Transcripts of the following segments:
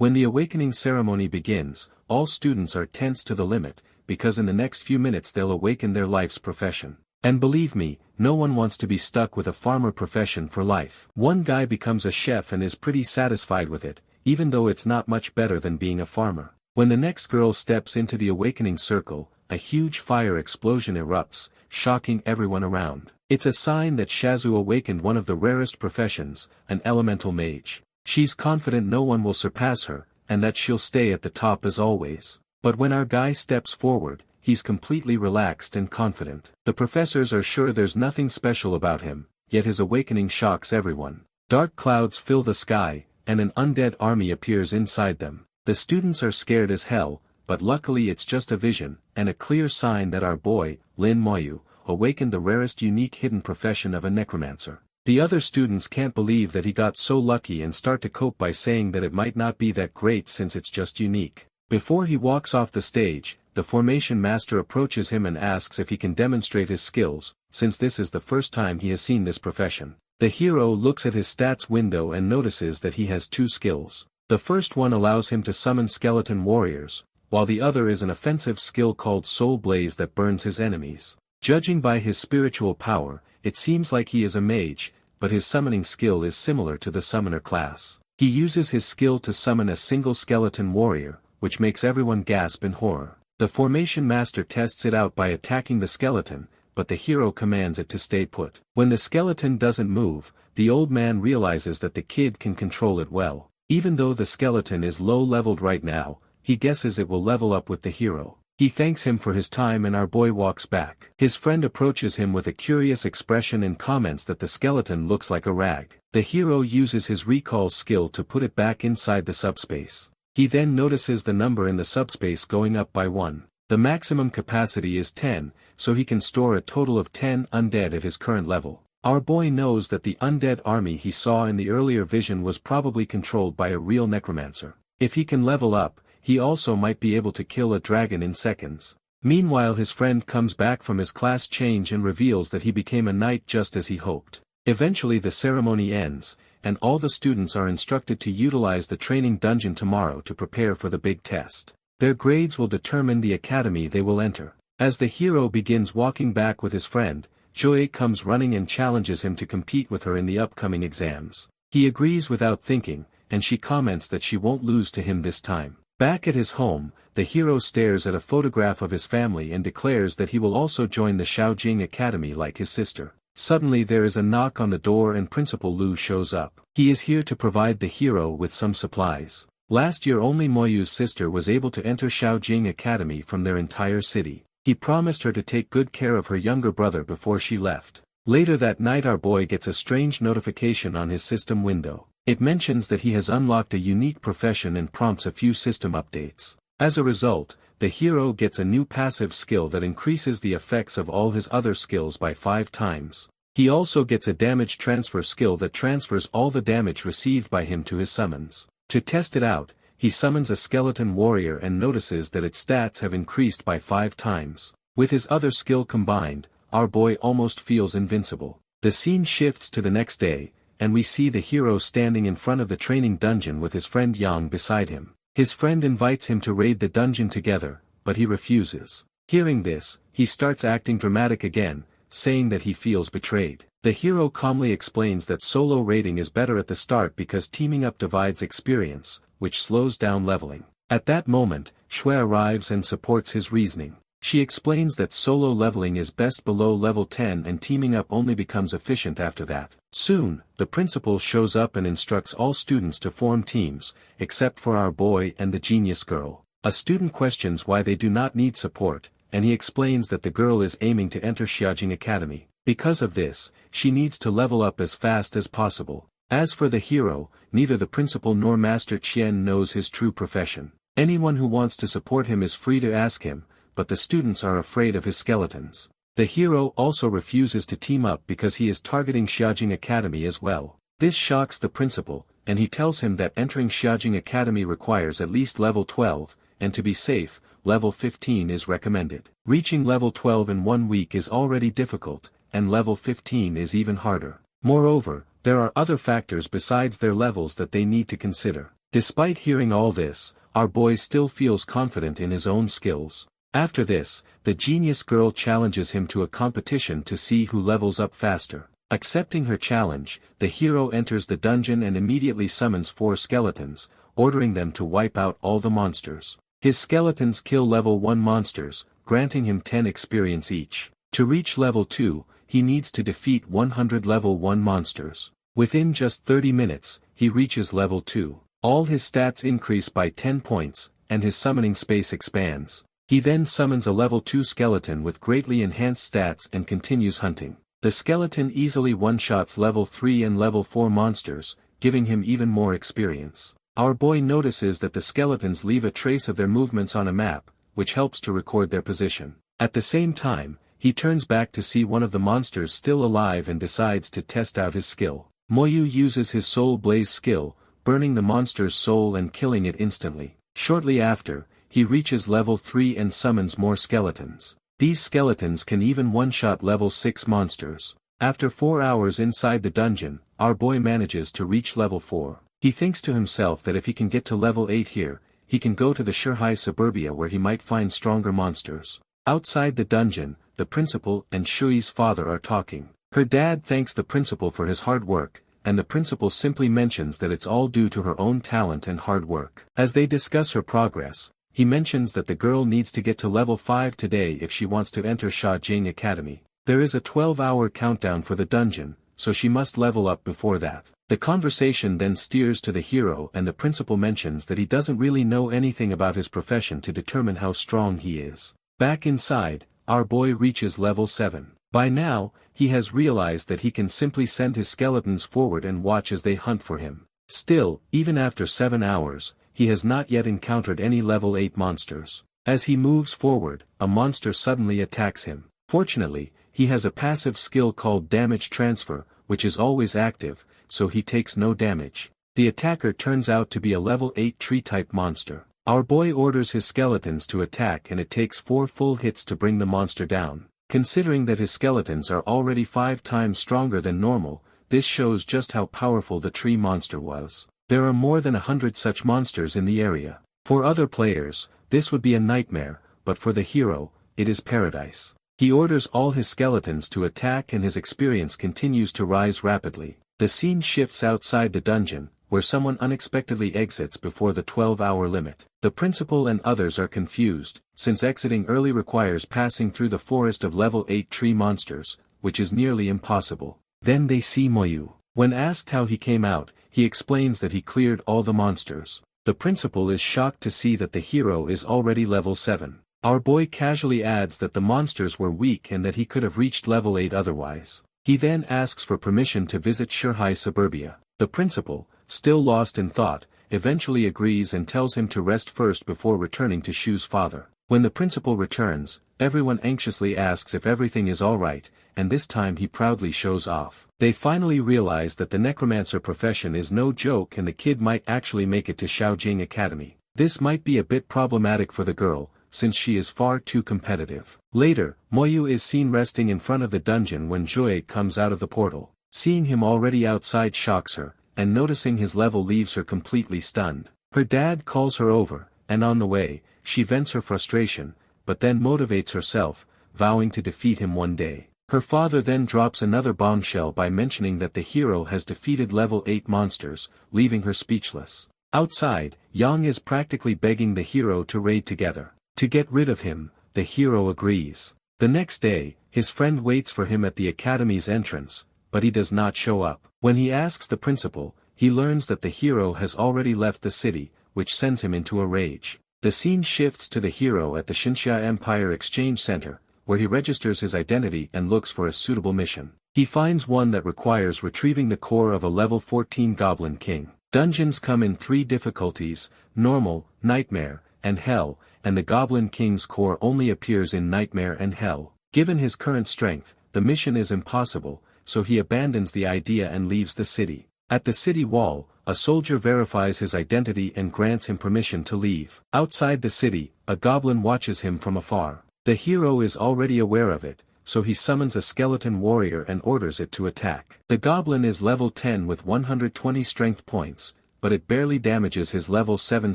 When the awakening ceremony begins, all students are tense to the limit, because in the next few minutes they'll awaken their life's profession. And believe me, no one wants to be stuck with a farmer profession for life. One guy becomes a chef and is pretty satisfied with it, even though it's not much better than being a farmer. When the next girl steps into the awakening circle, a huge fire explosion erupts, shocking everyone around. It's a sign that Shazu awakened one of the rarest professions, an elemental mage. She's confident no one will surpass her, and that she'll stay at the top as always. But when our guy steps forward, he's completely relaxed and confident. The professors are sure there's nothing special about him, yet his awakening shocks everyone. Dark clouds fill the sky, and an undead army appears inside them. The students are scared as hell, but luckily it's just a vision, and a clear sign that our boy, Lin Moyu, awakened the rarest unique hidden profession of a necromancer. The other students can't believe that he got so lucky and start to cope by saying that it might not be that great since it's just unique. Before he walks off the stage, the formation master approaches him and asks if he can demonstrate his skills, since this is the first time he has seen this profession. The hero looks at his stats window and notices that he has 2 skills. The first one allows him to summon skeleton warriors, while the other is an offensive skill called Soul Blaze that burns his enemies. Judging by his spiritual power, it seems like he is a mage, but his summoning skill is similar to the summoner class. He uses his skill to summon a single skeleton warrior, which makes everyone gasp in horror. The formation master tests it out by attacking the skeleton, but the hero commands it to stay put. When the skeleton doesn't move, the old man realizes that the kid can control it well. Even though the skeleton is low-leveled right now, he guesses it will level up with the hero. He thanks him for his time and our boy walks back. His friend approaches him with a curious expression and comments that the skeleton looks like a rag. The hero uses his recall skill to put it back inside the subspace. He then notices the number in the subspace going up by 1. The maximum capacity is 10, so he can store a total of 10 undead at his current level. Our boy knows that the undead army he saw in the earlier vision was probably controlled by a real necromancer. If he can level up, he also might be able to kill a dragon in seconds. Meanwhile his friend comes back from his class change and reveals that he became a knight just as he hoped. Eventually the ceremony ends, and all the students are instructed to utilize the training dungeon tomorrow to prepare for the big test. Their grades will determine the academy they will enter. As the hero begins walking back with his friend, Joy comes running and challenges him to compete with her in the upcoming exams. He agrees without thinking, and she comments that she won't lose to him this time. Back at his home, the hero stares at a photograph of his family and declares that he will also join the Shaojing Academy like his sister. Suddenly there is a knock on the door and Principal Lu shows up. He is here to provide the hero with some supplies. Last year only Moyu's sister was able to enter Shaojing Academy from their entire city. He promised her to take good care of her younger brother before she left. Later that night our boy gets a strange notification on his system window. It mentions that he has unlocked a unique profession and prompts a few system updates. As a result, the hero gets a new passive skill that increases the effects of all his other skills by 5 times. He also gets a damage transfer skill that transfers all the damage received by him to his summons. To test it out, he summons a skeleton warrior and notices that its stats have increased by 5 times. With his other skill combined, our boy almost feels invincible. The scene shifts to the next day, and we see the hero standing in front of the training dungeon with his friend Yang beside him. His friend invites him to raid the dungeon together, but he refuses. Hearing this, he starts acting dramatic again, saying that he feels betrayed. The hero calmly explains that solo raiding is better at the start because teaming up divides experience, which slows down leveling. At that moment, Shui arrives and supports his reasoning. She explains that solo leveling is best below level 10 and teaming up only becomes efficient after that. Soon, the principal shows up and instructs all students to form teams, except for our boy and the genius girl. A student questions why they do not need support, and he explains that the girl is aiming to enter Xiaojing Academy. Because of this, she needs to level up as fast as possible. As for the hero, neither the principal nor Master Qian knows his true profession. Anyone who wants to support him is free to ask him, but the students are afraid of his skeletons. The hero also refuses to team up because he is targeting Xiaojing Academy as well. This shocks the principal, and he tells him that entering Xiaojing Academy requires at least level 12, and to be safe, level 15 is recommended. Reaching level 12 in 1 week is already difficult, and level 15 is even harder. Moreover, there are other factors besides their levels that they need to consider. Despite hearing all this, our boy still feels confident in his own skills. After this, the genius girl challenges him to a competition to see who levels up faster. Accepting her challenge, the hero enters the dungeon and immediately summons 4 skeletons, ordering them to wipe out all the monsters. His skeletons kill level 1 monsters, granting him 10 experience each. To reach level 2, he needs to defeat 100 level 1 monsters. Within just 30 minutes, he reaches level 2. All his stats increase by 10 points, and his summoning space expands. He then summons a level 2 skeleton with greatly enhanced stats and continues hunting. The skeleton easily one-shots level 3 and level 4 monsters, giving him even more experience. Our boy notices that the skeletons leave a trace of their movements on a map, which helps to record their position. At the same time, he turns back to see one of the monsters still alive and decides to test out his skill. Moyu uses his Soul Blaze skill, burning the monster's soul and killing it instantly. Shortly after, he reaches level 3 and summons more skeletons. These skeletons can even one-shot level 6 monsters. After 4 hours inside the dungeon, our boy manages to reach level 4. He thinks to himself that if he can get to level 8 here, he can go to the Shanghai suburbia where he might find stronger monsters. Outside the dungeon, the principal and Shui's father are talking. Her dad thanks the principal for his hard work, and the principal simply mentions that it's all due to her own talent and hard work. As they discuss her progress, he mentions that the girl needs to get to level 5 today if she wants to enter Shaojing Academy. There is a 12-hour countdown for the dungeon, so she must level up before that. The conversation then steers to the hero and the principal mentions that he doesn't really know anything about his profession to determine how strong he is. Back inside, our boy reaches level 7. By now, he has realized that he can simply send his skeletons forward and watch as they hunt for him. Still, even after 7 hours, he has not yet encountered any level 8 monsters. As he moves forward, a monster suddenly attacks him. Fortunately, he has a passive skill called Damage Transfer, which is always active, so he takes no damage. The attacker turns out to be a level 8 tree-type monster. Our boy orders his skeletons to attack and it takes 4 full hits to bring the monster down. Considering that his skeletons are already 5 times stronger than normal, this shows just how powerful the tree monster was. There are more than 100 such monsters in the area. For other players, this would be a nightmare, but for the hero, it is paradise. He orders all his skeletons to attack and his experience continues to rise rapidly. The scene shifts outside the dungeon, where someone unexpectedly exits before the 12-hour limit. The principal and others are confused, since exiting early requires passing through the forest of level 8 tree monsters, which is nearly impossible. Then they see Moyu. When asked how he came out, he explains that he cleared all the monsters. The principal is shocked to see that the hero is already level 7. Our boy casually adds that the monsters were weak and that he could have reached level 8 otherwise. He then asks for permission to visit Shanghai suburbia. The principal, still lost in thought, eventually agrees and tells him to rest first before returning to Shu's father. When the principal returns, everyone anxiously asks if everything is alright, and this time he proudly shows off. They finally realize that the necromancer profession is no joke and the kid might actually make it to Shaojing Academy. This might be a bit problematic for the girl, since she is far too competitive. Later, Moyu is seen resting in front of the dungeon when Joy comes out of the portal. Seeing him already outside shocks her, and noticing his level leaves her completely stunned. Her dad calls her over, and on the way, she vents her frustration, but then motivates herself, vowing to defeat him one day. Her father then drops another bombshell by mentioning that the hero has defeated level 8 monsters, leaving her speechless. Outside, Yang is practically begging the hero to raid together. To get rid of him, the hero agrees. The next day, his friend waits for him at the academy's entrance, but he does not show up. When he asks the principal, he learns that the hero has already left the city, which sends him into a rage. The scene shifts to the hero at the Xinxia Empire Exchange Center, where he registers his identity and looks for a suitable mission. He finds one that requires retrieving the core of a level 14 Goblin King. Dungeons come in 3 difficulties: Normal, Nightmare, and Hell, and the Goblin King's core only appears in Nightmare and Hell. Given his current strength, the mission is impossible, so he abandons the idea and leaves the city. At the city wall, a soldier verifies his identity and grants him permission to leave. Outside the city, a goblin watches him from afar. The hero is already aware of it, so he summons a skeleton warrior and orders it to attack. The goblin is level 10 with 120 strength points, but it barely damages his level 7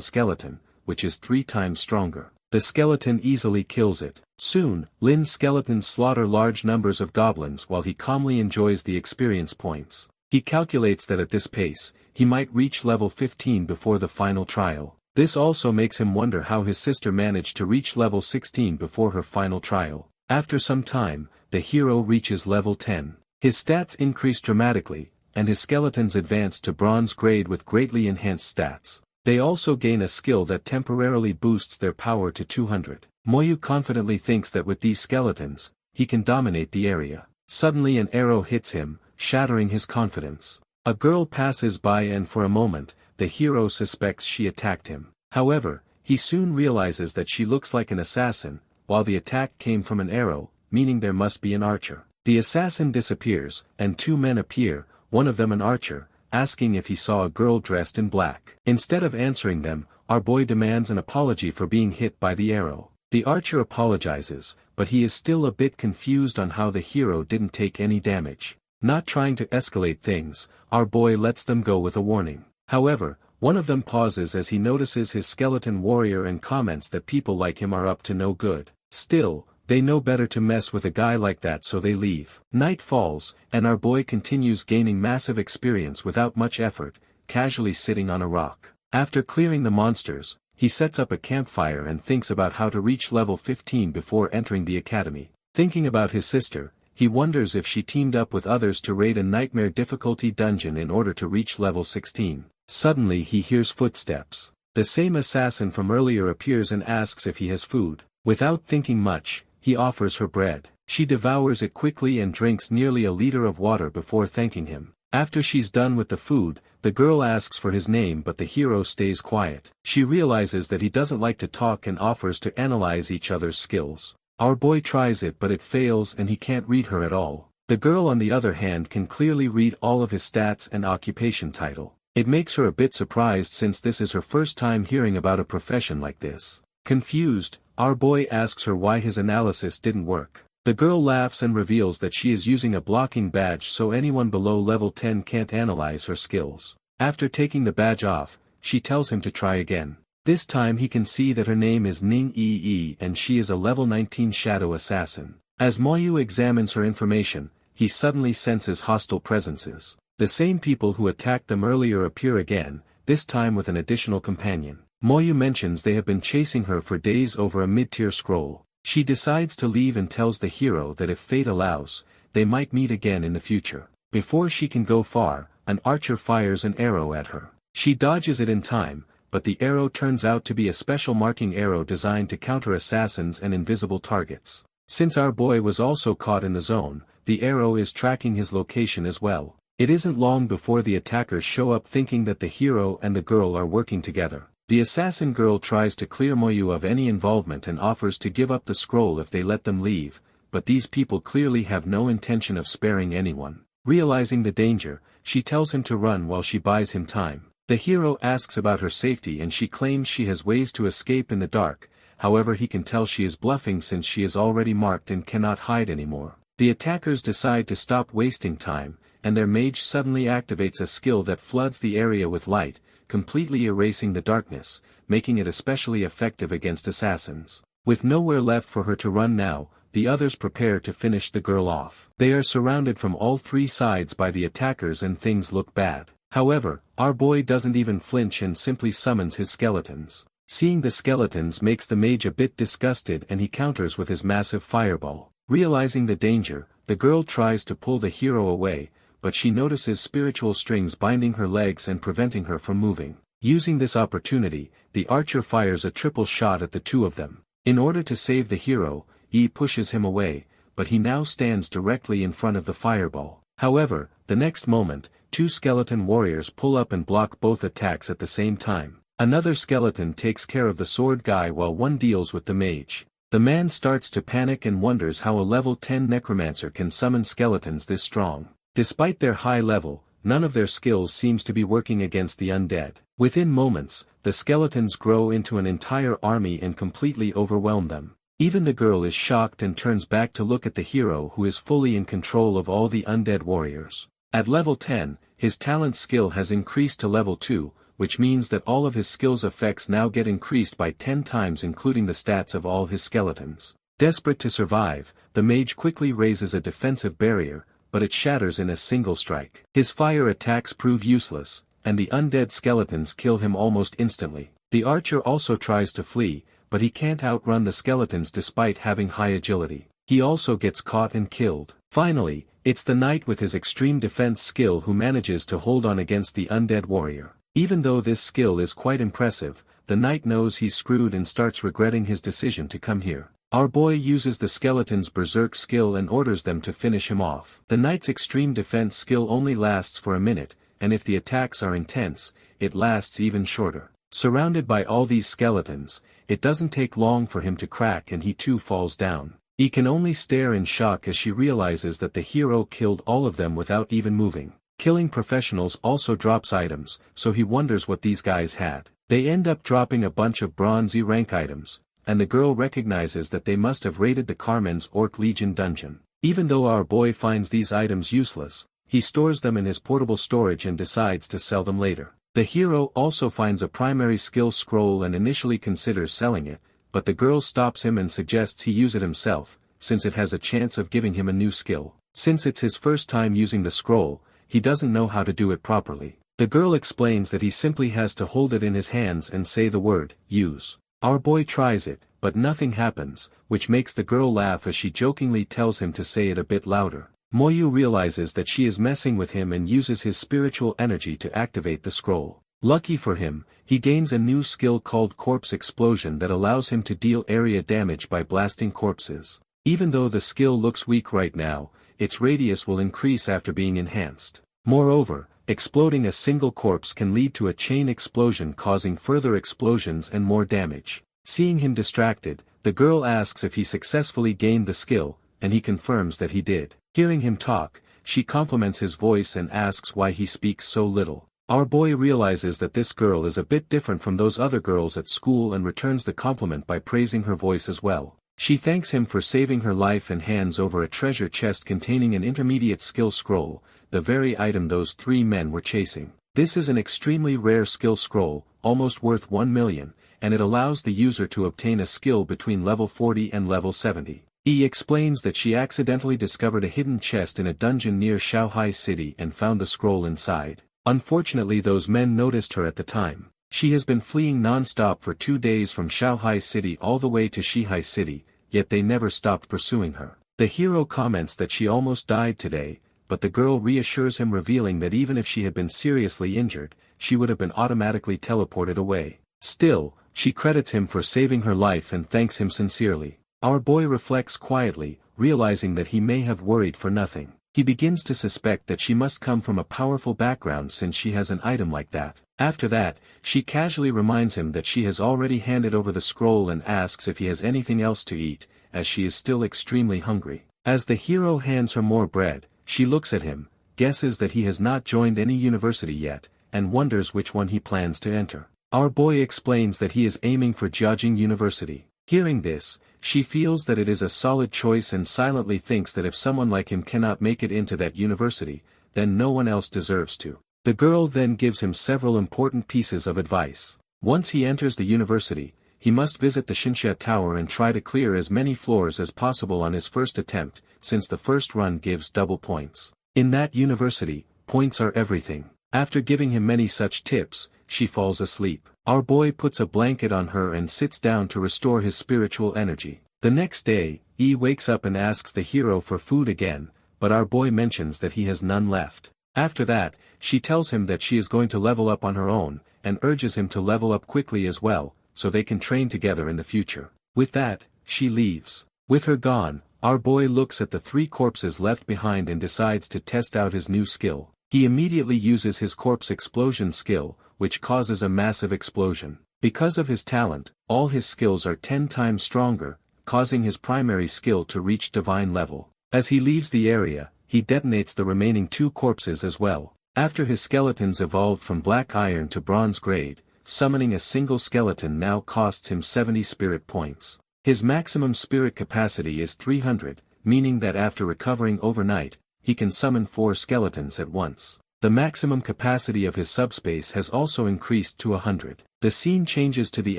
skeleton, which is 3 times stronger. The skeleton easily kills it. Soon, Lin's skeletons slaughter large numbers of goblins while he calmly enjoys the experience points. He calculates that at this pace, he might reach level 15 before the final trial. This also makes him wonder how his sister managed to reach level 16 before her final trial. After some time, the hero reaches level 10. His stats increase dramatically, and his skeletons advance to bronze grade with greatly enhanced stats. They also gain a skill that temporarily boosts their power to 200. Moyu confidently thinks that with these skeletons, he can dominate the area. Suddenly an arrow hits him, shattering his confidence. A girl passes by and for a moment, the hero suspects she attacked him. However, he soon realizes that she looks like an assassin, while the attack came from an arrow, meaning there must be an archer. The assassin disappears, and 2 men appear, one of them an archer, asking if he saw a girl dressed in black. Instead of answering them, our boy demands an apology for being hit by the arrow. The archer apologizes, but he is still a bit confused on how the hero didn't take any damage. Not trying to escalate things, our boy lets them go with a warning. However, one of them pauses as he notices his skeleton warrior and comments that people like him are up to no good. Still, they know better to mess with a guy like that, so they leave. Night falls, and our boy continues gaining massive experience without much effort, casually sitting on a rock. After clearing the monsters, he sets up a campfire and thinks about how to reach level 15 before entering the academy. Thinking about his sister, he wonders if she teamed up with others to raid a nightmare difficulty dungeon in order to reach level 16. Suddenly he hears footsteps. The same assassin from earlier appears and asks if he has food. Without thinking much, he offers her bread. She devours it quickly and drinks nearly a liter of water before thanking him. After she's done with the food, the girl asks for his name, but the hero stays quiet. She realizes that he doesn't like to talk and offers to analyze each other's skills. Our boy tries it, but it fails and he can't read her at all. The girl on the other hand can clearly read all of his stats and occupation title. It makes her a bit surprised since this is her first time hearing about a profession like this. Confused, our boy asks her why his analysis didn't work. The girl laughs and reveals that she is using a blocking badge so anyone below level 10 can't analyze her skills. After taking the badge off, she tells him to try again. This time he can see that her name is Ning Yi and she is a level 19 shadow assassin. As Moyu examines her information, he suddenly senses hostile presences. The same people who attacked them earlier appear again, this time with an additional companion. Moyu mentions they have been chasing her for days over a mid-tier scroll. She decides to leave and tells the hero that if fate allows, they might meet again in the future. Before she can go far, an archer fires an arrow at her. She dodges it in time, but the arrow turns out to be a special marking arrow designed to counter assassins and invisible targets. Since our boy was also caught in the zone, the arrow is tracking his location as well. It isn't long before the attackers show up thinking that the hero and the girl are working together. The assassin girl tries to clear Moyu of any involvement and offers to give up the scroll if they let them leave, but these people clearly have no intention of sparing anyone. Realizing the danger, she tells him to run while she buys him time. The hero asks about her safety and she claims she has ways to escape in the dark, however he can tell she is bluffing since she is already marked and cannot hide anymore. The attackers decide to stop wasting time, and their mage suddenly activates a skill that floods the area with light, completely erasing the darkness, making it especially effective against assassins. With nowhere left for her to run now, the others prepare to finish the girl off. They are surrounded from all 3 sides by the attackers and things look bad. However, our boy doesn't even flinch and simply summons his skeletons. Seeing the skeletons makes the mage a bit disgusted and he counters with his massive fireball. Realizing the danger, the girl tries to pull the hero away, but she notices spiritual strings binding her legs and preventing her from moving. Using this opportunity, the archer fires a triple shot at the 2 of them. In order to save the hero, Yi pushes him away, but he now stands directly in front of the fireball. However, the next moment, 2 skeleton warriors pull up and block both attacks at the same time. Another skeleton takes care of the sword guy while one deals with the mage. The man starts to panic and wonders how a level 10 necromancer can summon skeletons this strong. Despite their high level, none of their skills seems to be working against the undead. Within moments, the skeletons grow into an entire army and completely overwhelm them. Even the girl is shocked and turns back to look at the hero who is fully in control of all the undead warriors. At level 10, his talent skill has increased to level 2, which means that all of his skills effects now get increased by 10 times, including the stats of all his skeletons. Desperate to survive, the mage quickly raises a defensive barrier, but it shatters in a single strike. His fire attacks prove useless, and the undead skeletons kill him almost instantly. The archer also tries to flee, but he can't outrun the skeletons despite having high agility. He also gets caught and killed. Finally, it's the knight with his extreme defense skill who manages to hold on against the undead warrior. Even though this skill is quite impressive, the knight knows he's screwed and starts regretting his decision to come here. Our boy uses the skeleton's berserk skill and orders them to finish him off. The knight's extreme defense skill only lasts for a minute, and if the attacks are intense, it lasts even shorter. Surrounded by all these skeletons, it doesn't take long for him to crack and he too falls down. He can only stare in shock as she realizes that the hero killed all of them without even moving. Killing professionals also drops items, so he wonders what these guys had. They end up dropping a bunch of bronze E rank items, and the girl recognizes that they must have raided the Carmen's Orc Legion dungeon. Even though our boy finds these items useless, he stores them in his portable storage and decides to sell them later. The hero also finds a primary skill scroll and initially considers selling it, but the girl stops him and suggests he use it himself, since it has a chance of giving him a new skill. Since it's his first time using the scroll, he doesn't know how to do it properly. The girl explains that he simply has to hold it in his hands and say the word, use. Our boy tries it, but nothing happens, which makes the girl laugh as she jokingly tells him to say it a bit louder. Moyu realizes that she is messing with him and uses his spiritual energy to activate the scroll. Lucky for him, he gains a new skill called Corpse Explosion that allows him to deal area damage by blasting corpses. Even though the skill looks weak right now, its radius will increase after being enhanced. Moreover, exploding a single corpse can lead to a chain explosion causing further explosions and more damage. Seeing him distracted, the girl asks if he successfully gained the skill, and he confirms that he did. Hearing him talk, she compliments his voice and asks why he speaks so little. Our boy realizes that this girl is a bit different from those other girls at school and returns the compliment by praising her voice as well. She thanks him for saving her life and hands over a treasure chest containing an intermediate skill scroll, the very item those 3 men were chasing. This is an extremely rare skill scroll, almost worth 1 million, and it allows the user to obtain a skill between level 40 and level 70. He explains that she accidentally discovered a hidden chest in a dungeon near Shanghai City and found the scroll inside. Unfortunately, those men noticed her at the time. She has been fleeing non-stop for 2 days from Shanghai City all the way to Shihai City, yet they never stopped pursuing her. The hero comments that she almost died today, but the girl reassures him, revealing that even if she had been seriously injured, she would have been automatically teleported away. Still, she credits him for saving her life and thanks him sincerely. Our boy reflects quietly, realizing that he may have worried for nothing. He begins to suspect that she must come from a powerful background since she has an item like that. After that, she casually reminds him that she has already handed over the scroll and asks if he has anything else to eat, as she is still extremely hungry. As the hero hands her more bread, she looks at him, guesses that he has not joined any university yet, and wonders which one he plans to enter. Our boy explains that he is aiming for Jiaojing University. Hearing this, she feels that it is a solid choice and silently thinks that if someone like him cannot make it into that university, then no one else deserves to. The girl then gives him several important pieces of advice. Once he enters the university, he must visit the Xinxia Tower and try to clear as many floors as possible on his first attempt, since the first run gives double points. In that university, points are everything. After giving him many such tips, she falls asleep. Our boy puts a blanket on her and sits down to restore his spiritual energy. The next day, Yi wakes up and asks the hero for food again, but our boy mentions that he has none left. After that, she tells him that she is going to level up on her own, and urges him to level up quickly as well, so they can train together in the future. With that, she leaves. With her gone, our boy looks at the 3 corpses left behind and decides to test out his new skill. He immediately uses his Corpse Explosion skill, which causes a massive explosion. Because of his talent, all his skills are 10 times stronger, causing his primary skill to reach divine level. As he leaves the area, he detonates the remaining 2 corpses as well. After his skeletons evolved from black iron to bronze grade, summoning a single skeleton now costs him 70 spirit points. His maximum spirit capacity is 300, meaning that after recovering overnight, he can summon 4 skeletons at once. The maximum capacity of his subspace has also increased to 100. The scene changes to the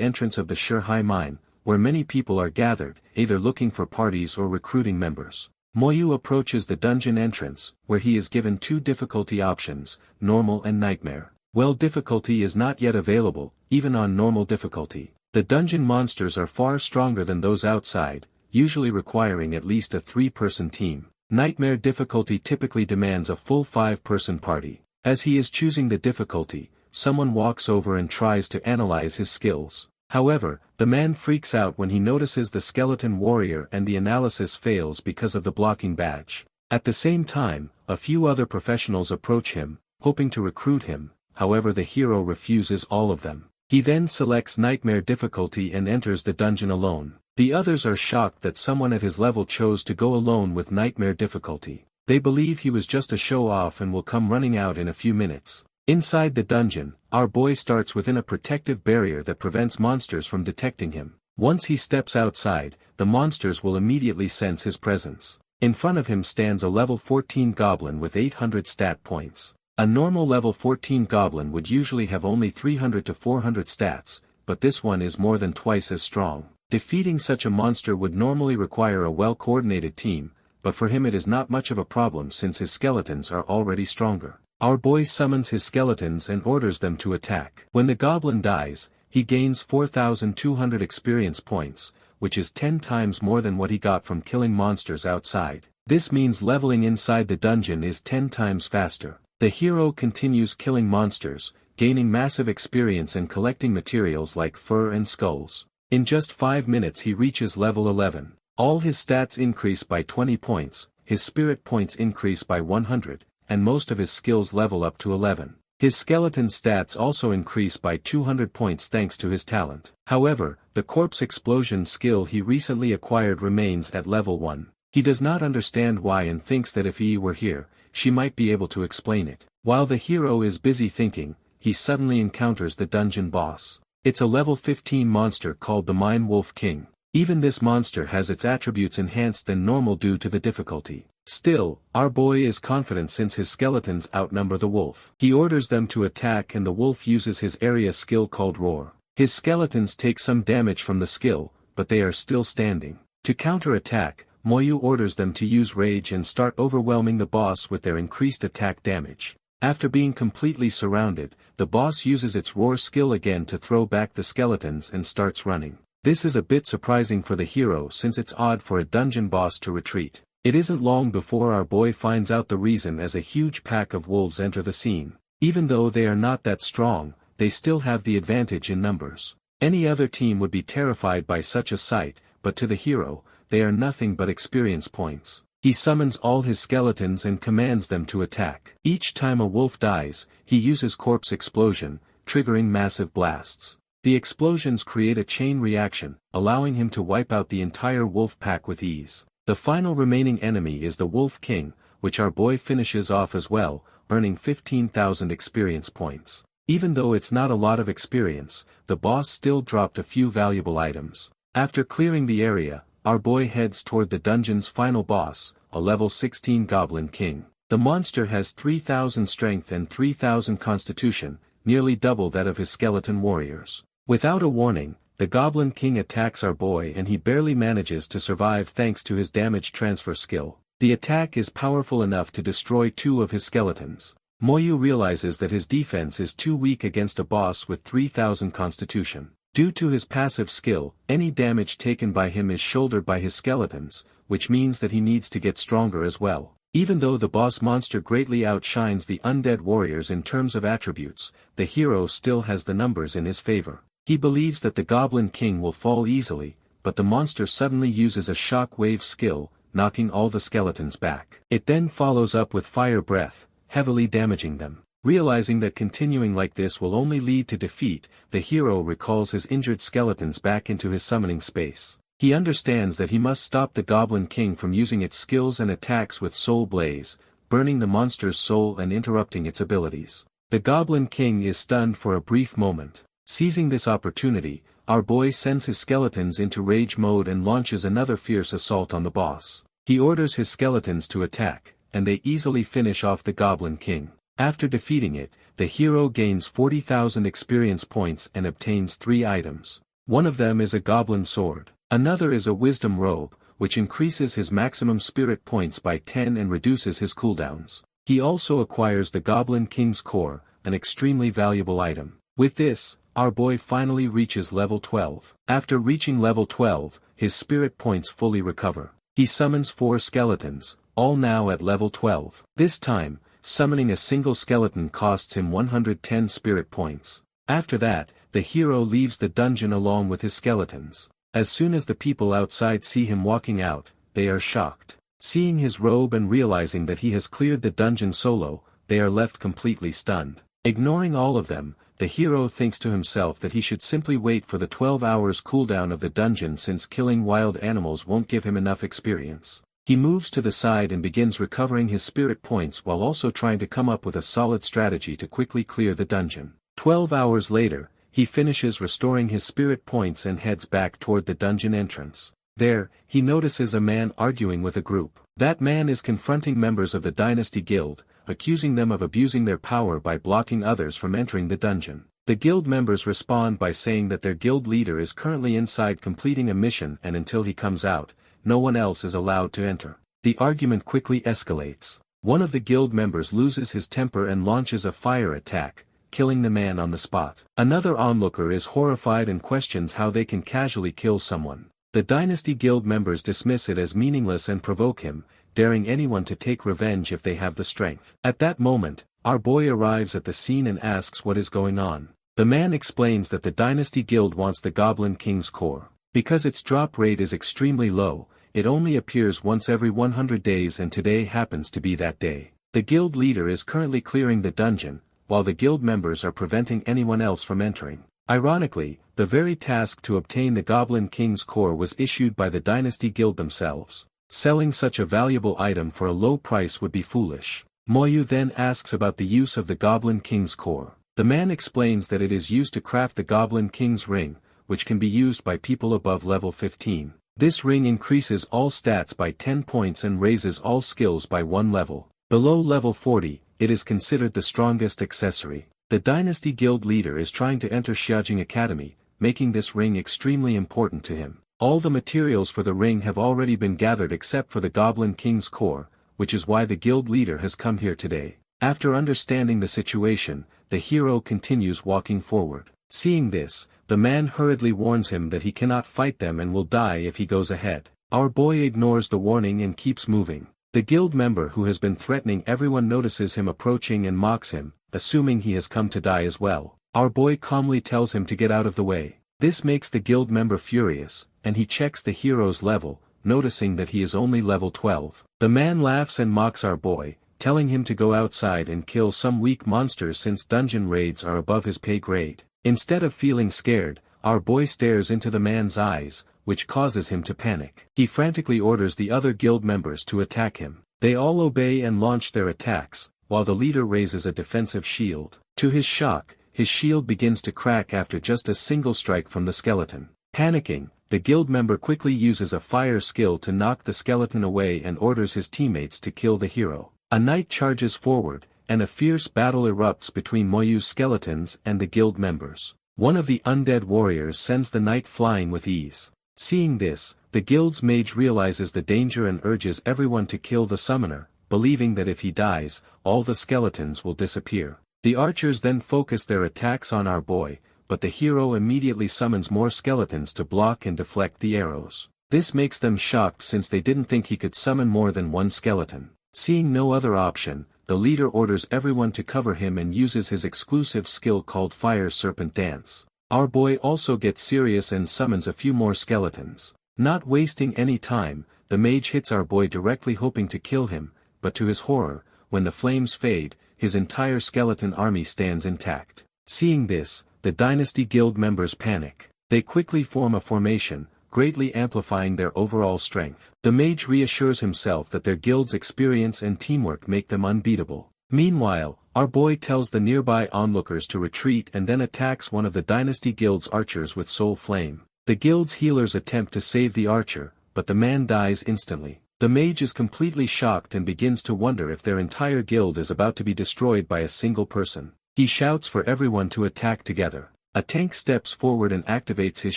entrance of the Shurhai mine, where many people are gathered, either looking for parties or recruiting members. Moyu approaches the dungeon entrance, where he is given two difficulty options, normal and nightmare. Well, difficulty is not yet available, even on normal difficulty. The dungeon monsters are far stronger than those outside, usually requiring at least a 3-person team. Nightmare difficulty typically demands a full 5-person party. As he is choosing the difficulty, someone walks over and tries to analyze his skills. However, the man freaks out when he notices the skeleton warrior and the analysis fails because of the blocking badge. At the same time, a few other professionals approach him, hoping to recruit him, however the hero refuses all of them. He then selects nightmare difficulty and enters the dungeon alone. The others are shocked that someone at his level chose to go alone with nightmare difficulty. They believe he was just a show-off and will come running out in a few minutes. Inside the dungeon, our boy starts within a protective barrier that prevents monsters from detecting him. Once he steps outside, the monsters will immediately sense his presence. In front of him stands a level 14 goblin with 800 stat points. A normal level 14 goblin would usually have only 300 to 400 stats, but this one is more than twice as strong. Defeating such a monster would normally require a well-coordinated team, but for him it is not much of a problem since his skeletons are already stronger. Our boy summons his skeletons and orders them to attack. When the goblin dies, he gains 4,200 experience points, which is 10 times more than what he got from killing monsters outside. This means leveling inside the dungeon is 10 times faster. The hero continues killing monsters, gaining massive experience and collecting materials like fur and skulls. In just 5 minutes he reaches level 11. All his stats increase by 20 points, his spirit points increase by 100, and most of his skills level up to 11. His skeleton stats also increase by 200 points thanks to his talent. However, the corpse explosion skill he recently acquired remains at level 1. He does not understand why and thinks that if he were here, she might be able to explain it. While the hero is busy thinking, he suddenly encounters the dungeon boss. It's a level 15 monster called the Mine Wolf King. Even this monster has its attributes enhanced than normal due to the difficulty. Still, our boy is confident since his skeletons outnumber the wolf. He orders them to attack and the wolf uses his area skill called Roar. His skeletons take some damage from the skill, but they are still standing. To counter-attack, Moyu orders them to use Rage and start overwhelming the boss with their increased attack damage. After being completely surrounded, the boss uses its Roar skill again to throw back the skeletons and starts running. This is a bit surprising for the hero since it's odd for a dungeon boss to retreat. It isn't long before our boy finds out the reason as a huge pack of wolves enter the scene. Even though they are not that strong, they still have the advantage in numbers. Any other team would be terrified by such a sight, but to the hero, they are nothing but experience points. He summons all his skeletons and commands them to attack. Each time a wolf dies, he uses corpse explosion, triggering massive blasts. The explosions create a chain reaction, allowing him to wipe out the entire wolf pack with ease. The final remaining enemy is the Wolf King, which our boy finishes off as well, earning 15,000 experience points. Even though it's not a lot of experience, the boss still dropped a few valuable items. After clearing the area, our boy heads toward the dungeon's final boss, a level 16 Goblin King. The monster has 3,000 strength and 3,000 constitution, nearly double that of his skeleton warriors. Without a warning, the Goblin King attacks our boy and he barely manages to survive thanks to his damage transfer skill. The attack is powerful enough to destroy 2 of his skeletons. Moyu realizes that his defense is too weak against a boss with 3,000 constitution. Due to his passive skill, any damage taken by him is shouldered by his skeletons, which means that he needs to get stronger as well. Even though the boss monster greatly outshines the undead warriors in terms of attributes, the hero still has the numbers in his favor. He believes that the Goblin King will fall easily, but the monster suddenly uses a shock wave skill, knocking all the skeletons back. It then follows up with Fire Breath, heavily damaging them. Realizing that continuing like this will only lead to defeat, the hero recalls his injured skeletons back into his summoning space. He understands that he must stop the Goblin King from using its skills and attacks with Soul Blaze, burning the monster's soul and interrupting its abilities. The Goblin King is stunned for a brief moment. Seizing this opportunity, our boy sends his skeletons into rage mode and launches another fierce assault on the boss. He orders his skeletons to attack, and they easily finish off the Goblin King. After defeating it, the hero gains 40,000 experience points and obtains 3 items. One of them is a goblin sword. Another is a wisdom robe, which increases his maximum spirit points by 10 and reduces his cooldowns. He also acquires the Goblin King's Core, an extremely valuable item. With this, our boy finally reaches level 12. After reaching level 12, his spirit points fully recover. He summons 4 skeletons, all now at level 12. This time, summoning a single skeleton costs him 110 spirit points. After that, the hero leaves the dungeon along with his skeletons. As soon as the people outside see him walking out, they are shocked. Seeing his robe and realizing that he has cleared the dungeon solo, they are left completely stunned. Ignoring all of them, the hero thinks to himself that he should simply wait for the 12 hours cooldown of the dungeon since killing wild animals won't give him enough experience. He moves to the side and begins recovering his spirit points while also trying to come up with a solid strategy to quickly clear the dungeon. 12 hours later, he finishes restoring his spirit points and heads back toward the dungeon entrance. There, he notices a man arguing with a group. That man is confronting members of the Dynasty Guild, accusing them of abusing their power by blocking others from entering the dungeon. The guild members respond by saying that their guild leader is currently inside completing a mission and until he comes out, no one else is allowed to enter. The argument quickly escalates. One of the guild members loses his temper and launches a fire attack, killing the man on the spot. Another onlooker is horrified and questions how they can casually kill someone. The Dynasty Guild members dismiss it as meaningless and provoke him, daring anyone to take revenge if they have the strength. At that moment, our boy arrives at the scene and asks what is going on. The man explains that the Dynasty Guild wants the Goblin King's Core. Because its drop rate is extremely low, it only appears once every 100 days and today happens to be that day. The guild leader is currently clearing the dungeon, while the guild members are preventing anyone else from entering. Ironically, the very task to obtain the Goblin King's Core was issued by the Dynasty Guild themselves. Selling such a valuable item for a low price would be foolish. Moyu then asks about the use of the Goblin King's Core. The man explains that it is used to craft the Goblin King's Ring, which can be used by people above level 15. This ring increases all stats by 10 points and raises all skills by 1 level. Below level 40, it is considered the strongest accessory. The Dynasty Guild leader is trying to enter Xiaojing Academy, making this ring extremely important to him. All the materials for the ring have already been gathered except for the Goblin King's Core, which is why the guild leader has come here today. After understanding the situation, the hero continues walking forward. Seeing this, the man hurriedly warns him that he cannot fight them and will die if he goes ahead. Our boy ignores the warning and keeps moving. The guild member who has been threatening everyone notices him approaching and mocks him, assuming he has come to die as well. Our boy calmly tells him to get out of the way. This makes the guild member furious, and he checks the hero's level, noticing that he is only level 12. The man laughs and mocks our boy, telling him to go outside and kill some weak monsters since dungeon raids are above his pay grade. Instead of feeling scared, our boy stares into the man's eyes, which causes him to panic. He frantically orders the other guild members to attack him. They all obey and launch their attacks, while the leader raises a defensive shield. To his shock, his shield begins to crack after just a single strike from the skeleton. Panicking, the guild member quickly uses a fire skill to knock the skeleton away and orders his teammates to kill the hero. A knight charges forward, and a fierce battle erupts between Moyu's skeletons and the guild members. One of the undead warriors sends the knight flying with ease. Seeing this, the guild's mage realizes the danger and urges everyone to kill the summoner, believing that if he dies, all the skeletons will disappear. The archers then focus their attacks on our boy, but the hero immediately summons more skeletons to block and deflect the arrows. This makes them shocked since they didn't think he could summon more than one skeleton. Seeing no other option, the leader orders everyone to cover him and uses his exclusive skill called Fire Serpent Dance. Our boy also gets serious and summons a few more skeletons. Not wasting any time, the mage hits our boy directly hoping to kill him, but to his horror, when the flames fade, his entire skeleton army stands intact. Seeing this, the Dynasty Guild members panic. They quickly form a formation, greatly amplifying their overall strength. The mage reassures himself that their guild's experience and teamwork make them unbeatable. Meanwhile, our boy tells the nearby onlookers to retreat and then attacks one of the Dynasty Guild's archers with Soul Flame. The guild's healers attempt to save the archer, but the man dies instantly. The mage is completely shocked and begins to wonder if their entire guild is about to be destroyed by a single person. He shouts for everyone to attack together. A tank steps forward and activates his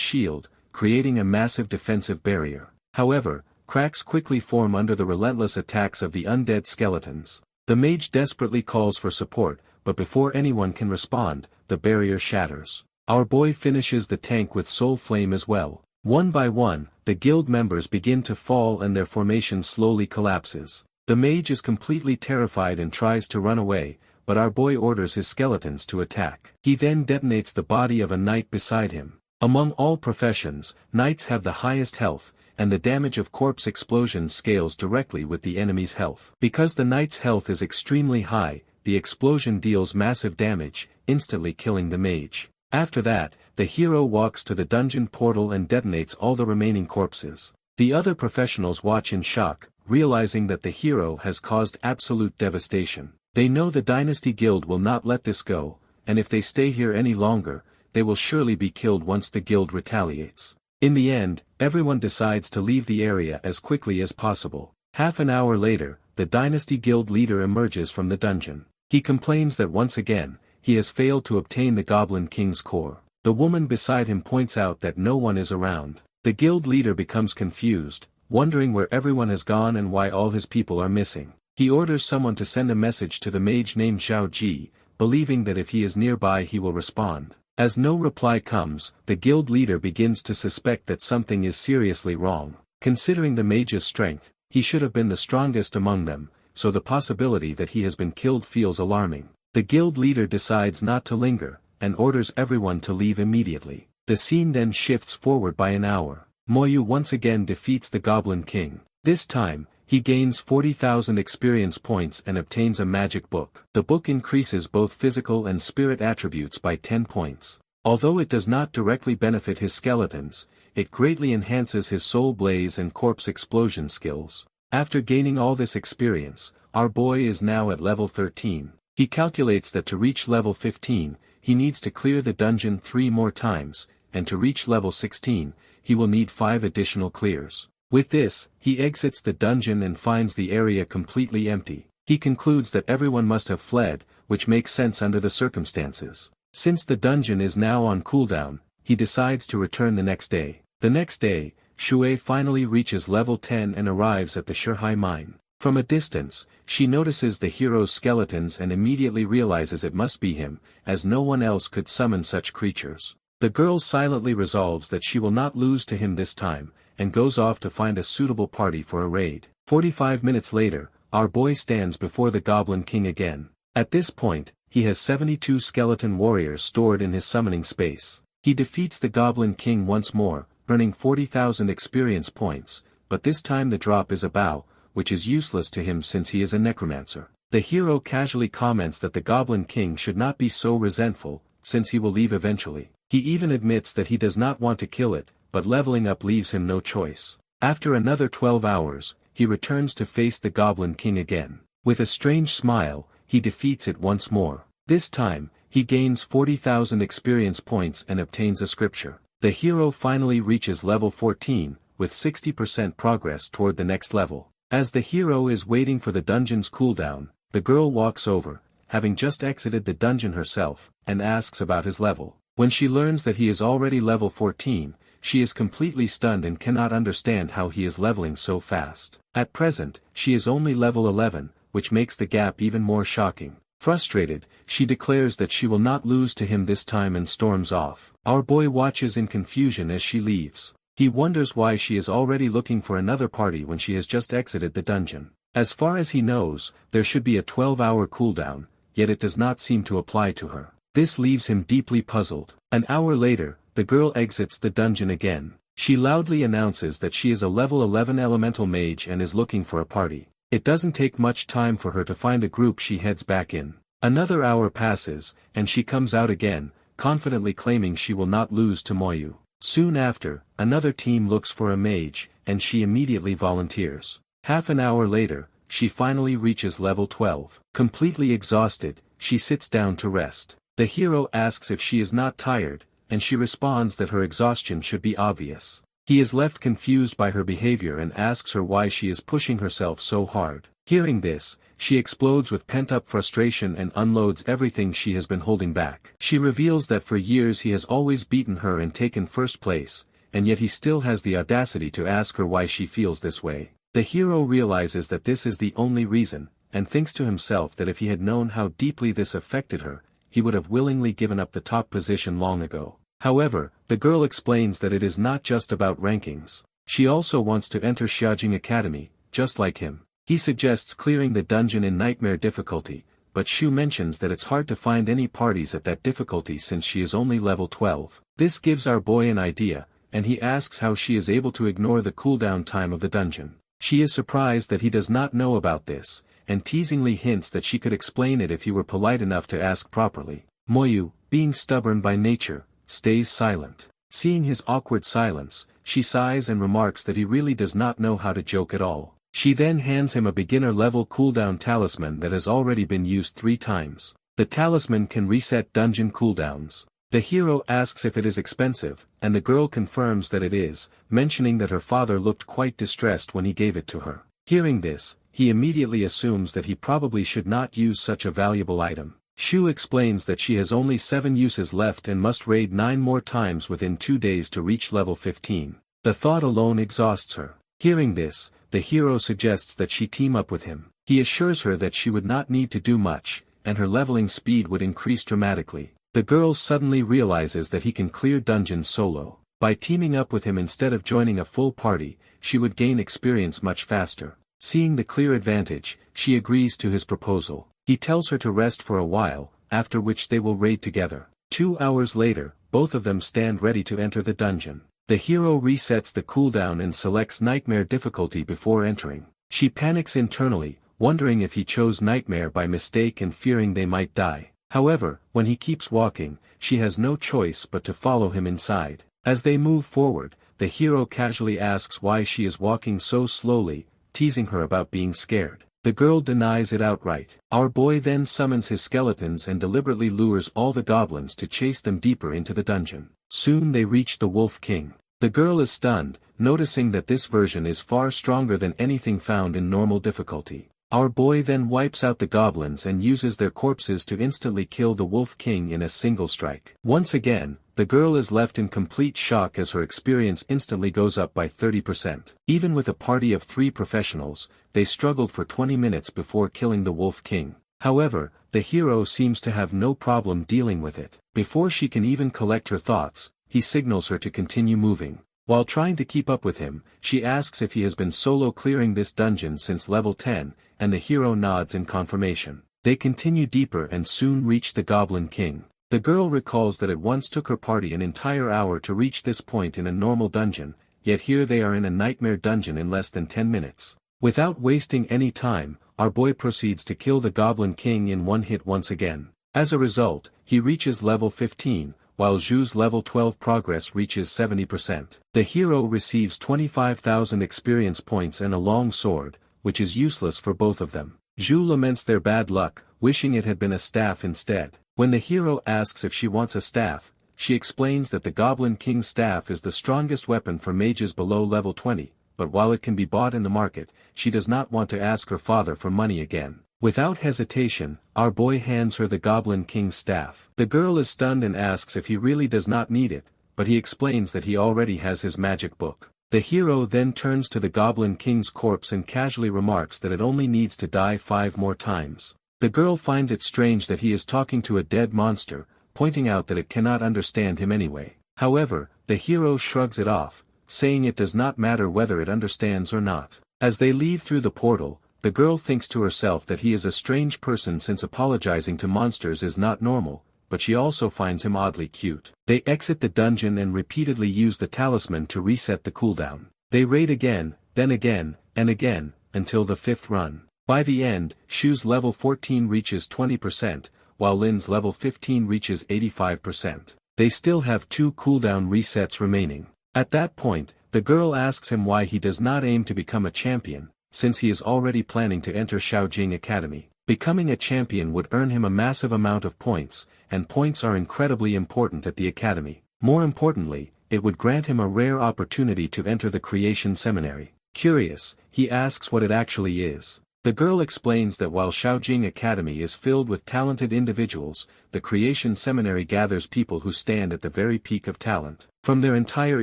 shield, creating a massive defensive barrier. However, cracks quickly form under the relentless attacks of the undead skeletons. The mage desperately calls for support, but before anyone can respond, the barrier shatters. Our boy finishes the tank with soul flame as well. One by one, the guild members begin to fall and their formation slowly collapses. The mage is completely terrified and tries to run away, but our boy orders his skeletons to attack. He then detonates the body of a knight beside him. Among all professions, knights have the highest health, and the damage of corpse explosions scales directly with the enemy's health. Because the knight's health is extremely high, the explosion deals massive damage, instantly killing the mage. After that, the hero walks to the dungeon portal and detonates all the remaining corpses. The other professionals watch in shock, realizing that the hero has caused absolute devastation. They know the Dynasty Guild will not let this go, and if they stay here any longer, they will surely be killed once the guild retaliates. In the end, everyone decides to leave the area as quickly as possible. Half an hour later, the Dynasty Guild leader emerges from the dungeon. He complains that once again, he has failed to obtain the Goblin King's core. The woman beside him points out that no one is around. The guild leader becomes confused, wondering where everyone has gone and why all his people are missing. He orders someone to send a message to the mage named Zhao Ji, believing that if he is nearby he will respond. As no reply comes, the guild leader begins to suspect that something is seriously wrong. Considering the mage's strength, he should have been the strongest among them, so the possibility that he has been killed feels alarming. The guild leader decides not to linger, and orders everyone to leave immediately. The scene then shifts forward by an hour. Moyu once again defeats the Goblin King. This time, he gains 40,000 experience points and obtains a magic book. The book increases both physical and spirit attributes by 10 points. Although it does not directly benefit his skeletons, it greatly enhances his soul blaze and corpse explosion skills. After gaining all this experience, our boy is now at level 13. He calculates that to reach level 15, he needs to clear the dungeon 3 more times, and to reach level 16, he will need 5 additional clears. With this, he exits the dungeon and finds the area completely empty. He concludes that everyone must have fled, which makes sense under the circumstances. Since the dungeon is now on cooldown, he decides to return the next day. The next day, Shui finally reaches level 10 and arrives at the Shurhai mine. From a distance, she notices the hero's skeletons and immediately realizes it must be him, as no one else could summon such creatures. The girl silently resolves that she will not lose to him this time, and goes off to find a suitable party for a raid. 45 minutes later, our boy stands before the Goblin King again. At this point, he has 72 skeleton warriors stored in his summoning space. He defeats the Goblin King once more, earning 40,000 experience points, but this time the drop is a bow, which is useless to him since he is a necromancer. The hero casually comments that the Goblin King should not be so resentful, since he will leave eventually. He even admits that he does not want to kill it, but leveling up leaves him no choice. After another 12 hours, he returns to face the Goblin King again. With a strange smile, he defeats it once more. This time, he gains 40,000 experience points and obtains a scripture. The hero finally reaches level 14, with 60% progress toward the next level. As the hero is waiting for the dungeon's cooldown, the girl walks over, having just exited the dungeon herself, and asks about his level. When she learns that he is already level 14, she is completely stunned and cannot understand how he is leveling so fast. At present, she is only level 11, which makes the gap even more shocking. Frustrated, she declares that she will not lose to him this time and storms off. Our boy watches in confusion as she leaves. He wonders why she is already looking for another party when she has just exited the dungeon. As far as he knows, there should be a 12-hour cooldown, yet it does not seem to apply to her. This leaves him deeply puzzled. An hour later, the girl exits the dungeon again. She loudly announces that she is a level 11 elemental mage and is looking for a party. It doesn't take much time for her to find a group she heads back in. Another hour passes, and she comes out again, confidently claiming she will not lose to Moyu. Soon after, another team looks for a mage, and she immediately volunteers. Half an hour later, she finally reaches level 12. Completely exhausted, she sits down to rest. The hero asks if she is not tired, and she responds that her exhaustion should be obvious. He is left confused by her behavior and asks her why she is pushing herself so hard. Hearing this, she explodes with pent-up frustration and unloads everything she has been holding back. She reveals that for years he has always beaten her and taken first place, and yet he still has the audacity to ask her why she feels this way. The hero realizes that this is the only reason, and thinks to himself that if he had known how deeply this affected her, he would have willingly given up the top position long ago. However, the girl explains that it is not just about rankings. She also wants to enter Xiaojing Academy, just like him. He suggests clearing the dungeon in nightmare difficulty, but Shu mentions that it's hard to find any parties at that difficulty since she is only level 12. This gives our boy an idea, and he asks how she is able to ignore the cooldown time of the dungeon. She is surprised that he does not know about this, and teasingly hints that she could explain it if he were polite enough to ask properly. Moyu, being stubborn by nature, stays silent. Seeing his awkward silence, she sighs and remarks that he really does not know how to joke at all. She then hands him a beginner-level cooldown talisman that has already been used 3 times. The talisman can reset dungeon cooldowns. The hero asks if it is expensive, and the girl confirms that it is, mentioning that her father looked quite distressed when he gave it to her. Hearing this, he immediately assumes that he probably should not use such a valuable item. Shu explains that she has only 7 uses left and must raid 9 more times within 2 days to reach level 15. The thought alone exhausts her. Hearing this, the hero suggests that she team up with him. He assures her that she would not need to do much, and her leveling speed would increase dramatically. The girl suddenly realizes that he can clear dungeons solo. By teaming up with him instead of joining a full party, she would gain experience much faster. Seeing the clear advantage, she agrees to his proposal. He tells her to rest for a while, after which they will raid together. 2 hours later, both of them stand ready to enter the dungeon. The hero resets the cooldown and selects Nightmare difficulty before entering. She panics internally, wondering if he chose Nightmare by mistake and fearing they might die. However, when he keeps walking, she has no choice but to follow him inside. As they move forward, the hero casually asks why she is walking so slowly, teasing her about being scared. The girl denies it outright. Our boy then summons his skeletons and deliberately lures all the goblins to chase them deeper into the dungeon. Soon they reach the Wolf King. The girl is stunned, noticing that this version is far stronger than anything found in normal difficulty. Our boy then wipes out the goblins and uses their corpses to instantly kill the Wolf King in a single strike. Once again, the girl is left in complete shock as her experience instantly goes up by 30%. Even with a party of 3 professionals, they struggled for 20 minutes before killing the Wolf King. However, the hero seems to have no problem dealing with it. Before she can even collect her thoughts, he signals her to continue moving. While trying to keep up with him, she asks if he has been solo clearing this dungeon since level 10, and the hero nods in confirmation. They continue deeper and soon reach the Goblin King. The girl recalls that it once took her party an entire hour to reach this point in a normal dungeon, yet here they are in a nightmare dungeon in less than 10 minutes. Without wasting any time, our boy proceeds to kill the Goblin King in one hit once again. As a result, he reaches level 15, while Zhu's level 12 progress reaches 70%. The hero receives 25,000 experience points and a long sword, which is useless for both of them. Zhu laments their bad luck, wishing it had been a staff instead. When the hero asks if she wants a staff, she explains that the Goblin King's staff is the strongest weapon for mages below level 20, but while it can be bought in the market, she does not want to ask her father for money again. Without hesitation, our boy hands her the Goblin King's staff. The girl is stunned and asks if he really does not need it, but he explains that he already has his magic book. The hero then turns to the Goblin King's corpse and casually remarks that it only needs to die 5 more times. The girl finds it strange that he is talking to a dead monster, pointing out that it cannot understand him anyway. However, the hero shrugs it off, saying it does not matter whether it understands or not. As they leave through the portal, the girl thinks to herself that he is a strange person since apologizing to monsters is not normal, but she also finds him oddly cute. They exit the dungeon and repeatedly use the talisman to reset the cooldown. They raid again, then again, and again, until the 5th run. By the end, Shu's level 14 reaches 20%, while Lin's level 15 reaches 85%. They still have 2 cooldown resets remaining. At that point, the girl asks him why he does not aim to become a champion, since he is already planning to enter Xiaojing Academy. Becoming a champion would earn him a massive amount of points, and points are incredibly important at the academy. More importantly, it would grant him a rare opportunity to enter the Creation Seminary. Curious, he asks what it actually is. The girl explains that while Shaojing Academy is filled with talented individuals, the Creation Seminary gathers people who stand at the very peak of talent. From their entire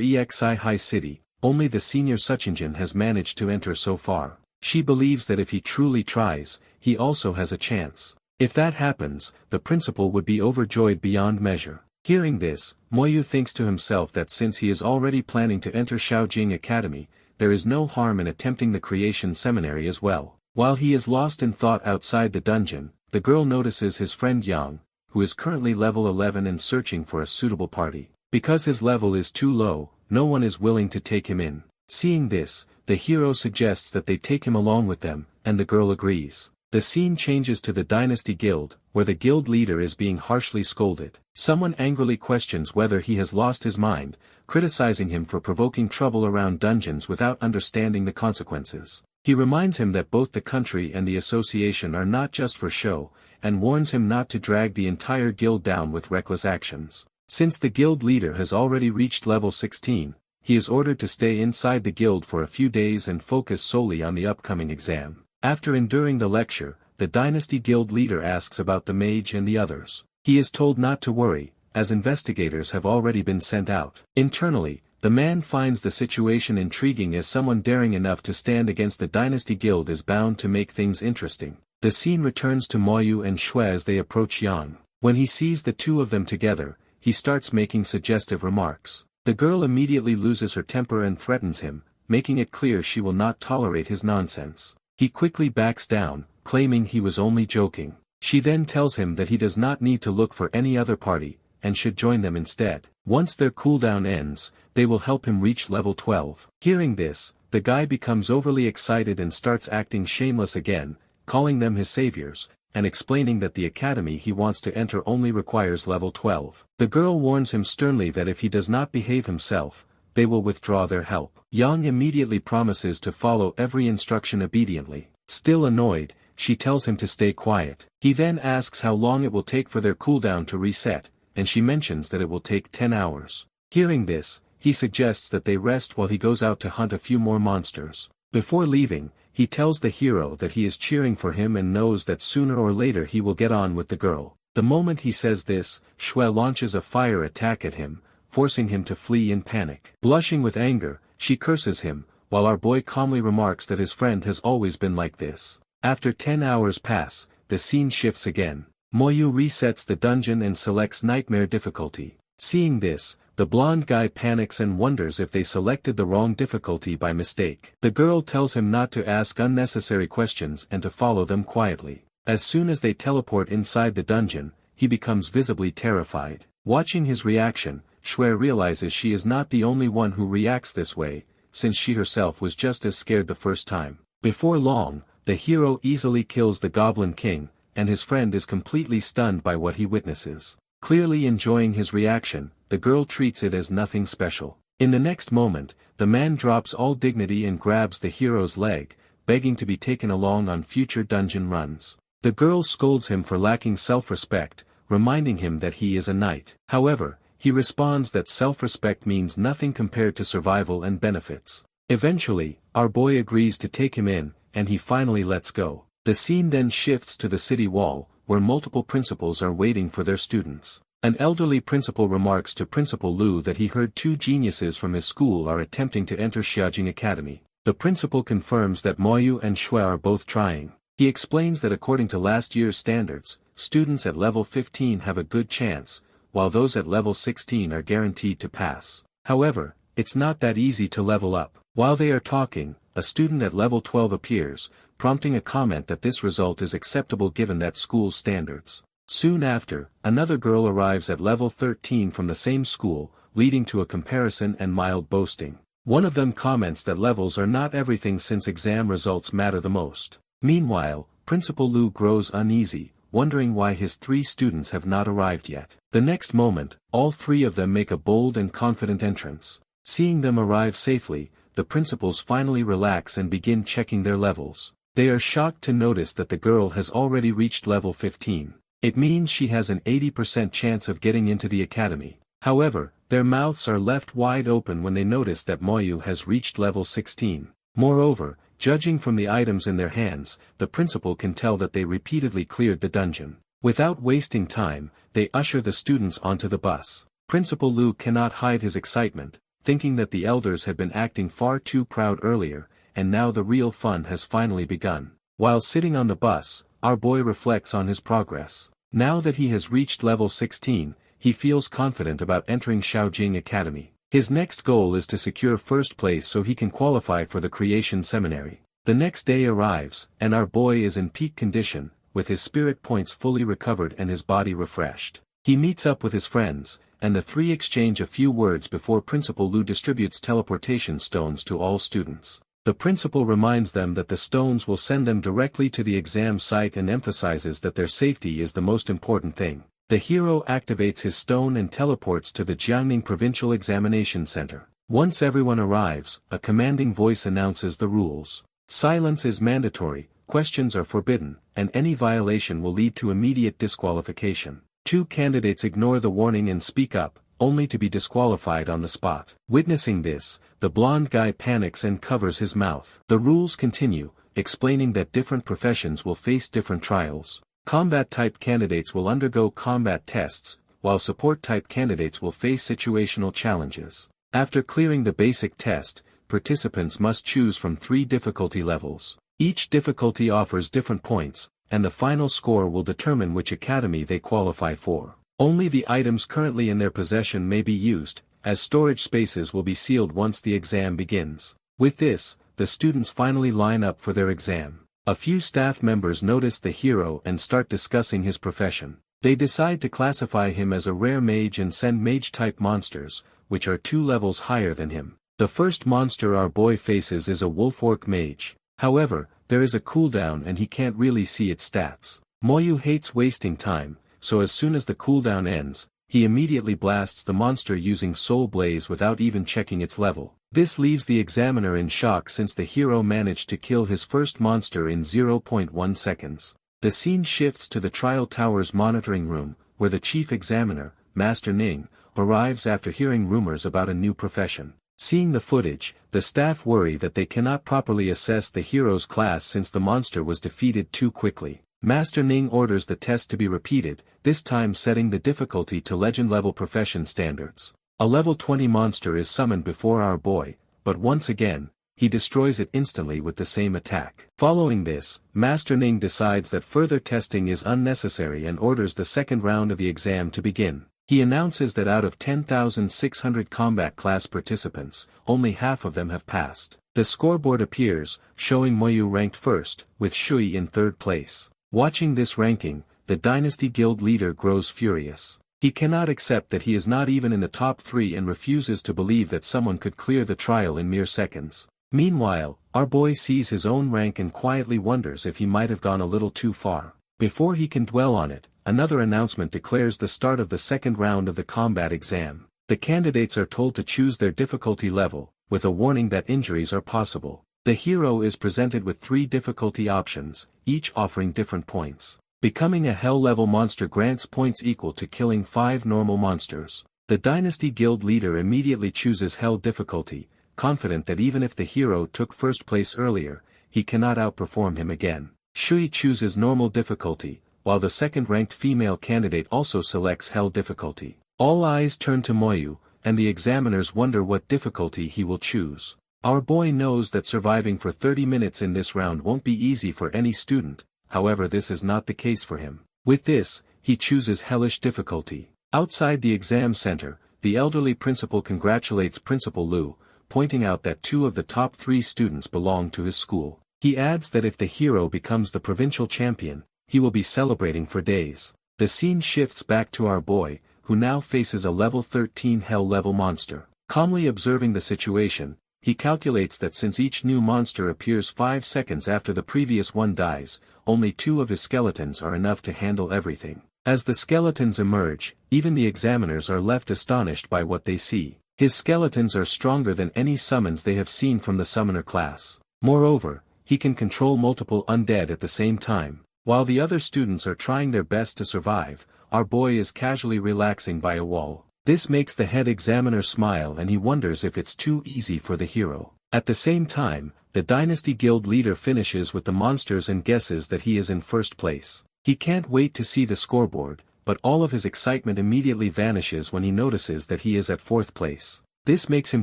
EXI High City, only the senior Suchinjin has managed to enter so far. She believes that if he truly tries, he also has a chance. If that happens, the principal would be overjoyed beyond measure. Hearing this, Moyu thinks to himself that since he is already planning to enter Shaojing Academy, there is no harm in attempting the Creation Seminary as well. While he is lost in thought outside the dungeon, the girl notices his friend Yang, who is currently level 11 and searching for a suitable party. Because his level is too low, no one is willing to take him in. Seeing this, the hero suggests that they take him along with them, and the girl agrees. The scene changes to the Dynasty Guild, where the guild leader is being harshly scolded. Someone angrily questions whether he has lost his mind, criticizing him for provoking trouble around dungeons without understanding the consequences. He reminds him that both the country and the association are not just for show, and warns him not to drag the entire guild down with reckless actions. Since the guild leader has already reached level 16, he is ordered to stay inside the guild for a few days and focus solely on the upcoming exam. After enduring the lecture, the Dynasty Guild leader asks about the mage and the others. He is told not to worry, as investigators have already been sent out. Internally, the man finds the situation intriguing as someone daring enough to stand against the Dynasty Guild is bound to make things interesting. The scene returns to Moyu and Shui as they approach Yang. When he sees the two of them together, he starts making suggestive remarks. The girl immediately loses her temper and threatens him, making it clear she will not tolerate his nonsense. He quickly backs down, claiming he was only joking. She then tells him that he does not need to look for any other party, and should join them instead. Once their cooldown ends, they will help him reach level 12. Hearing this, the guy becomes overly excited and starts acting shameless again, calling them his saviors, and explaining that the academy he wants to enter only requires level 12. The girl warns him sternly that if he does not behave himself, they will withdraw their help. Yang immediately promises to follow every instruction obediently. Still annoyed, she tells him to stay quiet. He then asks how long it will take for their cooldown to reset, and she mentions that it will take 10 hours. Hearing this, he suggests that they rest while he goes out to hunt a few more monsters. Before leaving, he tells the hero that he is cheering for him and knows that sooner or later he will get on with the girl. The moment he says this, Shui launches a fire attack at him, forcing him to flee in panic. Blushing with anger, she curses him, while our boy calmly remarks that his friend has always been like this. After 10 hours pass, the scene shifts again. Moyu resets the dungeon and selects Nightmare difficulty. Seeing this, the blonde guy panics and wonders if they selected the wrong difficulty by mistake. The girl tells him not to ask unnecessary questions and to follow them quietly. As soon as they teleport inside the dungeon, he becomes visibly terrified. Watching his reaction, Shui realizes she is not the only one who reacts this way, since she herself was just as scared the first time. Before long, the hero easily kills the Goblin King, and his friend is completely stunned by what he witnesses. Clearly enjoying his reaction, the girl treats it as nothing special. In the next moment, the man drops all dignity and grabs the hero's leg, begging to be taken along on future dungeon runs. The girl scolds him for lacking self-respect, reminding him that he is a knight. However, he responds that self-respect means nothing compared to survival and benefits. Eventually, our boy agrees to take him in, and he finally lets go. The scene then shifts to the city wall, where multiple principals are waiting for their students. An elderly principal remarks to Principal Lu that he heard two geniuses from his school are attempting to enter Xiaojing Academy. The principal confirms that Moyu and Shui are both trying. He explains that according to last year's standards, students at level 15 have a good chance, while those at level 16 are guaranteed to pass. However, it's not that easy to level up. While they are talking, a student at level 12 appears, prompting a comment that this result is acceptable given that school's standards. Soon after, another girl arrives at level 13 from the same school, leading to a comparison and mild boasting. One of them comments that levels are not everything since exam results matter the most. Meanwhile, Principal Lu grows uneasy, wondering why his 3 students have not arrived yet. The next moment, all 3 of them make a bold and confident entrance. Seeing them arrive safely, the principals finally relax and begin checking their levels. They are shocked to notice that the girl has already reached level 15. It means she has an 80% chance of getting into the academy. However, their mouths are left wide open when they notice that Moyu has reached level 16. Moreover, judging from the items in their hands, the principal can tell that they repeatedly cleared the dungeon. Without wasting time, they usher the students onto the bus. Principal Lu cannot hide his excitement, thinking that the elders had been acting far too proud earlier, and now the real fun has finally begun. While sitting on the bus, our boy reflects on his progress. Now that he has reached level 16, he feels confident about entering Shaojing Academy. His next goal is to secure first place so he can qualify for the Creation Seminary. The next day arrives, and our boy is in peak condition, with his spirit points fully recovered and his body refreshed. He meets up with his friends, and the three exchange a few words before Principal Lu distributes teleportation stones to all students. The principal reminds them that the stones will send them directly to the exam site and emphasizes that their safety is the most important thing. The hero activates his stone and teleports to the Jiangning Provincial Examination Center. Once everyone arrives, a commanding voice announces the rules. Silence is mandatory, questions are forbidden, and any violation will lead to immediate disqualification. 2 candidates ignore the warning and speak up, only to be disqualified on the spot. Witnessing this, the blonde guy panics and covers his mouth. The rules continue, explaining that different professions will face different trials. Combat-type candidates will undergo combat tests, while support-type candidates will face situational challenges. After clearing the basic test, participants must choose from 3 difficulty levels. Each difficulty offers different points, and the final score will determine which academy they qualify for. Only the items currently in their possession may be used, as storage spaces will be sealed once the exam begins. With this, the students finally line up for their exam. A few staff members notice the hero and start discussing his profession. They decide to classify him as a rare mage and send mage-type monsters, which are 2 levels higher than him. The first monster our boy faces is a wolf-orc mage. However, there is a cooldown and he can't really see its stats. Moyu hates wasting time, so as soon as the cooldown ends, he immediately blasts the monster using Soul Blaze without even checking its level. This leaves the examiner in shock since the hero managed to kill his first monster in 0.1 seconds. The scene shifts to the trial tower's monitoring room, where the chief examiner, Master Ning, arrives after hearing rumors about a new profession. Seeing the footage, the staff worry that they cannot properly assess the hero's class since the monster was defeated too quickly. Master Ning orders the test to be repeated, this time setting the difficulty to legend-level profession standards. A level 20 monster is summoned before our boy, but once again, he destroys it instantly with the same attack. Following this, Master Ning decides that further testing is unnecessary and orders the second round of the exam to begin. He announces that out of 10,600 combat class participants, only half of them have passed. The scoreboard appears, showing Moyu ranked first, with Shui in third place. Watching this ranking, the Dynasty Guild leader grows furious. He cannot accept that he is not even in the top 3 and refuses to believe that someone could clear the trial in mere seconds. Meanwhile, our boy sees his own rank and quietly wonders if he might have gone a little too far. Before he can dwell on it, another announcement declares the start of the second round of the combat exam. The candidates are told to choose their difficulty level, with a warning that injuries are possible. The hero is presented with 3 difficulty options, each offering different points. Becoming a Hell-level monster grants points equal to killing 5 normal monsters. The Dynasty Guild leader immediately chooses Hell difficulty, confident that even if the hero took first place earlier, he cannot outperform him again. Shui chooses normal difficulty, while the second-ranked female candidate also selects Hell difficulty. All eyes turn to Moyu, and the examiners wonder what difficulty he will choose. Our boy knows that surviving for 30 minutes in this round won't be easy for any student. However, this is not the case for him. With this, he chooses hellish difficulty. Outside the exam center, the elderly principal congratulates Principal Lu, pointing out that 2 of the top 3 students belong to his school. He adds that if the hero becomes the provincial champion, he will be celebrating for days. The scene shifts back to our boy, who now faces a level 13 Hell-level monster. Calmly observing the situation, he calculates that since each new monster appears 5 seconds after the previous one dies, only 2 of his skeletons are enough to handle everything. As the skeletons emerge, even the examiners are left astonished by what they see. His skeletons are stronger than any summons they have seen from the summoner class. Moreover, he can control multiple undead at the same time. While the other students are trying their best to survive, our boy is casually relaxing by a wall. This makes the head examiner smile and he wonders if it's too easy for the hero. At the same time, the Dynasty Guild leader finishes with the monsters and guesses that he is in first place. He can't wait to see the scoreboard, but all of his excitement immediately vanishes when he notices that he is at fourth place. This makes him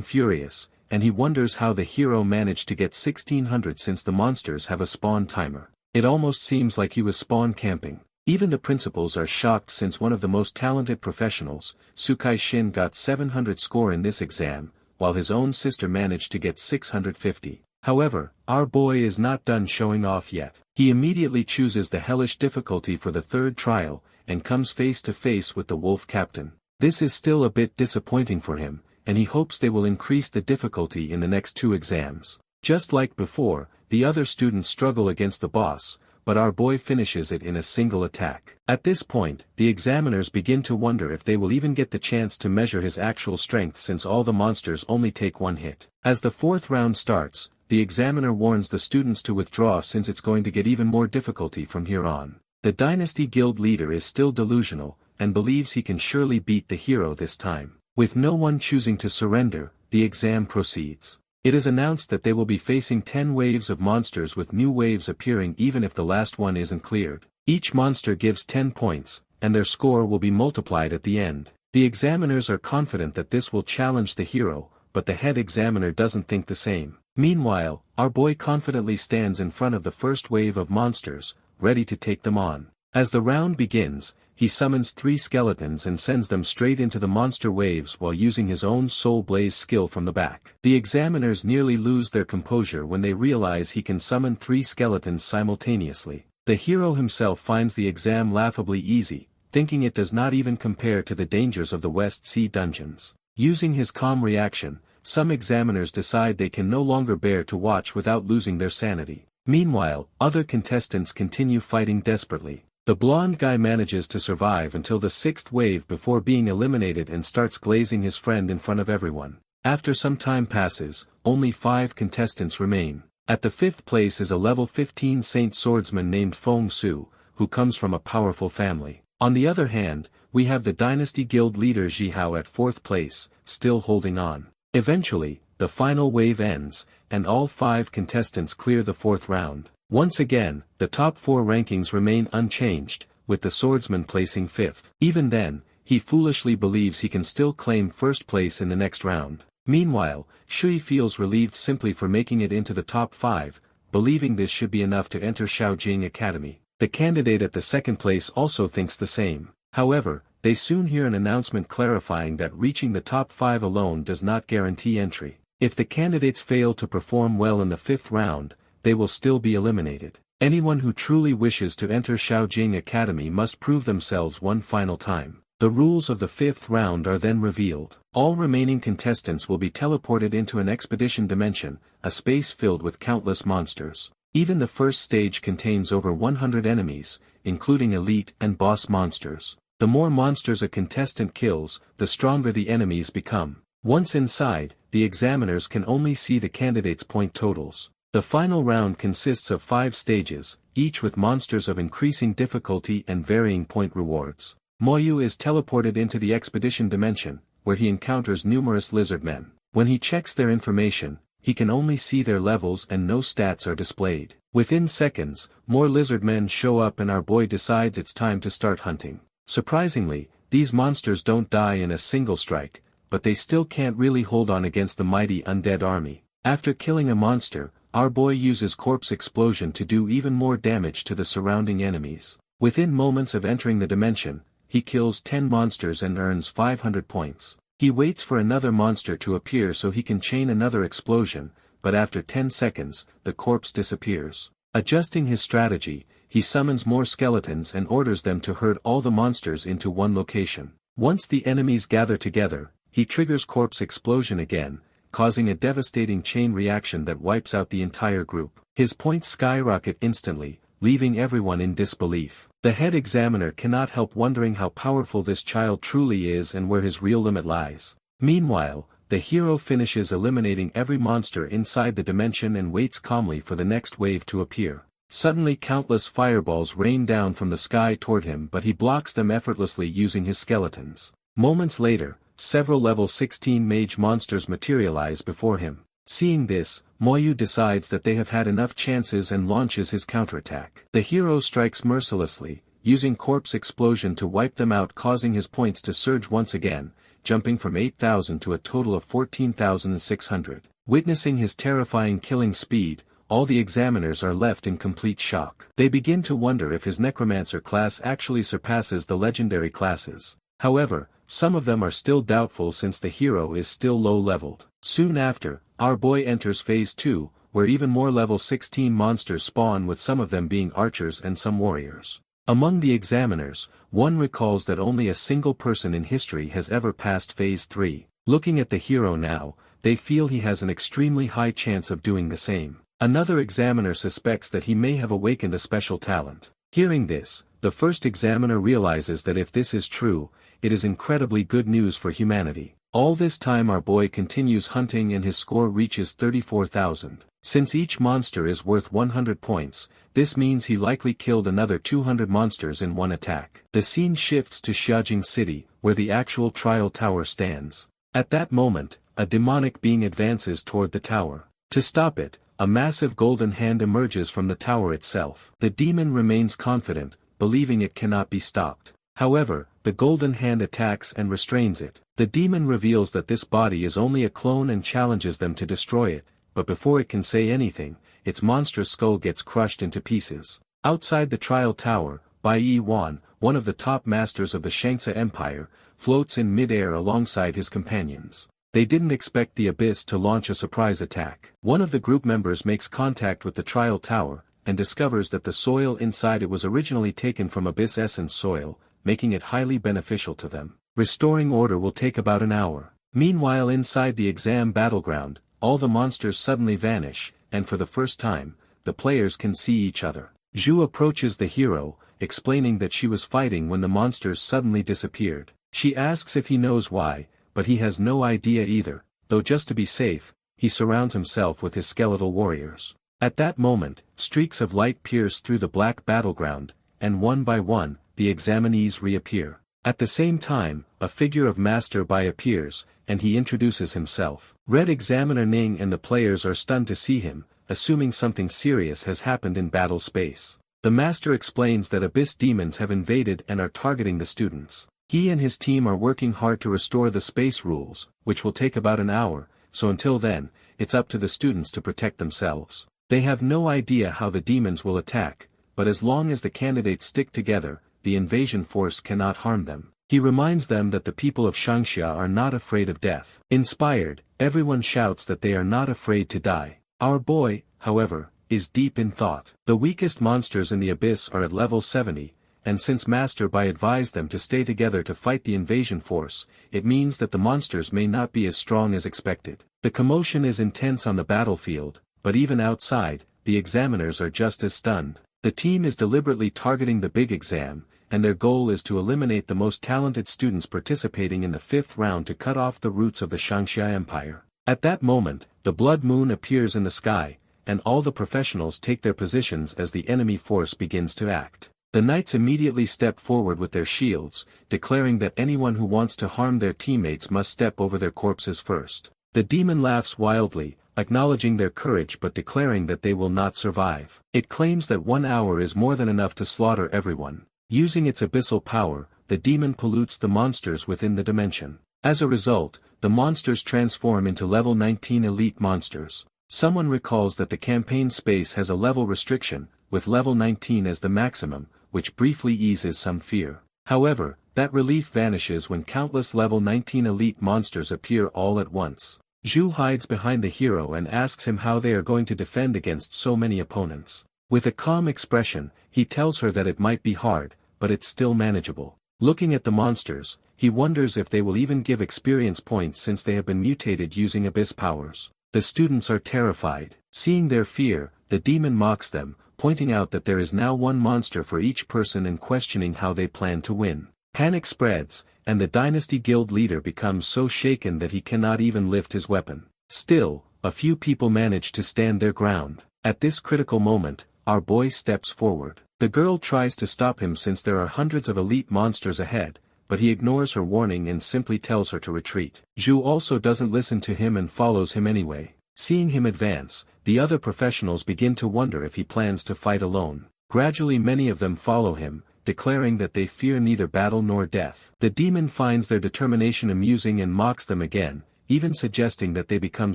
furious, and he wonders how the hero managed to get 1600 since the monsters have a spawn timer. It almost seems like he was spawn camping. Even the principals are shocked since one of the most talented professionals, Sukai Shin, got 700 score in this exam, while his own sister managed to get 650. However, our boy is not done showing off yet. He immediately chooses the hellish difficulty for the third trial, and comes face to face with the wolf captain. This is still a bit disappointing for him, and he hopes they will increase the difficulty in the next 2 exams. Just like before, the other students struggle against the boss, but our boy finishes it in a single attack. At this point, the examiners begin to wonder if they will even get the chance to measure his actual strength since all the monsters only take 1 hit. As the 4th round starts, the examiner warns the students to withdraw since it's going to get even more difficulty from here on. The Dynasty Guild leader is still delusional, and believes he can surely beat the hero this time. With no one choosing to surrender, the exam proceeds. It is announced that they will be facing 10 waves of monsters with new waves appearing even if the last one isn't cleared. Each monster gives 10 points, and their score will be multiplied at the end. The examiners are confident that this will challenge the hero, but the head examiner doesn't think the same. Meanwhile, our boy confidently stands in front of the first wave of monsters, ready to take them on. As the round begins, he summons 3 skeletons and sends them straight into the monster waves while using his own Soul Blaze skill from the back. The examiners nearly lose their composure when they realize he can summon 3 skeletons simultaneously. The hero himself finds the exam laughably easy, thinking it does not even compare to the dangers of the West Sea dungeons. Using his calm reaction, some examiners decide they can no longer bear to watch without losing their sanity. Meanwhile, other contestants continue fighting desperately. The blonde guy manages to survive until the 6th wave before being eliminated and starts glazing his friend in front of everyone. After some time passes, only 5 contestants remain. At the 5th place is a level 15 Saint Swordsman named Feng Su, who comes from a powerful family. On the other hand, we have the Dynasty Guild leader Jihao at 4th place, still holding on. Eventually, the final wave ends, and all 5 contestants clear the 4th round. Once again, the top 4 rankings remain unchanged, with the swordsman placing 5th. Even then, he foolishly believes he can still claim first place in the next round. Meanwhile, Shui feels relieved simply for making it into the top 5, believing this should be enough to enter Shaojing Academy. The candidate at the 2nd place also thinks the same. However, they soon hear an announcement clarifying that reaching the top 5 alone does not guarantee entry. If the candidates fail to perform well in the 5th round, they will still be eliminated. Anyone who truly wishes to enter Shaojing Academy must prove themselves one final time. The rules of the 5th round are then revealed. All remaining contestants will be teleported into an expedition dimension, a space filled with countless monsters. Even the first stage contains over 100 enemies, including elite and boss monsters. The more monsters a contestant kills, the stronger the enemies become. Once inside, the examiners can only see the candidates' point totals. The final round consists of 5 stages, each with monsters of increasing difficulty and varying point rewards. Moyu is teleported into the expedition dimension, where he encounters numerous lizard men. When he checks their information, he can only see their levels and no stats are displayed. Within seconds, more lizard men show up and our boy decides it's time to start hunting. Surprisingly, these monsters don't die in a single strike, but they still can't really hold on against the mighty undead army. After killing a monster, our boy uses corpse explosion to do even more damage to the surrounding enemies. Within moments of entering the dimension, he kills 10 monsters and earns 500 points. He waits for another monster to appear so he can chain another explosion, but after 10 seconds, the corpse disappears. Adjusting his strategy, he summons more skeletons and orders them to herd all the monsters into one location. Once the enemies gather together, he triggers corpse explosion again, causing a devastating chain reaction that wipes out the entire group. His points skyrocket instantly, leaving everyone in disbelief. The head examiner cannot help wondering how powerful this child truly is and where his real limit lies. Meanwhile, the hero finishes eliminating every monster inside the dimension and waits calmly for the next wave to appear. Suddenly countless fireballs rain down from the sky toward him, but he blocks them effortlessly using his skeletons. Moments later, several level 16 mage monsters materialize before him. Seeing this, Moyu decides that they have had enough chances and launches his counterattack. The hero strikes mercilessly, using corpse explosion to wipe them out, causing his points to surge once again, jumping from 8,000 to a total of 14,600. Witnessing his terrifying killing speed, all the examiners are left in complete shock. They begin to wonder if his necromancer class actually surpasses the legendary classes. However, some of them are still doubtful since the hero is still low-leveled. Soon after, our boy enters Phase 2, where even more level 16 monsters spawn, with some of them being archers and some warriors. Among the examiners, one recalls that only a single person in history has ever passed Phase 3. Looking at the hero now, they feel he has an extremely high chance of doing the same. Another examiner suspects that he may have awakened a special talent. Hearing this, the first examiner realizes that if this is true, it is incredibly good news for humanity. All this time our boy continues hunting and his score reaches 34,000. Since each monster is worth 100 points, this means he likely killed another 200 monsters in one attack. The scene shifts to Xiajing City, where the actual trial tower stands. At that moment, a demonic being advances toward the tower. To stop it, a massive golden hand emerges from the tower itself. The demon remains confident, believing it cannot be stopped. However, the golden hand attacks and restrains it. The demon reveals that this body is only a clone and challenges them to destroy it, but before it can say anything, its monstrous skull gets crushed into pieces. Outside the trial tower, Bai Yi-wan, one of the top masters of the Shangsa Empire, floats in mid-air alongside his companions. They didn't expect the abyss to launch a surprise attack. One of the group members makes contact with the trial tower, and discovers that the soil inside it was originally taken from abyss essence soil, making it highly beneficial to them. Restoring order will take about an hour. Meanwhile, inside the exam battleground, all the monsters suddenly vanish, and for the first time, the players can see each other. Zhu approaches the hero, explaining that she was fighting when the monsters suddenly disappeared. She asks if he knows why, but he has no idea either, though just to be safe, he surrounds himself with his skeletal warriors. At that moment, streaks of light pierce through the black battleground, and one by one, the examinees reappear. At the same time, a figure of Master Bai appears, and he introduces himself. Red Examiner Ning and the players are stunned to see him, assuming something serious has happened in battle space. The Master explains that abyss demons have invaded and are targeting the students. He and his team are working hard to restore the space rules, which will take about an hour, so until then, it's up to the students to protect themselves. They have no idea how the demons will attack, but as long as the candidates stick together, the invasion force cannot harm them. He reminds them that the people of Shangxia are not afraid of death. Inspired, everyone shouts that they are not afraid to die. Our boy, however, is deep in thought. The weakest monsters in the abyss are at level 70, and since Master Bai advised them to stay together to fight the invasion force, it means that the monsters may not be as strong as expected. The commotion is intense on the battlefield, but even outside, the examiners are just as stunned. The team is deliberately targeting the big exam, and their goal is to eliminate the most talented students participating in the 5th round to cut off the roots of the Shangxia Empire. At that moment, the blood moon appears in the sky, and all the professionals take their positions as the enemy force begins to act. The knights immediately step forward with their shields, declaring that anyone who wants to harm their teammates must step over their corpses first. The demon laughs wildly, acknowledging their courage but declaring that they will not survive. It claims that 1 hour is more than enough to slaughter everyone. Using its abyssal power, the demon pollutes the monsters within the dimension. As a result, the monsters transform into level 19 elite monsters. Someone recalls that the campaign space has a level restriction, with level 19 as the maximum, which briefly eases some fear. However, that relief vanishes when countless level 19 elite monsters appear all at once. Zhu hides behind the hero and asks him how they are going to defend against so many opponents. With a calm expression, he tells her that it might be hard, but it's still manageable. Looking at the monsters, he wonders if they will even give experience points since they have been mutated using abyss powers. The students are terrified. Seeing their fear, the demon mocks them, pointing out that there is now one monster for each person and questioning how they plan to win. Panic spreads, and the Dynasty Guild leader becomes so shaken that he cannot even lift his weapon. Still, a few people manage to stand their ground. At this critical moment, our boy steps forward. The girl tries to stop him since there are hundreds of elite monsters ahead, but he ignores her warning and simply tells her to retreat. Zhu also doesn't listen to him and follows him anyway. Seeing him advance, the other professionals begin to wonder if he plans to fight alone. Gradually many of them follow him, declaring that they fear neither battle nor death. The demon finds their determination amusing and mocks them again, even suggesting that they become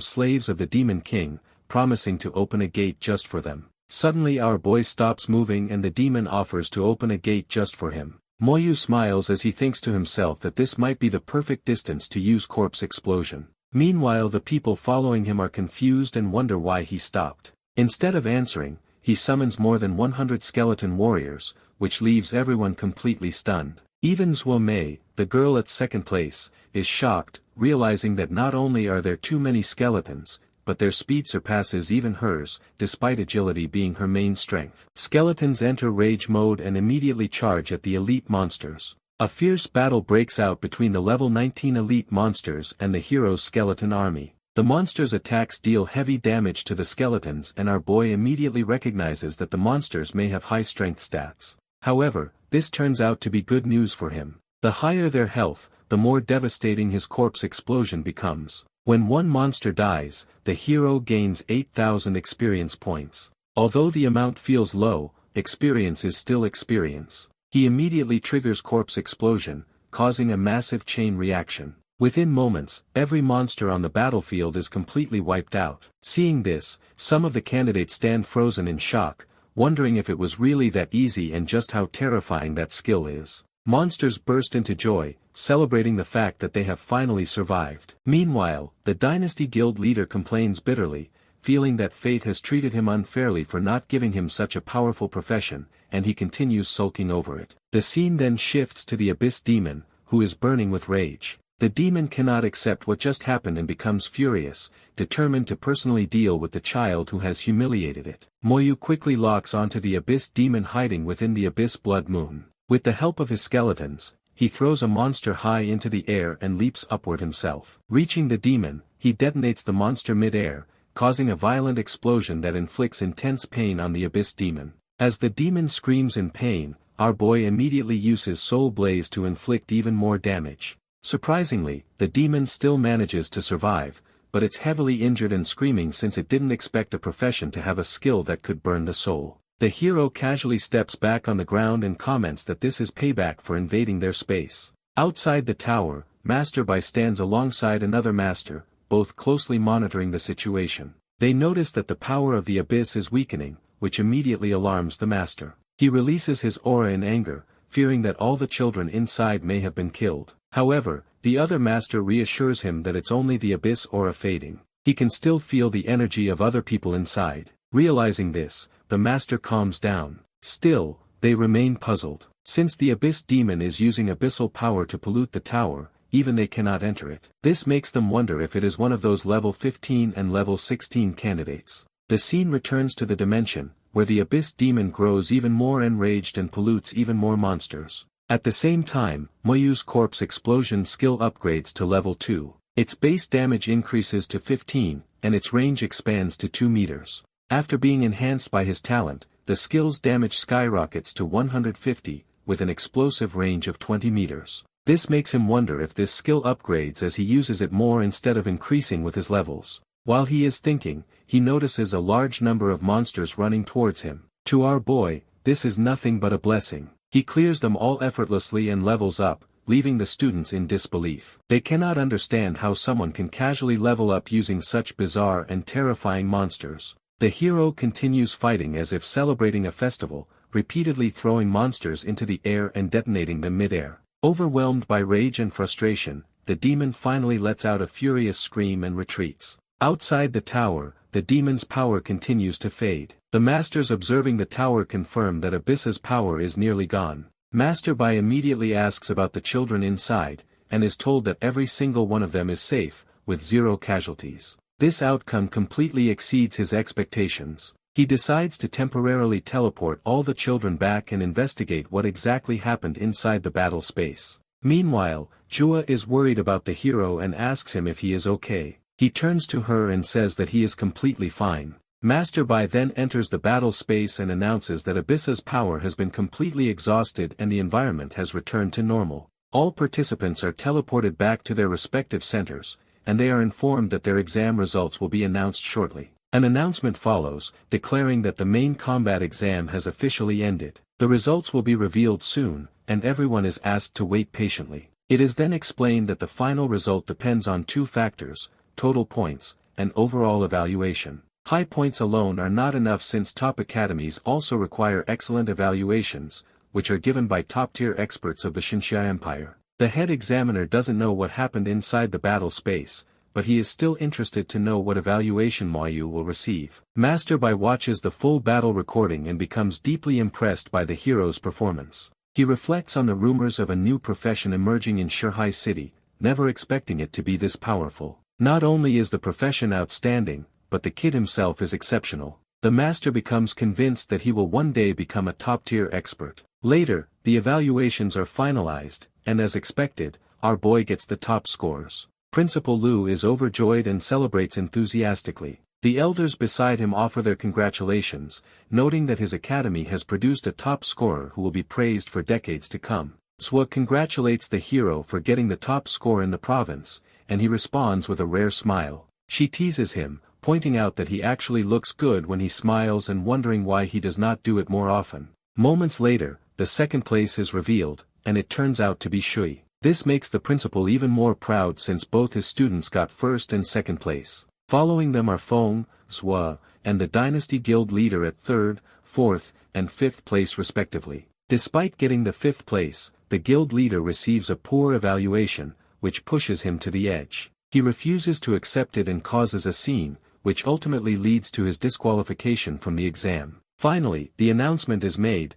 slaves of the Demon King, promising to open a gate just for them. Suddenly our boy stops moving and the demon offers to open a gate just for him. Moyu smiles as he thinks to himself that this might be the perfect distance to use corpse explosion. Meanwhile the people following him are confused and wonder why he stopped. Instead of answering, he summons more than 100 skeleton warriors, which leaves everyone completely stunned. Even Zuomei, the girl at second place, is shocked, realizing that not only are there too many skeletons, but their speed surpasses even hers, despite agility being her main strength. Skeletons enter rage mode and immediately charge at the elite monsters. A fierce battle breaks out between the level 19 elite monsters and the hero's skeleton army. The monsters' attacks deal heavy damage to the skeletons and our boy immediately recognizes that the monsters may have high strength stats. However, this turns out to be good news for him. The higher their health, the more devastating his corpse explosion becomes. When one monster dies, the hero gains 8,000 experience points. Although the amount feels low, experience is still experience. He immediately triggers corpse explosion, causing a massive chain reaction. Within moments, every monster on the battlefield is completely wiped out. Seeing this, some of the candidates stand frozen in shock, wondering if it was really that easy and just how terrifying that skill is. Monsters burst into joy, celebrating the fact that they have finally survived. Meanwhile, the Dynasty Guild leader complains bitterly, feeling that fate has treated him unfairly for not giving him such a powerful profession, and he continues sulking over it. The scene then shifts to the Abyss Demon, who is burning with rage. The demon cannot accept what just happened and becomes furious, determined to personally deal with the child who has humiliated it. Moyu quickly locks onto the Abyss Demon hiding within the Abyss Blood Moon. With the help of his skeletons, he throws a monster high into the air and leaps upward himself. Reaching the demon, he detonates the monster mid-air, causing a violent explosion that inflicts intense pain on the Abyss Demon. As the demon screams in pain, our boy immediately uses Soul Blaze to inflict even more damage. Surprisingly, the demon still manages to survive, but it's heavily injured and screaming since it didn't expect a profession to have a skill that could burn the soul. The hero casually steps back on the ground and comments that this is payback for invading their space. Outside the tower, Master Bai stands alongside another master, both closely monitoring the situation. They notice that the power of the abyss is weakening, which immediately alarms the master. He releases his aura in anger, fearing that all the children inside may have been killed. However, the other master reassures him that it's only the abyss aura fading. He can still feel the energy of other people inside. Realizing this, the master calms down. Still, they remain puzzled. Since the Abyss Demon is using abyssal power to pollute the tower, even they cannot enter it. This makes them wonder if it is one of those level 15 and level 16 candidates. The scene returns to the dimension, where the Abyss Demon grows even more enraged and pollutes even more monsters. At the same time, Moyu's corpse explosion skill upgrades to level 2. Its base damage increases to 15, and its range expands to 2 meters. After being enhanced by his talent, the skill's damage skyrockets to 150, with an explosive range of 20 meters. This makes him wonder if this skill upgrades as he uses it more instead of increasing with his levels. While he is thinking, he notices a large number of monsters running towards him. To our boy, this is nothing but a blessing. He clears them all effortlessly and levels up, leaving the students in disbelief. They cannot understand how someone can casually level up using such bizarre and terrifying monsters. The hero continues fighting as if celebrating a festival, repeatedly throwing monsters into the air and detonating them mid-air. Overwhelmed by rage and frustration, the demon finally lets out a furious scream and retreats. Outside the tower, the demon's power continues to fade. The masters observing the tower confirm that Abyss's power is nearly gone. Master Bai immediately asks about the children inside, and is told that every single one of them is safe, with 0 casualties. This outcome completely exceeds his expectations. He decides to temporarily teleport all the children back and investigate what exactly happened inside the battle space. Meanwhile, Jua is worried about the hero and asks him if he is okay. He turns to her and says that he is completely fine. Master Bai then enters the battle space and announces that Abyss's power has been completely exhausted and the environment has returned to normal. All participants are teleported back to their respective centers, and they are informed that their exam results will be announced shortly. An announcement follows, declaring that the main combat exam has officially ended. The results will be revealed soon, and everyone is asked to wait patiently. It is then explained that the final result depends on two factors: total points, and overall evaluation. High points alone are not enough since top academies also require excellent evaluations, which are given by top-tier experts of the Xinxia Empire. The head examiner doesn't know what happened inside the battle space, but he is still interested to know what evaluation Moyu will receive. Master Bai watches the full battle recording and becomes deeply impressed by the hero's performance. He reflects on the rumors of a new profession emerging in Shihai City, never expecting it to be this powerful. Not only is the profession outstanding, but the kid himself is exceptional. The master becomes convinced that he will one day become a top-tier expert. Later, the evaluations are finalized, and as expected, our boy gets the top scores. Principal Lu is overjoyed and celebrates enthusiastically. The elders beside him offer their congratulations, noting that his academy has produced a top scorer who will be praised for decades to come. Swa congratulates the hero for getting the top score in the province, and he responds with a rare smile. She teases him, pointing out that he actually looks good when he smiles and wondering why he does not do it more often. Moments later, the second place is revealed, and it turns out to be Shui. This makes the principal even more proud since both his students got first and second place. Following them are Feng, Swa, and the Dynasty Guild leader at third, fourth, and fifth place respectively. Despite getting the fifth place, the guild leader receives a poor evaluation, which pushes him to the edge. He refuses to accept it and causes a scene, which ultimately leads to his disqualification from the exam. Finally, the announcement is made,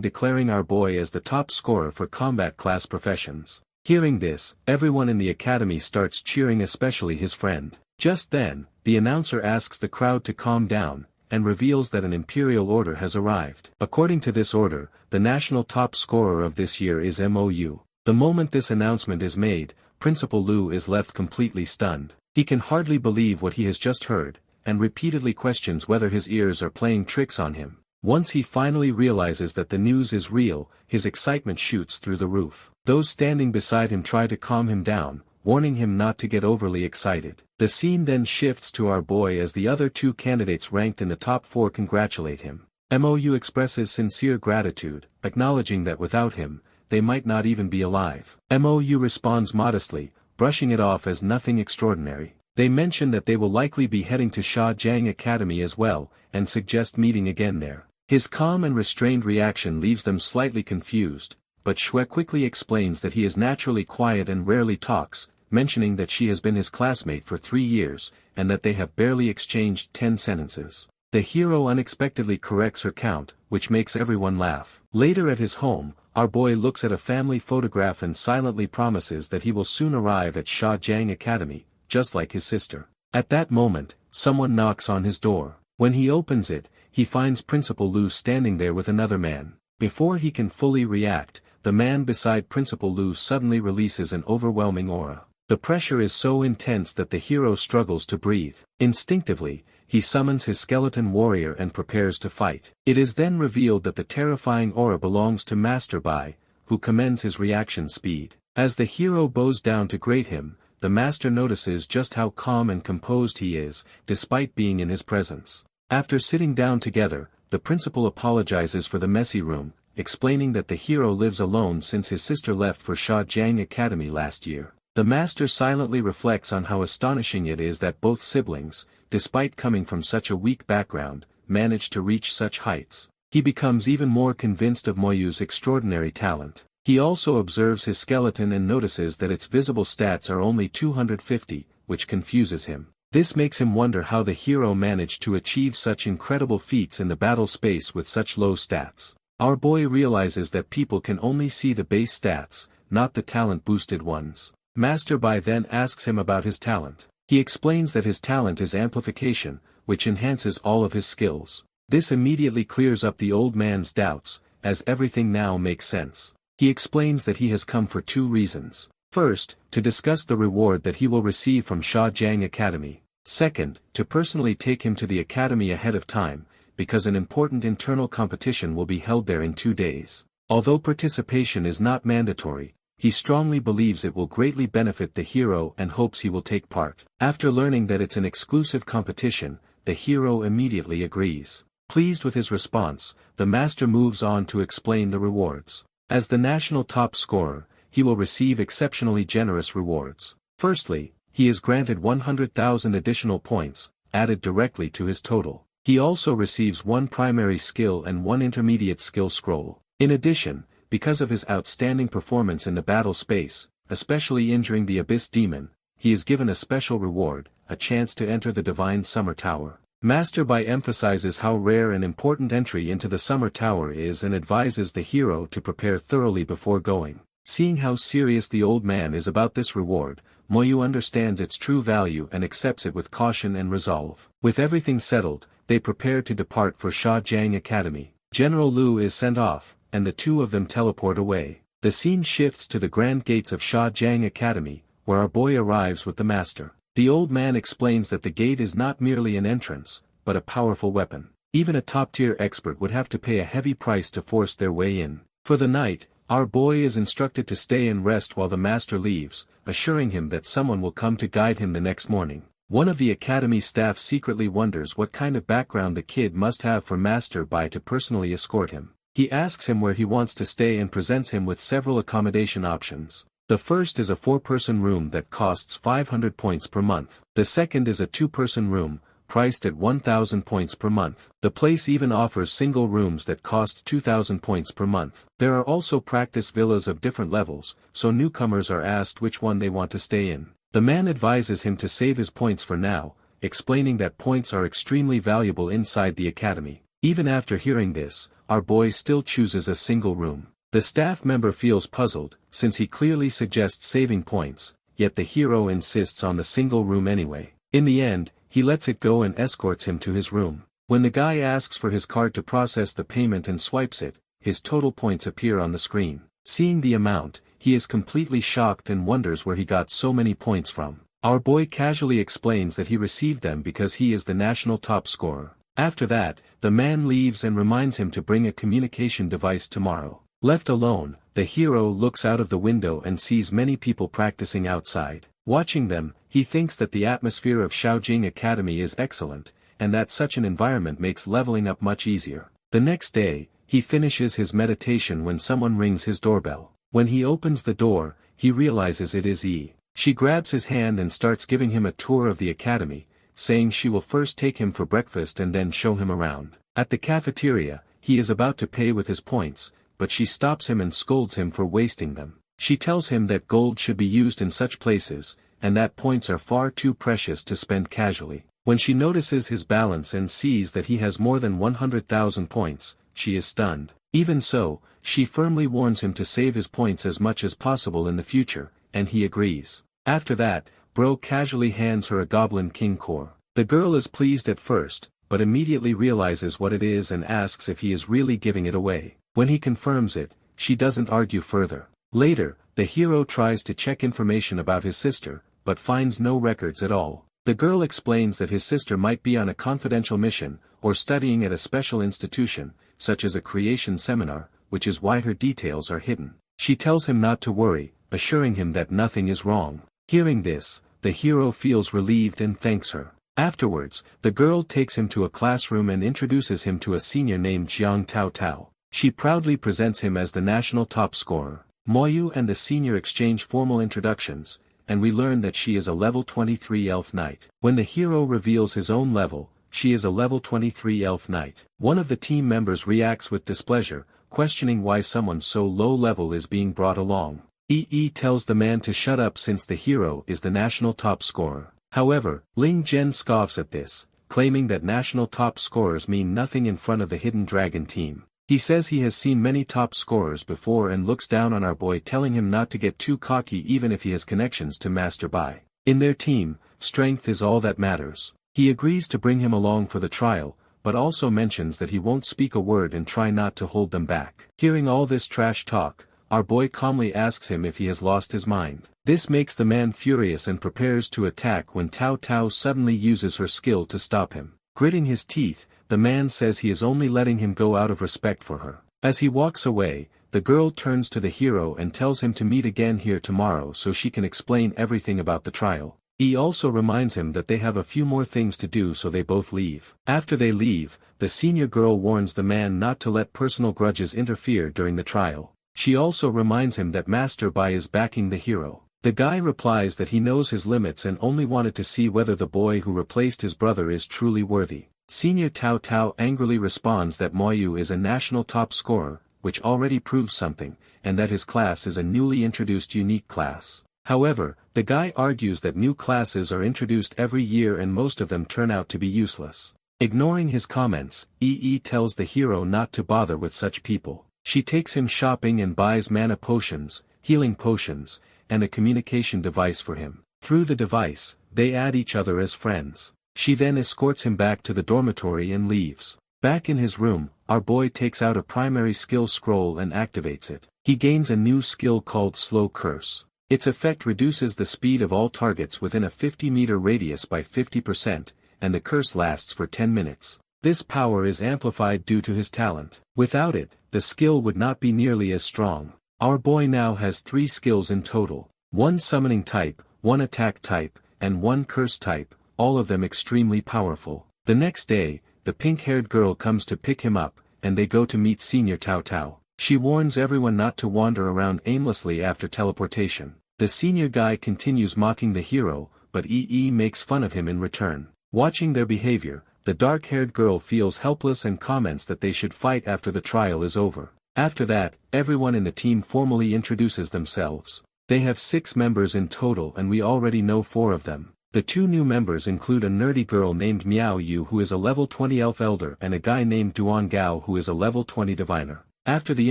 declaring our boy as the top scorer for combat class professions. Hearing this, everyone in the academy starts cheering, especially his friend. Just then, the announcer asks the crowd to calm down, and reveals that an imperial order has arrived. According to this order, the national top scorer of this year is Mou. The moment this announcement is made, Principal Lu is left completely stunned. He can hardly believe what he has just heard, and repeatedly questions whether his ears are playing tricks on him. Once he finally realizes that the news is real, his excitement shoots through the roof. Those standing beside him try to calm him down, warning him not to get overly excited. The scene then shifts to our boy as the other two candidates ranked in the top 4 congratulate him. Mou expresses sincere gratitude, acknowledging that without him, they might not even be alive. Mou responds modestly, brushing it off as nothing extraordinary. They mention that they will likely be heading to Sha Jiang Academy as well, and suggest meeting again there. His calm and restrained reaction leaves them slightly confused, but Shui quickly explains that he is naturally quiet and rarely talks, mentioning that she has been his classmate for 3 years, and that they have barely exchanged 10 sentences. The hero unexpectedly corrects her count, which makes everyone laugh. Later at his home, our boy looks at a family photograph and silently promises that he will soon arrive at Sha Jiang Academy, just like his sister. At that moment, someone knocks on his door. When he opens it, he finds Principal Lu standing there with another man. Before he can fully react, the man beside Principal Lu suddenly releases an overwhelming aura. The pressure is so intense that the hero struggles to breathe. Instinctively, he summons his skeleton warrior and prepares to fight. It is then revealed that the terrifying aura belongs to Master Bai, who commends his reaction speed. As the hero bows down to grate him, the master notices just how calm and composed he is, despite being in his presence. After sitting down together, the principal apologizes for the messy room, explaining that the hero lives alone since his sister left for Sha Jiang Academy last year. The master silently reflects on how astonishing it is that both siblings, despite coming from such a weak background, managed to reach such heights. He becomes even more convinced of Moyu's extraordinary talent. He also observes his skeleton and notices that its visible stats are only 250, which confuses him. This makes him wonder how the hero managed to achieve such incredible feats in the battle space with such low stats. Our boy realizes that people can only see the base stats, not the talent-boosted ones. Master Bai then asks him about his talent. He explains that his talent is amplification, which enhances all of his skills. This immediately clears up the old man's doubts, as everything now makes sense. He explains that he has come for 2 reasons. First, to discuss the reward that he will receive from Sha Jiang Academy. Second, to personally take him to the academy ahead of time, because an important internal competition will be held there in 2 days. Although participation is not mandatory, he strongly believes it will greatly benefit the hero and hopes he will take part. After learning that it's an exclusive competition, the hero immediately agrees. Pleased with his response, the master moves on to explain the rewards. As the national top scorer, he will receive exceptionally generous rewards. Firstly, he is granted 100,000 additional points, added directly to his total. He also receives 1 primary skill and 1 intermediate skill scroll. In addition, because of his outstanding performance in the battle space, especially injuring the Abyss Demon, he is given a special reward, a chance to enter the Divine Summer Tower. Master Bai emphasizes how rare and important entry into the Summer Tower is and advises the hero to prepare thoroughly before going. Seeing how serious the old man is about this reward, Moyu understands its true value and accepts it with caution and resolve. With everything settled, they prepare to depart for Shajiang Academy. General Liu is sent off, and the two of them teleport away. The scene shifts to the grand gates of Shajiang Academy, where our boy arrives with the master. The old man explains that the gate is not merely an entrance, but a powerful weapon. Even a top-tier expert would have to pay a heavy price to force their way in. For the night, our boy is instructed to stay and rest while the master leaves, assuring him that someone will come to guide him the next morning. One of the academy staff secretly wonders what kind of background the kid must have for Master Bai to personally escort him. He asks him where he wants to stay and presents him with several accommodation options. The first is a 4-person room that costs 500 points per month. The second is a 2-person room, priced at 1,000 points per month. The place even offers single rooms that cost 2,000 points per month. There are also practice villas of different levels, so newcomers are asked which one they want to stay in. The man advises him to save his points for now, explaining that points are extremely valuable inside the academy. Even after hearing this, our boy still chooses a single room. The staff member feels puzzled, since he clearly suggests saving points, yet the hero insists on the single room anyway. In the end, he lets it go and escorts him to his room. When the guy asks for his card to process the payment and swipes it, his total points appear on the screen. Seeing the amount, he is completely shocked and wonders where he got so many points from. Our boy casually explains that he received them because he is the national top scorer. After that, the man leaves and reminds him to bring a communication device tomorrow. Left alone, the hero looks out of the window and sees many people practicing outside. Watching them, he thinks that the atmosphere of Shaojing Academy is excellent, and that such an environment makes leveling up much easier. The next day, he finishes his meditation when someone rings his doorbell. When he opens the door, he realizes it is Yi. She grabs his hand and starts giving him a tour of the academy, saying she will first take him for breakfast and then show him around. At the cafeteria, he is about to pay with his points, but she stops him and scolds him for wasting them. She tells him that gold should be used in such places, and that points are far too precious to spend casually. When she notices his balance and sees that he has more than 100,000 points, she is stunned. Even so, she firmly warns him to save his points as much as possible in the future, and he agrees. After that, Bro casually hands her a Goblin King core. The girl is pleased at first, but immediately realizes what it is and asks if he is really giving it away. When he confirms it, she doesn't argue further. Later, the hero tries to check information about his sister, but finds no records at all. The girl explains that his sister might be on a confidential mission, or studying at a special institution, such as a creation seminar, which is why her details are hidden. She tells him not to worry, assuring him that nothing is wrong. Hearing this, the hero feels relieved and thanks her. Afterwards, the girl takes him to a classroom and introduces him to a senior named Jiang Tao Tao. She proudly presents him as the national top scorer. Moyu and the senior exchange formal introductions, and we learn that she is a level 23 elf knight. When the hero reveals his own level, she is a level 23 elf knight. One of the team members reacts with displeasure, questioning why someone so low level is being brought along. EE tells the man to shut up since the hero is the national top scorer. However, Ling Zhen scoffs at this, claiming that national top scorers mean nothing in front of the Hidden Dragon team. He says he has seen many top scorers before and looks down on our boy, telling him not to get too cocky even if he has connections to Master Bai. In their team, strength is all that matters. He agrees to bring him along for the trial, but also mentions that he won't speak a word and try not to hold them back. Hearing all this trash talk, our boy calmly asks him if he has lost his mind. This makes the man furious and prepares to attack when Tao Tao suddenly uses her skill to stop him. Gritting his teeth, the man says he is only letting him go out of respect for her. As he walks away, the girl turns to the hero and tells him to meet again here tomorrow so she can explain everything about the trial. He also reminds him that they have a few more things to do, so they both leave. After they leave, the senior girl warns the man not to let personal grudges interfere during the trial. She also reminds him that Master Bai is backing the hero. The guy replies that he knows his limits and only wanted to see whether the boy who replaced his brother is truly worthy. Senior Tao Tao angrily responds that Moyu is a national top scorer, which already proves something, and that his class is a newly introduced unique class. However, the guy argues that new classes are introduced every year and most of them turn out to be useless. Ignoring his comments, EE tells the hero not to bother with such people. She takes him shopping and buys mana potions, healing potions, and a communication device for him. Through the device, they add each other as friends. She then escorts him back to the dormitory and leaves. Back in his room, our boy takes out a primary skill scroll and activates it. He gains a new skill called Slow Curse. Its effect reduces the speed of all targets within a 50-meter radius by 50%, and the curse lasts for 10 minutes. This power is amplified due to his talent. Without it, the skill would not be nearly as strong. Our boy now has 3 skills in total: 1 summoning type, 1 attack type, and 1 curse type, all of them extremely powerful. The next day, the pink-haired girl comes to pick him up, and they go to meet Senior Tao Tao. She warns everyone not to wander around aimlessly after teleportation. The senior guy continues mocking the hero, but EE makes fun of him in return. Watching their behavior, the dark-haired girl feels helpless and comments that they should fight after the trial is over. After that, everyone in the team formally introduces themselves. They have 6 members in total and we already know 4 of them. The 2 new members include a nerdy girl named Miao Yu who is a level 20 elf elder and a guy named Duan Gao who is a level 20 diviner. After the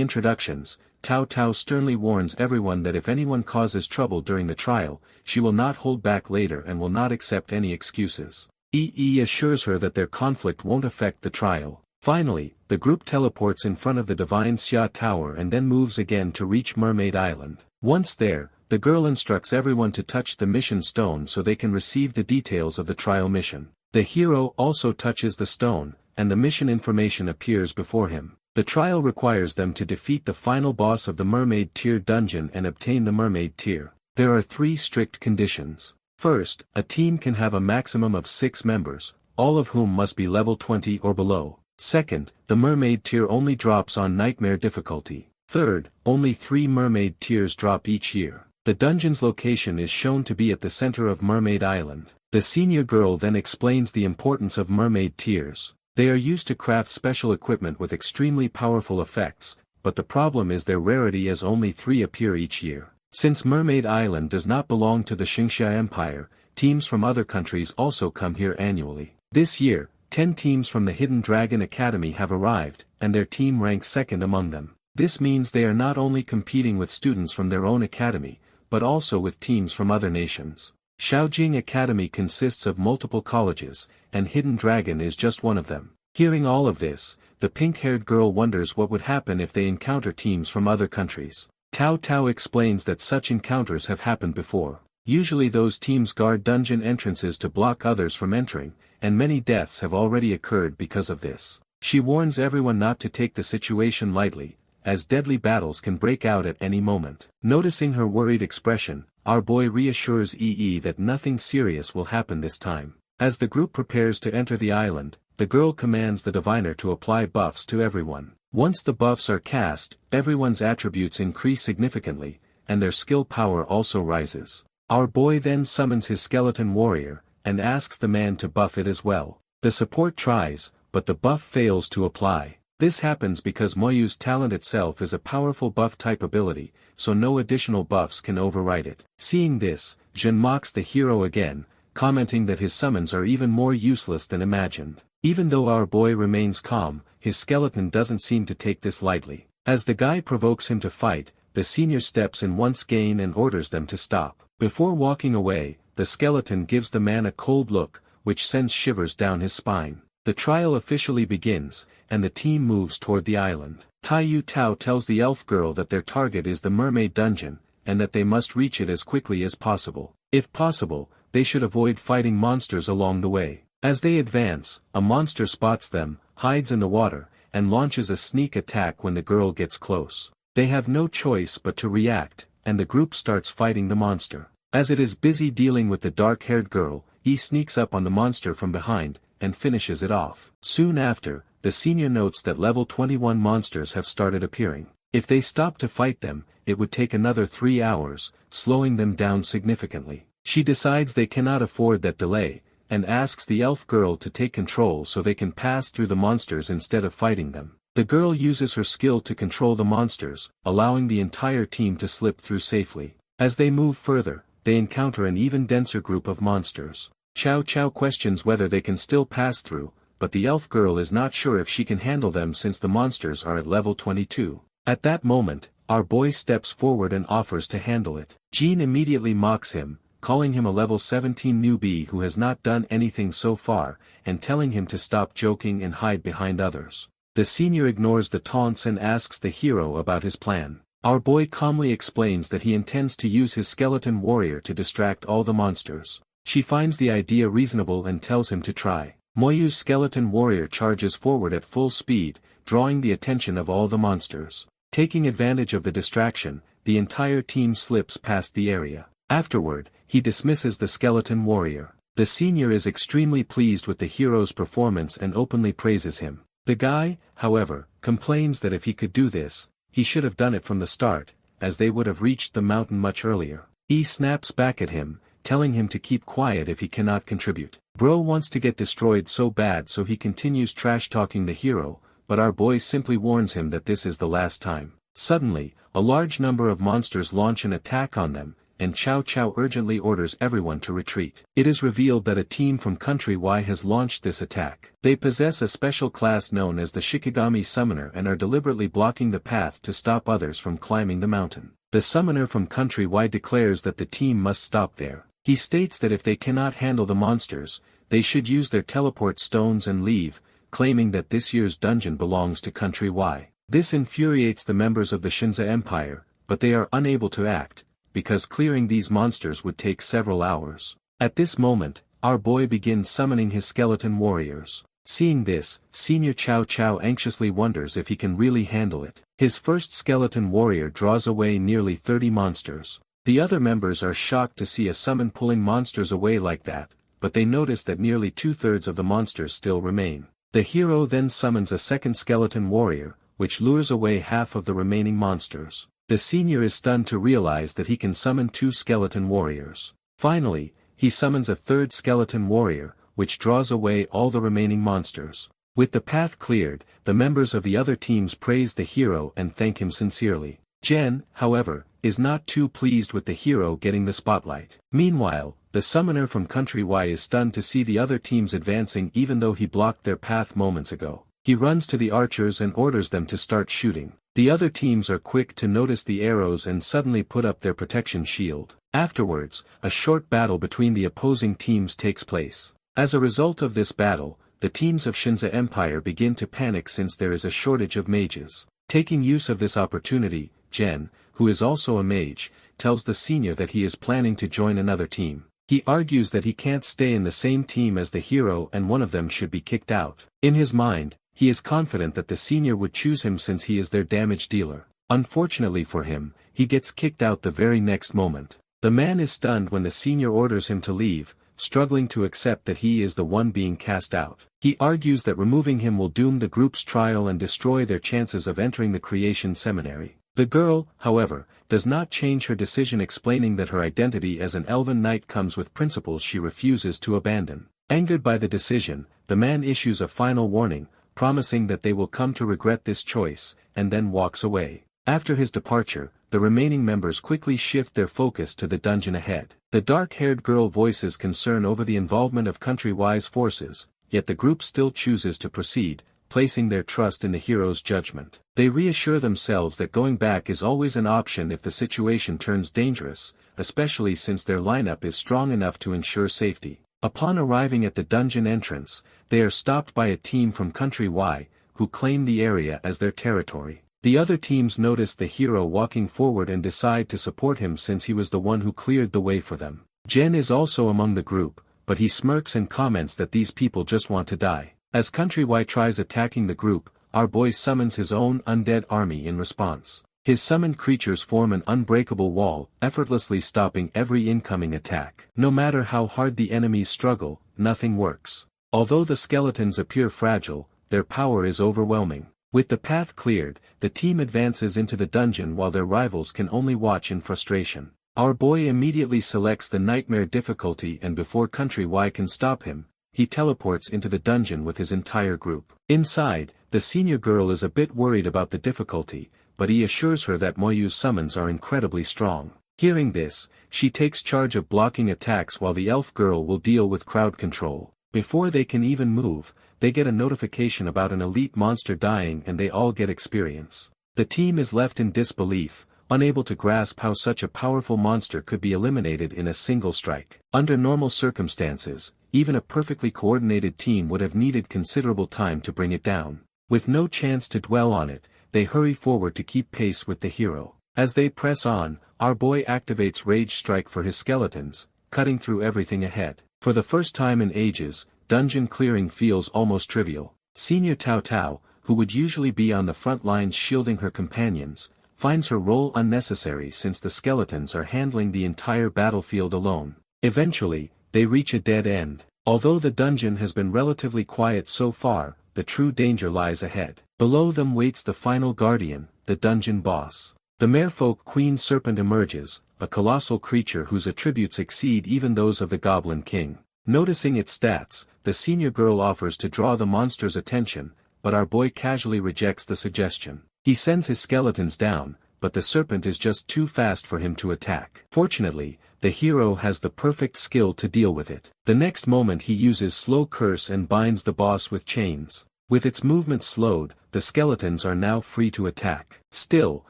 introductions, Tao Tao sternly warns everyone that if anyone causes trouble during the trial, she will not hold back later and will not accept any excuses. EE assures her that their conflict won't affect the trial. Finally, the group teleports in front of the Divine Xia Tower and then moves again to reach Mermaid Island. Once there, the girl instructs everyone to touch the mission stone so they can receive the details of the trial mission. The hero also touches the stone, and the mission information appears before him. The trial requires them to defeat the final boss of the Mermaid Tier dungeon and obtain the Mermaid Tier. There are 3 strict conditions. First, a team can have a maximum of 6 members, all of whom must be level 20 or below. Second, the Mermaid Tier only drops on Nightmare difficulty. Third, only 3 Mermaid Tiers drop each year. The dungeon's location is shown to be at the center of Mermaid Island. The senior girl then explains the importance of Mermaid Tiers. They are used to craft special equipment with extremely powerful effects, but the problem is their rarity as only 3 appear each year. Since Mermaid Island does not belong to the Xingxia Empire, teams from other countries also come here annually. This year, 10 teams from the Hidden Dragon Academy have arrived, and their team ranks second among them. This means they are not only competing with students from their own academy, but also with teams from other nations. Shaojing Academy consists of multiple colleges, and Hidden Dragon is just one of them. Hearing all of this, the pink-haired girl wonders what would happen if they encounter teams from other countries. Tao Tao explains that such encounters have happened before. Usually those teams guard dungeon entrances to block others from entering, and many deaths have already occurred because of this. She warns everyone not to take the situation lightly, as deadly battles can break out at any moment. Noticing her worried expression, our boy reassures EE that nothing serious will happen this time. As the group prepares to enter the island, the girl commands the diviner to apply buffs to everyone. Once the buffs are cast, everyone's attributes increase significantly, and their skill power also rises. Our boy then summons his skeleton warrior, and asks the man to buff it as well. The support tries, but the buff fails to apply. This happens because Moyu's talent itself is a powerful buff-type ability, so no additional buffs can override it. Seeing this, Jin mocks the hero again, commenting that his summons are even more useless than imagined. Even though our boy remains calm, his skeleton doesn't seem to take this lightly. As the guy provokes him to fight, the senior steps in once again and orders them to stop. Before walking away, the skeleton gives the man a cold look, which sends shivers down his spine. The trial officially begins, and the team moves toward the island. Taiyu Tao tells the elf girl that their target is the mermaid dungeon, and that they must reach it as quickly as possible. If possible, they should avoid fighting monsters along the way. As they advance, a monster spots them, hides in the water, and launches a sneak attack when the girl gets close. They have no choice but to react, and the group starts fighting the monster. As it is busy dealing with the dark-haired girl, he sneaks up on the monster from behind, and finishes it off. Soon after, the senior notes that level 21 monsters have started appearing. If they stop to fight them, it would take another 3 hours, slowing them down significantly. She decides they cannot afford that delay, and asks the elf girl to take control so they can pass through the monsters instead of fighting them. The girl uses her skill to control the monsters, allowing the entire team to slip through safely. As they move further, they encounter an even denser group of monsters. Chow Chow questions whether they can still pass through, but the elf girl is not sure if she can handle them since the monsters are at level 22. At that moment, our boy steps forward and offers to handle it. Jean immediately mocks him, calling him a level 17 newbie who has not done anything so far, and telling him to stop joking and hide behind others. The senior ignores the taunts and asks the hero about his plan. Our boy calmly explains that he intends to use his skeleton warrior to distract all the monsters. She finds the idea reasonable and tells him to try. Moyu's skeleton warrior charges forward at full speed, drawing the attention of all the monsters. Taking advantage of the distraction, the entire team slips past the area. Afterward, he dismisses the skeleton warrior. The senior is extremely pleased with the hero's performance and openly praises him. The guy, however, complains that if he could do this, he should have done it from the start, as they would have reached the mountain much earlier. He snaps back at him, telling him to keep quiet if he cannot contribute. Bro wants to get destroyed so bad, so he continues trash-talking the hero, but our boy simply warns him that this is the last time. Suddenly, a large number of monsters launch an attack on them, and Chow Chow urgently orders everyone to retreat. It is revealed that a team from Country Y has launched this attack. They possess a special class known as the Shikigami Summoner and are deliberately blocking the path to stop others from climbing the mountain. The summoner from Country Y declares that the team must stop there. He states that if they cannot handle the monsters, they should use their teleport stones and leave, claiming that this year's dungeon belongs to Country Y. This infuriates the members of the Shinza Empire, but they are unable to act, because clearing these monsters would take several hours. At this moment, our boy begins summoning his skeleton warriors. Seeing this, Senior Chow Chow anxiously wonders if he can really handle it. His first skeleton warrior draws away nearly 30 monsters. The other members are shocked to see a summon pulling monsters away like that, but they notice that nearly 2/3 of the monsters still remain. The hero then summons a second skeleton warrior, which lures away half of the remaining monsters. The senior is stunned to realize that he can summon 2 skeleton warriors. Finally, he summons a third skeleton warrior, which draws away all the remaining monsters. With the path cleared, the members of the other teams praise the hero and thank him sincerely. Jen, however, is not too pleased with the hero getting the spotlight. Meanwhile, the summoner from Country Y is stunned to see the other teams advancing even though he blocked their path moments ago. He runs to the archers and orders them to start shooting. The other teams are quick to notice the arrows and suddenly put up their protection shield. Afterwards, a short battle between the opposing teams takes place. As a result of this battle, the teams of Shinza Empire begin to panic since there is a shortage of mages. Taking use of this opportunity, Jen, who is also a mage, tells the senior that he is planning to join another team. He argues that he can't stay in the same team as the hero and one of them should be kicked out. In his mind, he is confident that the senior would choose him since he is their damage dealer. Unfortunately for him, he gets kicked out the very next moment. The man is stunned when the senior orders him to leave, struggling to accept that he is the one being cast out. He argues that removing him will doom the group's trial and destroy their chances of entering the Creation Seminary. The girl, however, does not change her decision, explaining that her identity as an elven knight comes with principles she refuses to abandon. Angered by the decision, the man issues a final warning, promising that they will come to regret this choice, and then walks away. After his departure, the remaining members quickly shift their focus to the dungeon ahead. The dark-haired girl voices concern over the involvement of Country Y's forces, yet the group still chooses to proceed, placing their trust in the hero's judgment. They reassure themselves that going back is always an option if the situation turns dangerous, especially since their lineup is strong enough to ensure safety. Upon arriving at the dungeon entrance, they are stopped by a team from Country Y, who claim the area as their territory. The other teams notice the hero walking forward and decide to support him since he was the one who cleared the way for them. Jen is also among the group, but he smirks and comments that these people just want to die. As Country Y tries attacking the group, our boy summons his own undead army in response. His summoned creatures form an unbreakable wall, effortlessly stopping every incoming attack. No matter how hard the enemies struggle, nothing works. Although the skeletons appear fragile, their power is overwhelming. With the path cleared, the team advances into the dungeon while their rivals can only watch in frustration. Our boy immediately selects the nightmare difficulty, and before Country Y can stop him, he teleports into the dungeon with his entire group. Inside, the senior girl is a bit worried about the difficulty, but he assures her that Moyu's summons are incredibly strong. Hearing this, she takes charge of blocking attacks while the elf girl will deal with crowd control. Before they can even move, they get a notification about an elite monster dying and they all get experience. The team is left in disbelief, unable to grasp how such a powerful monster could be eliminated in a single strike. Under normal circumstances, even a perfectly coordinated team would have needed considerable time to bring it down. With no chance to dwell on it, they hurry forward to keep pace with the hero. As they press on, our boy activates Rage Strike for his skeletons, cutting through everything ahead. For the first time in ages, dungeon clearing feels almost trivial. Senior Tao Tao, who would usually be on the front lines shielding her companions, finds her role unnecessary since the skeletons are handling the entire battlefield alone. Eventually, they reach a dead end. Although the dungeon has been relatively quiet so far, the true danger lies ahead. Below them waits the final guardian, the dungeon boss. The Merfolk Queen Serpent emerges, a colossal creature whose attributes exceed even those of the Goblin King. Noticing its stats, the senior girl offers to draw the monster's attention, but our boy casually rejects the suggestion. He sends his skeletons down, but the serpent is just too fast for him to attack. Fortunately, the hero has the perfect skill to deal with it. The next moment he uses Slow Curse and binds the boss with chains. With its movement slowed, the skeletons are now free to attack. Still,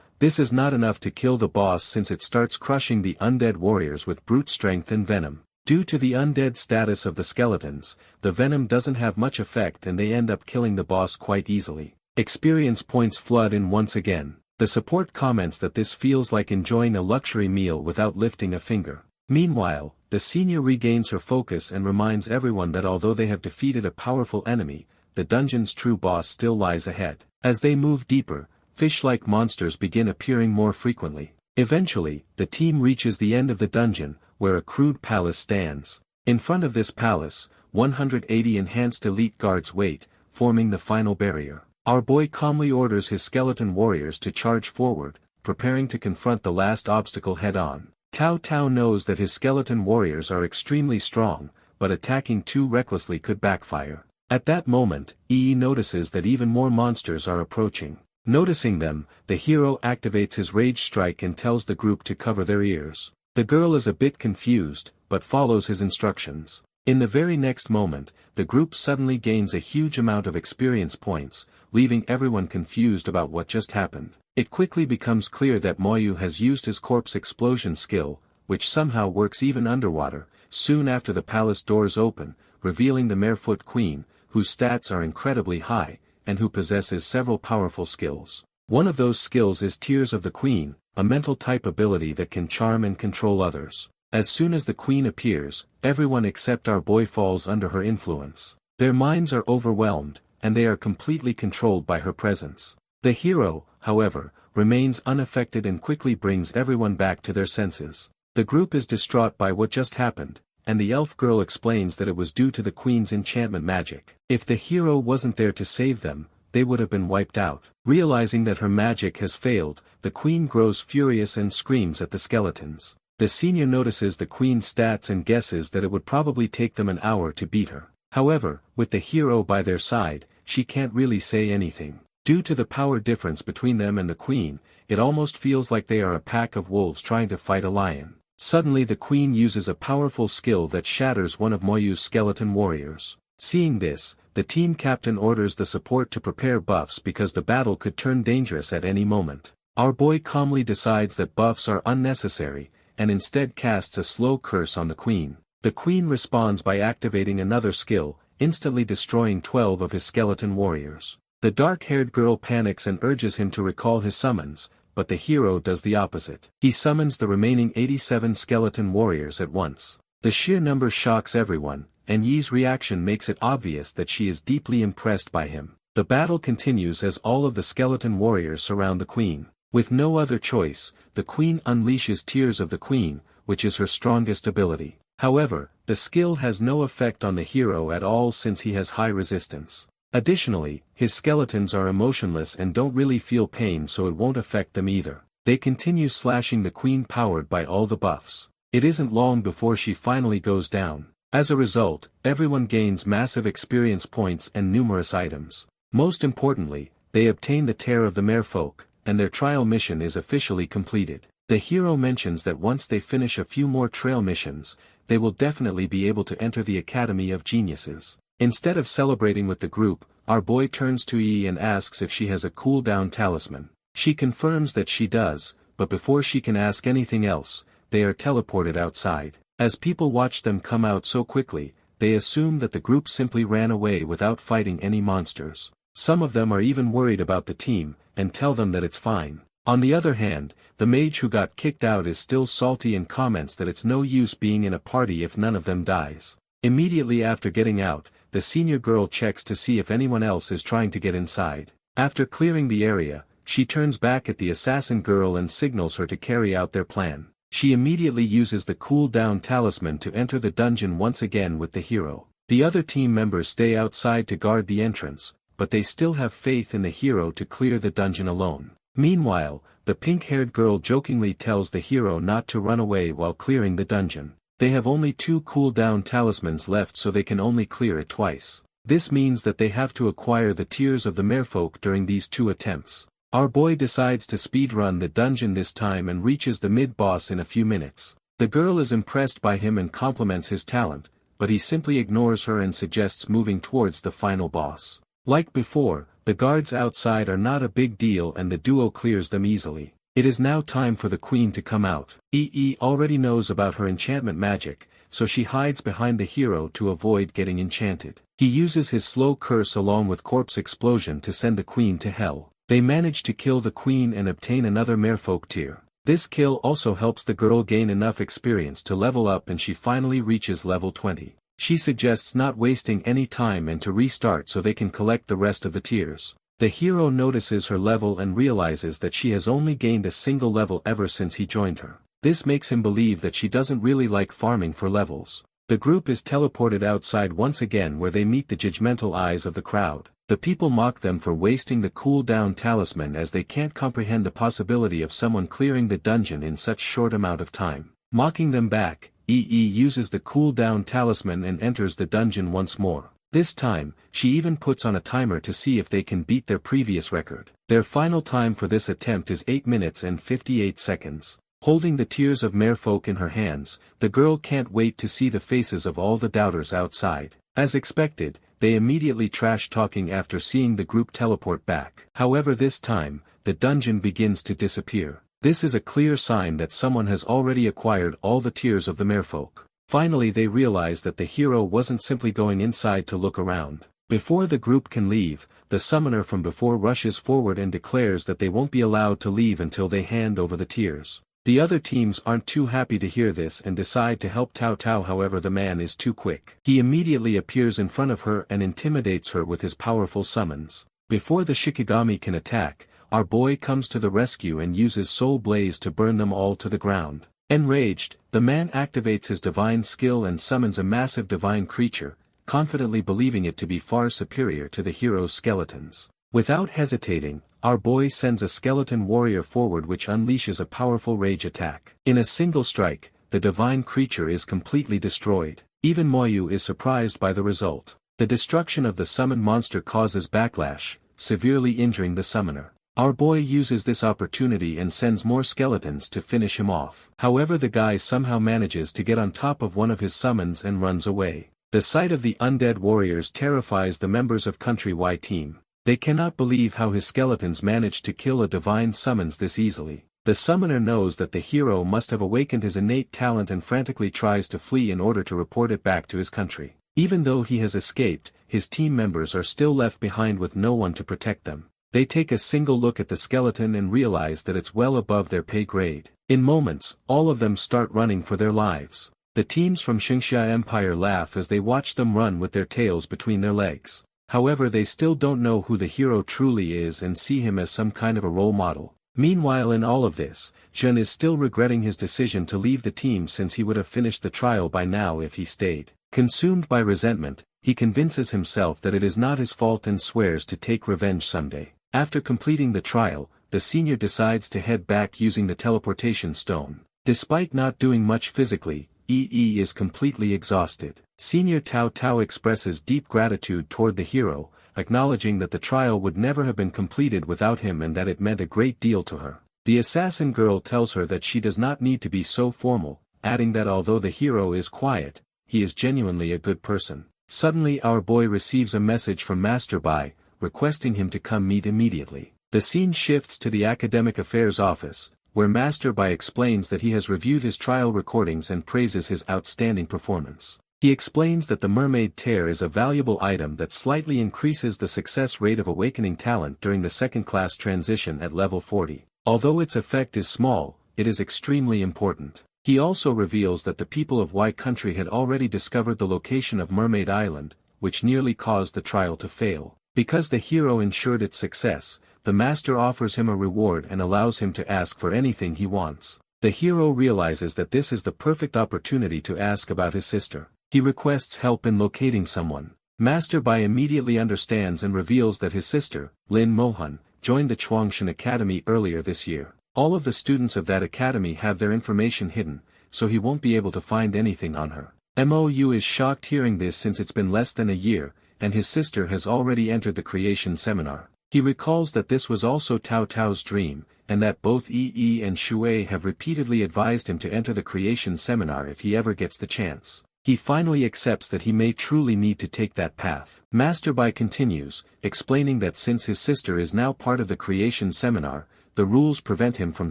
this is not enough to kill the boss since it starts crushing the undead warriors with brute strength and venom. Due to the undead status of the skeletons, the venom doesn't have much effect and they end up killing the boss quite easily. Experience points flood in once again. The support comments that this feels like enjoying a luxury meal without lifting a finger. Meanwhile, the senior regains her focus and reminds everyone that although they have defeated a powerful enemy, the dungeon's true boss still lies ahead. As they move deeper, fish-like monsters begin appearing more frequently. Eventually, the team reaches the end of the dungeon, where a crude palace stands. In front of this palace, 180 enhanced elite guards wait, forming the final barrier. Our boy calmly orders his skeleton warriors to charge forward, preparing to confront the last obstacle head-on. Tao Tao knows that his skeleton warriors are extremely strong, but attacking too recklessly could backfire. At that moment, Yi notices that even more monsters are approaching. Noticing them, the hero activates his Rage Strike and tells the group to cover their ears. The girl is a bit confused, but follows his instructions. In the very next moment, the group suddenly gains a huge amount of experience points, leaving everyone confused about what just happened. It quickly becomes clear that Moyu has used his corpse explosion skill, which somehow works even underwater. Soon after the palace doors open, revealing the Marefoot Queen, whose stats are incredibly high, and who possesses several powerful skills. One of those skills is Tears of the Queen, a mental type ability that can charm and control others. As soon as the Queen appears, everyone except our boy falls under her influence. Their minds are overwhelmed, and they are completely controlled by her presence. The hero, however, remains unaffected and quickly brings everyone back to their senses. The group is distraught by what just happened, and the elf girl explains that it was due to the Queen's enchantment magic. If the hero wasn't there to save them, they would have been wiped out. Realizing that her magic has failed, the Queen grows furious and screams at the skeletons. The senior notices the Queen's stats and guesses that it would probably take them an hour to beat her. However, with the hero by their side, she can't really say anything. Due to the power difference between them and the Queen, it almost feels like they are a pack of wolves trying to fight a lion. Suddenly the Queen uses a powerful skill that shatters one of Moyu's skeleton warriors. Seeing this, the team captain orders the support to prepare buffs because the battle could turn dangerous at any moment. Our boy calmly decides that buffs are unnecessary, and instead casts a slow curse on the Queen. The Queen responds by activating another skill, instantly destroying 12 of his skeleton warriors. The dark-haired girl panics and urges him to recall his summons, but the hero does the opposite. He summons the remaining 87 skeleton warriors at once. The sheer number shocks everyone, and Yi's reaction makes it obvious that she is deeply impressed by him. The battle continues as all of the skeleton warriors surround the Queen. With no other choice, the queen unleashes Tears of the Queen, which is her strongest ability. However, the skill has no effect on the hero at all since he has high resistance. Additionally, his skeletons are emotionless and don't really feel pain, so it won't affect them either. They continue slashing the queen powered by all the buffs. It isn't long before she finally goes down. As a result, everyone gains massive experience points and numerous items. Most importantly, they obtain the Tear of the Merfolk, and their trial mission is officially completed. The hero mentions that once they finish a few more trail missions, they will definitely be able to enter the Academy of Geniuses. Instead of celebrating with the group, our boy turns to Yi and asks if she has a cooldown talisman. She confirms that she does, but before she can ask anything else, they are teleported outside. As people watch them come out so quickly, they assume that the group simply ran away without fighting any monsters. Some of them are even worried about the team, and tell them that it's fine. On the other hand, the mage who got kicked out is still salty and comments that it's no use being in a party if none of them dies. Immediately after getting out, the senior girl checks to see if anyone else is trying to get inside. After clearing the area, she turns back at the assassin girl and signals her to carry out their plan. She immediately uses the cool-down talisman to enter the dungeon once again with the hero. The other team members stay outside to guard the entrance, but they still have faith in the hero to clear the dungeon alone. Meanwhile, the pink-haired girl jokingly tells the hero not to run away while clearing the dungeon. They have only 2 cool-down talismans left, so they can only clear it twice. This means that they have to acquire the Tears of the Merfolk during these 2 attempts. Our boy decides to speedrun the dungeon this time and reaches the mid-boss in a few minutes. The girl is impressed by him and compliments his talent, but he simply ignores her and suggests moving towards the final boss. Like before, the guards outside are not a big deal and the duo clears them easily. It is now time for the queen to come out. EE already knows about her enchantment magic, so she hides behind the hero to avoid getting enchanted. He uses his slow curse along with corpse explosion to send the queen to hell. They manage to kill the queen and obtain another Merfolk tier. This kill also helps the girl gain enough experience to level up and she finally reaches level 20. She suggests not wasting any time and to restart so they can collect the rest of the tiers. The hero notices her level and realizes that she has only gained a single level ever since he joined her. This makes him believe that she doesn't really like farming for levels. The group is teleported outside once again where they meet the judgmental eyes of the crowd. The people mock them for wasting the cool-down talisman as they can't comprehend the possibility of someone clearing the dungeon in such short amount of time. Mocking them back, EE uses the cool-down talisman and enters the dungeon once more. This time, she even puts on a timer to see if they can beat their previous record. Their final time for this attempt is 8 minutes and 58 seconds. Holding the Tears of Merfolk in her hands, the girl can't wait to see the faces of all the doubters outside. As expected, they immediately trash talking after seeing the group teleport back. However, this time, the dungeon begins to disappear. This is a clear sign that someone has already acquired all the Tears of the Merfolk. Finally, they realize that the hero wasn't simply going inside to look around. Before the group can leave, the summoner from before rushes forward and declares that they won't be allowed to leave until they hand over the Tears. The other teams aren't too happy to hear this and decide to help Tao Tao, however the man is too quick. He immediately appears in front of her and intimidates her with his powerful summons. Before the Shikigami can attack, our boy comes to the rescue and uses Soul Blaze to burn them all to the ground. Enraged, the man activates his divine skill and summons a massive divine creature, confidently believing it to be far superior to the hero's skeletons. Without hesitating, our boy sends a skeleton warrior forward which unleashes a powerful rage attack. In a single strike, the divine creature is completely destroyed. Even Moyu is surprised by the result. The destruction of the summoned monster causes backlash, severely injuring the summoner. Our boy uses this opportunity and sends more skeletons to finish him off. However, the guy somehow manages to get on top of one of his summons and runs away. The sight of the undead warriors terrifies the members of Country Y team. They cannot believe how his skeletons managed to kill a divine summons this easily. The summoner knows that the hero must have awakened his innate talent and frantically tries to flee in order to report it back to his country. Even though he has escaped, his team members are still left behind with no one to protect them. They take a single look at the skeleton and realize that it's well above their pay grade. In moments, all of them start running for their lives. The teams from Xingxia Empire laugh as they watch them run with their tails between their legs. However, they still don't know who the hero truly is and see him as some kind of a role model. Meanwhile, in all of this, Jun is still regretting his decision to leave the team, since he would have finished the trial by now if he stayed. Consumed by resentment, he convinces himself that it is not his fault and swears to take revenge someday. After completing the trial, the senior decides to head back using the teleportation stone. Despite not doing much physically, EE is completely exhausted. Senior Tao Tao expresses deep gratitude toward the hero, acknowledging that the trial would never have been completed without him and that it meant a great deal to her. The assassin girl tells her that she does not need to be so formal, adding that although the hero is quiet, he is genuinely a good person. Suddenly our boy receives a message from Master Bai, requesting him to come meet immediately. The scene shifts to the Academic Affairs office, where Master Bai explains that he has reviewed his trial recordings and praises his outstanding performance. He explains that the mermaid tear is a valuable item that slightly increases the success rate of awakening talent during the second-class transition at level 40. Although its effect is small, it is extremely important. He also reveals that the people of Y Country had already discovered the location of Mermaid Island, which nearly caused the trial to fail. Because the hero ensured its success, the master offers him a reward and allows him to ask for anything he wants. The hero realizes that this is the perfect opportunity to ask about his sister. He requests help in locating someone. Master Bai immediately understands and reveals that his sister, Lin Mohan, joined the Chuangshan Academy earlier this year. All of the students of that academy have their information hidden, so he won't be able to find anything on her. Mou is shocked hearing this since it's been less than a year, and his sister has already entered the creation seminar. He recalls that this was also Tao Tao's dream, and that both Yi and Shui have repeatedly advised him to enter the creation seminar if he ever gets the chance. He finally accepts that he may truly need to take that path. Master Bai continues, explaining that since his sister is now part of the creation seminar, the rules prevent him from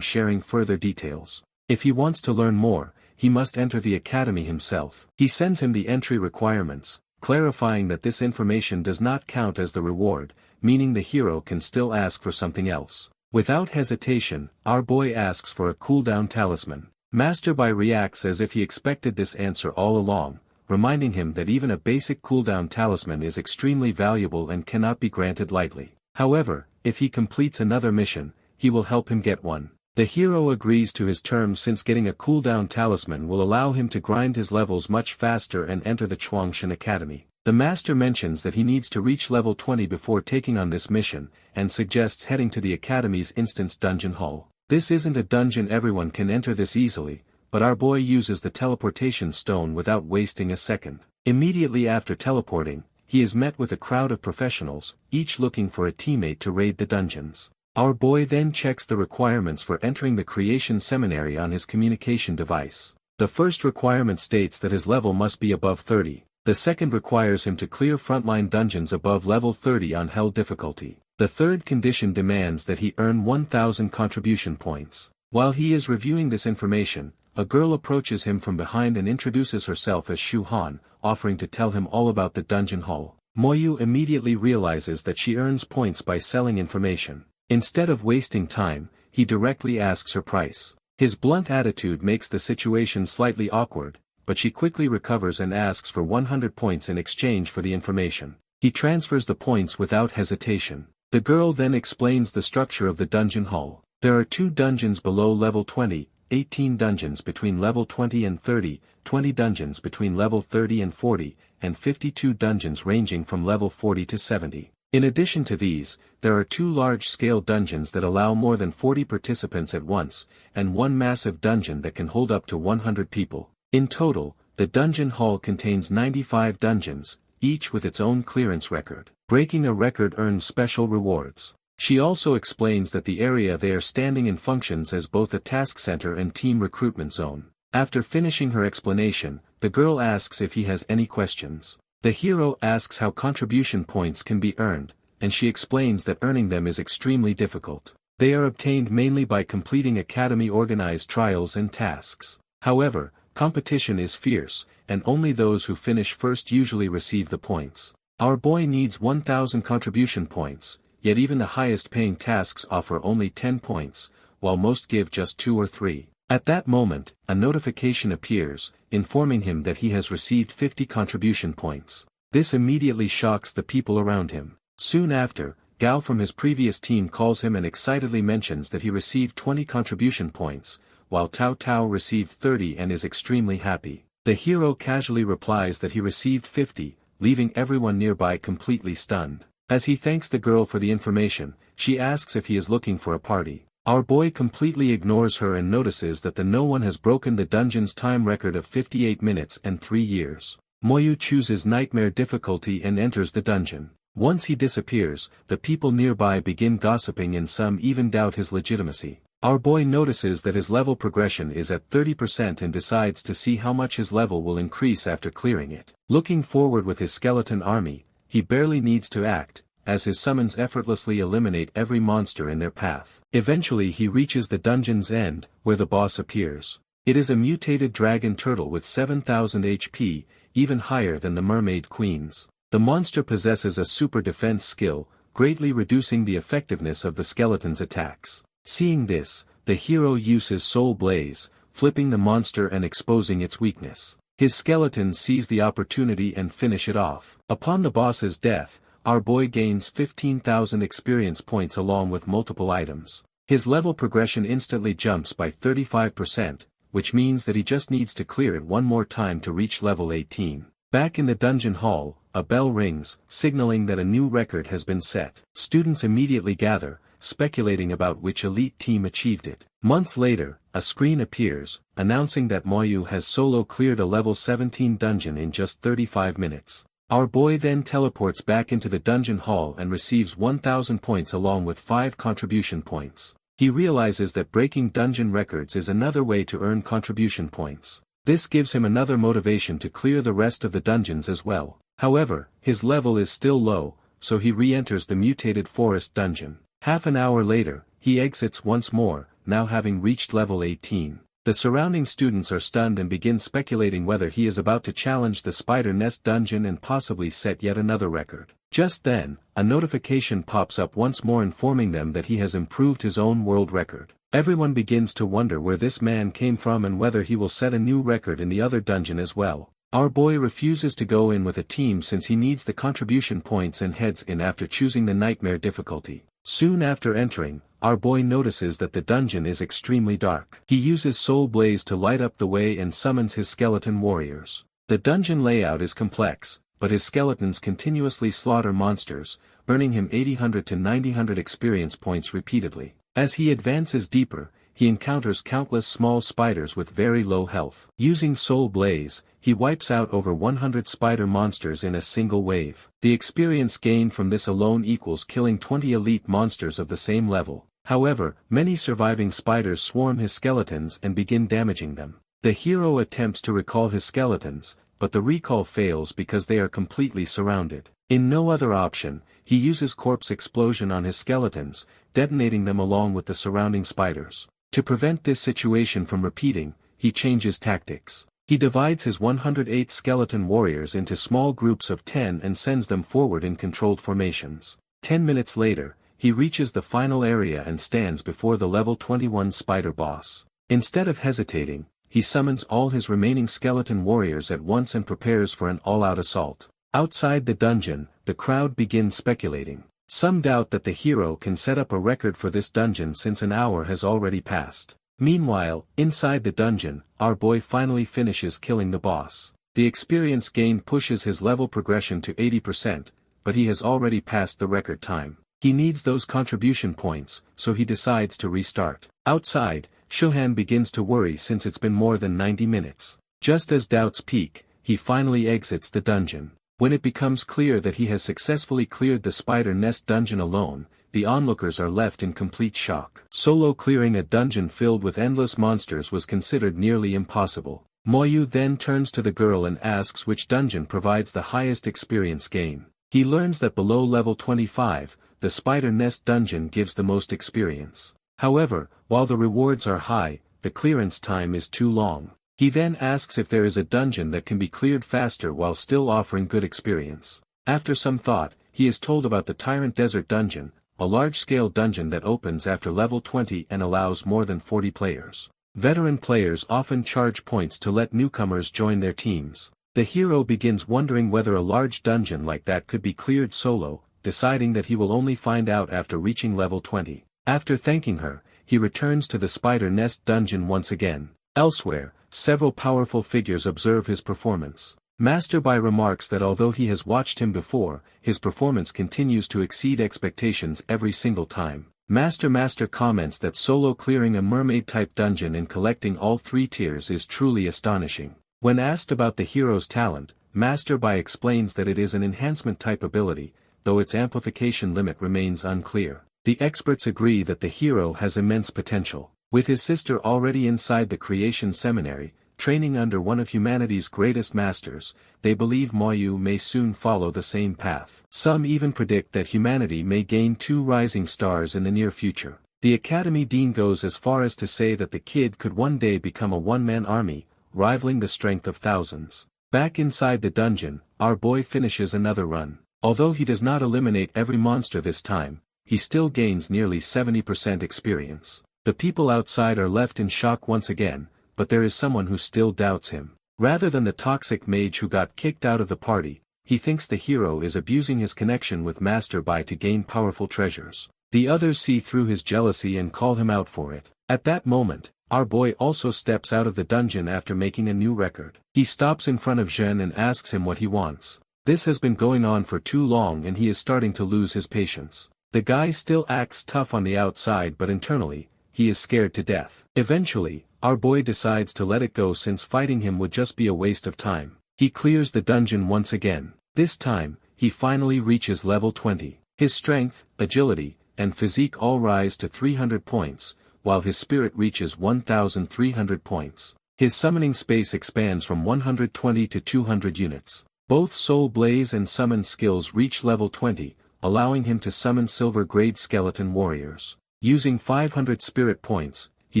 sharing further details. If he wants to learn more, he must enter the academy himself. He sends him the entry requirements, clarifying that this information does not count as the reward, meaning the hero can still ask for something else. Without hesitation, our boy asks for a cooldown talisman. Master Bai reacts as if he expected this answer all along, reminding him that even a basic cooldown talisman is extremely valuable and cannot be granted lightly. However, if he completes another mission, he will help him get one. The hero agrees to his terms since getting a cooldown talisman will allow him to grind his levels much faster and enter the Chuangshan Academy. The master mentions that he needs to reach level 20 before taking on this mission, and suggests heading to the Academy's instance dungeon hall. This isn't a dungeon everyone can enter this easily, but our boy uses the teleportation stone without wasting a second. Immediately after teleporting, he is met with a crowd of professionals, each looking for a teammate to raid the dungeons. Our boy then checks the requirements for entering the creation seminary on his communication device. The first requirement states that his level must be above 30. The second requires him to clear frontline dungeons above level 30 on hell difficulty. The third condition demands that he earn 1,000 contribution points. While he is reviewing this information, a girl approaches him from behind and introduces herself as Shu Han, offering to tell him all about the dungeon hall. Moyu immediately realizes that she earns points by selling information. Instead of wasting time, he directly asks her price. His blunt attitude makes the situation slightly awkward, but she quickly recovers and asks for 100 points in exchange for the information. He transfers the points without hesitation. The girl then explains the structure of the dungeon hall. There are 2 dungeons below level 20, 18 dungeons between level 20 and 30, 20 dungeons between level 30 and 40, and 52 dungeons ranging from level 40 to 70. In addition to these, there are 2 large-scale dungeons that allow more than 40 participants at once, and 1 massive dungeon that can hold up to 100 people. In total, the dungeon hall contains 95 dungeons, each with its own clearance record. Breaking a record earns special rewards. She also explains that the area they are standing in functions as both a task center and team recruitment zone. After finishing her explanation, the girl asks if he has any questions. The hero asks how contribution points can be earned, and she explains that earning them is extremely difficult. They are obtained mainly by completing academy-organized trials and tasks. However, competition is fierce, and only those who finish first usually receive the points. Our boy needs 1,000 contribution points, yet even the highest-paying tasks offer only 10 points, while most give just 2 or 3. At that moment, a notification appears, informing him that he has received 50 contribution points. This immediately shocks the people around him. Soon after, Gao from his previous team calls him and excitedly mentions that he received 20 contribution points, while Tao Tao received 30 and is extremely happy. The hero casually replies that he received 50, leaving everyone nearby completely stunned. As he thanks the girl for the information, she asks if he is looking for a party. Our boy completely ignores her and notices that no one has broken the dungeon's time record of 58 minutes and 3 years. Moyu chooses Nightmare difficulty and enters the dungeon. Once he disappears, the people nearby begin gossiping and some even doubt his legitimacy. Our boy notices that his level progression is at 30% and decides to see how much his level will increase after clearing it. Looking forward with his skeleton army, he barely needs to act, as his summons effortlessly eliminate every monster in their path. Eventually he reaches the dungeon's end, where the boss appears. It is a mutated dragon turtle with 7,000 HP, even higher than the Mermaid Queen's. The monster possesses a super defense skill, greatly reducing the effectiveness of the skeleton's attacks. Seeing this, the hero uses Soul Blaze, flipping the monster and exposing its weakness. His skeleton sees the opportunity and finish it off. Upon the boss's death, our boy gains 15,000 experience points along with multiple items. His level progression instantly jumps by 35%, which means that he just needs to clear it one more time to reach level 18. Back in the dungeon hall, a bell rings, signaling that a new record has been set. Students immediately gather, speculating about which elite team achieved it. Months later, a screen appears, announcing that Moyu has solo cleared a level 17 dungeon in just 35 minutes. Our boy then teleports back into the dungeon hall and receives 1,000 points along with 5 contribution points. He realizes that breaking dungeon records is another way to earn contribution points. This gives him another motivation to clear the rest of the dungeons as well. However, his level is still low, so he re-enters the mutated forest dungeon. Half an hour later, he exits once more, now having reached level 18. The surrounding students are stunned and begin speculating whether he is about to challenge the Spider Nest dungeon and possibly set yet another record. Just then, a notification pops up once more informing them that he has improved his own world record. Everyone begins to wonder where this man came from and whether he will set a new record in the other dungeon as well. Our boy refuses to go in with a team since he needs the contribution points and heads in after choosing the Nightmare difficulty. Soon after entering, our boy notices that the dungeon is extremely dark. He uses Soul Blaze to light up the way and summons his skeleton warriors. The dungeon layout is complex, but his skeletons continuously slaughter monsters, earning him 800 to 900 experience points repeatedly. As he advances deeper, he encounters countless small spiders with very low health. Using Soul Blaze, he wipes out over 100 spider monsters in a single wave. The experience gained from this alone equals killing 20 elite monsters of the same level. However, many surviving spiders swarm his skeletons and begin damaging them. The hero attempts to recall his skeletons, but the recall fails because they are completely surrounded. In no other option, he uses Corpse Explosion on his skeletons, detonating them along with the surrounding spiders. To prevent this situation from repeating, he changes tactics. He divides his 108 skeleton warriors into small groups of 10 and sends them forward in controlled formations. 10 minutes later, he reaches the final area and stands before the level 21 spider boss. Instead of hesitating, he summons all his remaining skeleton warriors at once and prepares for an all-out assault. Outside the dungeon, the crowd begins speculating. Some doubt that the hero can set up a record for this dungeon since an hour has already passed. Meanwhile, inside the dungeon, our boy finally finishes killing the boss. The experience gained pushes his level progression to 80%, but he has already passed the record time. He needs those contribution points, so he decides to restart. Outside, Shohan begins to worry since it's been more than 90 minutes. Just as doubts peak, he finally exits the dungeon. When it becomes clear that he has successfully cleared the Spider Nest dungeon alone, the onlookers are left in complete shock. Solo clearing a dungeon filled with endless monsters was considered nearly impossible. Moyu then turns to the girl and asks which dungeon provides the highest experience gain. He learns that below level 25, the Spider Nest dungeon gives the most experience. However, while the rewards are high, the clearance time is too long. He then asks if there is a dungeon that can be cleared faster while still offering good experience. After some thought, he is told about the Tyrant Desert Dungeon, a large-scale dungeon that opens after level 20 and allows more than 40 players. Veteran players often charge points to let newcomers join their teams. The hero begins wondering whether a large dungeon like that could be cleared solo, deciding that he will only find out after reaching level 20. After thanking her, he returns to the spider nest dungeon once again. Elsewhere, several powerful figures observe his performance. Master Bai remarks that although he has watched him before, his performance continues to exceed expectations every single time. Master comments that solo clearing a mermaid-type dungeon and collecting all 3 tiers is truly astonishing. When asked about the hero's talent, Master Bai explains that it is an enhancement-type ability, though its amplification limit remains unclear. The experts agree that the hero has immense potential. With his sister already inside the creation seminary, training under one of humanity's greatest masters, they believe Moyu may soon follow the same path. Some even predict that humanity may gain 2 rising stars in the near future. The Academy Dean goes as far as to say that the kid could one day become a one-man army, rivaling the strength of thousands. Back inside the dungeon, our boy finishes another run. Although he does not eliminate every monster this time, he still gains nearly 70% experience. The people outside are left in shock once again, but there is someone who still doubts him. Rather than the toxic mage who got kicked out of the party, he thinks the hero is abusing his connection with Master Bai to gain powerful treasures. The others see through his jealousy and call him out for it. At that moment, our boy also steps out of the dungeon after making a new record. He stops in front of Zhen and asks him what he wants. This has been going on for too long and he is starting to lose his patience. The guy still acts tough on the outside but internally, he is scared to death. Eventually, our boy decides to let it go since fighting him would just be a waste of time. He clears the dungeon once again. This time, he finally reaches level 20. His strength, agility, and physique all rise to 300 points, while his spirit reaches 1,300 points. His summoning space expands from 120 to 200 units. Both Soul Blaze and Summon skills reach level 20, allowing him to summon silver-grade skeleton warriors. Using 500 spirit points, he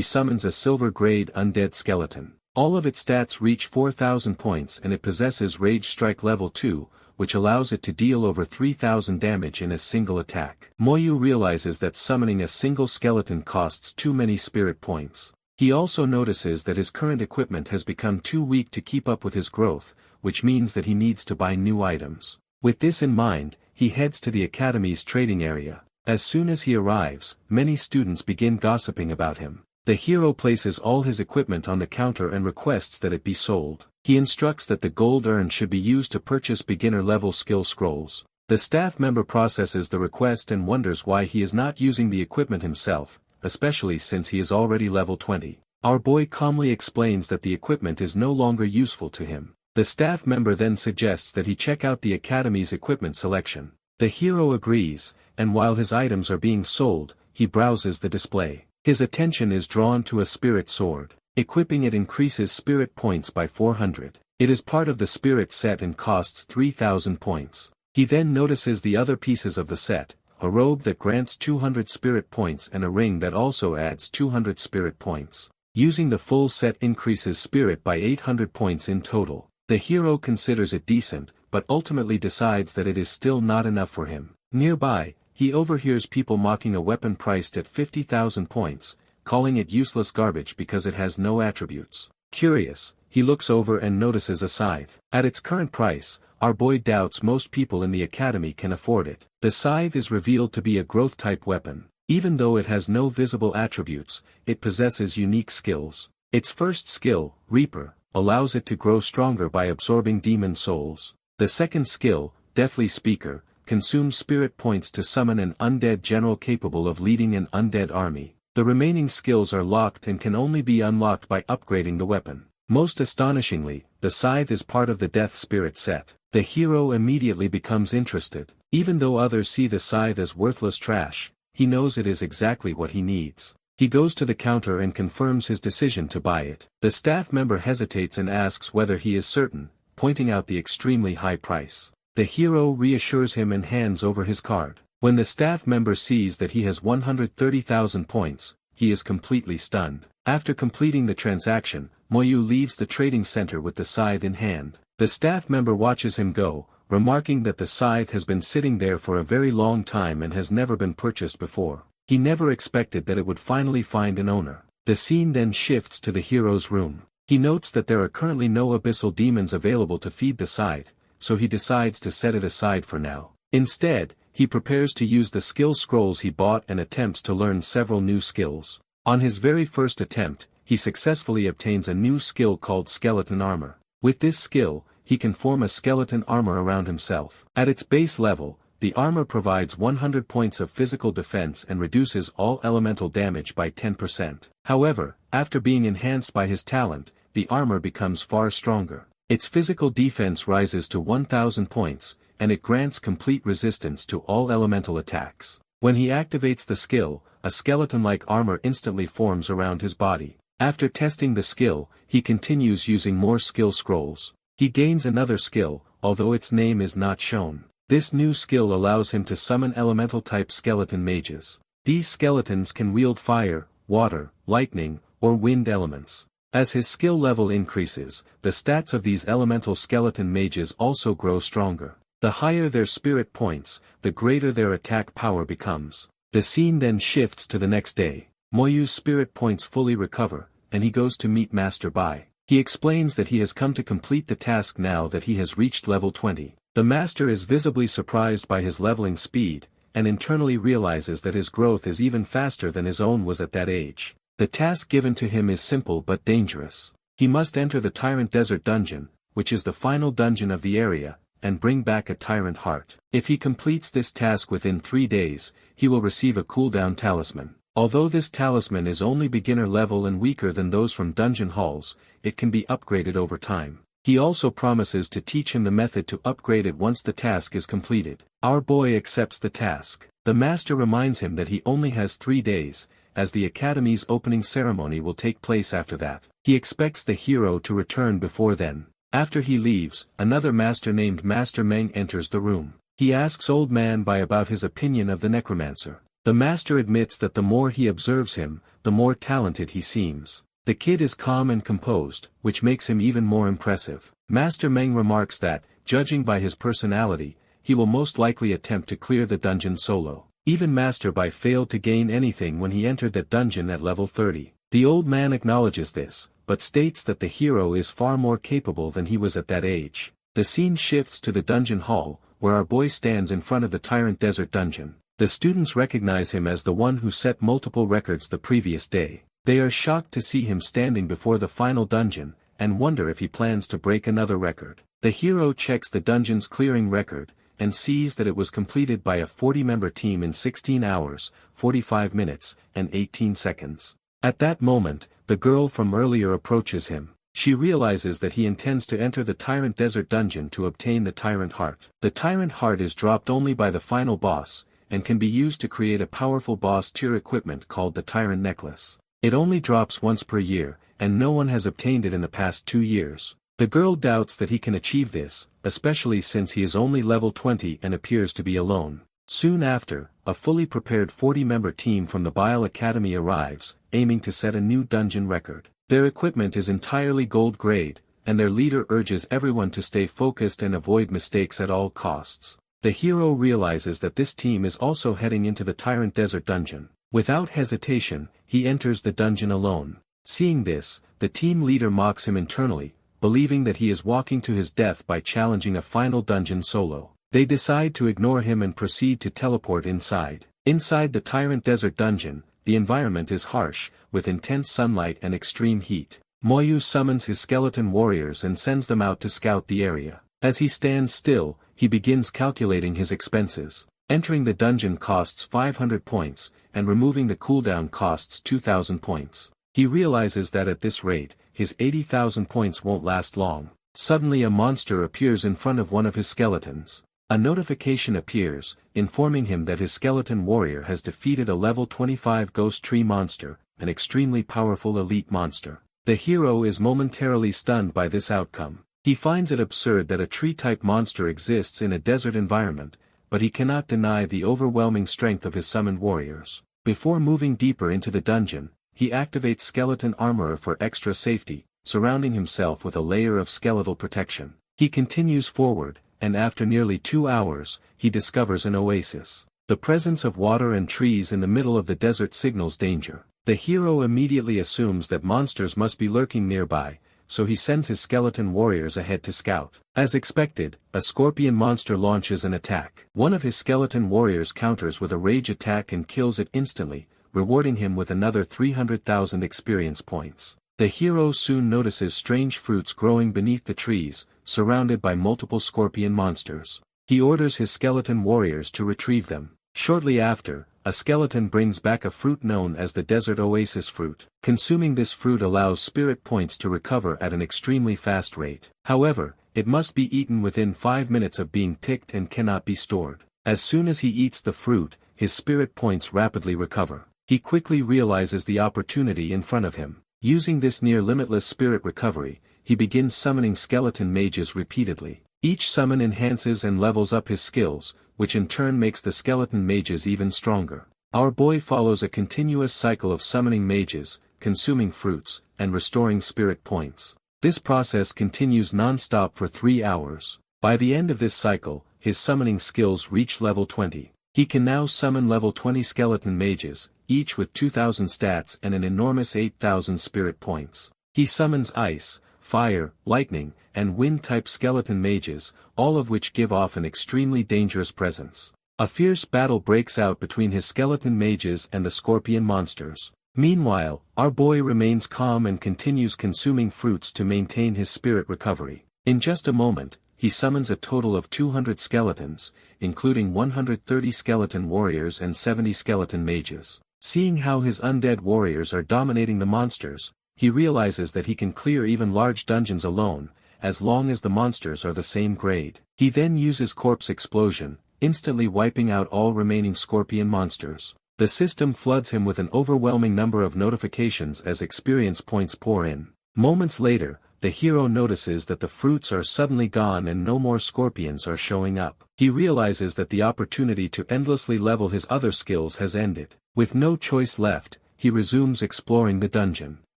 summons a silver-grade undead skeleton. All of its stats reach 4,000 points and it possesses Rage Strike level 2, which allows it to deal over 3,000 damage in a single attack. Moyu realizes that summoning a single skeleton costs too many spirit points. He also notices that his current equipment has become too weak to keep up with his growth, which means that he needs to buy new items. With this in mind, he heads to the Academy's trading area. As soon as he arrives, many students begin gossiping about him. The hero places all his equipment on the counter and requests that it be sold. He instructs that the gold earned should be used to purchase beginner-level skill scrolls. The staff member processes the request and wonders why he is not using the equipment himself, especially since he is already level 20. Our boy calmly explains that the equipment is no longer useful to him. The staff member then suggests that he check out the Academy's equipment selection. The hero agrees, and while his items are being sold, he browses the display. His attention is drawn to a spirit sword. Equipping it increases spirit points by 400. It is part of the spirit set and costs 3,000 points. He then notices the other pieces of the set, a robe that grants 200 spirit points and a ring that also adds 200 spirit points. Using the full set increases spirit by 800 points in total. The hero considers it decent, but ultimately decides that it is still not enough for him. Nearby, he overhears people mocking a weapon priced at 50,000 points, calling it useless garbage because it has no attributes. Curious, he looks over and notices a scythe. At its current price, our boy doubts most people in the academy can afford it. The scythe is revealed to be a growth-type weapon. Even though it has no visible attributes, it possesses unique skills. Its first skill, Reaper, allows it to grow stronger by absorbing demon souls. The second skill, Deathly Speaker, consumes spirit points to summon an undead general capable of leading an undead army. The remaining skills are locked and can only be unlocked by upgrading the weapon. Most astonishingly, the scythe is part of the Death Spirit set. The hero immediately becomes interested. Even though others see the scythe as worthless trash, he knows it is exactly what he needs. He goes to the counter and confirms his decision to buy it. The staff member hesitates and asks whether he is certain, pointing out the extremely high price. The hero reassures him and hands over his card. When the staff member sees that he has 130,000 points, he is completely stunned. After completing the transaction, Moyu leaves the trading center with the scythe in hand. The staff member watches him go, remarking that the scythe has been sitting there for a very long time and has never been purchased before. He never expected that it would finally find an owner. The scene then shifts to the hero's room. He notes that there are currently no abyssal demons available to feed the scythe, so he decides to set it aside for now. Instead, he prepares to use the skill scrolls he bought and attempts to learn several new skills. On his very first attempt, he successfully obtains a new skill called skeleton armor. With this skill, he can form a skeleton armor around himself. At its base level, the armor provides 100 points of physical defense and reduces all elemental damage by 10%. However, after being enhanced by his talent, the armor becomes far stronger. Its physical defense rises to 1000 points, and it grants complete resistance to all elemental attacks. When he activates the skill, a skeleton-like armor instantly forms around his body. After testing the skill, he continues using more skill scrolls. He gains another skill, although its name is not shown. This new skill allows him to summon elemental-type skeleton mages. These skeletons can wield fire, water, lightning, or wind elements. As his skill level increases, the stats of these elemental skeleton mages also grow stronger. The higher their spirit points, the greater their attack power becomes. The scene then shifts to the next day. Moyu's spirit points fully recover, and he goes to meet Master Bai. He explains that he has come to complete the task now that he has reached level 20. The Master is visibly surprised by his leveling speed, and internally realizes that his growth is even faster than his own was at that age. The task given to him is simple but dangerous. He must enter the Tyrant Desert Dungeon, which is the final dungeon of the area, and bring back a tyrant heart. If he completes this task within 3 days, he will receive a cooldown talisman. Although this talisman is only beginner level and weaker than those from dungeon halls, it can be upgraded over time. He also promises to teach him the method to upgrade it once the task is completed. Our boy accepts the task. The Master reminds him that he only has 3 days, as the Academy's opening ceremony will take place after that. He expects the hero to return before then. After he leaves, another master named Master Meng enters the room. He asks Old Man Bai about his opinion of the necromancer. The master admits that the more he observes him, the more talented he seems. The kid is calm and composed, which makes him even more impressive. Master Meng remarks that, judging by his personality, he will most likely attempt to clear the dungeon solo. Even Master Bai failed to gain anything when he entered that dungeon at level 30. The old man acknowledges this, but states that the hero is far more capable than he was at that age. The scene shifts to the dungeon hall, where our boy stands in front of the Tyrant Desert Dungeon. The students recognize him as the one who set multiple records the previous day. They are shocked to see him standing before the final dungeon, and wonder if he plans to break another record. The hero checks the dungeon's clearing record, and sees that it was completed by a 40-member team in 16 hours, 45 minutes, and 18 seconds. At that moment, the girl from earlier approaches him. She realizes that he intends to enter the Tyrant Desert Dungeon to obtain the Tyrant Heart. The Tyrant Heart is dropped only by the final boss, and can be used to create a powerful boss-tier equipment called the Tyrant Necklace. It only drops once per year, and no one has obtained it in the past 2 years. The girl doubts that he can achieve this, especially since he is only level 20 and appears to be alone. Soon after, a fully prepared 40-member team from the Bile Academy arrives, aiming to set a new dungeon record. Their equipment is entirely gold grade, and their leader urges everyone to stay focused and avoid mistakes at all costs. The hero realizes that this team is also heading into the Tyrant Desert Dungeon. Without hesitation, he enters the dungeon alone. Seeing this, the team leader mocks him internally, believing that he is walking to his death by challenging a final dungeon solo. They decide to ignore him and proceed to teleport inside. Inside the Tyrant Desert Dungeon, the environment is harsh, with intense sunlight and extreme heat. Moyu summons his skeleton warriors and sends them out to scout the area. As he stands still, he begins calculating his expenses. Entering the dungeon costs 500 points, and removing the cooldown costs 2,000 points. He realizes that at this rate, his 80,000 points won't last long. Suddenly a monster appears in front of one of his skeletons. A notification appears, informing him that his skeleton warrior has defeated a level 25 ghost tree monster, an extremely powerful elite monster. The hero is momentarily stunned by this outcome. He finds it absurd that a tree-type monster exists in a desert environment, but he cannot deny the overwhelming strength of his summoned warriors. Before moving deeper into the dungeon, he activates skeleton armor for extra safety, surrounding himself with a layer of skeletal protection. He continues forward, and after nearly 2 hours, he discovers an oasis. The presence of water and trees in the middle of the desert signals danger. The hero immediately assumes that monsters must be lurking nearby, so he sends his skeleton warriors ahead to scout. As expected, a scorpion monster launches an attack. One of his skeleton warriors counters with a rage attack and kills it instantly, rewarding him with another 300,000 experience points. The hero soon notices strange fruits growing beneath the trees, surrounded by multiple scorpion monsters. He orders his skeleton warriors to retrieve them. Shortly after, a skeleton brings back a fruit known as the desert oasis fruit. Consuming this fruit allows spirit points to recover at an extremely fast rate. However, it must be eaten within 5 minutes of being picked and cannot be stored. As soon as he eats the fruit, his spirit points rapidly recover. He quickly realizes the opportunity in front of him. Using this near-limitless spirit recovery, he begins summoning skeleton mages repeatedly. Each summon enhances and levels up his skills, which in turn makes the skeleton mages even stronger. Our boy follows a continuous cycle of summoning mages, consuming fruits, and restoring spirit points. This process continues non-stop for 3 hours. By the end of this cycle, his summoning skills reach level 20. He can now summon level 20 skeleton mages, each with 2,000 stats and an enormous 8,000 spirit points. He summons ice, fire, lightning, and wind-type skeleton mages, all of which give off an extremely dangerous presence. A fierce battle breaks out between his skeleton mages and the scorpion monsters. Meanwhile, our boy remains calm and continues consuming fruits to maintain his spirit recovery. In just a moment, he summons a total of 200 skeletons, including 130 skeleton warriors and 70 skeleton mages. Seeing how his undead warriors are dominating the monsters, he realizes that he can clear even large dungeons alone, as long as the monsters are the same grade. He then uses Corpse Explosion, instantly wiping out all remaining scorpion monsters. The system floods him with an overwhelming number of notifications as experience points pour in. Moments later, the hero notices that the fruits are suddenly gone and no more scorpions are showing up. He realizes that the opportunity to endlessly level his other skills has ended. With no choice left, he resumes exploring the dungeon.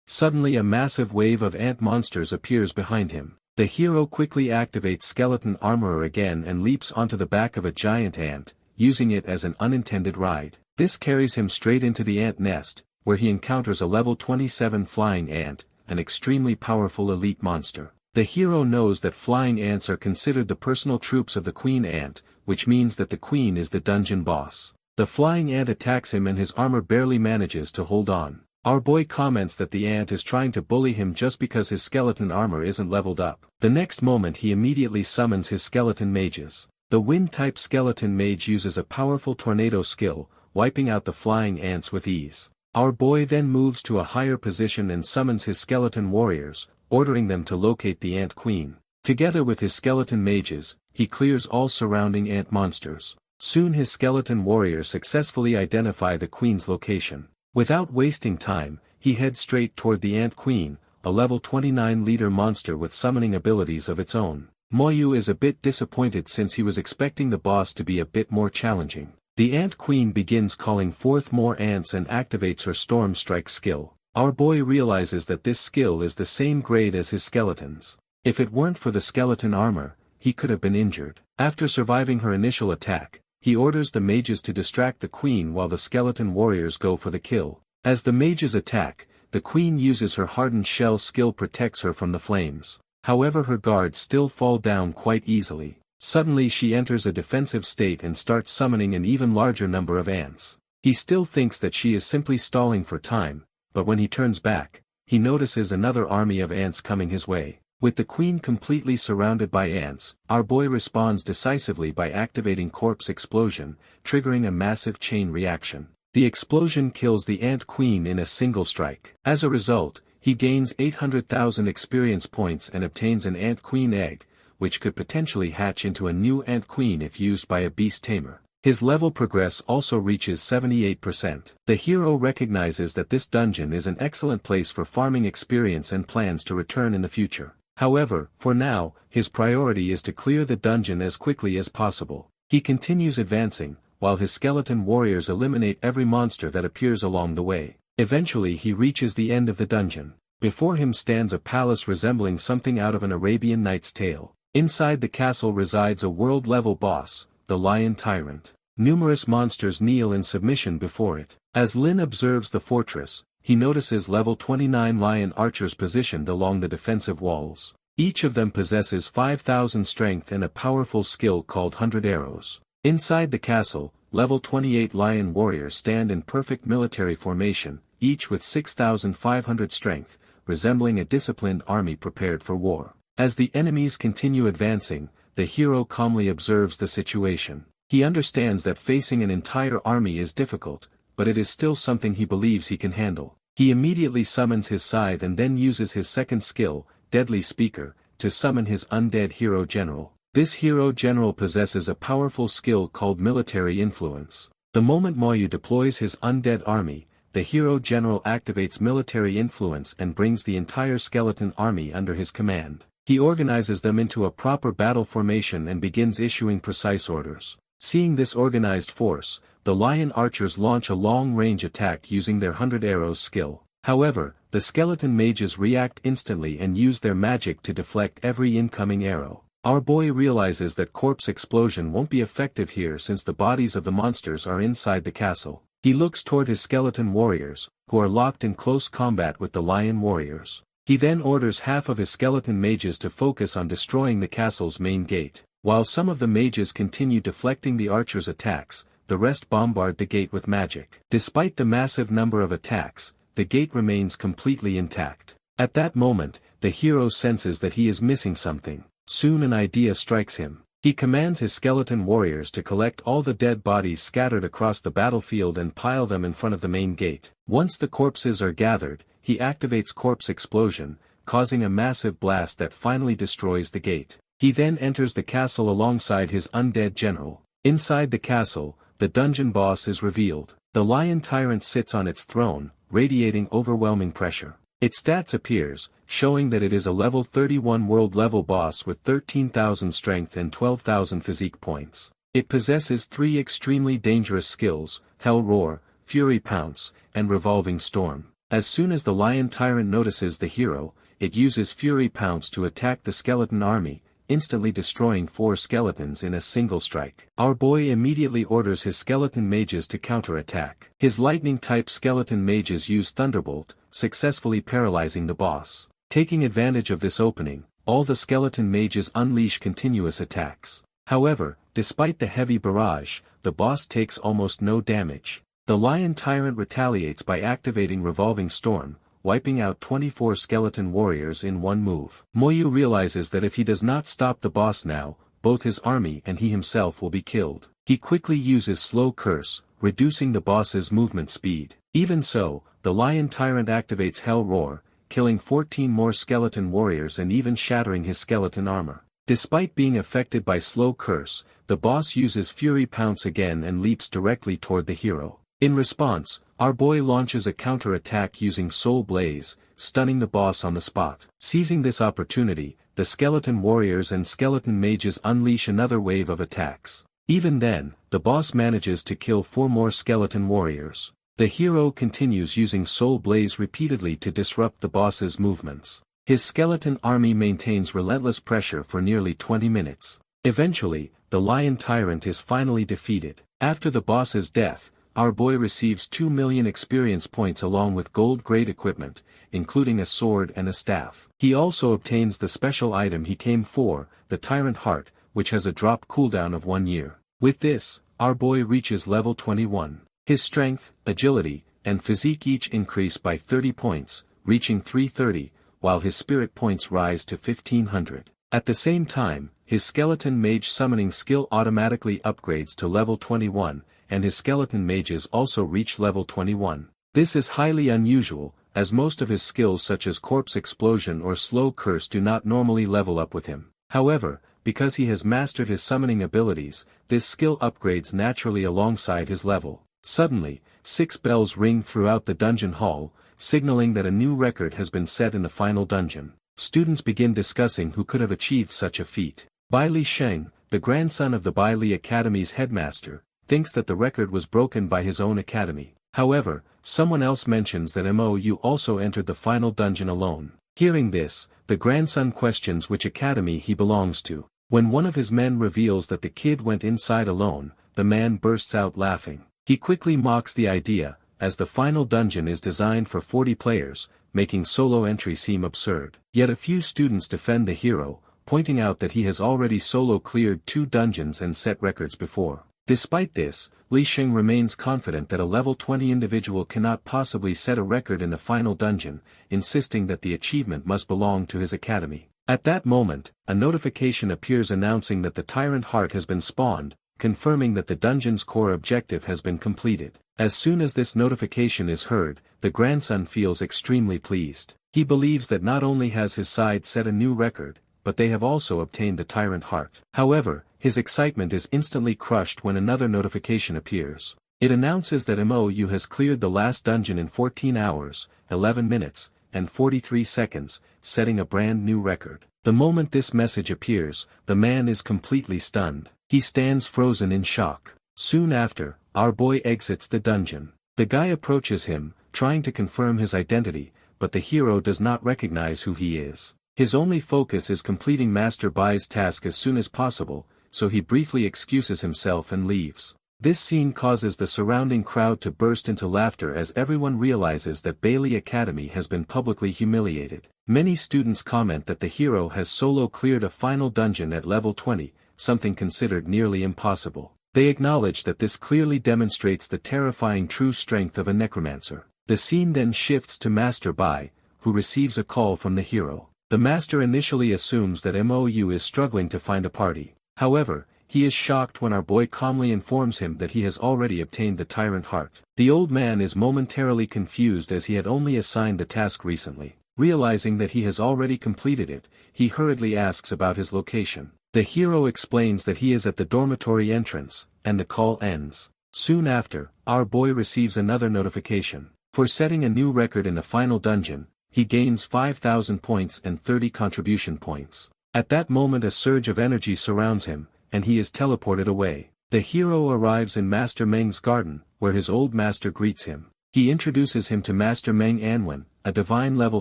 Suddenly a massive wave of ant monsters appears behind him. The hero quickly activates Skeleton Armorer again and leaps onto the back of a giant ant, using it as an unintended ride. This carries him straight into the ant nest, where he encounters a level 27 flying ant, an extremely powerful elite monster. The hero knows that flying ants are considered the personal troops of the queen ant, which means that the queen is the dungeon boss. The flying ant attacks him and his armor barely manages to hold on. Our boy comments that the ant is trying to bully him just because his skeleton armor isn't leveled up. The next moment he immediately summons his skeleton mages. The wind-type skeleton mage uses a powerful tornado skill, wiping out the flying ants with ease. Our boy then moves to a higher position and summons his skeleton warriors, ordering them to locate the ant queen. Together with his skeleton mages, he clears all surrounding ant monsters. Soon his skeleton warriors successfully identify the queen's location. Without wasting time, he heads straight toward the ant queen, a level 29 leader monster with summoning abilities of its own. Moyu is a bit disappointed since he was expecting the boss to be a bit more challenging. The ant queen begins calling forth more ants and activates her storm strike skill. Our boy realizes that this skill is the same grade as his skeletons. If it weren't for the skeleton armor, he could have been injured. After surviving her initial attack, he orders the mages to distract the queen while the skeleton warriors go for the kill. As the mages attack, the queen uses her hardened shell skill protects her from the flames. However, her guards still fall down quite easily. Suddenly she enters a defensive state and starts summoning an even larger number of ants. He still thinks that she is simply stalling for time, but when he turns back, he notices another army of ants coming his way. With the queen completely surrounded by ants, our boy responds decisively by activating Corpse Explosion, triggering a massive chain reaction. The explosion kills the ant queen in a single strike. As a result, he gains 800,000 experience points and obtains an ant queen egg, which could potentially hatch into a new ant queen if used by a beast tamer. His level progress also reaches 78%. The hero recognizes that this dungeon is an excellent place for farming experience and plans to return in the future. However, for now, his priority is to clear the dungeon as quickly as possible. He continues advancing, while his skeleton warriors eliminate every monster that appears along the way. Eventually he reaches the end of the dungeon. Before him stands a palace resembling something out of an Arabian Nights tale. Inside the castle resides a world-level boss, the Lion Tyrant. Numerous monsters kneel in submission before it. As Lin observes the fortress, he notices level 29 lion archers positioned along the defensive walls. Each of them possesses 5,000 strength and a powerful skill called 100 arrows. Inside the castle, level 28 lion warriors stand in perfect military formation, each with 6,500 strength, resembling a disciplined army prepared for war. As the enemies continue advancing, the hero calmly observes the situation. He understands that facing an entire army is difficult, but it is still something he believes he can handle. He immediately summons his scythe and then uses his second skill, Deadly Speaker, to summon his undead hero general. This hero general possesses a powerful skill called Military Influence. The moment Moyu deploys his undead army, the hero general activates Military Influence and brings the entire skeleton army under his command. He organizes them into a proper battle formation and begins issuing precise orders. Seeing this organized force, the lion archers launch a long-range attack using their 100 arrows skill. However, the skeleton mages react instantly and use their magic to deflect every incoming arrow. Our boy realizes that corpse explosion won't be effective here since the bodies of the monsters are inside the castle. He looks toward his skeleton warriors, who are locked in close combat with the lion warriors. He then orders half of his skeleton mages to focus on destroying the castle's main gate. While some of the mages continue deflecting the archers' attacks, the rest bombard the gate with magic. Despite the massive number of attacks, the gate remains completely intact. At that moment, the hero senses that he is missing something. Soon an idea strikes him. He commands his skeleton warriors to collect all the dead bodies scattered across the battlefield and pile them in front of the main gate. Once the corpses are gathered, he activates Corpse Explosion, causing a massive blast that finally destroys the gate. He then enters the castle alongside his undead general. Inside the castle, the dungeon boss is revealed. The lion tyrant sits on its throne, radiating overwhelming pressure. Its stats appears, showing that it is a level 31 world-level boss with 13,000 strength and 12,000 physique points. It possesses 3 extremely dangerous skills, Hell Roar, Fury Pounce, and Revolving Storm. As soon as the lion tyrant notices the hero, it uses Fury Pounce to attack the skeleton army, instantly destroying 4 skeletons in a single strike. Our boy immediately orders his skeleton mages to counter-attack. His lightning-type skeleton mages use Thunderbolt, successfully paralyzing the boss. Taking advantage of this opening, all the skeleton mages unleash continuous attacks. However, despite the heavy barrage, the boss takes almost no damage. The lion tyrant retaliates by activating Revolving Storm, wiping out 24 skeleton warriors in one move. Moyu realizes that if he does not stop the boss now, both his army and he himself will be killed. He quickly uses Slow Curse, reducing the boss's movement speed. Even so, the lion tyrant activates Hell Roar, killing 14 more skeleton warriors and even shattering his skeleton armor. Despite being affected by Slow Curse, the boss uses Fury Pounce again and leaps directly toward the hero. In response, our boy launches a counter-attack using Soul Blaze, stunning the boss on the spot. Seizing this opportunity, the skeleton warriors and skeleton mages unleash another wave of attacks. Even then, the boss manages to kill 4 more skeleton warriors. The hero continues using Soul Blaze repeatedly to disrupt the boss's movements. His skeleton army maintains relentless pressure for nearly 20 minutes. Eventually, the lion tyrant is finally defeated. After the boss's death, our boy receives 2 million experience points along with gold-grade equipment, including a sword and a staff. He also obtains the special item he came for, the Tyrant Heart, which has a drop cooldown of 1 year. With this, our boy reaches level 21. His strength, agility, and physique each increase by 30 points, reaching 330, while his spirit points rise to 1500. At the same time, his skeleton mage summoning skill automatically upgrades to level 21, and his skeleton mages also reach level 21. This is highly unusual, as most of his skills such as Corpse Explosion or Slow Curse do not normally level up with him. However, because he has mastered his summoning abilities, this skill upgrades naturally alongside his level. Suddenly, 6 bells ring throughout the dungeon hall, signaling that a new record has been set in the final dungeon. Students begin discussing who could have achieved such a feat. Bai Li Sheng, the grandson of the Bai Li Academy's headmaster, thinks that the record was broken by his own academy. However, someone else mentions that Mou also entered the final dungeon alone. Hearing this, the grandson questions which academy he belongs to. When one of his men reveals that the kid went inside alone, the man bursts out laughing. He quickly mocks the idea, as the final dungeon is designed for 40 players, making solo entry seem absurd. Yet a few students defend the hero, pointing out that he has already solo cleared 2 dungeons and set records before. Despite this, Li Sheng remains confident that a level 20 individual cannot possibly set a record in the final dungeon, insisting that the achievement must belong to his academy. At that moment, a notification appears announcing that the Tyrant Heart has been spawned, confirming that the dungeon's core objective has been completed. As soon as this notification is heard, the grandson feels extremely pleased. He believes that not only has his side set a new record, but they have also obtained the Tyrant Heart. However, his excitement is instantly crushed when another notification appears. It announces that MOU has cleared the last dungeon in 14 hours, 11 minutes, and 43 seconds, setting a brand new record. The moment this message appears, the man is completely stunned. He stands frozen in shock. Soon after, our boy exits the dungeon. The guy approaches him, trying to confirm his identity, but the hero does not recognize who he is. His only focus is completing Master Bai's task as soon as possible, so he briefly excuses himself and leaves. This scene causes the surrounding crowd to burst into laughter as everyone realizes that Bailey Academy has been publicly humiliated. Many students comment that the hero has solo cleared a final dungeon at level 20, something considered nearly impossible. They acknowledge that this clearly demonstrates the terrifying true strength of a necromancer. The scene then shifts to Master Bai, who receives a call from the hero. The master initially assumes that MOU is struggling to find a party. However, he is shocked when our boy calmly informs him that he has already obtained the Tyrant Heart. The old man is momentarily confused as he had only assigned the task recently. Realizing that he has already completed it, he hurriedly asks about his location. The hero explains that he is at the dormitory entrance, and the call ends. Soon after, our boy receives another notification. For setting a new record in the final dungeon, he gains 5,000 points and 30 contribution points. At that moment a surge of energy surrounds him, and he is teleported away. The hero arrives in Master Meng's garden, where his old master greets him. He introduces him to Master Meng Anwen, a divine-level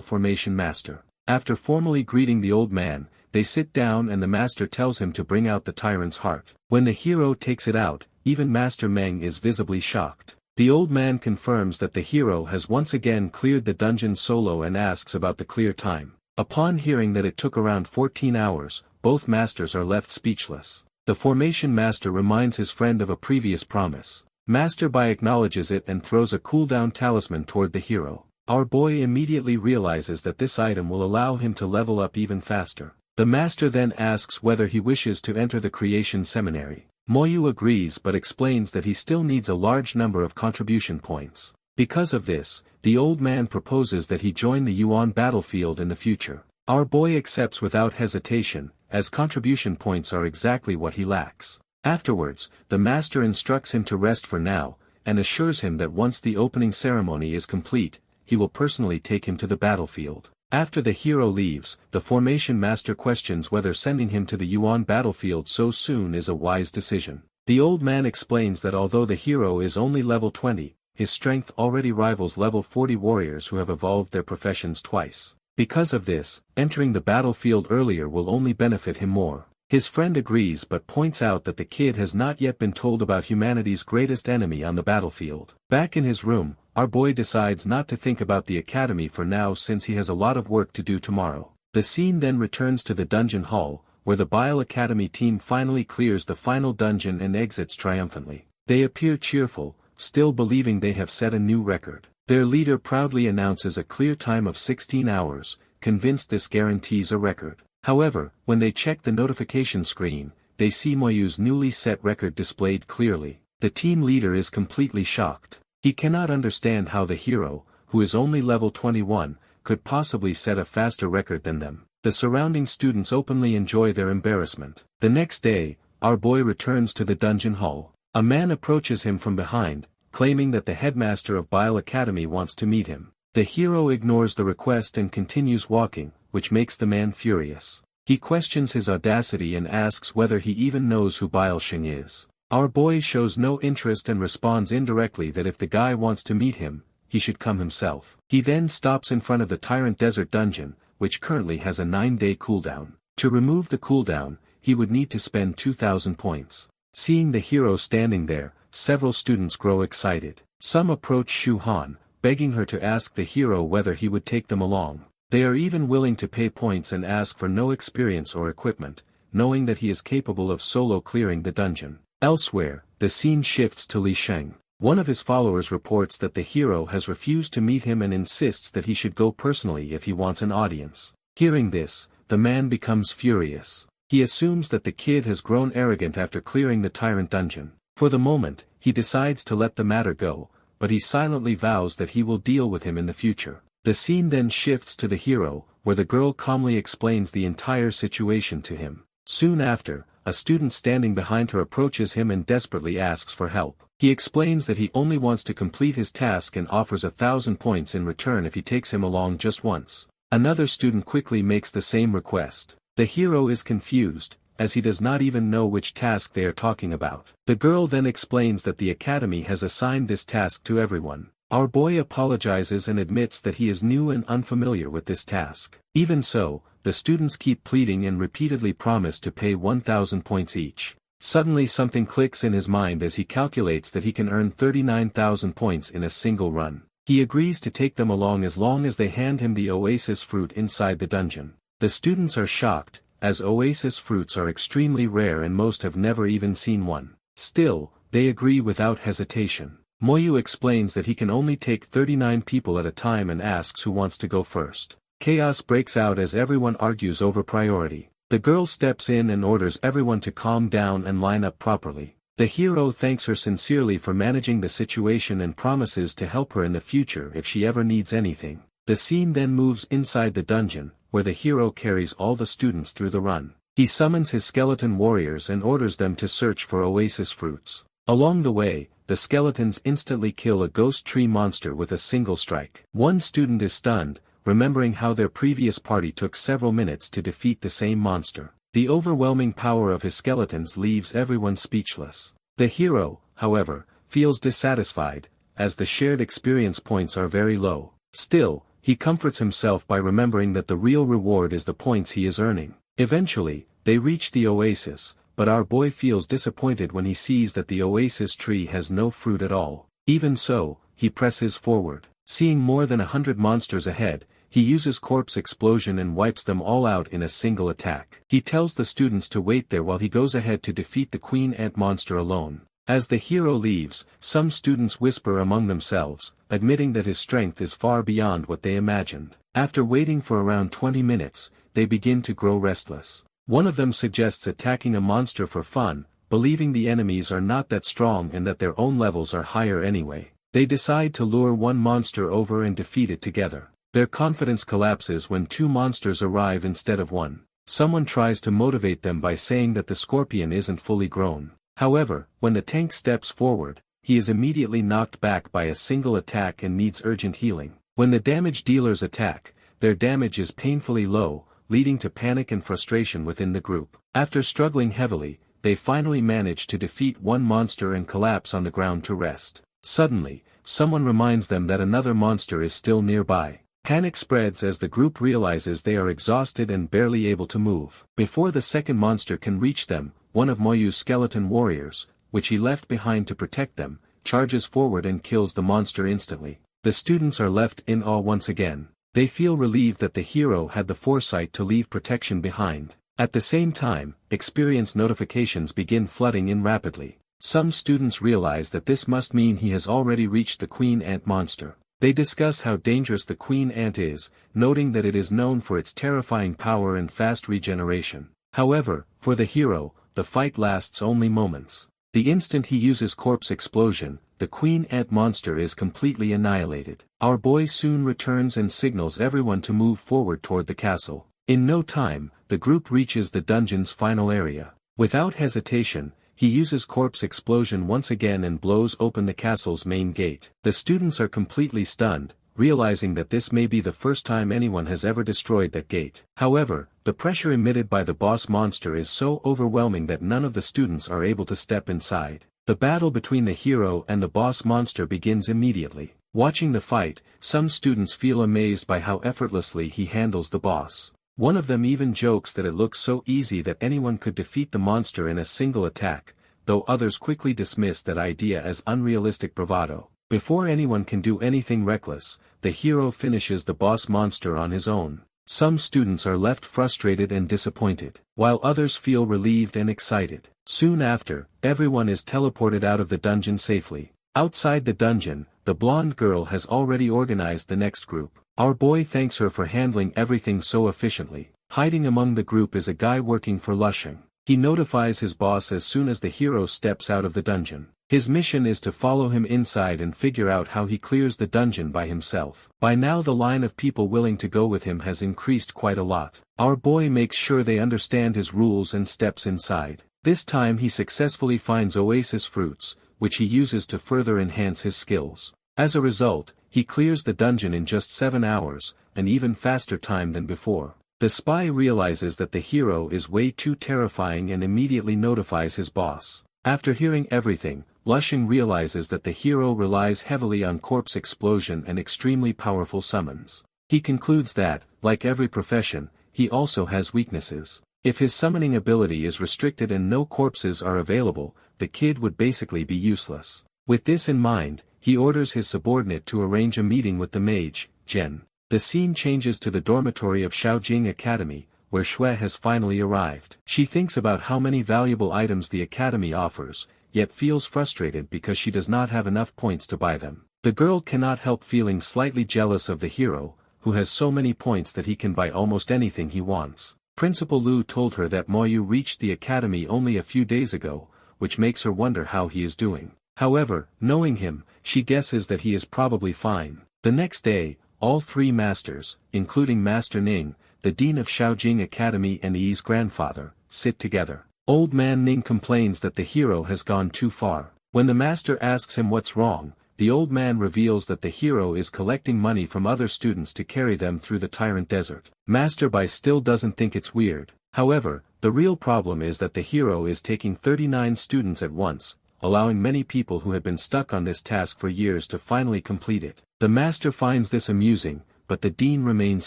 formation master. After formally greeting the old man, they sit down and the master tells him to bring out the Tyrant's Heart. When the hero takes it out, even Master Meng is visibly shocked. The old man confirms that the hero has once again cleared the dungeon solo and asks about the clear time. Upon hearing that it took around 14 hours, both masters are left speechless. The formation master reminds his friend of a previous promise. Master Bai acknowledges it and throws a cooldown talisman toward the hero. Our boy immediately realizes that this item will allow him to level up even faster. The master then asks whether he wishes to enter the creation seminary. Moyu agrees but explains that he still needs a large number of contribution points. Because of this, the old man proposes that he join the Yuan battlefield in the future. Our boy accepts without hesitation, as contribution points are exactly what he lacks. Afterwards, the master instructs him to rest for now, and assures him that once the opening ceremony is complete, he will personally take him to the battlefield. After the hero leaves, the formation master questions whether sending him to the Yuan battlefield so soon is a wise decision. The old man explains that although the hero is only level 20, his strength already rivals level 40 warriors who have evolved their professions twice. Because of this, entering the battlefield earlier will only benefit him more. His friend agrees but points out that the kid has not yet been told about humanity's greatest enemy on the battlefield. Back in his room, our boy decides not to think about the academy for now since he has a lot of work to do tomorrow. The scene then returns to the dungeon hall, where the Bile Academy team finally clears the final dungeon and exits triumphantly. They appear cheerful, still believing they have set a new record. Their leader proudly announces a clear time of 16 hours, convinced this guarantees a record. However, when they check the notification screen, they see Moyu's newly set record displayed clearly. The team leader is completely shocked. He cannot understand how the hero, who is only level 21, could possibly set a faster record than them. The surrounding students openly enjoy their embarrassment. The next day, our boy returns to the dungeon hall. A man approaches him from behind, claiming that the headmaster of Bile Academy wants to meet him. The hero ignores the request and continues walking, which makes the man furious. He questions his audacity and asks whether he even knows who Bile Shing is. Our boy shows no interest and responds indirectly that if the guy wants to meet him, he should come himself. He then stops in front of the Tyrant Desert Dungeon, which currently has a 9-day cooldown. To remove the cooldown, he would need to spend 2,000 points. Seeing the hero standing there, several students grow excited. Some approach Shu Han, begging her to ask the hero whether he would take them along. They are even willing to pay points and ask for no experience or equipment, knowing that he is capable of solo clearing the dungeon. Elsewhere, the scene shifts to Li Sheng. One of his followers reports that the hero has refused to meet him and insists that he should go personally if he wants an audience. Hearing this, the man becomes furious. He assumes that the kid has grown arrogant after clearing the tyrant dungeon. For the moment, he decides to let the matter go, but he silently vows that he will deal with him in the future. The scene then shifts to the hero, where the girl calmly explains the entire situation to him. Soon after, a student standing behind her approaches him and desperately asks for help. He explains that he only wants to complete his task and offers 1,000 points in return if he takes him along just once. Another student quickly makes the same request. The hero is confused, as he does not even know which task they are talking about. The girl then explains that the academy has assigned this task to everyone. Our boy apologizes and admits that he is new and unfamiliar with this task. Even so, the students keep pleading and repeatedly promise to pay 1,000 points each. Suddenly something clicks in his mind as he calculates that he can earn 39,000 points in a single run. He agrees to take them along as long as they hand him the oasis fruit inside the dungeon. The students are shocked, as oasis fruits are extremely rare and most have never even seen one. Still, they agree without hesitation. Moyu explains that he can only take 39 people at a time and asks who wants to go first. Chaos breaks out as everyone argues over priority. The girl steps in and orders everyone to calm down and line up properly. The hero thanks her sincerely for managing the situation and promises to help her in the future if she ever needs anything. The scene then moves inside the dungeon, where the hero carries all the students through the run. He summons his skeleton warriors and orders them to search for oasis fruits. Along the way, the skeletons instantly kill a ghost tree monster with a single strike. One student is stunned, remembering how their previous party took several minutes to defeat the same monster. The overwhelming power of his skeletons leaves everyone speechless. The hero, however, feels dissatisfied, as the shared experience points are very low. Still, he comforts himself by remembering that the real reward is the points he is earning. Eventually, they reach the oasis, but our boy feels disappointed when he sees that the oasis tree has no fruit at all. Even so, he presses forward. Seeing more than 100 monsters ahead, he uses corpse explosion and wipes them all out in a single attack. He tells the students to wait there while he goes ahead to defeat the queen ant monster alone. As the hero leaves, some students whisper among themselves, admitting that his strength is far beyond what they imagined. After waiting for around 20 minutes, they begin to grow restless. One of them suggests attacking a monster for fun, believing the enemies are not that strong and that their own levels are higher anyway. They decide to lure one monster over and defeat it together. Their confidence collapses when two monsters arrive instead of one. Someone tries to motivate them by saying that the scorpion isn't fully grown. However, when the tank steps forward, he is immediately knocked back by a single attack and needs urgent healing. When the damage dealers attack, their damage is painfully low, leading to panic and frustration within the group. After struggling heavily, they finally manage to defeat one monster and collapse on the ground to rest. Suddenly, someone reminds them that another monster is still nearby. Panic spreads as the group realizes they are exhausted and barely able to move. Before the second monster can reach them, one of Moyu's skeleton warriors, which he left behind to protect them, charges forward and kills the monster instantly. The students are left in awe once again. They feel relieved that the hero had the foresight to leave protection behind. At the same time, experience notifications begin flooding in rapidly. Some students realize that this must mean he has already reached the queen ant monster. They discuss how dangerous the queen ant is, noting that it is known for its terrifying power and fast regeneration. However, for the hero, the fight lasts only moments. The instant he uses corpse explosion, the queen ant monster is completely annihilated. Our boy soon returns and signals everyone to move forward toward the castle. In no time, the group reaches the dungeon's final area. Without hesitation, he uses corpse explosion once again and blows open the castle's main gate. The students are completely stunned, realizing that this may be the first time anyone has ever destroyed that gate. However, the pressure emitted by the boss monster is so overwhelming that none of the students are able to step inside. The battle between the hero and the boss monster begins immediately. Watching the fight, some students feel amazed by how effortlessly he handles the boss. One of them even jokes that it looks so easy that anyone could defeat the monster in a single attack, though others quickly dismiss that idea as unrealistic bravado. Before anyone can do anything reckless, the hero finishes the boss monster on his own. Some students are left frustrated and disappointed, while others feel relieved and excited. Soon after, everyone is teleported out of the dungeon safely. Outside the dungeon, the blonde girl has already organized the next group. Our boy thanks her for handling everything so efficiently. Hiding among the group is a guy working for Lushing. He notifies his boss as soon as the hero steps out of the dungeon. His mission is to follow him inside and figure out how he clears the dungeon by himself. By now the line of people willing to go with him has increased quite a lot. Our boy makes sure they understand his rules and steps inside. This time he successfully finds oasis fruits, which he uses to further enhance his skills. As a result, he clears the dungeon in just 7 hours, an even faster time than before. The spy realizes that the hero is way too terrifying and immediately notifies his boss. After hearing everything, Lushing realizes that the hero relies heavily on corpse explosion and extremely powerful summons. He concludes that, like every profession, he also has weaknesses. If his summoning ability is restricted and no corpses are available, the kid would basically be useless. With this in mind, he orders his subordinate to arrange a meeting with the mage, Jen. The scene changes to the dormitory of Shaojing Academy, where Shui has finally arrived. She thinks about how many valuable items the academy offers, yet feels frustrated because she does not have enough points to buy them. The girl cannot help feeling slightly jealous of the hero, who has so many points that he can buy almost anything he wants. Principal Lu told her that Moyu reached the academy only a few days ago, which makes her wonder how he is doing. However, knowing him, she guesses that he is probably fine. The next day, all 3 masters, including Master Ning, the dean of Shaojing Academy and Yi's grandfather, sit together. Old man Ning complains that the hero has gone too far. When the master asks him what's wrong, the old man reveals that the hero is collecting money from other students to carry them through the Tyrant Desert. Master Bai still doesn't think it's weird. However, the real problem is that the hero is taking 39 students at once, allowing many people who had been stuck on this task for years to finally complete it. The master finds this amusing, but the dean remains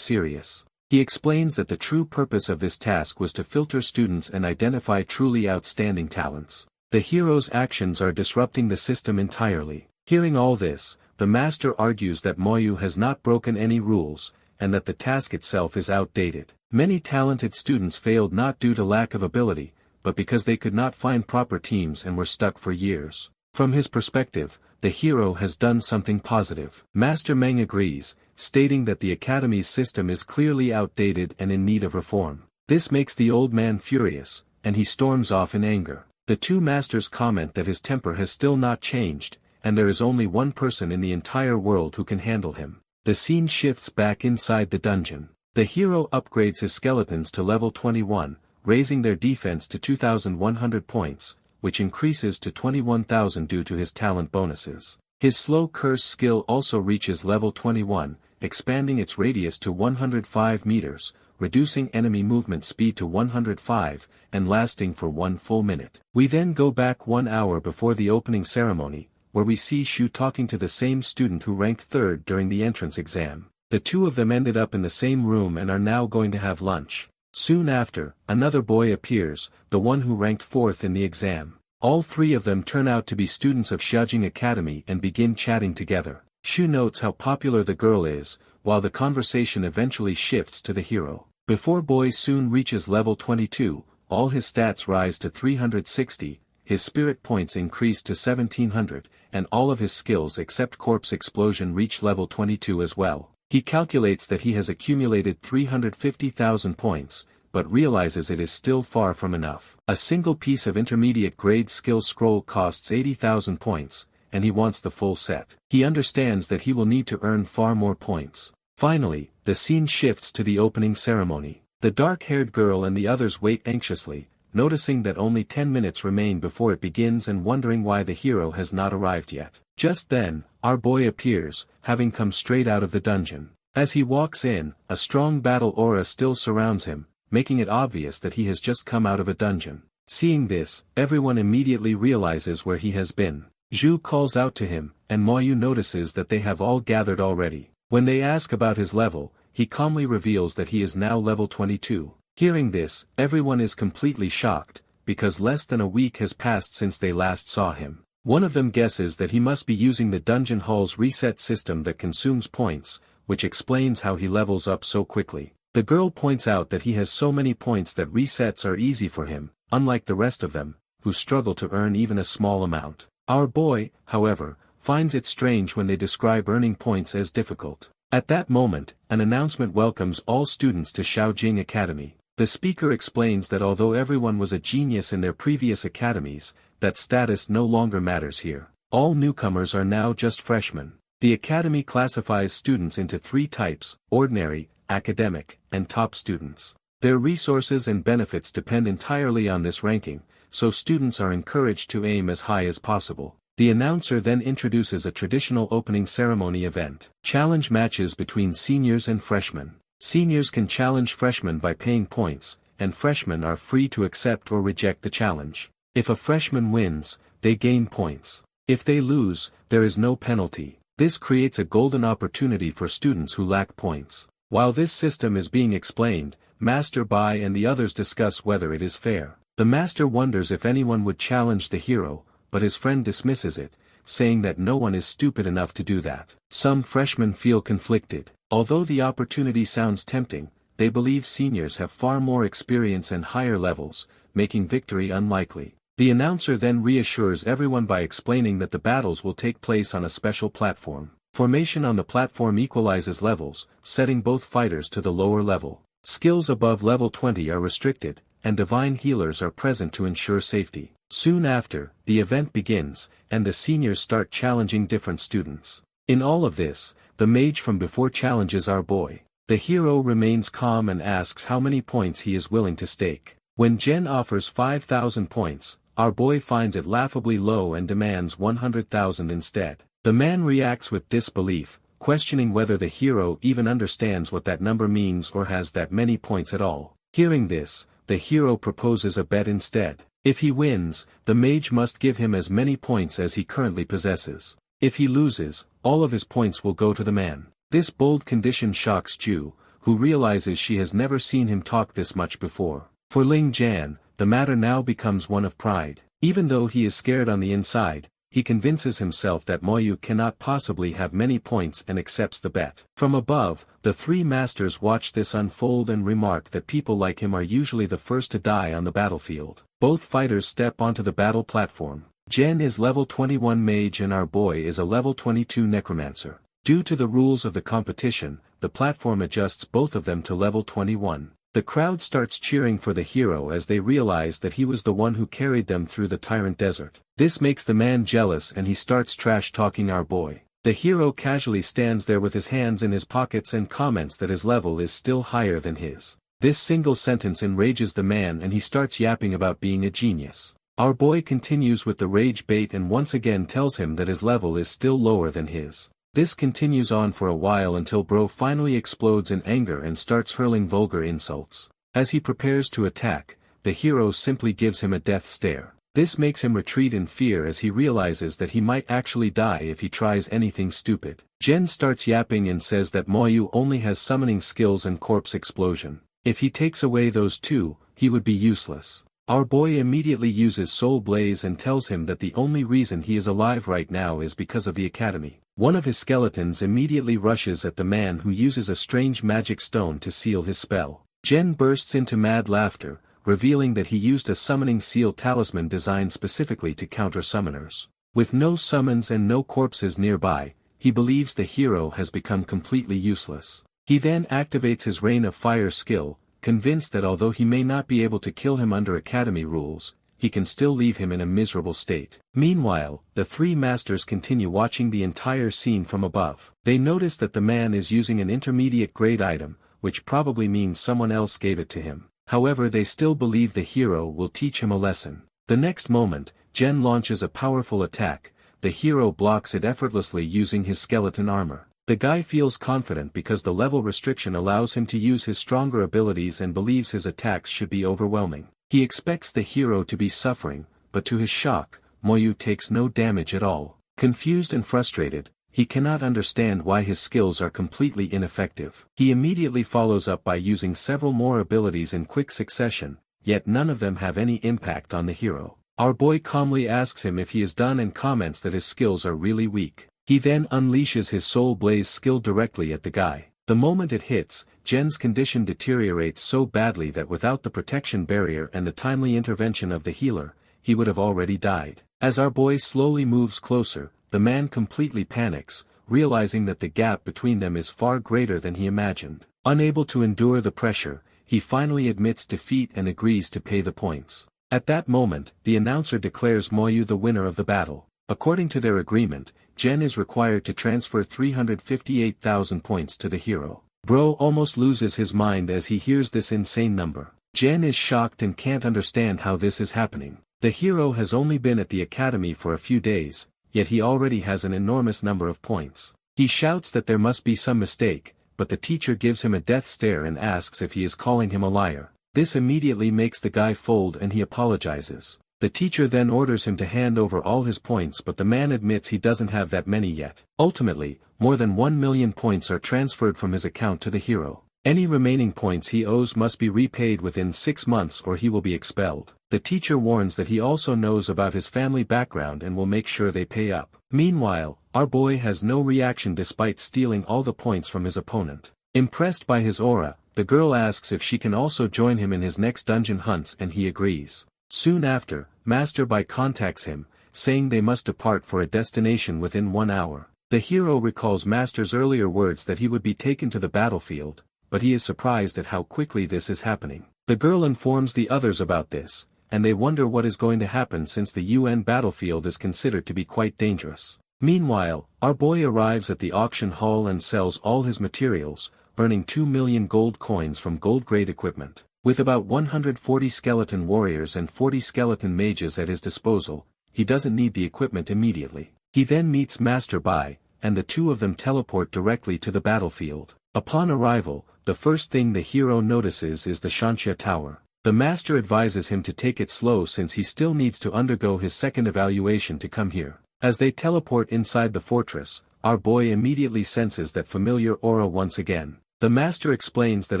serious. He explains that the true purpose of this task was to filter students and identify truly outstanding talents. The hero's actions are disrupting the system entirely. Hearing all this, the master argues that Moyu has not broken any rules, and that the task itself is outdated. Many talented students failed not due to lack of ability, but because they could not find proper teams and were stuck for years. From his perspective, the hero has done something positive. Master Meng agrees, stating that the academy's system is clearly outdated and in need of reform. This makes the old man furious, and he storms off in anger. The 2 masters comment that his temper has still not changed, and there is only one person in the entire world who can handle him. The scene shifts back inside the dungeon. The hero upgrades his skeletons to level 21, raising their defense to 2,100 points, which increases to 21,000 due to his talent bonuses. His slow curse skill also reaches level 21, expanding its radius to 105 meters, reducing enemy movement speed to 105, and lasting for 1 full minute. We then go back 1 hour before the opening ceremony, where we see Shu talking to the same student who ranked 3rd during the entrance exam. The 2 of them ended up in the same room and are now going to have lunch. Soon after, another boy appears, the one who ranked 4th in the exam. All 3 of them turn out to be students of Shaojing Academy and begin chatting together. Shu notes how popular the girl is, while the conversation eventually shifts to the hero. Before boy soon reaches level 22, all his stats rise to 360, his spirit points increase to 1700, and all of his skills except corpse explosion reach level 22 as well. He calculates that he has accumulated 350,000 points, but realizes it is still far from enough. A single piece of intermediate grade skill scroll costs 80,000 points, and he wants the full set. He understands that he will need to earn far more points. Finally, the scene shifts to the opening ceremony. The dark-haired girl and the others wait anxiously, noticing that only 10 minutes remain before it begins and wondering why the hero has not arrived yet. Just then, our boy appears, having come straight out of the dungeon. As he walks in, a strong battle aura still surrounds him, making it obvious that he has just come out of a dungeon. Seeing this, everyone immediately realizes where he has been. Zhu calls out to him, and Moyu notices that they have all gathered already. When they ask about his level, he calmly reveals that he is now level 22. Hearing this, everyone is completely shocked, because less than a week has passed since they last saw him. One of them guesses that he must be using the dungeon hall's reset system that consumes points, which explains how he levels up so quickly. The girl points out that he has so many points that resets are easy for him, unlike the rest of them, who struggle to earn even a small amount. Our boy, however, finds it strange when they describe earning points as difficult. At that moment, an announcement welcomes all students to Shaojing Academy. The speaker explains that although everyone was a genius in their previous academies, that status no longer matters here. All newcomers are now just freshmen. The academy classifies students into 3 types: ordinary, academic, and top students. Their resources and benefits depend entirely on this ranking, so students are encouraged to aim as high as possible. The announcer then introduces a traditional opening ceremony event. Challenge matches between seniors and freshmen. Seniors can challenge freshmen by paying points, and freshmen are free to accept or reject the challenge. If a freshman wins, they gain points. If they lose, there is no penalty. This creates a golden opportunity for students who lack points. While this system is being explained, Master Bai and the others discuss whether it is fair. The master wonders if anyone would challenge the hero, but his friend dismisses it, saying that no one is stupid enough to do that. Some freshmen feel conflicted. Although the opportunity sounds tempting, they believe seniors have far more experience and higher levels, making victory unlikely. The announcer then reassures everyone by explaining that the battles will take place on a special platform. Formation on the platform equalizes levels, setting both fighters to the lower level. Skills above level 20 are restricted, and divine healers are present to ensure safety. Soon after, the event begins, and the seniors start challenging different students. In all of this, the mage from before challenges our boy. The hero remains calm and asks how many points he is willing to stake. When Jen offers 5,000 points, our boy finds it laughably low and demands 100,000 instead. The man reacts with disbelief, questioning whether the hero even understands what that number means or has that many points at all. Hearing this, the hero proposes a bet instead. If he wins, the mage must give him as many points as he currently possesses. If he loses, all of his points will go to the man. This bold condition shocks Ju, who realizes she has never seen him talk this much before. For Ling Jan, the matter now becomes one of pride. Even though he is scared on the inside, he convinces himself that Moyu cannot possibly have many points and accepts the bet. From above, the 3 masters watch this unfold and remark that people like him are usually the first to die on the battlefield. Both fighters step onto the battle platform. Jen is level 21 mage and our boy is a level 22 necromancer. Due to the rules of the competition, the platform adjusts both of them to level 21. The crowd starts cheering for the hero as they realize that he was the one who carried them through the tyrant desert. This makes the man jealous and he starts trash-talking our boy. The hero casually stands there with his hands in his pockets and comments that his level is still higher than his. This single sentence enrages the man and he starts yapping about being a genius. Our boy continues with the rage bait and once again tells him that his level is still lower than his. This continues on for a while until Bro finally explodes in anger and starts hurling vulgar insults. As he prepares to attack, the hero simply gives him a death stare. This makes him retreat in fear as he realizes that he might actually die if he tries anything stupid. Jen starts yapping and says that Moyu only has summoning skills and corpse explosion. If he takes away those 2, he would be useless. Our boy immediately uses Soul Blaze and tells him that the only reason he is alive right now is because of the academy. One of his skeletons immediately rushes at the man who uses a strange magic stone to seal his spell. Jen bursts into mad laughter, revealing that he used a summoning seal talisman designed specifically to counter summoners. With no summons and no corpses nearby, he believes the hero has become completely useless. He then activates his Rain of Fire skill, convinced that although he may not be able to kill him under academy rules, he can still leave him in a miserable state. Meanwhile, the 3 masters continue watching the entire scene from above. They notice that the man is using an intermediate grade item, which probably means someone else gave it to him. However, they still believe the hero will teach him a lesson. The next moment, Jen launches a powerful attack. The hero blocks it effortlessly using his skeleton armor. The guy feels confident because the level restriction allows him to use his stronger abilities and believes his attacks should be overwhelming. He expects the hero to be suffering, but to his shock, Moyu takes no damage at all. Confused and frustrated, he cannot understand why his skills are completely ineffective. He immediately follows up by using several more abilities in quick succession, yet none of them have any impact on the hero. Our boy calmly asks him if he is done and comments that his skills are really weak. He then unleashes his Soul Blaze skill directly at the guy. The moment it hits, Jen's condition deteriorates so badly that without the protection barrier and the timely intervention of the healer, he would have already died. As our boy slowly moves closer, the man completely panics, realizing that the gap between them is far greater than he imagined. Unable to endure the pressure, he finally admits defeat and agrees to pay the points. At that moment, the announcer declares Moyu the winner of the battle. According to their agreement, Jen is required to transfer 358,000 points to the hero. Bro almost loses his mind as he hears this insane number. Jen is shocked and can't understand how this is happening. The hero has only been at the academy for a few days, yet he already has an enormous number of points. He shouts that there must be some mistake, but the teacher gives him a death stare and asks if he is calling him a liar. This immediately makes the guy fold and he apologizes. The teacher then orders him to hand over all his points, but the man admits he doesn't have that many yet. Ultimately, more than 1 million points are transferred from his account to the hero. Any remaining points he owes must be repaid within 6 months or he will be expelled. The teacher warns that he also knows about his family background and will make sure they pay up. Meanwhile, our boy has no reaction despite stealing all the points from his opponent. Impressed by his aura, the girl asks if she can also join him in his next dungeon hunts and he agrees. Soon after, Master Bai contacts him, saying they must depart for a destination within 1 hour. The hero recalls Master's earlier words that he would be taken to the battlefield, but he is surprised at how quickly this is happening. The girl informs the others about this, and they wonder what is going to happen since the UN battlefield is considered to be quite dangerous. Meanwhile, our boy arrives at the auction hall and sells all his materials, earning 2 million gold coins from gold-grade equipment. With about 140 skeleton warriors and 40 skeleton mages at his disposal, he doesn't need the equipment immediately. He then meets Master Bai, and the two of them teleport directly to the battlefield. Upon arrival, the first thing the hero notices is the Shanxia Tower. The master advises him to take it slow since he still needs to undergo his second evaluation to come here. As they teleport inside the fortress, our boy immediately senses that familiar aura once again. The master explains that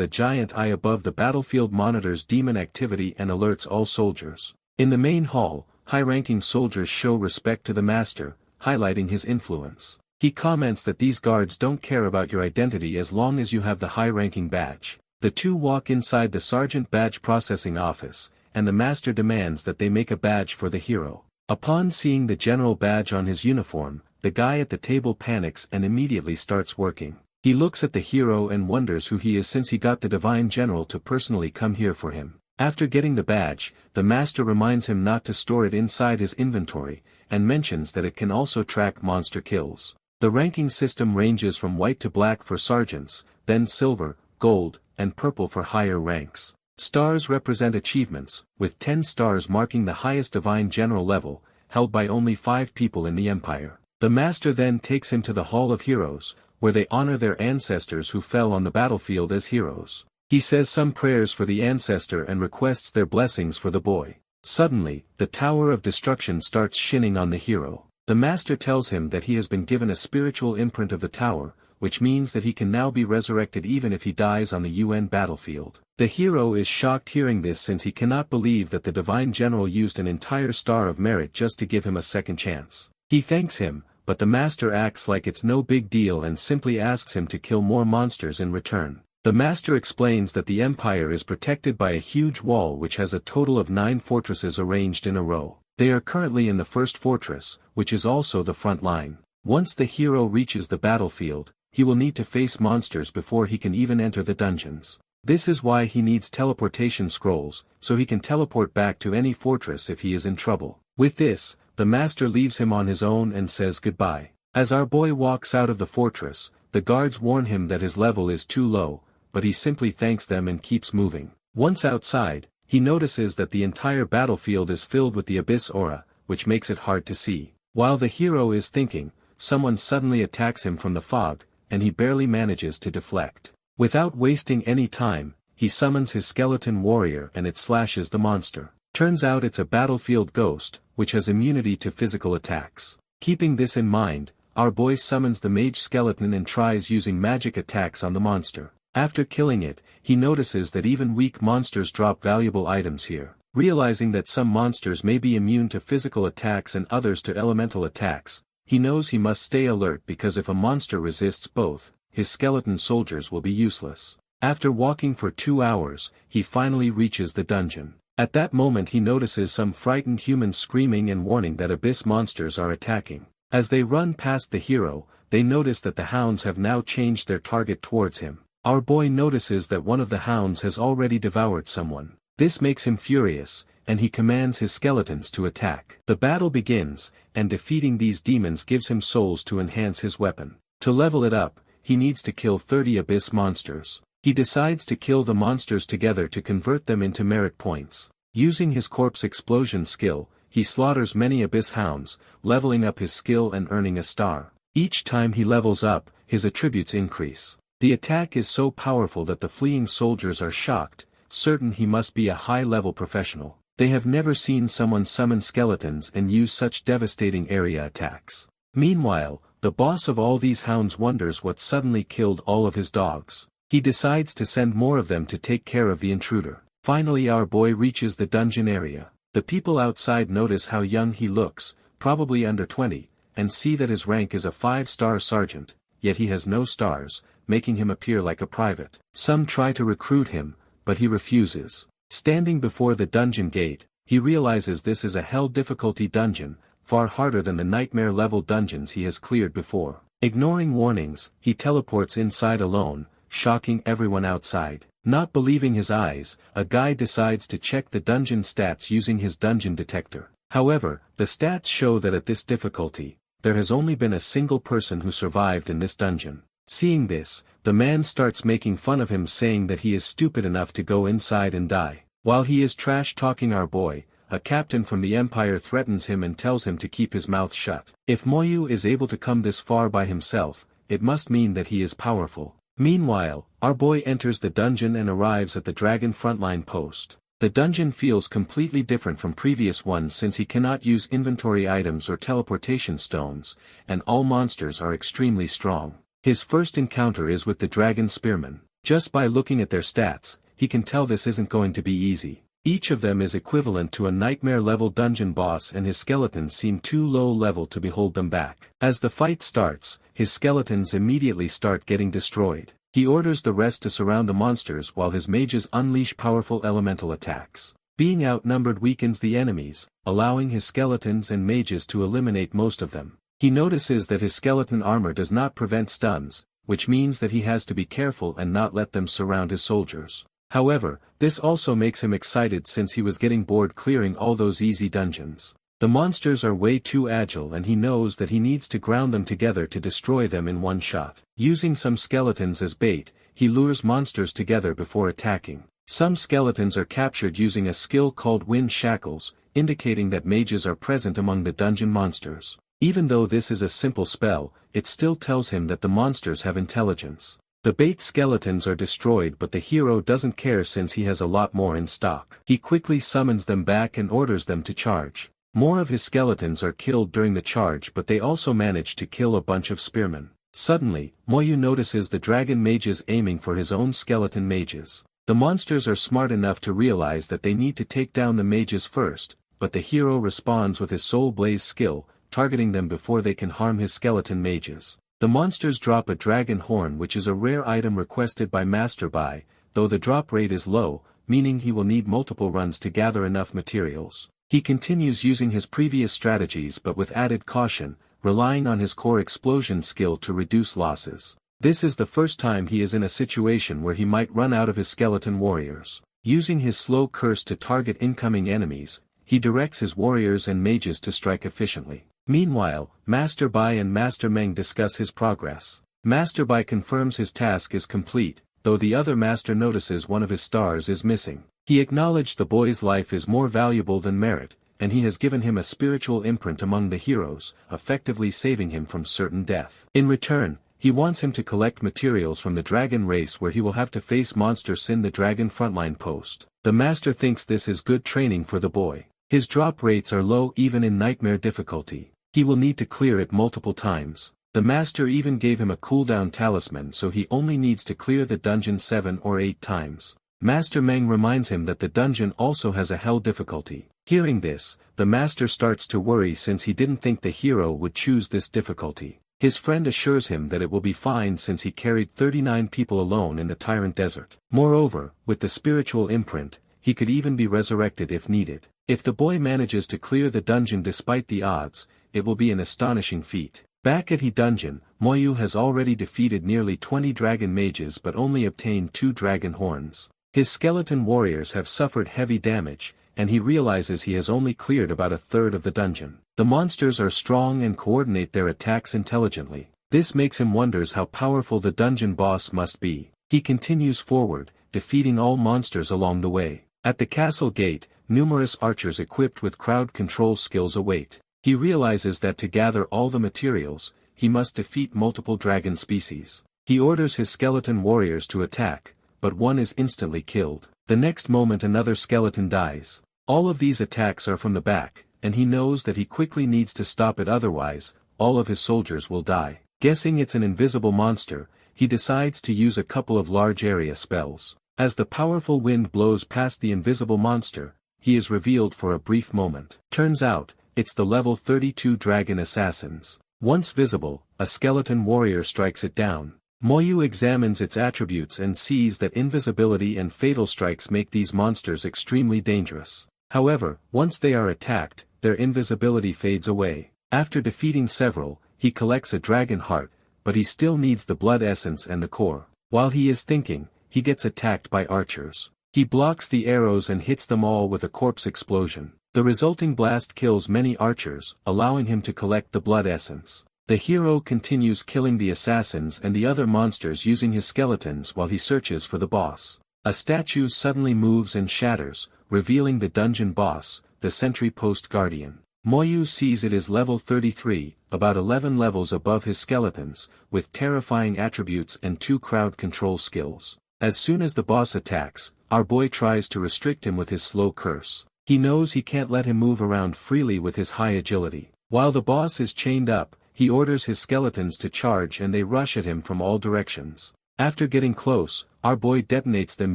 a giant eye above the battlefield monitors demon activity and alerts all soldiers. In the main hall, high-ranking soldiers show respect to the master, highlighting his influence. He comments that these guards don't care about your identity as long as you have the high-ranking badge. The two walk inside the sergeant badge processing office, and the master demands that they make a badge for the hero. Upon seeing the general badge on his uniform, the guy at the table panics and immediately starts working. He looks at the hero and wonders who he is since he got the divine general to personally come here for him. After getting the badge, the master reminds him not to store it inside his inventory, and mentions that it can also track monster kills. The ranking system ranges from white to black for sergeants, then silver, gold, and purple for higher ranks. Stars represent achievements, with 10 stars marking the highest divine general level, held by only 5 people in the empire. The master then takes him to the Hall of Heroes, where they honor their ancestors who fell on the battlefield as heroes. He says some prayers for the ancestor and requests their blessings for the boy. Suddenly, the Tower of Destruction starts shining on the hero. The master tells him that he has been given a spiritual imprint of the tower, which means that he can now be resurrected even if he dies on the UN battlefield. The hero is shocked hearing this since he cannot believe that the divine general used an entire star of merit just to give him a second chance. He thanks him, but the master acts like it's no big deal and simply asks him to kill more monsters in return. The master explains that the empire is protected by a huge wall which has a total of 9 fortresses arranged in a row. They are currently in the first fortress, which is also the front line. Once the hero reaches the battlefield, he will need to face monsters before he can even enter the dungeons. This is why he needs teleportation scrolls, so he can teleport back to any fortress if he is in trouble. With this, the master leaves him on his own and says goodbye. As our boy walks out of the fortress, the guards warn him that his level is too low, but he simply thanks them and keeps moving. Once outside, he notices that the entire battlefield is filled with the abyss aura, which makes it hard to see. While the hero is thinking, someone suddenly attacks him from the fog, and he barely manages to deflect. Without wasting any time, he summons his skeleton warrior and it slashes the monster. Turns out it's a battlefield ghost, which has immunity to physical attacks. Keeping this in mind, our boy summons the mage skeleton and tries using magic attacks on the monster. After killing it, he notices that even weak monsters drop valuable items here. Realizing that some monsters may be immune to physical attacks and others to elemental attacks, he knows he must stay alert because if a monster resists both, his skeleton soldiers will be useless. After walking for 2 hours, he finally reaches the dungeon. At that moment he notices some frightened humans screaming and warning that abyss monsters are attacking. As they run past the hero, they notice that the hounds have now changed their target towards him. Our boy notices that one of the hounds has already devoured someone. This makes him furious, and he commands his skeletons to attack. The battle begins, and defeating these demons gives him souls to enhance his weapon. To level it up, he needs to kill 30 abyss monsters. He decides to kill the monsters together to convert them into merit points. Using his corpse explosion skill, he slaughters many abyss hounds, leveling up his skill and earning a star. Each time he levels up, his attributes increase. The attack is so powerful that the fleeing soldiers are shocked, certain he must be a high-level professional. They have never seen someone summon skeletons and use such devastating area attacks. Meanwhile, the boss of all these hounds wonders what suddenly killed all of his dogs. He decides to send more of them to take care of the intruder. Finally our boy reaches the dungeon area. The people outside notice how young he looks, probably under 20, and see that his rank is a 5-star sergeant, yet he has no stars, making him appear like a private. Some try to recruit him, but he refuses. Standing before the dungeon gate, he realizes this is a hell difficulty dungeon, far harder than the nightmare-level dungeons he has cleared before. Ignoring warnings, he teleports inside alone, shocking everyone outside. Not believing his eyes, a guy decides to check the dungeon stats using his dungeon detector. However, the stats show that at this difficulty, there has only been a single person who survived in this dungeon. Seeing this, the man starts making fun of him saying that he is stupid enough to go inside and die. While he is trash-talking our boy, a captain from the Empire threatens him and tells him to keep his mouth shut. If Moyu is able to come this far by himself, it must mean that he is powerful. Meanwhile, our boy enters the dungeon and arrives at the dragon frontline post. The dungeon feels completely different from previous ones since he cannot use inventory items or teleportation stones, and all monsters are extremely strong. His first encounter is with the dragon spearmen. Just by looking at their stats, he can tell this isn't going to be easy. Each of them is equivalent to a nightmare-level dungeon boss and his skeletons seem too low-level to hold them back. As the fight starts, his skeletons immediately start getting destroyed. He orders the rest to surround the monsters while his mages unleash powerful elemental attacks. Being outnumbered weakens the enemies, allowing his skeletons and mages to eliminate most of them. He notices that his skeleton armor does not prevent stuns, which means that he has to be careful and not let them surround his soldiers. However, this also makes him excited since he was getting bored clearing all those easy dungeons. The monsters are way too agile and he knows that he needs to ground them together to destroy them in one shot. Using some skeletons as bait, he lures monsters together before attacking. Some skeletons are captured using a skill called Wind Shackles, indicating that mages are present among the dungeon monsters. Even though this is a simple spell, it still tells him that the monsters have intelligence. The bait skeletons are destroyed but the hero doesn't care since he has a lot more in stock. He quickly summons them back and orders them to charge. More of his skeletons are killed during the charge but they also manage to kill a bunch of spearmen. Suddenly, Moyu notices the dragon mages aiming for his own skeleton mages. The monsters are smart enough to realize that they need to take down the mages first, but the hero responds with his Soul Blaze skill, targeting them before they can harm his skeleton mages. The monsters drop a dragon horn which is a rare item requested by Master Bai, though the drop rate is low, meaning he will need multiple runs to gather enough materials. He continues using his previous strategies but with added caution, relying on his core explosion skill to reduce losses. This is the first time he is in a situation where he might run out of his skeleton warriors. Using his slow curse to target incoming enemies, he directs his warriors and mages to strike efficiently. Meanwhile, Master Bai and Master Meng discuss his progress. Master Bai confirms his task is complete, though the other master notices one of his stars is missing. He acknowledged the boy's life is more valuable than merit, and he has given him a spiritual imprint among the heroes, effectively saving him from certain death. In return, he wants him to collect materials from the dragon race where he will have to face Monster Sin the dragon frontline post. The master thinks this is good training for the boy. His drop rates are low even in nightmare difficulty. He will need to clear it multiple times. The master even gave him a cooldown talisman so he only needs to clear the dungeon 7 or 8 times. Master Meng reminds him that the dungeon also has a hell difficulty. Hearing this, the master starts to worry since he didn't think the hero would choose this difficulty. His friend assures him that it will be fine since he carried 39 people alone in the Tyrant Desert. Moreover, with the spiritual imprint, he could even be resurrected if needed. If the boy manages to clear the dungeon despite the odds, it will be an astonishing feat. Back at He Dungeon, Moyu has already defeated nearly 20 dragon mages but only obtained 2 dragon horns. His skeleton warriors have suffered heavy damage, and he realizes he has only cleared about a third of the dungeon. The monsters are strong and coordinate their attacks intelligently. This makes him wonders how powerful the dungeon boss must be. He continues forward, defeating all monsters along the way. At the castle gate, numerous archers equipped with crowd control skills await. He realizes that to gather all the materials, he must defeat multiple dragon species. He orders his skeleton warriors to attack, but one is instantly killed. The next moment another skeleton dies. All of these attacks are from the back, and he knows that he quickly needs to stop it, otherwise, all of his soldiers will die. Guessing it's an invisible monster, he decides to use a couple of large area spells. As the powerful wind blows past the invisible monster, he is revealed for a brief moment. Turns out, it's the level 32 dragon assassins. Once visible, a skeleton warrior strikes it down. Moyu examines its attributes and sees that invisibility and fatal strikes make these monsters extremely dangerous. However, once they are attacked, their invisibility fades away. After defeating several, he collects a dragon heart, but he still needs the blood essence and the core. While he is thinking, he gets attacked by archers. He blocks the arrows and hits them all with a corpse explosion. The resulting blast kills many archers, allowing him to collect the blood essence. The hero continues killing the assassins and the other monsters using his skeletons while he searches for the boss. A statue suddenly moves and shatters, revealing the dungeon boss, the sentry post guardian. Moyu sees it is level 33, about 11 levels above his skeletons, with terrifying attributes and 2 crowd control skills. As soon as the boss attacks, our boy tries to restrict him with his slow curse. He knows he can't let him move around freely with his high agility. While the boss is chained up, he orders his skeletons to charge and they rush at him from all directions. After getting close, our boy detonates them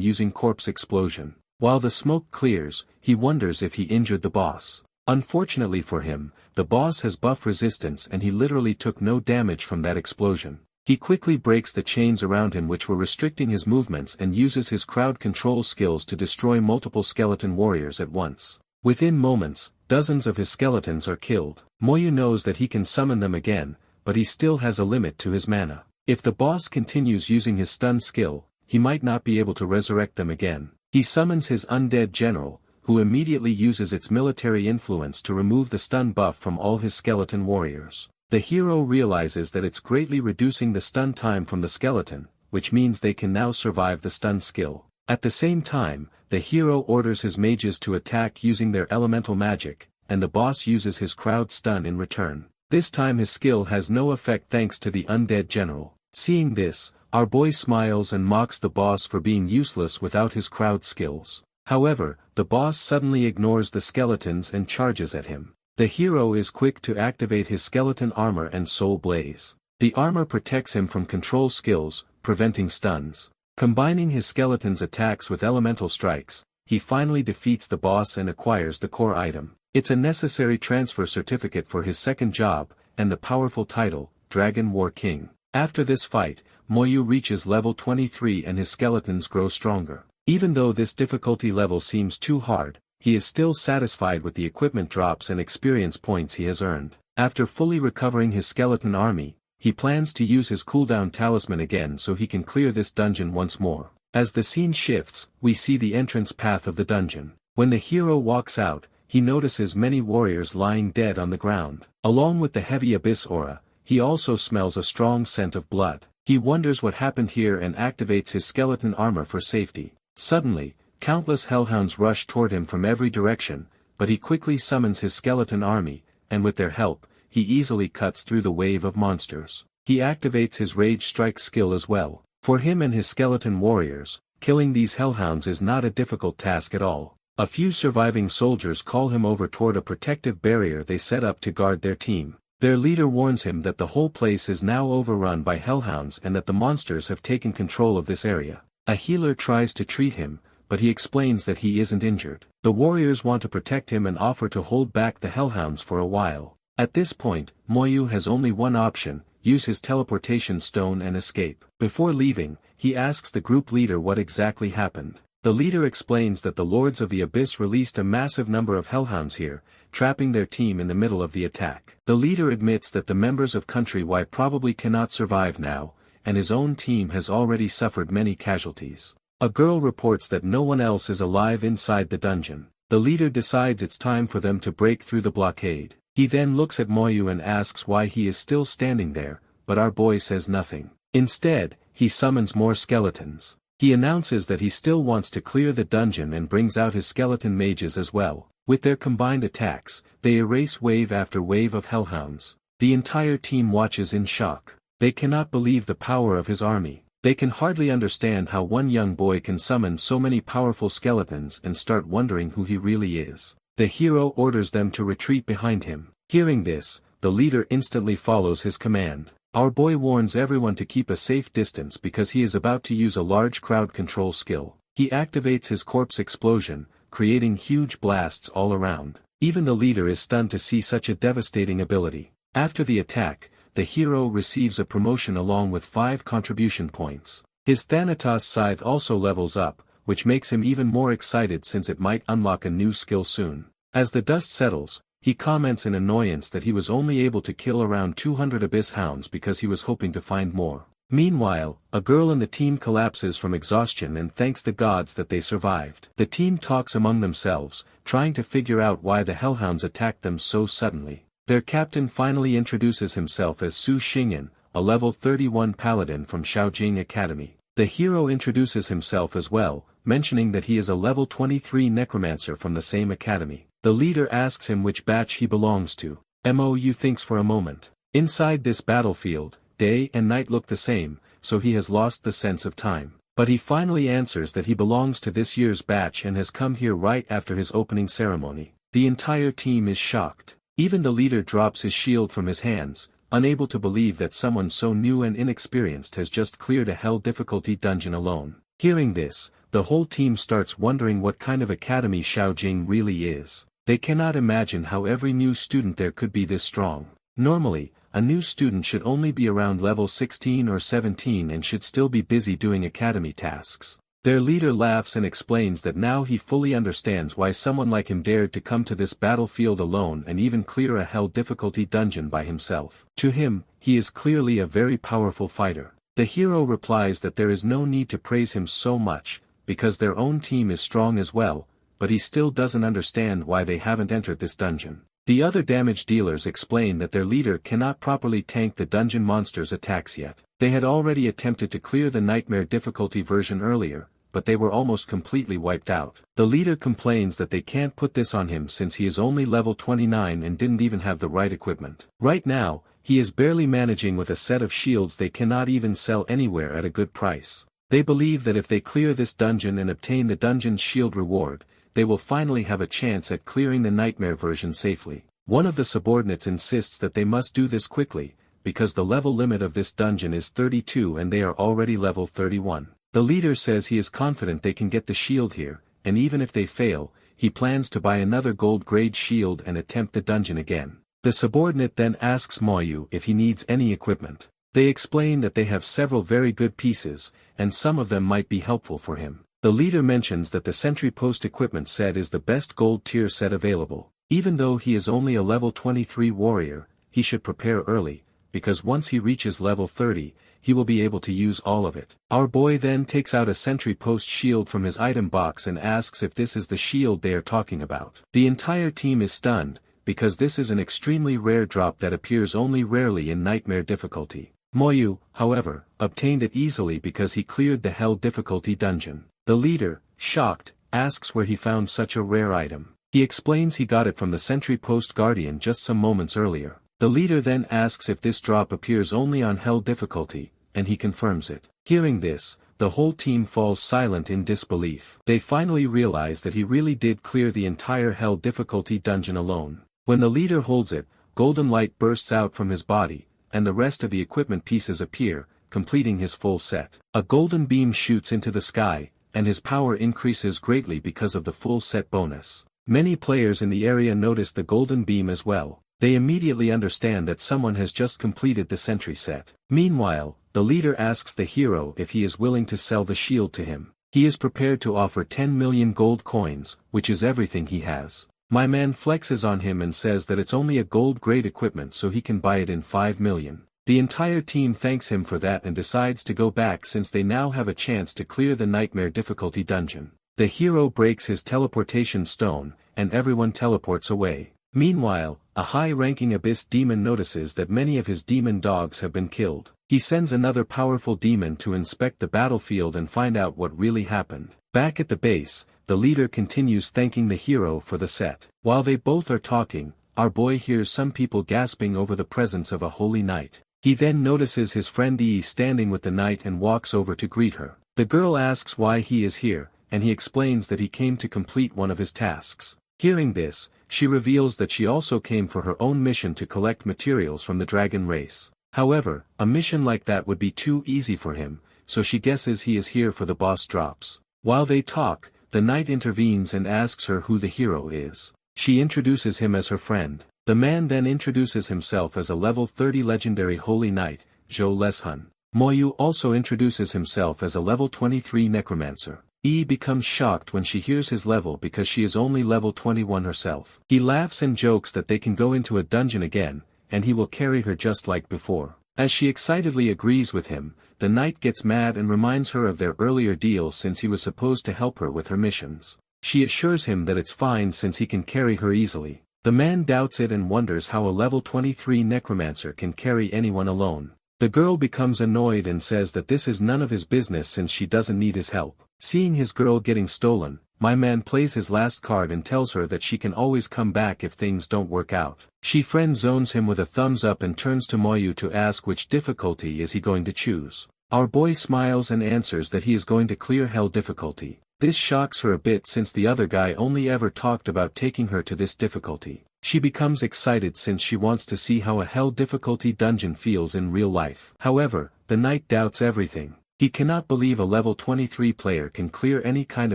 using corpse explosion. While the smoke clears, he wonders if he injured the boss. Unfortunately for him, the boss has buff resistance and he literally took no damage from that explosion. He quickly breaks the chains around him which were restricting his movements and uses his crowd control skills to destroy multiple skeleton warriors at once. Within moments, dozens of his skeletons are killed. Moyu knows that he can summon them again, but he still has a limit to his mana. If the boss continues using his stun skill, he might not be able to resurrect them again. He summons his undead general, who immediately uses its military influence to remove the stun buff from all his skeleton warriors. The hero realizes that it's greatly reducing the stun time from the skeleton, which means they can now survive the stun skill. At the same time, the hero orders his mages to attack using their elemental magic, and the boss uses his crowd stun in return. This time his skill has no effect thanks to the undead general. Seeing this, our boy smiles and mocks the boss for being useless without his crowd skills. However, the boss suddenly ignores the skeletons and charges at him. The hero is quick to activate his skeleton armor and soul blaze. The armor protects him from control skills, preventing stuns. Combining his skeleton's attacks with elemental strikes, he finally defeats the boss and acquires the core item. It's a necessary transfer certificate for his second job, and the powerful title, Dragon War King. After this fight, Moyu reaches level 23 and his skeletons grow stronger. Even though this difficulty level seems too hard, he is still satisfied with the equipment drops and experience points he has earned. After fully recovering his skeleton army, he plans to use his cooldown talisman again so he can clear this dungeon once more. As the scene shifts, we see the entrance path of the dungeon. When the hero walks out, he notices many warriors lying dead on the ground. Along with the heavy abyss aura, he also smells a strong scent of blood. He wonders what happened here and activates his skeleton armor for safety. Suddenly, countless hellhounds rush toward him from every direction, but he quickly summons his skeleton army, and with their help, he easily cuts through the wave of monsters. He activates his Rage Strike skill as well. For him and his skeleton warriors, killing these hellhounds is not a difficult task at all. A few surviving soldiers call him over toward a protective barrier they set up to guard their team. Their leader warns him that the whole place is now overrun by hellhounds and that the monsters have taken control of this area. A healer tries to treat him, but he explains that he isn't injured. The warriors want to protect him and offer to hold back the hellhounds for a while. At this point, Moyu has only one option: use his teleportation stone and escape. Before leaving, he asks the group leader what exactly happened. The leader explains that the Lords of the Abyss released a massive number of hellhounds here, trapping their team in the middle of the attack. The leader admits that the members of Country Y probably cannot survive now, and his own team has already suffered many casualties. A girl reports that no one else is alive inside the dungeon. The leader decides it's time for them to break through the blockade. He then looks at Moyu and asks why he is still standing there, but our boy says nothing. Instead, he summons more skeletons. He announces that he still wants to clear the dungeon and brings out his skeleton mages as well. With their combined attacks, they erase wave after wave of hellhounds. The entire team watches in shock. They cannot believe the power of his army. They can hardly understand how one young boy can summon so many powerful skeletons and start wondering who he really is. The hero orders them to retreat behind him. Hearing this, the leader instantly follows his command. Our boy warns everyone to keep a safe distance because he is about to use a large crowd control skill. He activates his corpse explosion, creating huge blasts all around. Even the leader is stunned to see such a devastating ability. After the attack, the hero receives a promotion along with 5 contribution points. His Thanatos scythe also levels up, which makes him even more excited since it might unlock a new skill soon. As the dust settles, he comments in annoyance that he was only able to kill around 200 abyss hounds because he was hoping to find more. Meanwhile, a girl in the team collapses from exhaustion and thanks the gods that they survived. The team talks among themselves, trying to figure out why the hellhounds attacked them so suddenly. Their captain finally introduces himself as Su Xingyan, a level 31 paladin from Shaojing Academy. The hero introduces himself as well, mentioning that he is a level 23 necromancer from the same academy. The leader asks him which batch he belongs to. Moyu thinks for a moment. Inside this battlefield, day and night look the same, so he has lost the sense of time. But he finally answers that he belongs to this year's batch and has come here right after his opening ceremony. The entire team is shocked. Even the leader drops his shield from his hands, unable to believe that someone so new and inexperienced has just cleared a hell difficulty dungeon alone. Hearing this, the whole team starts wondering what kind of academy Shaojing really is. They cannot imagine how every new student there could be this strong. Normally, a new student should only be around level 16 or 17 and should still be busy doing academy tasks. Their leader laughs and explains that now he fully understands why someone like him dared to come to this battlefield alone and even clear a hell difficulty dungeon by himself. To him, he is clearly a very powerful fighter. The hero replies that there is no need to praise him so much, because their own team is strong as well, but he still doesn't understand why they haven't entered this dungeon. The other damage dealers explain that their leader cannot properly tank the dungeon monster's attacks yet. They had already attempted to clear the nightmare difficulty version earlier, but they were almost completely wiped out. The leader complains that they can't put this on him since he is only level 29 and didn't even have the right equipment. Right now, he is barely managing with a set of shields they cannot even sell anywhere at a good price. They believe that if they clear this dungeon and obtain the dungeon's shield reward, they will finally have a chance at clearing the nightmare version safely. One of the subordinates insists that they must do this quickly, because the level limit of this dungeon is 32 and they are already level 31. The leader says he is confident they can get the shield here, and even if they fail, he plans to buy another gold-grade shield and attempt the dungeon again. The subordinate then asks Moyu if he needs any equipment. They explain that they have several very good pieces, and some of them might be helpful for him. The leader mentions that the sentry post equipment set is the best gold tier set available. Even though he is only a level 23 warrior, he should prepare early, because once he reaches level 30, he will be able to use all of it. Our boy then takes out a sentry post shield from his item box and asks if this is the shield they are talking about. The entire team is stunned, because this is an extremely rare drop that appears only rarely in nightmare difficulty. Moyu, however, obtained it easily because he cleared the hell difficulty dungeon. The leader, shocked, asks where he found such a rare item. He explains he got it from the sentry post guardian just some moments earlier. The leader then asks if this drop appears only on hell difficulty, and he confirms it. Hearing this, the whole team falls silent in disbelief. They finally realize that he really did clear the entire hell difficulty dungeon alone. When the leader holds it, golden light bursts out from his body, and the rest of the equipment pieces appear, completing his full set. A golden beam shoots into the sky, and his power increases greatly because of the full set bonus. Many players in the area notice the golden beam as well. They immediately understand that someone has just completed the sentry set. Meanwhile, the leader asks the hero if he is willing to sell the shield to him. He is prepared to offer 10 million gold coins, which is everything he has. My man flexes on him and says that it's only a gold-grade equipment so he can buy it in 5 million. The entire team thanks him for that and decides to go back since they now have a chance to clear the nightmare difficulty dungeon. The hero breaks his teleportation stone, and everyone teleports away. Meanwhile, a high-ranking abyss demon notices that many of his demon dogs have been killed. He sends another powerful demon to inspect the battlefield and find out what really happened. Back at the base, the leader continues thanking the hero for the set. While they both are talking, our boy hears some people gasping over the presence of a holy knight. He then notices his friend E standing with the knight and walks over to greet her. The girl asks why he is here, and he explains that he came to complete one of his tasks. Hearing this, she reveals that she also came for her own mission to collect materials from the dragon race. However, a mission like that would be too easy for him, so she guesses he is here for the boss drops. While they talk, the knight intervenes and asks her who the hero is. She introduces him as her friend. The man then introduces himself as a level 30 legendary holy knight, Zhou Leshun. Moyu also introduces himself as a level 23 necromancer. E becomes shocked when she hears his level because she is only level 21 herself. He laughs and jokes that they can go into a dungeon again, and he will carry her just like before. As she excitedly agrees with him, the knight gets mad and reminds her of their earlier deal since he was supposed to help her with her missions. She assures him that it's fine since he can carry her easily. The man doubts it and wonders how a level 23 necromancer can carry anyone alone. The girl becomes annoyed and says that this is none of his business since she doesn't need his help. Seeing his girl getting stolen, my man plays his last card and tells her that she can always come back if things don't work out. She friend zones him with a thumbs up and turns to Moyu to ask which difficulty is he going to choose. Our boy smiles and answers that he is going to clear hell difficulty. This shocks her a bit since the other guy only ever talked about taking her to this difficulty. She becomes excited since she wants to see how a hell difficulty dungeon feels in real life. However, the knight doubts everything. He cannot believe a level 23 player can clear any kind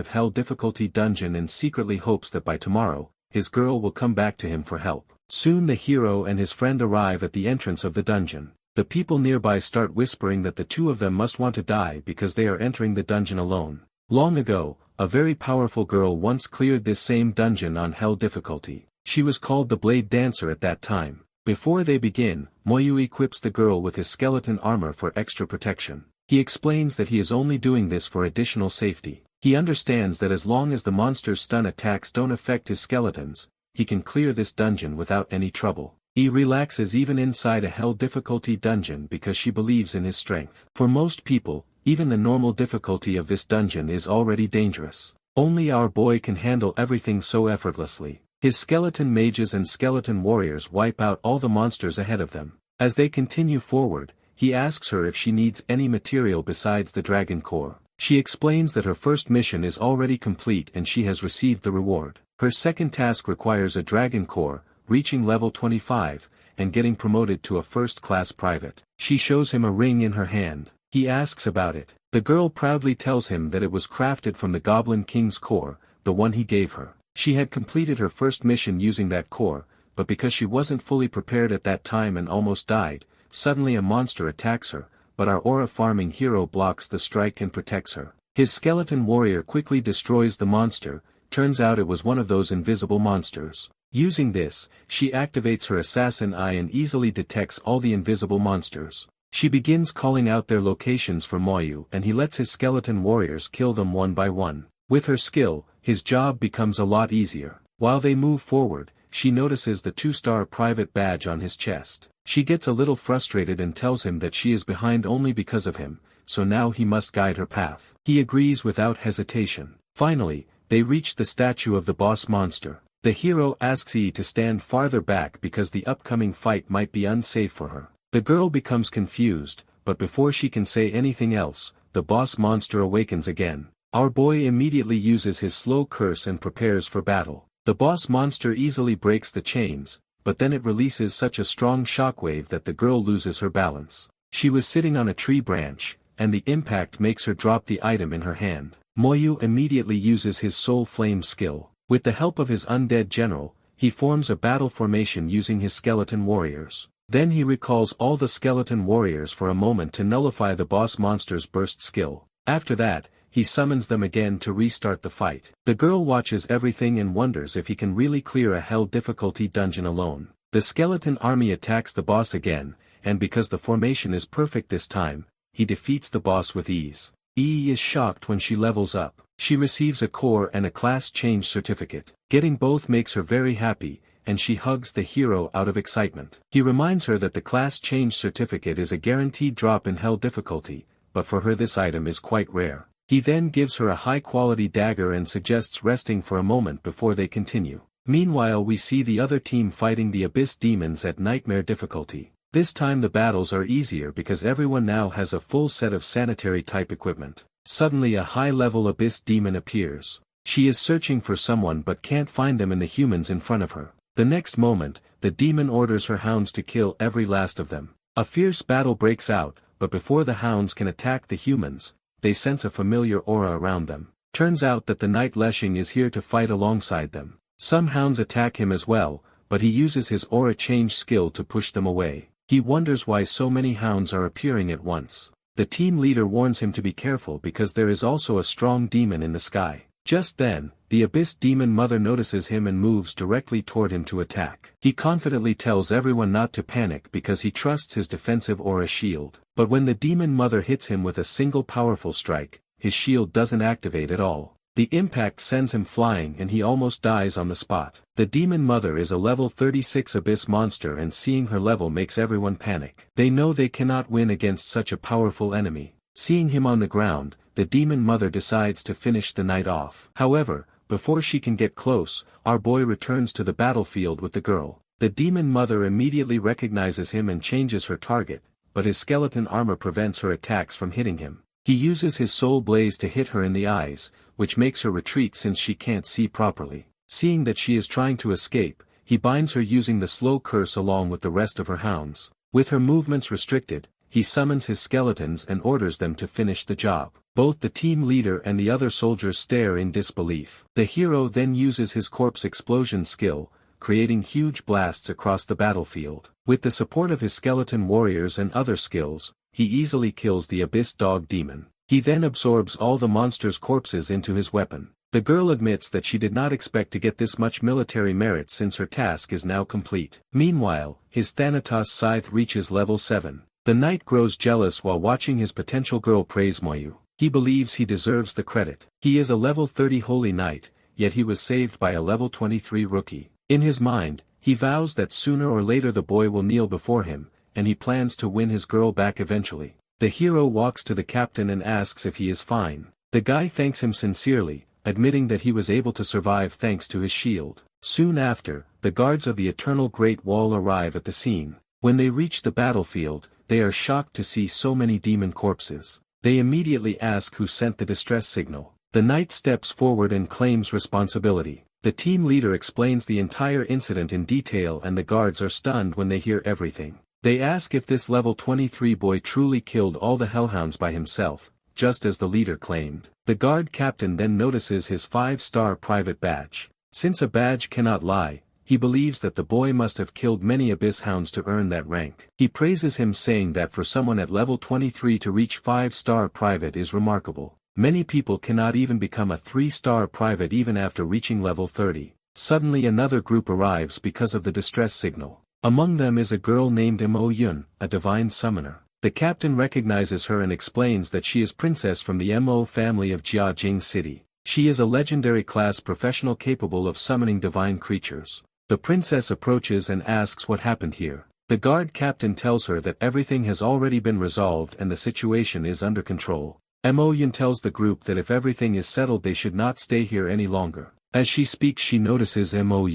of hell difficulty dungeon and secretly hopes that by tomorrow, his girl will come back to him for help. Soon the hero and his friend arrive at the entrance of the dungeon. The people nearby start whispering that the two of them must want to die because they are entering the dungeon alone. Long ago, a very powerful girl once cleared this same dungeon on hell difficulty. She was called the Blade Dancer at that time. Before they begin, Moyu equips the girl with his skeleton armor for extra protection. He explains that he is only doing this for additional safety. He understands that as long as the monster's stun attacks don't affect his skeletons, he can clear this dungeon without any trouble. He relaxes even inside a hell difficulty dungeon because she believes in his strength. For most people, even the normal difficulty of this dungeon is already dangerous. Only our boy can handle everything so effortlessly. His skeleton mages and skeleton warriors wipe out all the monsters ahead of them. As they continue forward, he asks her if she needs any material besides the dragon core. She explains that her first mission is already complete and she has received the reward. Her second task requires a dragon core, reaching level 25, and getting promoted to a first-class private. She shows him a ring in her hand. He asks about it. The girl proudly tells him that it was crafted from the Goblin King's core, the one he gave her. She had completed her first mission using that core, but because she wasn't fully prepared at that time and almost died, suddenly a monster attacks her, but our aura farming hero blocks the strike and protects her. His skeleton warrior quickly destroys the monster. Turns out it was one of those invisible monsters. Using this, she activates her assassin eye and easily detects all the invisible monsters. She begins calling out their locations for Moyu and he lets his skeleton warriors kill them one by one. With her skill, his job becomes a lot easier. While they move forward, she notices the 2-star private badge on his chest. She gets a little frustrated and tells him that she is behind only because of him, so now he must guide her path. He agrees without hesitation. Finally, they reach the statue of the boss monster. The hero asks E to stand farther back because the upcoming fight might be unsafe for her. The girl becomes confused, but before she can say anything else, the boss monster awakens again. Our boy immediately uses his slow curse and prepares for battle. The boss monster easily breaks the chains, but then it releases such a strong shockwave that the girl loses her balance. She was sitting on a tree branch, and the impact makes her drop the item in her hand. Moyu immediately uses his soul flame skill. With the help of his undead general, he forms a battle formation using his skeleton warriors. Then he recalls all the skeleton warriors for a moment to nullify the boss monster's burst skill. After that, he summons them again to restart the fight. The girl watches everything and wonders if he can really clear a hell difficulty dungeon alone. The skeleton army attacks the boss again, and because the formation is perfect this time, he defeats the boss with ease. Yi is shocked when she levels up. She receives a core and a class change certificate. Getting both makes her very happy, and she hugs the hero out of excitement. He reminds her that the class change certificate is a guaranteed drop in hell difficulty, but for her this item is quite rare. He then gives her a high-quality dagger and suggests resting for a moment before they continue. Meanwhile we see the other team fighting the Abyss demons at nightmare difficulty. This time the battles are easier because everyone now has a full set of sanitary type equipment. Suddenly a high-level Abyss demon appears. She is searching for someone but can't find them in the humans in front of her. The next moment, the demon orders her hounds to kill every last of them. A fierce battle breaks out, but before the hounds can attack the humans, they sense a familiar aura around them. Turns out that the Night Leshing is here to fight alongside them. Some hounds attack him as well, but he uses his aura change skill to push them away. He wonders why so many hounds are appearing at once. The team leader warns him to be careful because there is also a strong demon in the sky. Just then, the Abyss demon mother notices him and moves directly toward him to attack. He confidently tells everyone not to panic because he trusts his defensive aura shield. But when the demon mother hits him with a single powerful strike, his shield doesn't activate at all. The impact sends him flying and he almost dies on the spot. The demon mother is a level 36 Abyss monster and seeing her level makes everyone panic. They know they cannot win against such a powerful enemy. Seeing him on the ground, the demon mother decides to finish the night off. However, before she can get close, our boy returns to the battlefield with the girl. The demon mother immediately recognizes him and changes her target, but his skeleton armor prevents her attacks from hitting him. He uses his soul blaze to hit her in the eyes, which makes her retreat since she can't see properly. Seeing that she is trying to escape, he binds her using the slow curse along with the rest of her hounds. With her movements restricted, he summons his skeletons and orders them to finish the job. Both the team leader and the other soldiers stare in disbelief. The hero then uses his corpse explosion skill, creating huge blasts across the battlefield. With the support of his skeleton warriors and other skills, he easily kills the Abyss dog demon. He then absorbs all the monster's corpses into his weapon. The girl admits that she did not expect to get this much military merit since her task is now complete. Meanwhile, his Thanatos scythe reaches level 7. The knight grows jealous while watching his potential girl praise Moyu. He believes he deserves the credit. He is a level 30 holy knight, yet he was saved by a level 23 rookie. In his mind, he vows that sooner or later the boy will kneel before him, and he plans to win his girl back eventually. The hero walks to the captain and asks if he is fine. The guy thanks him sincerely, admitting that he was able to survive thanks to his shield. Soon after, the guards of the Eternal Great Wall arrive at the scene. When they reach the battlefield, they are shocked to see so many demon corpses. They immediately ask who sent the distress signal. The knight steps forward and claims responsibility. The team leader explains the entire incident in detail and the guards are stunned when they hear everything. They ask if this level 23 boy truly killed all the hellhounds by himself, just as the leader claimed. The guard captain then notices his 5-star private badge. Since a badge cannot lie, he believes that the boy must have killed many Abyss hounds to earn that rank. He praises him saying that for someone at level 23 to reach 5-star private is remarkable. Many people cannot even become a 3-star private even after reaching level 30. Suddenly another group arrives because of the distress signal. Among them is a girl named Mo Yun, a divine summoner. The captain recognizes her and explains that she is princess from the Mo family of Jiajing City. She is a legendary class professional capable of summoning divine creatures. The princess approaches and asks what happened here. The guard captain tells her that everything has already been resolved and the situation is under control. Mo Yun tells the group that if everything is settled they should not stay here any longer. As she speaks she notices Mo.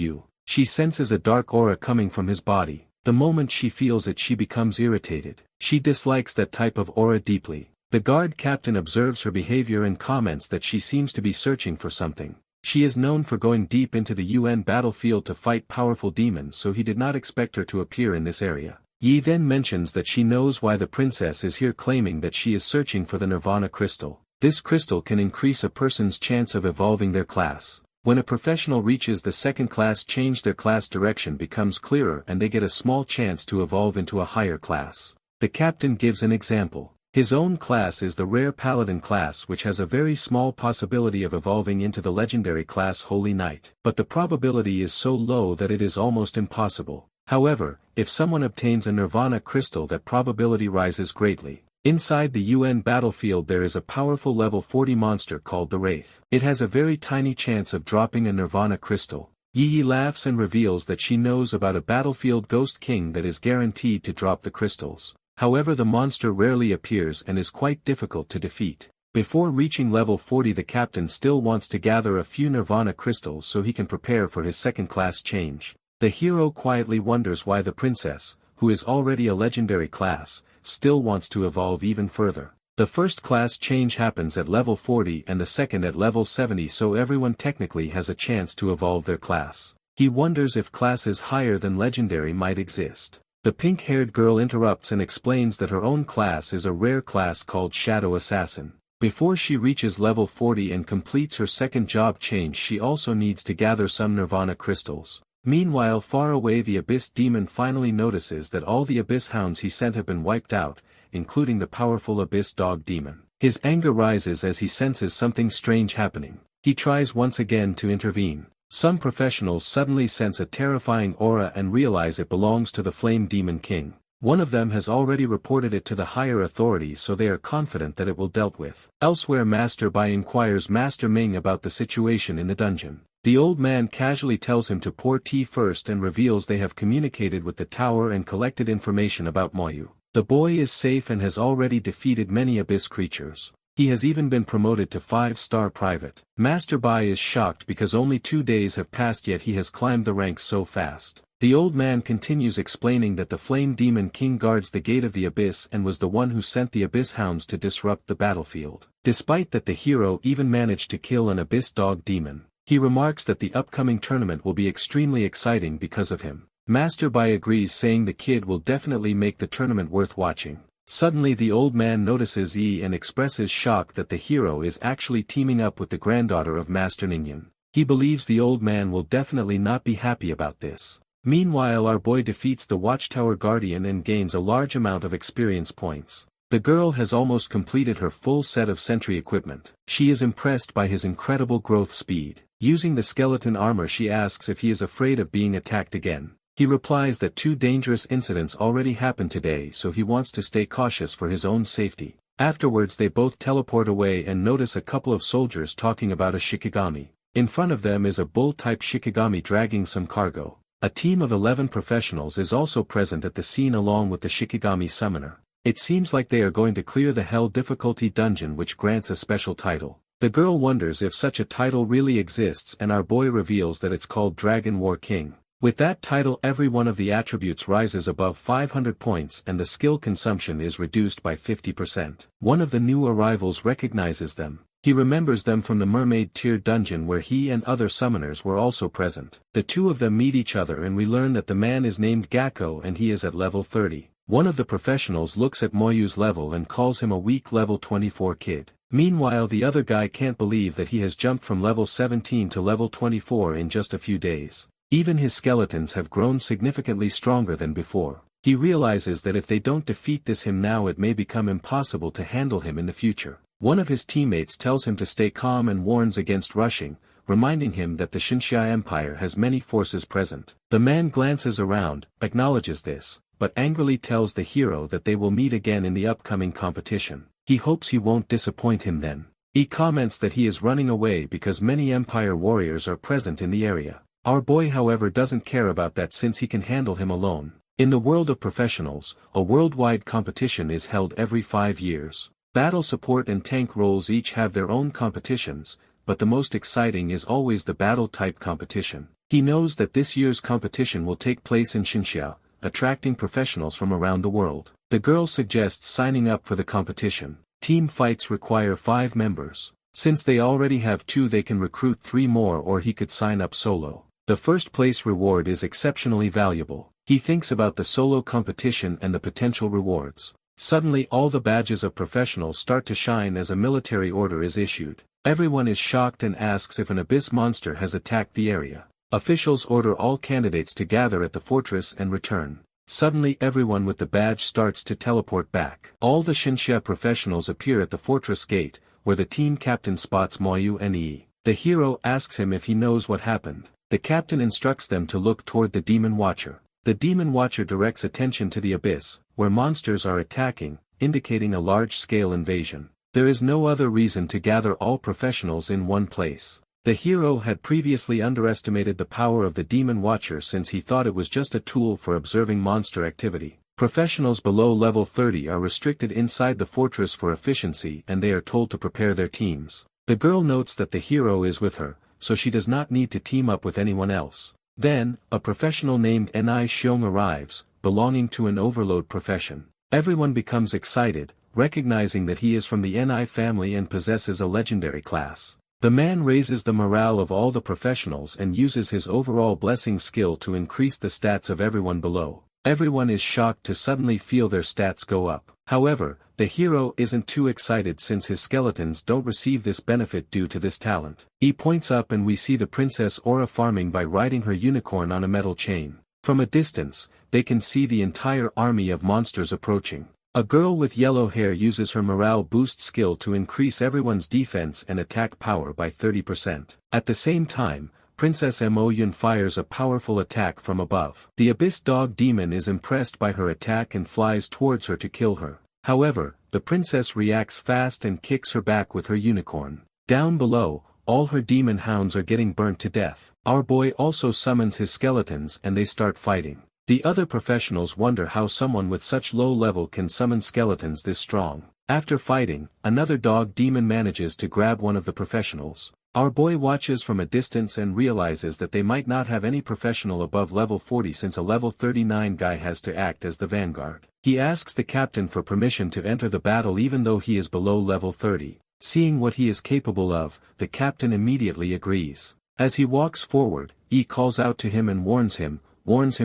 She senses a dark aura coming from his body. The moment she feels it she becomes irritated. She dislikes that type of aura deeply. The guard captain observes her behavior and comments that she seems to be searching for something. She is known for going deep into the UN battlefield to fight powerful demons, so he did not expect her to appear in this area. Yi then mentions that she knows why the princess is here, claiming that she is searching for the Nirvana crystal. This crystal can increase a person's chance of evolving their class. When a professional reaches the second class change, their class direction becomes clearer and they get a small chance to evolve into a higher class. The captain gives an example. His own class is the rare paladin class, which has a very small possibility of evolving into the legendary class Holy Knight. But the probability is so low that it is almost impossible. However, if someone obtains a Nirvana crystal, that probability rises greatly. Inside the UN battlefield there is a powerful level 40 monster called the Wraith. It has a very tiny chance of dropping a Nirvana crystal. Yi laughs and reveals that she knows about a battlefield ghost king that is guaranteed to drop the crystals. However, the monster rarely appears and is quite difficult to defeat. Before reaching level 40, the captain still wants to gather a few Nirvana crystals so he can prepare for his second class change. The hero quietly wonders why the princess, who is already a legendary class, still wants to evolve even further. The first class change happens at level 40 and the second at level 70, so everyone technically has a chance to evolve their class. He wonders if classes higher than legendary might exist. The pink-haired girl interrupts and explains that her own class is a rare class called Shadow Assassin. Before she reaches level 40 and completes her second job change, she also needs to gather some Nirvana crystals. Meanwhile, far away, the Abyss Demon finally notices that all the Abyss Hounds he sent have been wiped out, including the powerful Abyss Dog Demon. His anger rises as he senses something strange happening. He tries once again to intervene. Some professionals suddenly sense a terrifying aura and realize it belongs to the Flame Demon King. One of them has already reported it to the higher authorities, so they are confident that it will dealt with. Elsewhere, Master Bai inquires Master Ming about the situation in the dungeon. The old man casually tells him to pour tea first and reveals they have communicated with the tower and collected information about Moyu. The boy is safe and has already defeated many abyss creatures. He has even been promoted to 5-star private. Master Bai is shocked because only 2 days have passed yet he has climbed the ranks so fast. The old man continues explaining that the Flame Demon King guards the gate of the abyss and was the one who sent the Abyss Hounds to disrupt the battlefield. Despite that, the hero even managed to kill an Abyss Dog Demon. He remarks that the upcoming tournament will be extremely exciting because of him. Master Bai agrees, saying the kid will definitely make the tournament worth watching. Suddenly the old man notices Yi and expresses shock that the hero is actually teaming up with the granddaughter of Master Ningyan. He believes the old man will definitely not be happy about this. Meanwhile, our boy defeats the Watchtower Guardian and gains a large amount of experience points. The girl has almost completed her full set of sentry equipment. She is impressed by his incredible growth speed. Using the skeleton armor, she asks if he is afraid of being attacked again. He replies that 2 dangerous incidents already happened today, so he wants to stay cautious for his own safety. Afterwards they both teleport away and notice a couple of soldiers talking about a Shikigami. In front of them is a bull-type Shikigami dragging some cargo. A team of 11 professionals is also present at the scene along with the Shikigami summoner. It seems like they are going to clear the Hell difficulty dungeon, which grants a special title. The girl wonders if such a title really exists, and our boy reveals that it's called Dragon War King. With that title, every one of the attributes rises above 500 points and the skill consumption is reduced by 50%. One of the new arrivals recognizes them. He remembers them from the Mermaid Tier dungeon where he and other summoners were also present. The two of them meet each other and we learn that the man is named Gakko and he is at level 30. One of the professionals looks at Moyu's level and calls him a weak level 24 kid. Meanwhile, the other guy can't believe that he has jumped from level 17 to level 24 in just a few days. Even his skeletons have grown significantly stronger than before. He realizes that if they don't defeat him now, it may become impossible to handle him in the future. One of his teammates tells him to stay calm and warns against rushing, reminding him that the Xinxia Empire has many forces present. The man glances around, acknowledges this, but angrily tells the hero that they will meet again in the upcoming competition. He hopes he won't disappoint him then. He comments that he is running away because many Empire warriors are present in the area. Our boy, however, doesn't care about that since he can handle him alone. In the world of professionals, a worldwide competition is held every 5 years. Battle support and tank roles each have their own competitions, but the most exciting is always the battle type competition. He knows that this year's competition will take place in Xinxia, attracting professionals from around the world. The girl suggests signing up for the competition. Team fights require 5 members. Since they already have 2, they can recruit 3 more, or he could sign up solo. The first place reward is exceptionally valuable. He thinks about the solo competition and the potential rewards. Suddenly all the badges of professionals start to shine as a military order is issued. Everyone is shocked and asks if an abyss monster has attacked the area. Officials order all candidates to gather at the fortress and return. Suddenly everyone with the badge starts to teleport back. All the Shinxia professionals appear at the fortress gate, where the team captain spots Moyue. The hero asks him if he knows what happened. The captain instructs them to look toward the Demon Watcher. The Demon Watcher directs attention to the abyss, where monsters are attacking, indicating a large-scale invasion. There is no other reason to gather all professionals in one place. The hero had previously underestimated the power of the Demon Watcher since he thought it was just a tool for observing monster activity. Professionals below level 30 are restricted inside the fortress for efficiency and they are told to prepare their teams. The girl notes that the hero is with her, so she does not need to team up with anyone else. Then, a professional named Ni Xiong arrives, belonging to an overload profession. Everyone becomes excited, recognizing that he is from the Ni family and possesses a legendary class. The man raises the morale of all the professionals and uses his overall blessing skill to increase the stats of everyone below. Everyone is shocked to suddenly feel their stats go up. However, the hero isn't too excited since his skeletons don't receive this benefit due to this talent. He points up and we see the Princess Aura farming by riding her unicorn on a metal chain. From a distance, they can see the entire army of monsters approaching. A girl with yellow hair uses her morale boost skill to increase everyone's defense and attack power by 30%. At the same time, Princess Moyun fires a powerful attack from above. The Abyss Dog Demon is impressed by her attack and flies towards her to kill her. However, the princess reacts fast and kicks her back with her unicorn. Down below, all her demon hounds are getting burnt to death. Our boy also summons his skeletons and they start fighting. The other professionals wonder how someone with such low level can summon skeletons this strong. After fighting, another dog demon manages to grab one of the professionals. Our boy watches from a distance and realizes that they might not have any professional above level 40 since a level 39 guy has to act as the vanguard. He asks the captain for permission to enter the battle even though he is below level 30. Seeing what he is capable of, the captain immediately agrees. As he walks forward, he calls out to him and warns him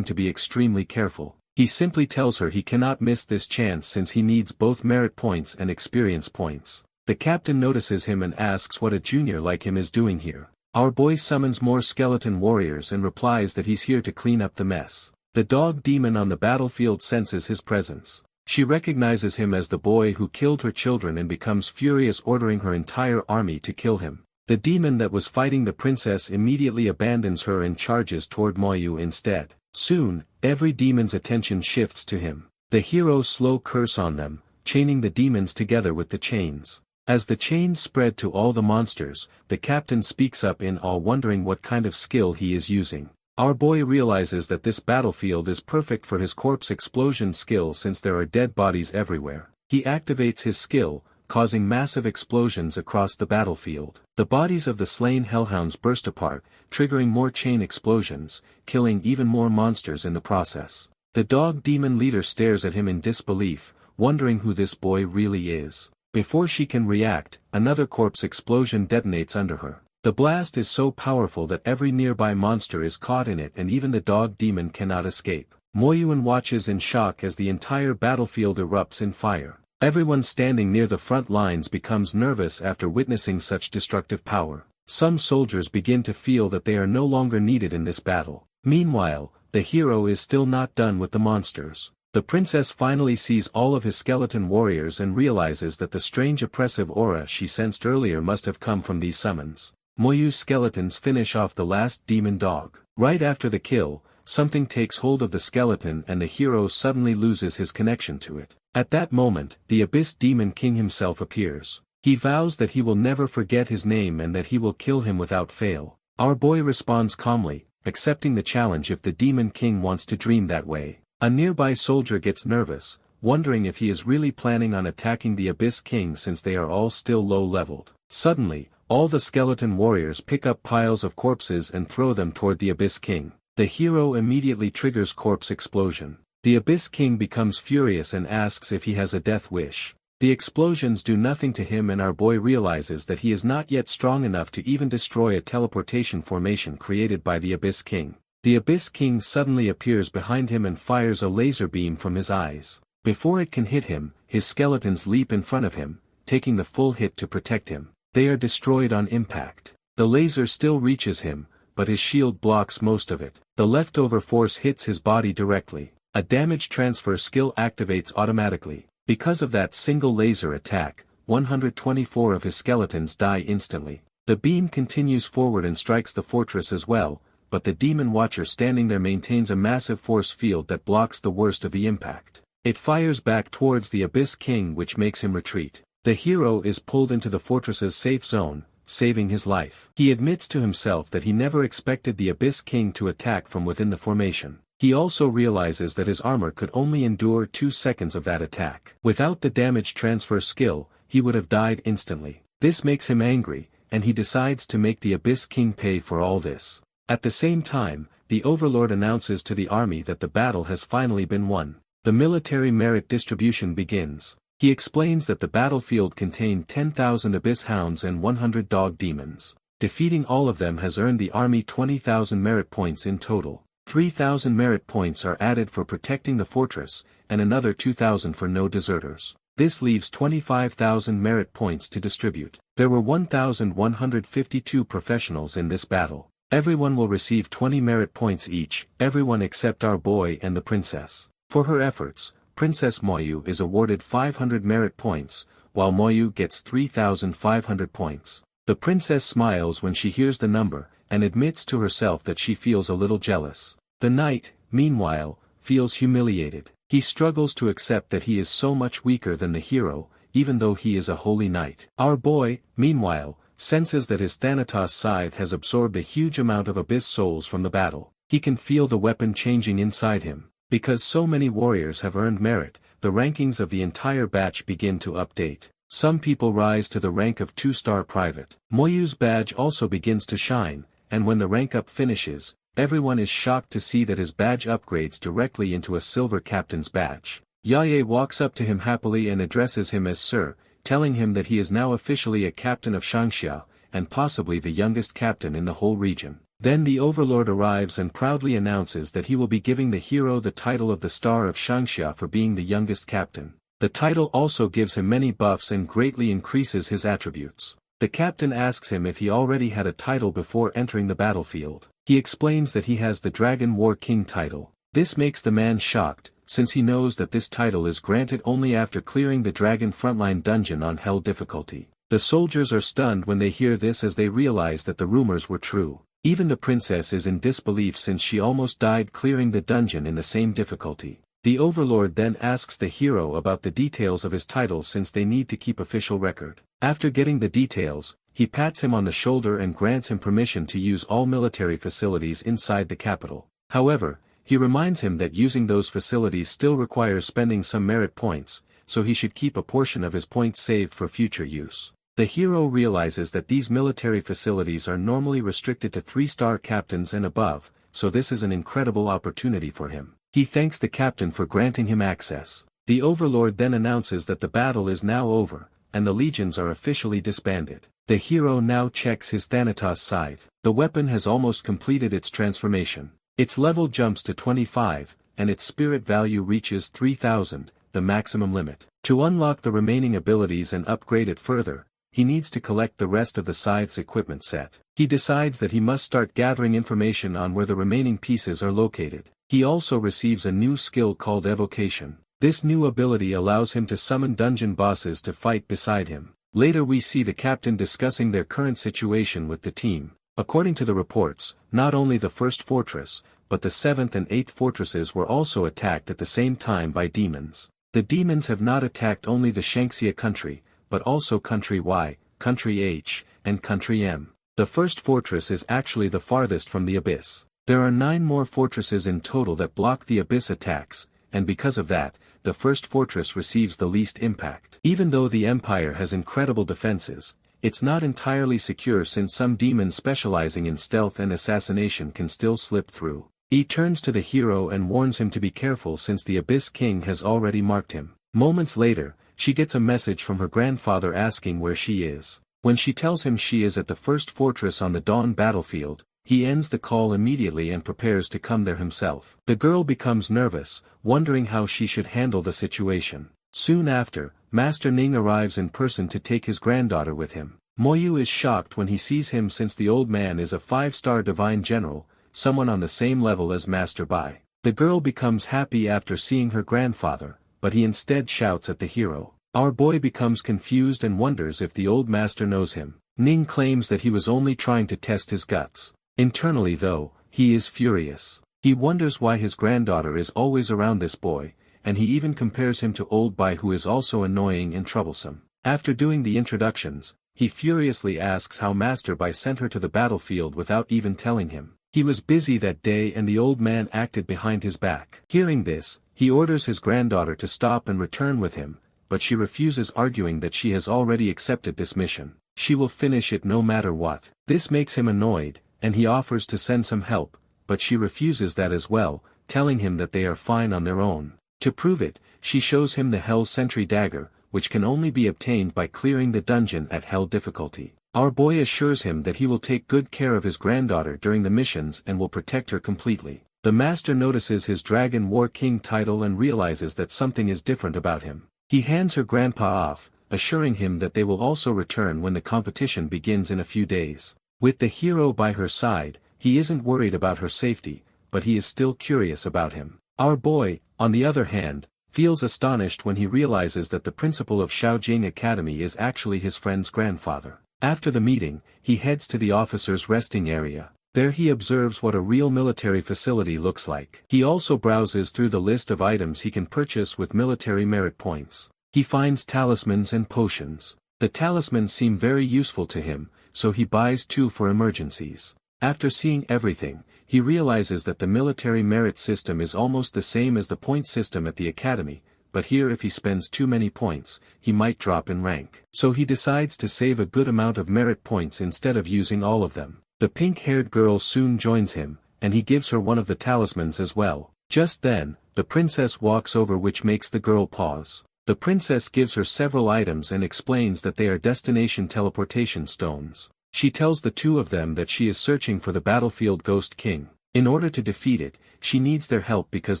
to be extremely careful. He simply tells her he cannot miss this chance since he needs both merit points and experience points. The captain notices him and asks what a junior like him is doing here. Our boy summons more skeleton warriors and replies that he's here to clean up the mess. The dog demon on the battlefield senses his presence. She recognizes him as the boy who killed her children and becomes furious, ordering her entire army to kill him. The demon that was fighting the princess immediately abandons her and charges toward Moyu instead. Soon, every demon's attention shifts to him. The hero slow curse on them, chaining the demons together with the chains. As the chains spread to all the monsters, the captain speaks up in awe, wondering what kind of skill he is using. Our boy realizes that this battlefield is perfect for his corpse explosion skill since there are dead bodies everywhere. He activates his skill, causing massive explosions across the battlefield. The bodies of the slain hellhounds burst apart, triggering more chain explosions, killing even more monsters in the process. The dog demon leader stares at him in disbelief, wondering who this boy really is. Before she can react, another corpse explosion detonates under her. The blast is so powerful that every nearby monster is caught in it and even the dog demon cannot escape. Moyuan watches in shock as the entire battlefield erupts in fire. Everyone standing near the front lines becomes nervous after witnessing such destructive power. Some soldiers begin to feel that they are no longer needed in this battle. Meanwhile, the hero is still not done with the monsters. The princess finally sees all of his skeleton warriors and realizes that the strange oppressive aura she sensed earlier must have come from these summons. Moyu's skeletons finish off the last demon dog. Right after the kill, something takes hold of the skeleton and the hero suddenly loses his connection to it. At that moment, the Abyss Demon King himself appears. He vows that he will never forget his name and that he will kill him without fail. Our boy responds calmly, accepting the challenge if the Demon King wants to dream that way. A nearby soldier gets nervous, wondering if he is really planning on attacking the Abyss King since they are all still low-leveled. Suddenly, all the skeleton warriors pick up piles of corpses and throw them toward the Abyss King. The hero immediately triggers corpse explosion. The Abyss King becomes furious and asks if he has a death wish. The explosions do nothing to him and our boy realizes that he is not yet strong enough to even destroy a teleportation formation created by the Abyss King. The Abyss King suddenly appears behind him and fires a laser beam from his eyes. Before it can hit him, his skeletons leap in front of him, taking the full hit to protect him. They are destroyed on impact. The laser still reaches him, but his shield blocks most of it. The leftover force hits his body directly. A damage transfer skill activates automatically. Because of that single laser attack, 124 of his skeletons die instantly. The beam continues forward and strikes the fortress as well, but the demon watcher standing there maintains a massive force field that blocks the worst of the impact. It fires back towards the Abyss King, which makes him retreat. The hero is pulled into the fortress's safe zone, saving his life. He admits to himself that he never expected the Abyss King to attack from within the formation. He also realizes that his armor could only endure 2 seconds of that attack. Without the damage transfer skill, he would have died instantly. This makes him angry, and he decides to make the Abyss King pay for all this. At the same time, the Overlord announces to the army that the battle has finally been won. The military merit distribution begins. He explains that the battlefield contained 10,000 Abyss Hounds and 100 Dog Demons. Defeating all of them has earned the army 20,000 merit points in total. 3,000 merit points are added for protecting the fortress, and another 2,000 for no deserters. This leaves 25,000 merit points to distribute. There were 1,152 professionals in this battle. Everyone will receive 20 merit points each, everyone except our boy and the princess. For her efforts, Princess Moyu is awarded 500 merit points, while Moyu gets 3,500 points. The princess smiles when she hears the number, and admits to herself that she feels a little jealous. The knight, meanwhile, feels humiliated. He struggles to accept that he is so much weaker than the hero, even though he is a holy knight. Our boy, meanwhile, senses that his Thanatos scythe has absorbed a huge amount of Abyss souls from the battle. He can feel the weapon changing inside him. Because so many warriors have earned merit, the rankings of the entire batch begin to update. Some people rise to the rank of 2-star private. Moyu's badge also begins to shine, and when the rank up finishes, everyone is shocked to see that his badge upgrades directly into a silver captain's badge. Yaye walks up to him happily and addresses him as Sir, telling him that he is now officially a captain of Shangxia, and possibly the youngest captain in the whole region. Then the Overlord arrives and proudly announces that he will be giving the hero the title of the Star of Shangxia for being the youngest captain. The title also gives him many buffs and greatly increases his attributes. The captain asks him if he already had a title before entering the battlefield. He explains that he has the Dragon War King title. This makes the man shocked, since he knows that this title is granted only after clearing the Dragon Frontline dungeon on Hell difficulty. The soldiers are stunned when they hear this as they realize that the rumors were true. Even the princess is in disbelief since she almost died clearing the dungeon in the same difficulty. The Overlord then asks the hero about the details of his title since they need to keep official record. After getting the details, he pats him on the shoulder and grants him permission to use all military facilities inside the capital. However, he reminds him that using those facilities still requires spending some merit points, so he should keep a portion of his points saved for future use. The hero realizes that these military facilities are normally restricted to 3-star captains and above, so this is an incredible opportunity for him. He thanks the captain for granting him access. The Overlord then announces that the battle is now over, and the legions are officially disbanded. The hero now checks his Thanatos scythe. The weapon has almost completed its transformation. Its level jumps to 25, and its spirit value reaches 3,000, the maximum limit. To unlock the remaining abilities and upgrade it further, he needs to collect the rest of the scythe's equipment set. He decides that he must start gathering information on where the remaining pieces are located. He also receives a new skill called Evocation. This new ability allows him to summon dungeon bosses to fight beside him. Later we see the captain discussing their current situation with the team. According to the reports, not only the first fortress, but the 7th and 8th fortresses were also attacked at the same time by demons. The demons have not attacked only the Shangxia country, but also Country Y, Country H, and Country M. The first fortress is actually the farthest from the abyss. There are 9 more fortresses in total that block the abyss attacks, and because of that, the first fortress receives the least impact. Even though the Empire has incredible defenses, it's not entirely secure since some demons specializing in stealth and assassination can still slip through. He turns to the hero and warns him to be careful since the Abyss King has already marked him. Moments later, she gets a message from her grandfather asking where she is. When she tells him she is at the first fortress on the Dawn battlefield, he ends the call immediately and prepares to come there himself. The girl becomes nervous, wondering how she should handle the situation. Soon after, Master Ning arrives in person to take his granddaughter with him. Moyu is shocked when he sees him since the old man is a 5-star divine general, someone on the same level as Master Bai. The girl becomes happy after seeing her grandfather, but he instead shouts at the hero. Our boy becomes confused and wonders if the old master knows him. Ning claims that he was only trying to test his guts. Internally though, he is furious. He wonders why his granddaughter is always around this boy, and he even compares him to old Bai, who is also annoying and troublesome. After doing the introductions, he furiously asks how Master Bai sent her to the battlefield without even telling him. He was busy that day and the old man acted behind his back. Hearing this, he orders his granddaughter to stop and return with him, but she refuses, arguing that she has already accepted this mission. She will finish it no matter what. This makes him annoyed, and he offers to send some help, but she refuses that as well, telling him that they are fine on their own. To prove it, she shows him the Hell Sentry dagger, which can only be obtained by clearing the dungeon at Hell difficulty. Our boy assures him that he will take good care of his granddaughter during the missions and will protect her completely. The master notices his Dragon War King title and realizes that something is different about him. He hands her grandpa off, assuring him that they will also return when the competition begins in a few days. With the hero by her side, he isn't worried about her safety, but he is still curious about him. Our boy, on the other hand, feels astonished when he realizes that the principal of Shaojing Academy is actually his friend's grandfather. After the meeting, he heads to the officers' resting area. There he observes what a real military facility looks like. He also browses through the list of items he can purchase with military merit points. He finds talismans and potions. The talismans seem very useful to him, so he buys 2 for emergencies. After seeing everything, he realizes that the military merit system is almost the same as the point system at the academy, but here if he spends too many points, he might drop in rank. So he decides to save a good amount of merit points instead of using all of them. The pink-haired girl soon joins him, and he gives her one of the talismans as well. Just then, the princess walks over, which makes the girl pause. The princess gives her several items and explains that they are destination teleportation stones. She tells the 2 of them that she is searching for the battlefield Ghost King. In order to defeat it, she needs their help because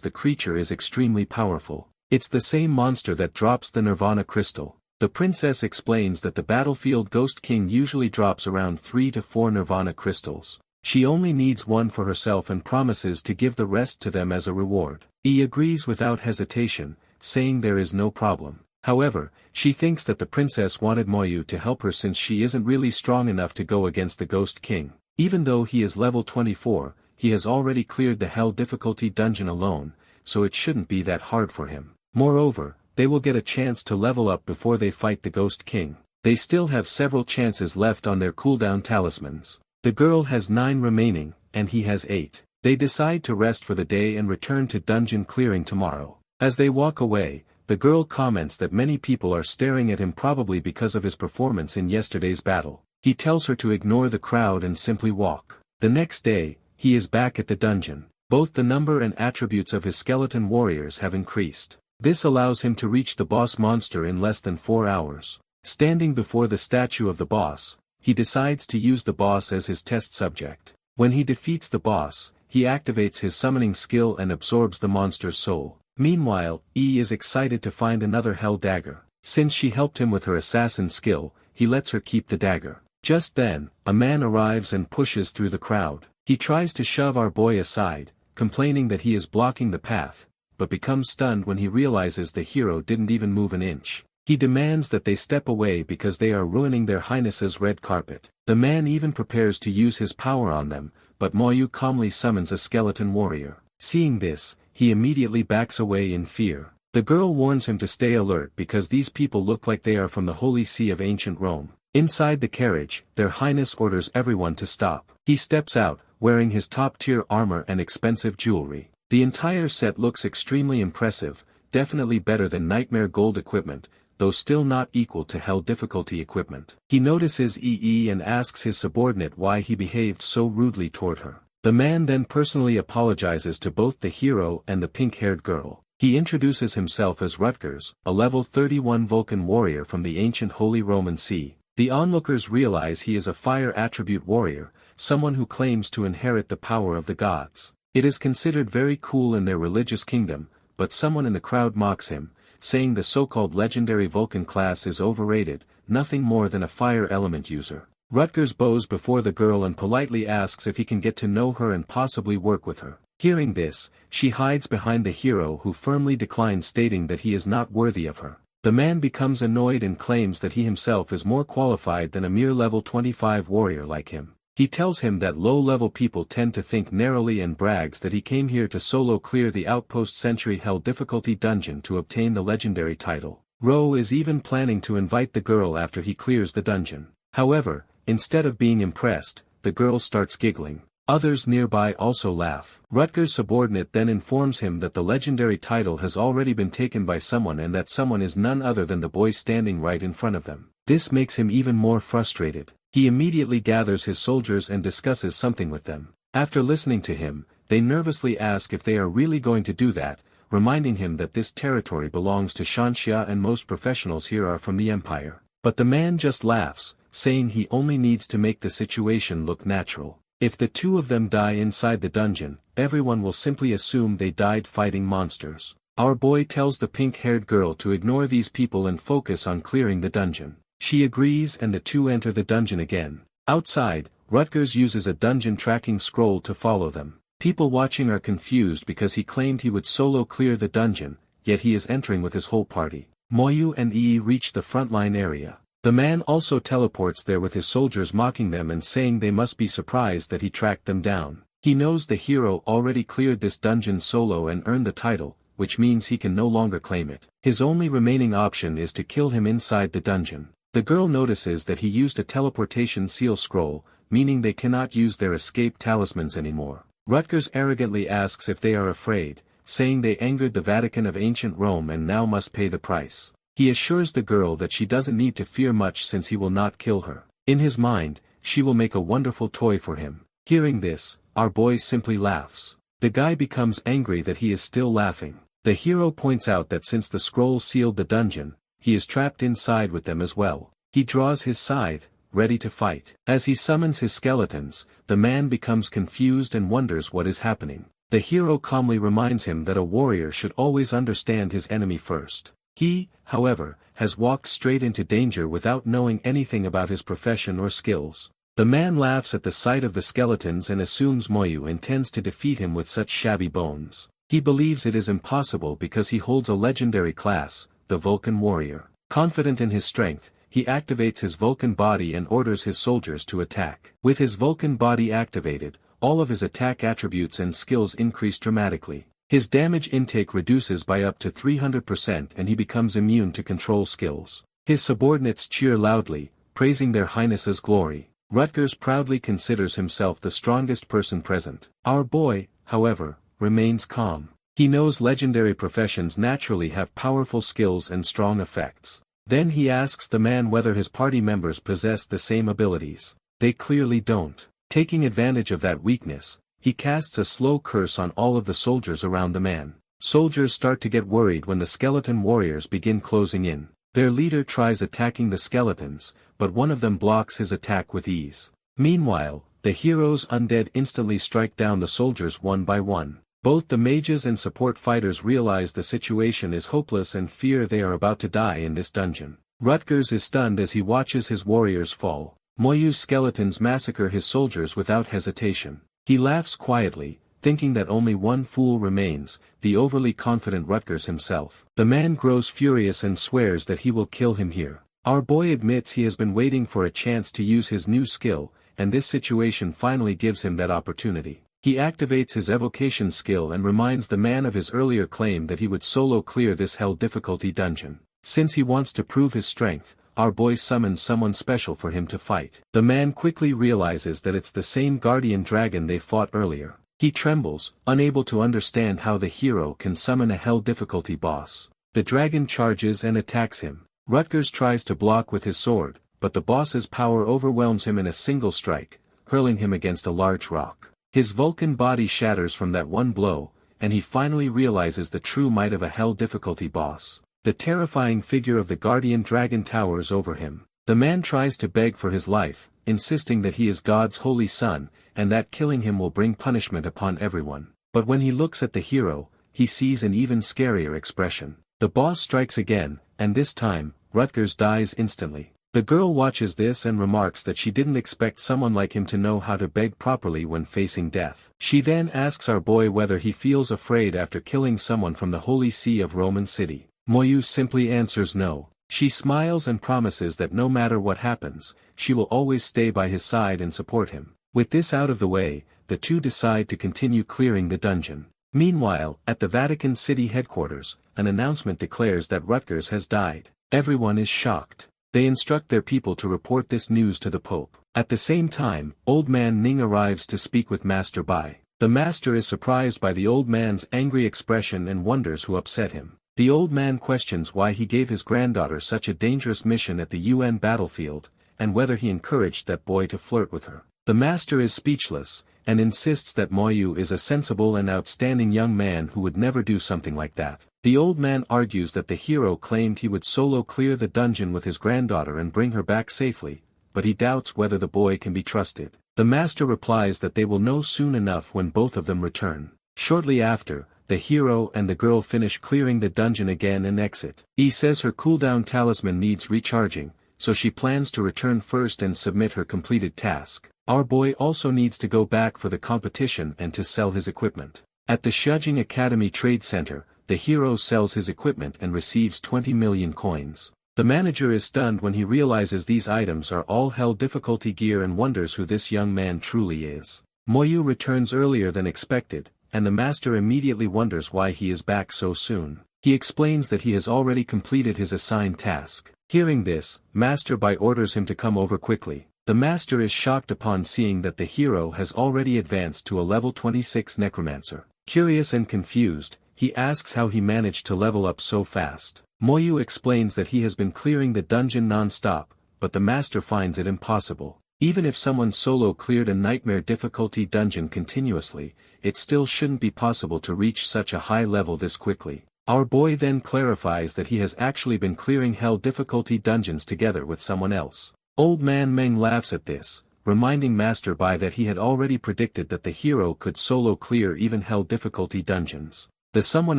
the creature is extremely powerful. It's the same monster that drops the Nirvana crystal. The princess explains that the battlefield Ghost King usually drops around 3 to 4 Nirvana crystals. She only needs 1 for herself and promises to give the rest to them as a reward. He agrees without hesitation, saying there is no problem. However, she thinks that the princess wanted Moyu to help her since she isn't really strong enough to go against the Ghost King. Even though he is level 24, he has already cleared the Hell difficulty dungeon alone, so it shouldn't be that hard for him. Moreover, they will get a chance to level up before they fight the Ghost King. They still have several chances left on their cooldown talismans. The girl has 9 remaining, and he has 8. They decide to rest for the day and return to dungeon clearing tomorrow. As they walk away, the girl comments that many people are staring at him, probably because of his performance in yesterday's battle. He tells her to ignore the crowd and simply walk. The next day, he is back at the dungeon. Both the number and attributes of his skeleton warriors have increased. This allows him to reach the boss monster in less than 4 hours. Standing before the statue of the boss, he decides to use the boss as his test subject. When he defeats the boss, he activates his summoning skill and absorbs the monster's soul. Meanwhile, is excited to find another Hell dagger. Since she helped him with her assassin skill, he lets her keep the dagger. Just then, a man arrives and pushes through the crowd. He tries to shove our boy aside, complaining that he is blocking the path, but becomes stunned when he realizes the hero didn't even move an inch. He demands that they step away because they are ruining their highness's red carpet. The man even prepares to use his power on them, but Moyu calmly summons a skeleton warrior. Seeing this, he immediately backs away in fear. The girl warns him to stay alert because these people look like they are from the Holy See of ancient Rome. Inside the carriage, their highness orders everyone to stop. He steps out, wearing his top-tier armor and expensive jewelry. The entire set looks extremely impressive, definitely better than Nightmare Gold equipment, though still not equal to Hell difficulty equipment. He notices and asks his subordinate why he behaved so rudely toward her. The man then personally apologizes to both the hero and the pink-haired girl. He introduces himself as Rutgers, a level 31 Vulcan warrior from the ancient Holy Roman See. The onlookers realize he is a fire attribute warrior, someone who claims to inherit the power of the gods. It is considered very cool in their religious kingdom, but someone in the crowd mocks him, saying the so-called legendary Vulcan class is overrated, nothing more than a fire element user. Rutgers bows before the girl and politely asks if he can get to know her and possibly work with her. Hearing this, she hides behind the hero who firmly declines, stating that he is not worthy of her. The man becomes annoyed and claims that he himself is more qualified than a mere level 25 warrior like him. He tells him that low-level people tend to think narrowly and brags that he came here to solo clear the Outpost Century Hell difficulty dungeon to obtain the legendary title. Ro is even planning to invite the girl after he clears the dungeon. However, instead of being impressed, the girl starts giggling. Others nearby also laugh. Rutgers' subordinate then informs him that the legendary title has already been taken by someone and that someone is none other than the boy standing right in front of them. This makes him even more frustrated. He immediately gathers his soldiers and discusses something with them. After listening to him, they nervously ask if they are really going to do that, reminding him that this territory belongs to Shanxia and most professionals here are from the Empire. But the man just laughs, saying he only needs to make the situation look natural. If the two of them die inside the dungeon, everyone will simply assume they died fighting monsters. Our boy tells the pink-haired girl to ignore these people and focus on clearing the dungeon. She agrees and the two enter the dungeon again. Outside, Rutgers uses a dungeon tracking scroll to follow them. People watching are confused because he claimed he would solo clear the dungeon, yet he is entering with his whole party. Moyu and Yi reach the frontline area. The man also teleports there with his soldiers mocking them and saying they must be surprised that he tracked them down. He knows the hero already cleared this dungeon solo and earned the title, which means he can no longer claim it. His only remaining option is to kill him inside the dungeon. The girl notices that he used a teleportation seal scroll, meaning they cannot use their escape talismans anymore. Rutgers arrogantly asks if they are afraid, saying they angered the Vatican of ancient Rome and now must pay the price. He assures the girl that she doesn't need to fear much since he will not kill her. In his mind, she will make a wonderful toy for him. Hearing this, our boy simply laughs. The guy becomes angry that he is still laughing. The hero points out that since the scroll sealed the dungeon, he is trapped inside with them as well. He draws his scythe, ready to fight. As he summons his skeletons, the man becomes confused and wonders what is happening. The hero calmly reminds him that a warrior should always understand his enemy first. He, however, has walked straight into danger without knowing anything about his profession or skills. The man laughs at the sight of the skeletons and assumes Moyu intends to defeat him with such shabby bones. He believes it is impossible because he holds a legendary class, the Vulcan warrior. Confident in his strength, he activates his Vulcan body and orders his soldiers to attack. With his Vulcan body activated, all of his attack attributes and skills increase dramatically. His damage intake reduces by up to 300% and he becomes immune to control skills. His subordinates cheer loudly, praising their highnesses' glory. Rutgers proudly considers himself the strongest person present. Our boy, however, remains calm. He knows legendary professions naturally have powerful skills and strong effects. Then he asks the man whether his party members possess the same abilities. They clearly don't. Taking advantage of that weakness, he casts a slow curse on all of the soldiers around the man. Soldiers start to get worried when the skeleton warriors begin closing in. Their leader tries attacking the skeletons, but one of them blocks his attack with ease. Meanwhile, the hero's undead instantly strike down the soldiers one by one. Both the mages and support fighters realize the situation is hopeless and fear they are about to die in this dungeon. Rutgers is stunned as he watches his warriors fall. Moyu's skeletons massacre his soldiers without hesitation. He laughs quietly, thinking that only one fool remains, the overly confident Rutgers himself. The man grows furious and swears that he will kill him here. Our boy admits he has been waiting for a chance to use his new skill, and this situation finally gives him that opportunity. He activates his evocation skill and reminds the man of his earlier claim that he would solo clear this hell difficulty dungeon. Since he wants to prove his strength, our boy summons someone special for him to fight. The man quickly realizes that it's the same guardian dragon they fought earlier. He trembles, unable to understand how the hero can summon a hell difficulty boss. The dragon charges and attacks him. Rutgers tries to block with his sword, but the boss's power overwhelms him in a single strike, hurling him against a large rock. His Vulcan body shatters from that one blow, and he finally realizes the true might of a hell difficulty boss. The terrifying figure of the guardian dragon towers over him. The man tries to beg for his life, insisting that he is God's holy son, and that killing him will bring punishment upon everyone. But when he looks at the hero, he sees an even scarier expression. The boss strikes again, and this time, Rutgers dies instantly. The girl watches this and remarks that she didn't expect someone like him to know how to beg properly when facing death. She then asks our boy whether he feels afraid after killing someone from the holy see of Roman city. Moyu simply answers no. She smiles and promises that no matter what happens, she will always stay by his side and support him. With this out of the way, the two decide to continue clearing the dungeon. Meanwhile, at the Vatican City headquarters, an announcement declares that Rutgers has died. Everyone is shocked. They instruct their people to report this news to the Pope. At the same time, Old Man Ning arrives to speak with Master Bai. The master is surprised by the old man's angry expression and wonders who upset him. The old man questions why he gave his granddaughter such a dangerous mission at the UN battlefield, and whether he encouraged that boy to flirt with her. The master is speechless, and insists that Moyu is a sensible and outstanding young man who would never do something like that. The old man argues that the hero claimed he would solo clear the dungeon with his granddaughter and bring her back safely, but he doubts whether the boy can be trusted. The master replies that they will know soon enough when both of them return. Shortly after, the hero and the girl finish clearing the dungeon again and exit. He says her cooldown talisman needs recharging, so she plans to return first and submit her completed task. Our boy also needs to go back for the competition and to sell his equipment. At the Shujing Academy Trade Center, the hero sells his equipment and receives 20 million coins. The manager is stunned when he realizes these items are all hell difficulty gear and wonders who this young man truly is. Moyu returns earlier than expected, and the master immediately wonders why he is back so soon. He explains that he has already completed his assigned task. Hearing this, Master Bai orders him to come over quickly. The master is shocked upon seeing that the hero has already advanced to a level 26 necromancer. Curious and confused, he asks how he managed to level up so fast. Moyu explains that he has been clearing the dungeon non-stop, but the master finds it impossible. Even if someone solo cleared a nightmare difficulty dungeon continuously, it still shouldn't be possible to reach such a high level this quickly. Our boy then clarifies that he has actually been clearing hell difficulty dungeons together with someone else. Old Man Meng laughs at this, reminding Master Bai that he had already predicted that the hero could solo clear even hell difficulty dungeons. The someone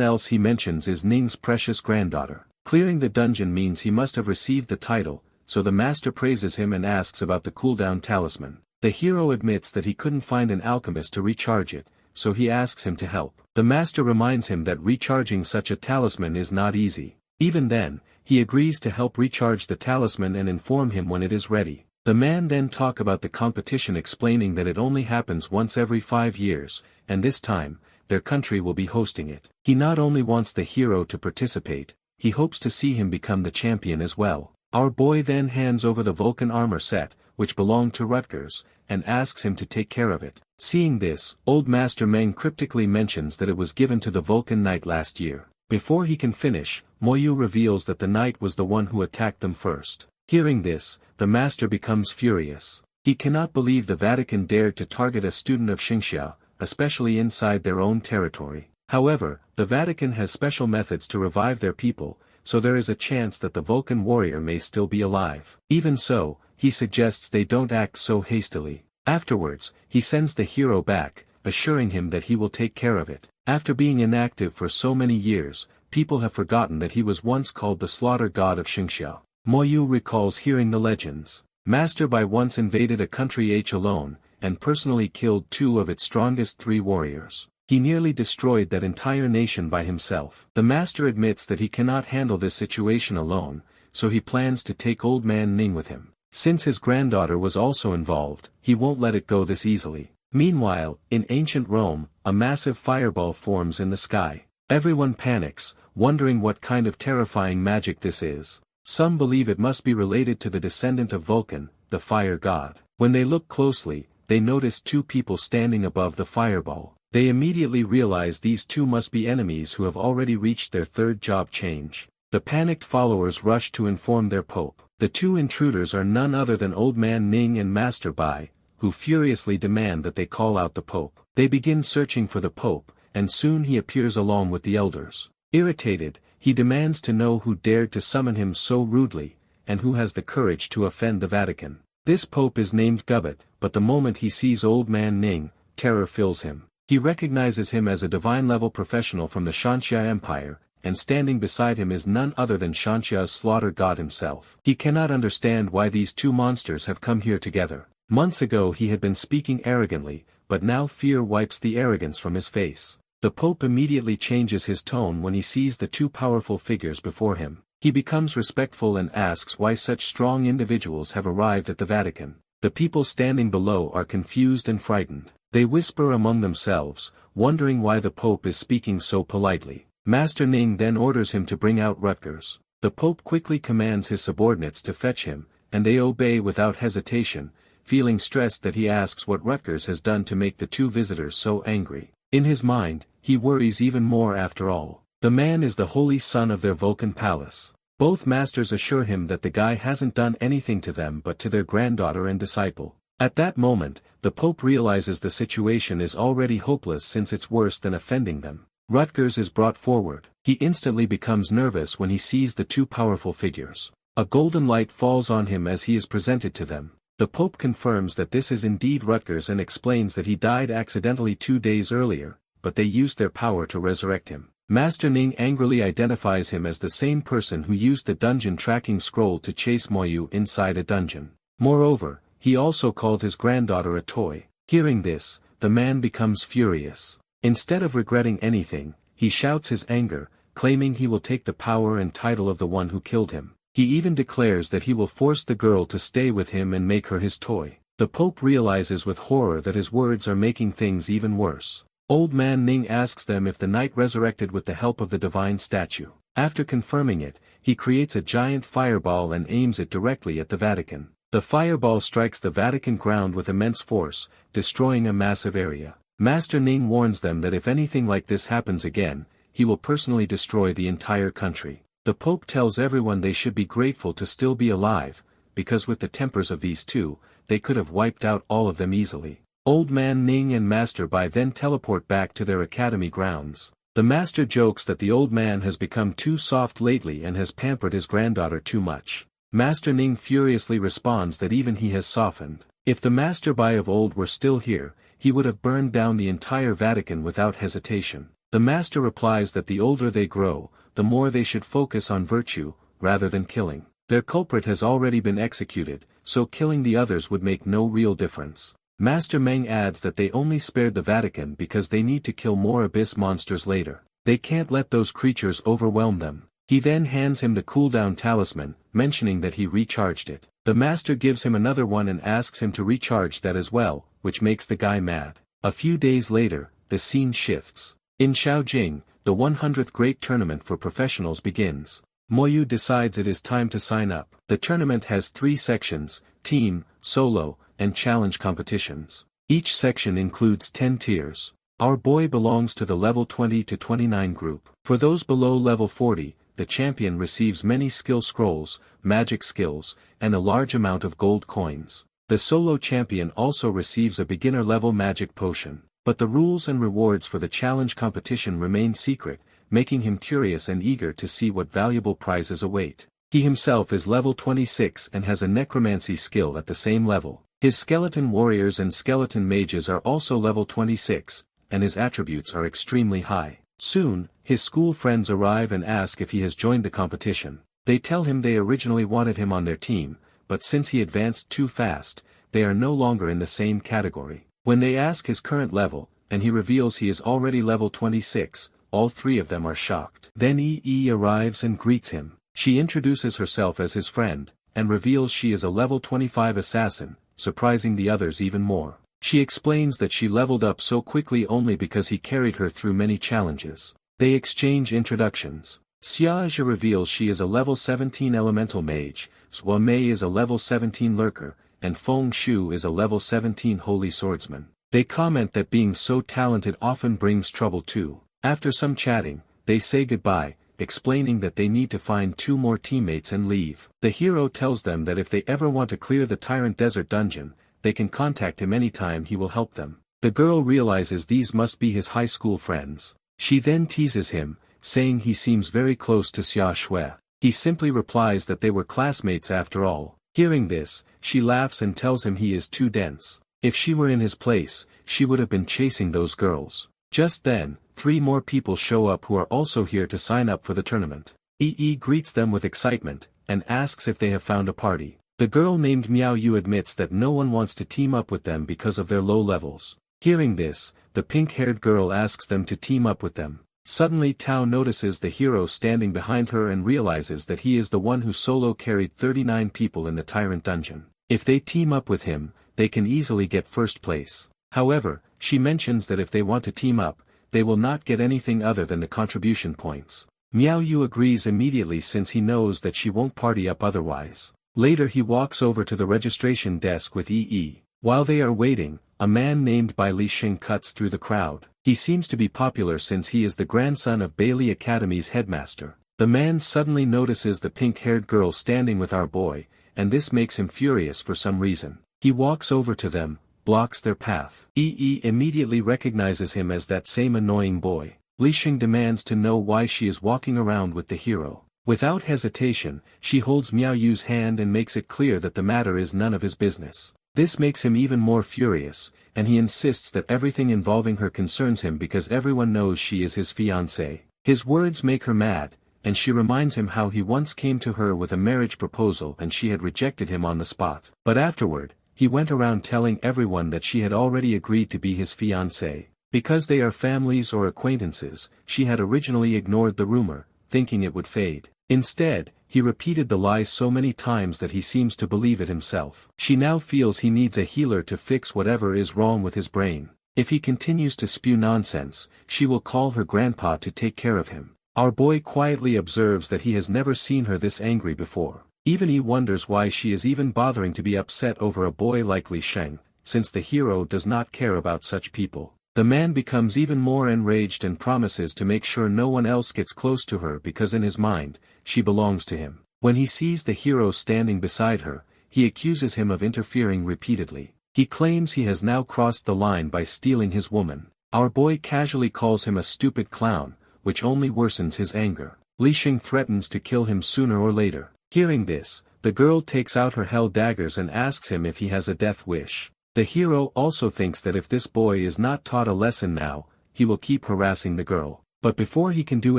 else he mentions is Ning's precious granddaughter. Clearing the dungeon means he must have received the title, so the master praises him and asks about the cooldown talisman. The hero admits that he couldn't find an alchemist to recharge it, so he asks him to help. The master reminds him that recharging such a talisman is not easy. Even then, he agrees to help recharge the talisman and inform him when it is ready. The man then talks about the competition, explaining that it only happens once every 5 years, and this time, their country will be hosting it. He not only wants the hero to participate, he hopes to see him become the champion as well. Our boy then hands over the Vulcan armor set, which belonged to Rutgers, and asks him to take care of it. Seeing this, Old Master Meng cryptically mentions that it was given to the Vulcan Knight last year. Before he can finish, Moyu reveals that the knight was the one who attacked them first. Hearing this, the master becomes furious. He cannot believe the Vatican dared to target a student of Xingxia, especially inside their own territory. However, the Vatican has special methods to revive their people, so there is a chance that the Vulcan warrior may still be alive. Even so, he suggests they don't act so hastily. Afterwards, he sends the hero back, assuring him that he will take care of it. After being inactive for so many years, people have forgotten that he was once called the slaughter god of Xingxia. Moyu recalls hearing the legends. Master Bai once invaded a country H alone, and personally killed 2 of its strongest 3 warriors. He nearly destroyed that entire nation by himself. The master admits that he cannot handle this situation alone, so he plans to take Old Man Ning with him. Since his granddaughter was also involved, he won't let it go this easily. Meanwhile, in ancient Rome, a massive fireball forms in the sky. Everyone panics, wondering what kind of terrifying magic this is. Some believe it must be related to the descendant of Vulcan, the fire god. When they look closely, they notice 2 people standing above the fireball. They immediately realize these 2 must be enemies who have already reached their 3rd job change. The panicked followers rush to inform their pope. The 2 intruders are none other than Old Man Ning and Master Bai, who furiously demand that they call out the pope. They begin searching for the pope, and soon he appears along with the elders. Irritated, he demands to know who dared to summon him so rudely, and who has the courage to offend the Vatican. This pope is named Gubbet, but the moment he sees Old Man Ning, terror fills him. He recognizes him as a divine-level professional from the Shanxia Empire, and standing beside him is none other than Shanxia's slaughter god himself. He cannot understand why these two monsters have come here together. Months ago he had been speaking arrogantly, but now fear wipes the arrogance from his face. The Pope immediately changes his tone when he sees the two powerful figures before him. He becomes respectful and asks why such strong individuals have arrived at the Vatican. The people standing below are confused and frightened. They whisper among themselves, wondering why the Pope is speaking so politely. Master Ning then orders him to bring out Rutgers. The Pope quickly commands his subordinates to fetch him, and they obey without hesitation, feeling stressed that he asks what Rutgers has done to make the two visitors so angry. In his mind, he worries even more after all. The man is the holy son of their Vulcan palace. Both masters assure him that the guy hasn't done anything to them but to their granddaughter and disciple. At that moment, the Pope realizes the situation is already hopeless since it's worse than offending them. Rutgers is brought forward. He instantly becomes nervous when he sees the two powerful figures. A golden light falls on him as he is presented to them. The Pope confirms that this is indeed Rutgers and explains that he died accidentally 2 days earlier, but they used their power to resurrect him. Master Ning angrily identifies him as the same person who used the dungeon tracking scroll to chase Moyu inside a dungeon. Moreover, he also called his granddaughter a toy. Hearing this, the man becomes furious. Instead of regretting anything, he shouts his anger, claiming he will take the power and title of the one who killed him. He even declares that he will force the girl to stay with him and make her his toy. The Pope realizes with horror that his words are making things even worse. Old Man Ning asks them if the knight resurrected with the help of the divine statue. After confirming it, he creates a giant fireball and aims it directly at the Vatican. The fireball strikes the Vatican ground with immense force, destroying a massive area. Master Ning warns them that if anything like this happens again, he will personally destroy the entire country. The Pope tells everyone they should be grateful to still be alive, because with the tempers of these two, they could have wiped out all of them easily. Old Man Ning and Master Bai then teleport back to their academy grounds. The master jokes that the old man has become too soft lately and has pampered his granddaughter too much. Master Ning furiously responds that even he has softened. If the Master Bai of old were still here, he would have burned down the entire Vatican without hesitation. The master replies that the older they grow, the more they should focus on virtue, rather than killing. Their culprit has already been executed, so killing the others would make no real difference. Master Meng adds that they only spared the Vatican because they need to kill more abyss monsters later. They can't let those creatures overwhelm them. He then hands him the cooldown talisman, mentioning that he recharged it. The master gives him another one and asks him to recharge that as well, which makes the guy mad. A few days later, the scene shifts. In Shaojing, the 100th Great Tournament for Professionals begins. Moyu decides it is time to sign up. The tournament has 3 sections: team, solo, and challenge competitions. Each section includes 10 tiers. Our boy belongs to the level 20 to 29 group. For those below level 40, the champion receives many skill scrolls, magic skills, and a large amount of gold coins. The solo champion also receives a beginner-level magic potion. But the rules and rewards for the challenge competition remain secret, making him curious and eager to see what valuable prizes await. He himself is level 26 and has a necromancy skill at the same level. His skeleton warriors and skeleton mages are also level 26, and his attributes are extremely high. Soon, his school friends arrive and ask if he has joined the competition. They tell him they originally wanted him on their team, but since he advanced too fast, they are no longer in the same category. When they ask his current level, and he reveals he is already level 26, all 3 of them are shocked. Then Yi arrives and greets him. She introduces herself as his friend, and reveals she is a level 25 assassin, surprising the others even more. She explains that she leveled up so quickly only because he carried her through many challenges. They exchange introductions. Xiaozhi reveals she is a level 17 elemental mage, Sua Mei is a level 17 lurker, and Feng Shu is a level 17 holy swordsman. They comment that being so talented often brings trouble too. After some chatting, they say goodbye, explaining that they need to find 2 more teammates and leave. The hero tells them that if they ever want to clear the Tyrant Desert dungeon, they can contact him anytime he will help them. The girl realizes these must be his high school friends. She then teases him, saying he seems very close to Xia Shui. He simply replies that they were classmates after all. Hearing this, she laughs and tells him he is too dense. If she were in his place, she would have been chasing those girls. Just then, 3 more people show up who are also here to sign up for the tournament. EE greets them with excitement, and asks if they have found a party. The girl named Miao Yu admits that no one wants to team up with them because of their low levels. Hearing this, the pink-haired girl asks them to team up with them. Suddenly Tao notices the hero standing behind her and realizes that he is the one who solo carried 39 people in the Tyrant Dungeon. If they team up with him, they can easily get first place. However, she mentions that if they want to team up, they will not get anything other than the contribution points. Miao Yu agrees immediately since he knows that she won't party up otherwise. Later he walks over to the registration desk with EE. While they are waiting, a man named Bai Li Xing cuts through the crowd. He seems to be popular since he is the grandson of Bailey Academy's headmaster. The man suddenly notices the pink-haired girl standing with our boy, and this makes him furious for some reason. He walks over to them, blocks their path. EE immediately recognizes him as that same annoying boy. Li Xing demands to know why she is walking around with the hero. Without hesitation, she holds Miao Yu's hand and makes it clear that the matter is none of his business. This makes him even more furious, and he insists that everything involving her concerns him because everyone knows she is his fiancée. His words make her mad, and she reminds him how he once came to her with a marriage proposal and she had rejected him on the spot. But afterward, he went around telling everyone that she had already agreed to be his fiancée. Because they are families or acquaintances, she had originally ignored the rumor, thinking it would fade. Instead, he repeated the lie so many times that he seems to believe it himself. She now feels he needs a healer to fix whatever is wrong with his brain. If he continues to spew nonsense, she will call her grandpa to take care of him. Our boy quietly observes that he has never seen her this angry before. Even he wonders why she is even bothering to be upset over a boy like Li Sheng, since the hero does not care about such people. The man becomes even more enraged and promises to make sure no one else gets close to her because in his mind, she belongs to him. When he sees the hero standing beside her, he accuses him of interfering repeatedly. He claims he has now crossed the line by stealing his woman. Our boy casually calls him a stupid clown, which only worsens his anger. Li Xing threatens to kill him sooner or later. Hearing this, the girl takes out her hell daggers and asks him if he has a death wish. The hero also thinks that if this boy is not taught a lesson now, he will keep harassing the girl. But before he can do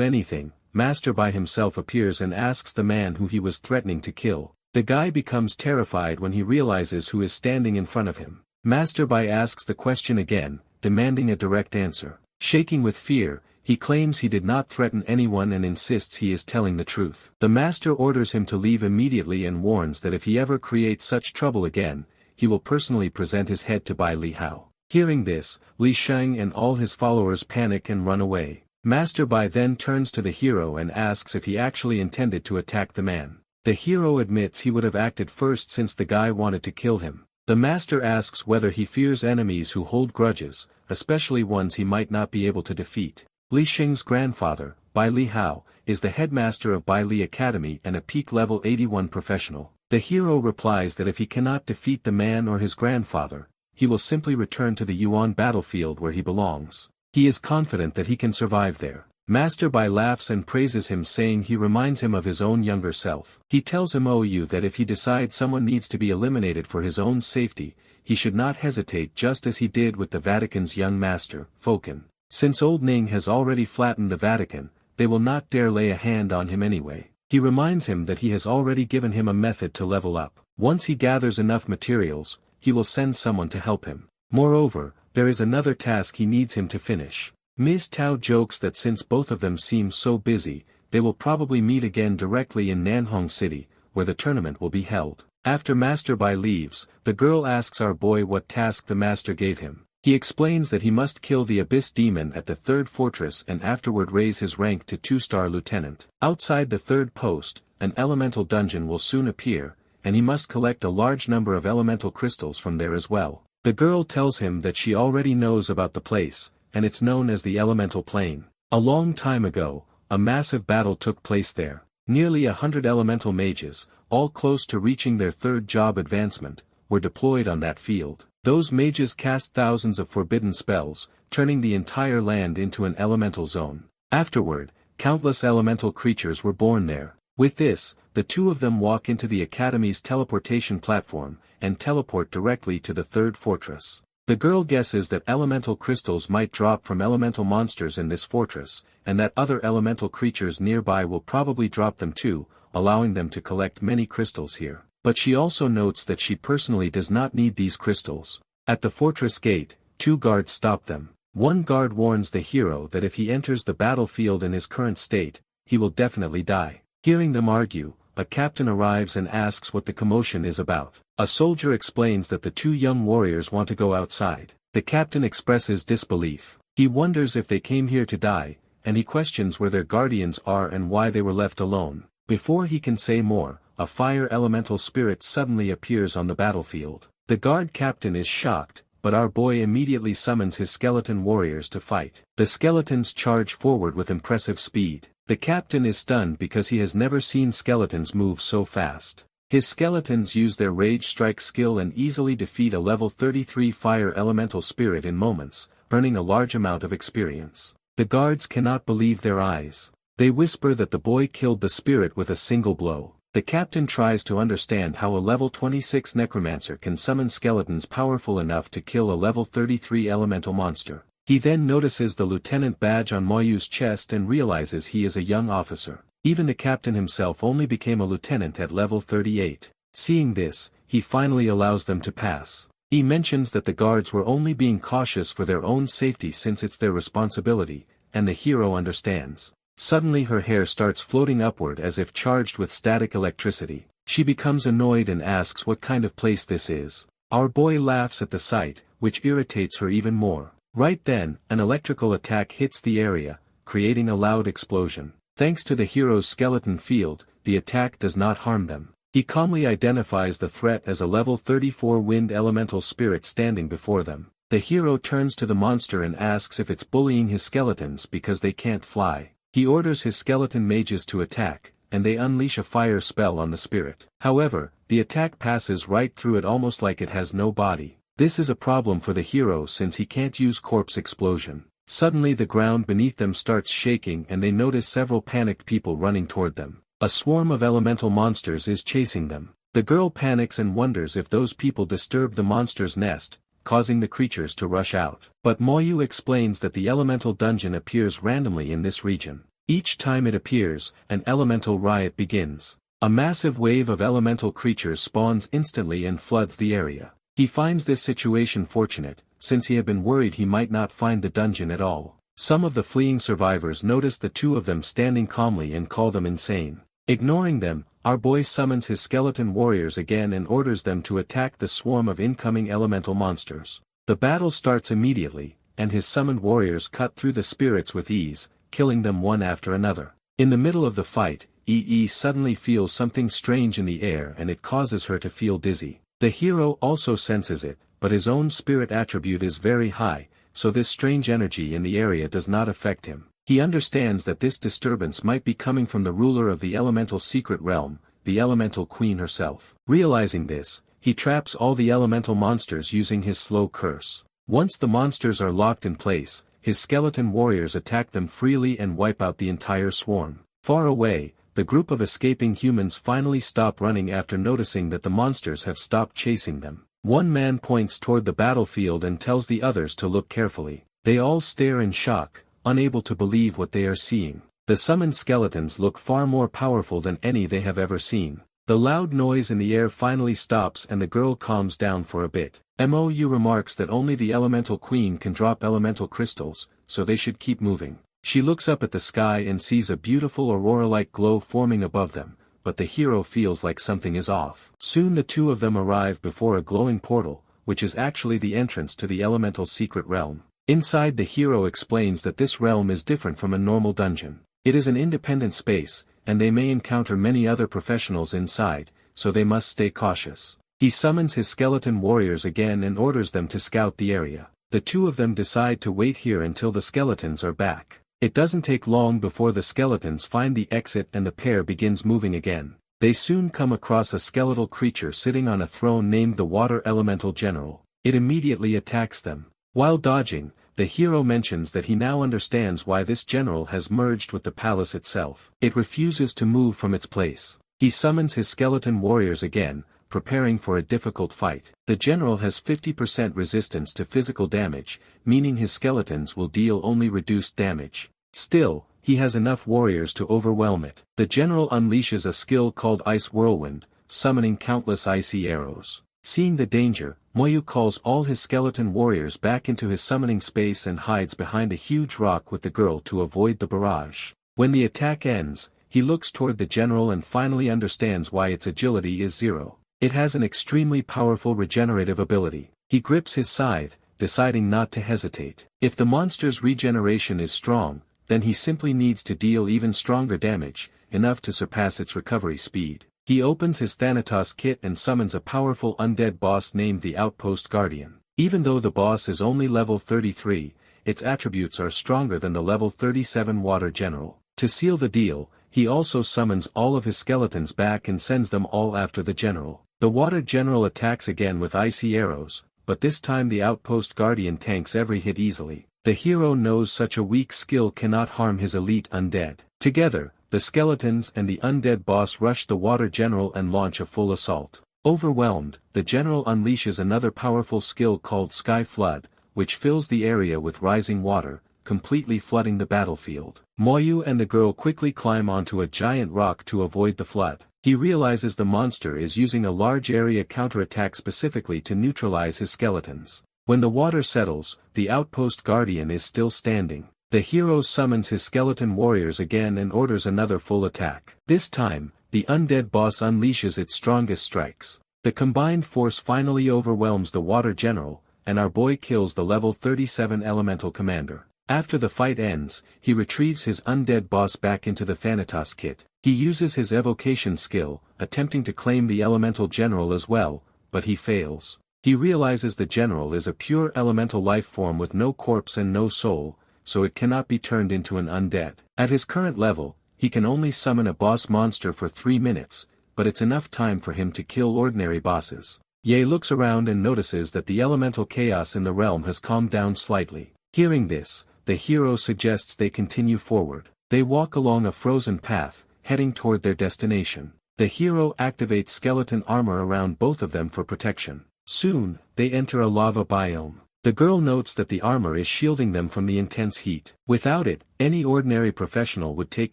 anything, Master Bai himself appears and asks the man who he was threatening to kill. The guy becomes terrified when he realizes who is standing in front of him. Master Bai asks the question again, demanding a direct answer. Shaking with fear, he claims he did not threaten anyone and insists he is telling the truth. The master orders him to leave immediately and warns that if he ever creates such trouble again, he will personally present his head to Bai Li Hao. Hearing this, Li Sheng and all his followers panic and run away. Master Bai then turns to the hero and asks if he actually intended to attack the man. The hero admits he would have acted first since the guy wanted to kill him. The master asks whether he fears enemies who hold grudges, especially ones he might not be able to defeat. Li Sheng's grandfather, Bai Li Hao, is the headmaster of Bai Li Academy and a peak level 81 professional. The hero replies that if he cannot defeat the man or his grandfather, he will simply return to the Yuan battlefield where he belongs. He is confident that he can survive there. Master Bai laughs and praises him saying he reminds him of his own younger self. He tells Yu that if he decides someone needs to be eliminated for his own safety, he should not hesitate just as he did with the Vatican's young master, Foken. Since Old Ning has already flattened the Vatican, they will not dare lay a hand on him anyway. He reminds him that he has already given him a method to level up. Once he gathers enough materials, he will send someone to help him. Moreover, there is another task he needs him to finish. Ms. Tao jokes that since both of them seem so busy, they will probably meet again directly in Nanhong City, where the tournament will be held. After Master Bai leaves, the girl asks our boy what task the master gave him. He explains that he must kill the Abyss Demon at the third fortress and afterward raise his rank to 2-star lieutenant. Outside the third post, an elemental dungeon will soon appear, and he must collect a large number of elemental crystals from there as well. The girl tells him that she already knows about the place, and it's known as the Elemental Plane. A long time ago, a massive battle took place there. Nearly 100 elemental mages, all close to reaching their third job advancement, were deployed on that field. Those mages cast thousands of forbidden spells, turning the entire land into an elemental zone. Afterward, countless elemental creatures were born there. With this, the two of them walk into the Academy's teleportation platform, and teleport directly to the third fortress. The girl guesses that elemental crystals might drop from elemental monsters in this fortress, and that other elemental creatures nearby will probably drop them too, allowing them to collect many crystals here. But she also notes that she personally does not need these crystals. At the fortress gate, two guards stop them. One guard warns the hero that if he enters the battlefield in his current state, he will definitely die. Hearing them argue, a captain arrives and asks what the commotion is about. A soldier explains that the two young warriors want to go outside. The captain expresses disbelief. He wonders if they came here to die, and he questions where their guardians are and why they were left alone. Before he can say more, a fire elemental spirit suddenly appears on the battlefield. The guard captain is shocked, but our boy immediately summons his skeleton warriors to fight. The skeletons charge forward with impressive speed. The captain is stunned because he has never seen skeletons move so fast. His skeletons use their rage strike skill and easily defeat a level 33 fire elemental spirit in moments, earning a large amount of experience. The guards cannot believe their eyes. They whisper that the boy killed the spirit with a single blow. The captain tries to understand how a level 26 necromancer can summon skeletons powerful enough to kill a level 33 elemental monster. He then notices the lieutenant badge on Moyu's chest and realizes he is a young officer. Even the captain himself only became a lieutenant at level 38. Seeing this, he finally allows them to pass. He mentions that the guards were only being cautious for their own safety since it's their responsibility, and the hero understands. Suddenly her hair starts floating upward as if charged with static electricity. She becomes annoyed and asks what kind of place this is. Our boy laughs at the sight, which irritates her even more. Right then, an electrical attack hits the area, creating a loud explosion. Thanks to the hero's skeleton field, the attack does not harm them. He calmly identifies the threat as a level 34 wind elemental spirit standing before them. The hero turns to the monster and asks if it's bullying his skeletons because they can't fly. He orders his skeleton mages to attack, and they unleash a fire spell on the spirit. However, the attack passes right through it almost like it has no body. This is a problem for the hero since he can't use corpse explosion. Suddenly the ground beneath them starts shaking and they notice several panicked people running toward them. A swarm of elemental monsters is chasing them. The girl panics and wonders if those people disturbed the monster's nest, causing the creatures to rush out. But Moyu explains that the elemental dungeon appears randomly in this region. Each time it appears, an elemental riot begins. A massive wave of elemental creatures spawns instantly and floods the area. He finds this situation fortunate, since he had been worried he might not find the dungeon at all. Some of the fleeing survivors notice the two of them standing calmly and call them insane. Ignoring them, our boy summons his skeleton warriors again and orders them to attack the swarm of incoming elemental monsters. The battle starts immediately, and his summoned warriors cut through the spirits with ease, killing them one after another. In the middle of the fight, EE suddenly feels something strange in the air and it causes her to feel dizzy. The hero also senses it, but his own spirit attribute is very high, so this strange energy in the area does not affect him. He understands that this disturbance might be coming from the ruler of the elemental secret realm, the elemental queen herself. Realizing this, he traps all the elemental monsters using his slow curse. Once the monsters are locked in place, his skeleton warriors attack them freely and wipe out the entire swarm. Far away, the group of escaping humans finally stop running after noticing that the monsters have stopped chasing them. One man points toward the battlefield and tells the others to look carefully. They all stare in shock, unable to believe what they are seeing. The summoned skeletons look far more powerful than any they have ever seen. The loud noise in the air finally stops and the girl calms down for a bit. Mou remarks that only the elemental queen can drop elemental crystals, so they should keep moving. She looks up at the sky and sees a beautiful aurora-like glow forming above them, but the hero feels like something is off. Soon the two of them arrive before a glowing portal, which is actually the entrance to the elemental secret realm. Inside, the hero explains that this realm is different from a normal dungeon. It is an independent space, and they may encounter many other professionals inside, so they must stay cautious. He summons his skeleton warriors again and orders them to scout the area. The two of them decide to wait here until the skeletons are back. It doesn't take long before the skeletons find the exit and the pair begins moving again. They soon come across a skeletal creature sitting on a throne named the Water Elemental General. It immediately attacks them. While dodging, the hero mentions that he now understands why this general has merged with the palace itself. It refuses to move from its place. He summons his skeleton warriors again, preparing for a difficult fight. The general has 50% resistance to physical damage, meaning his skeletons will deal only reduced damage. Still, he has enough warriors to overwhelm it. The general unleashes a skill called Ice Whirlwind, summoning countless icy arrows. Seeing the danger, Moyu calls all his skeleton warriors back into his summoning space and hides behind a huge rock with the girl to avoid the barrage. When the attack ends, he looks toward the general and finally understands why its agility is 0. It has an extremely powerful regenerative ability. He grips his scythe, deciding not to hesitate. If the monster's regeneration is strong, then he simply needs to deal even stronger damage, enough to surpass its recovery speed. He opens his Thanatos kit and summons a powerful undead boss named the Outpost Guardian. Even though the boss is only level 33, its attributes are stronger than the level 37 Water General. To seal the deal, he also summons all of his skeletons back and sends them all after the general. The Water General attacks again with icy arrows, but this time the Outpost Guardian tanks every hit easily. The hero knows such a weak skill cannot harm his elite undead. Together, the skeletons and the undead boss rush the Water General and launch a full assault. Overwhelmed, the general unleashes another powerful skill called Sky Flood, which fills the area with rising water, completely flooding the battlefield. Moyu and the girl quickly climb onto a giant rock to avoid the flood. He realizes the monster is using a large area counterattack specifically to neutralize his skeletons. When the water settles, the Outpost Guardian is still standing. The hero summons his skeleton warriors again and orders another full attack. This time, the undead boss unleashes its strongest strikes. The combined force finally overwhelms the Water General, and our boy kills the level 37 Elemental Commander. After the fight ends, he retrieves his undead boss back into the Thanatos kit. He uses his evocation skill, attempting to claim the Elemental General as well, but he fails. He realizes the general is a pure elemental life form with no corpse and no soul, so it cannot be turned into an undead. At his current level, he can only summon a boss monster for 3 minutes, but it's enough time for him to kill ordinary bosses. Ye looks around and notices that the elemental chaos in the realm has calmed down slightly. Hearing this, the hero suggests they continue forward. They walk along a frozen path, heading toward their destination. The hero activates skeleton armor around both of them for protection. Soon, they enter a lava biome. The girl notes that the armor is shielding them from the intense heat. Without it, any ordinary professional would take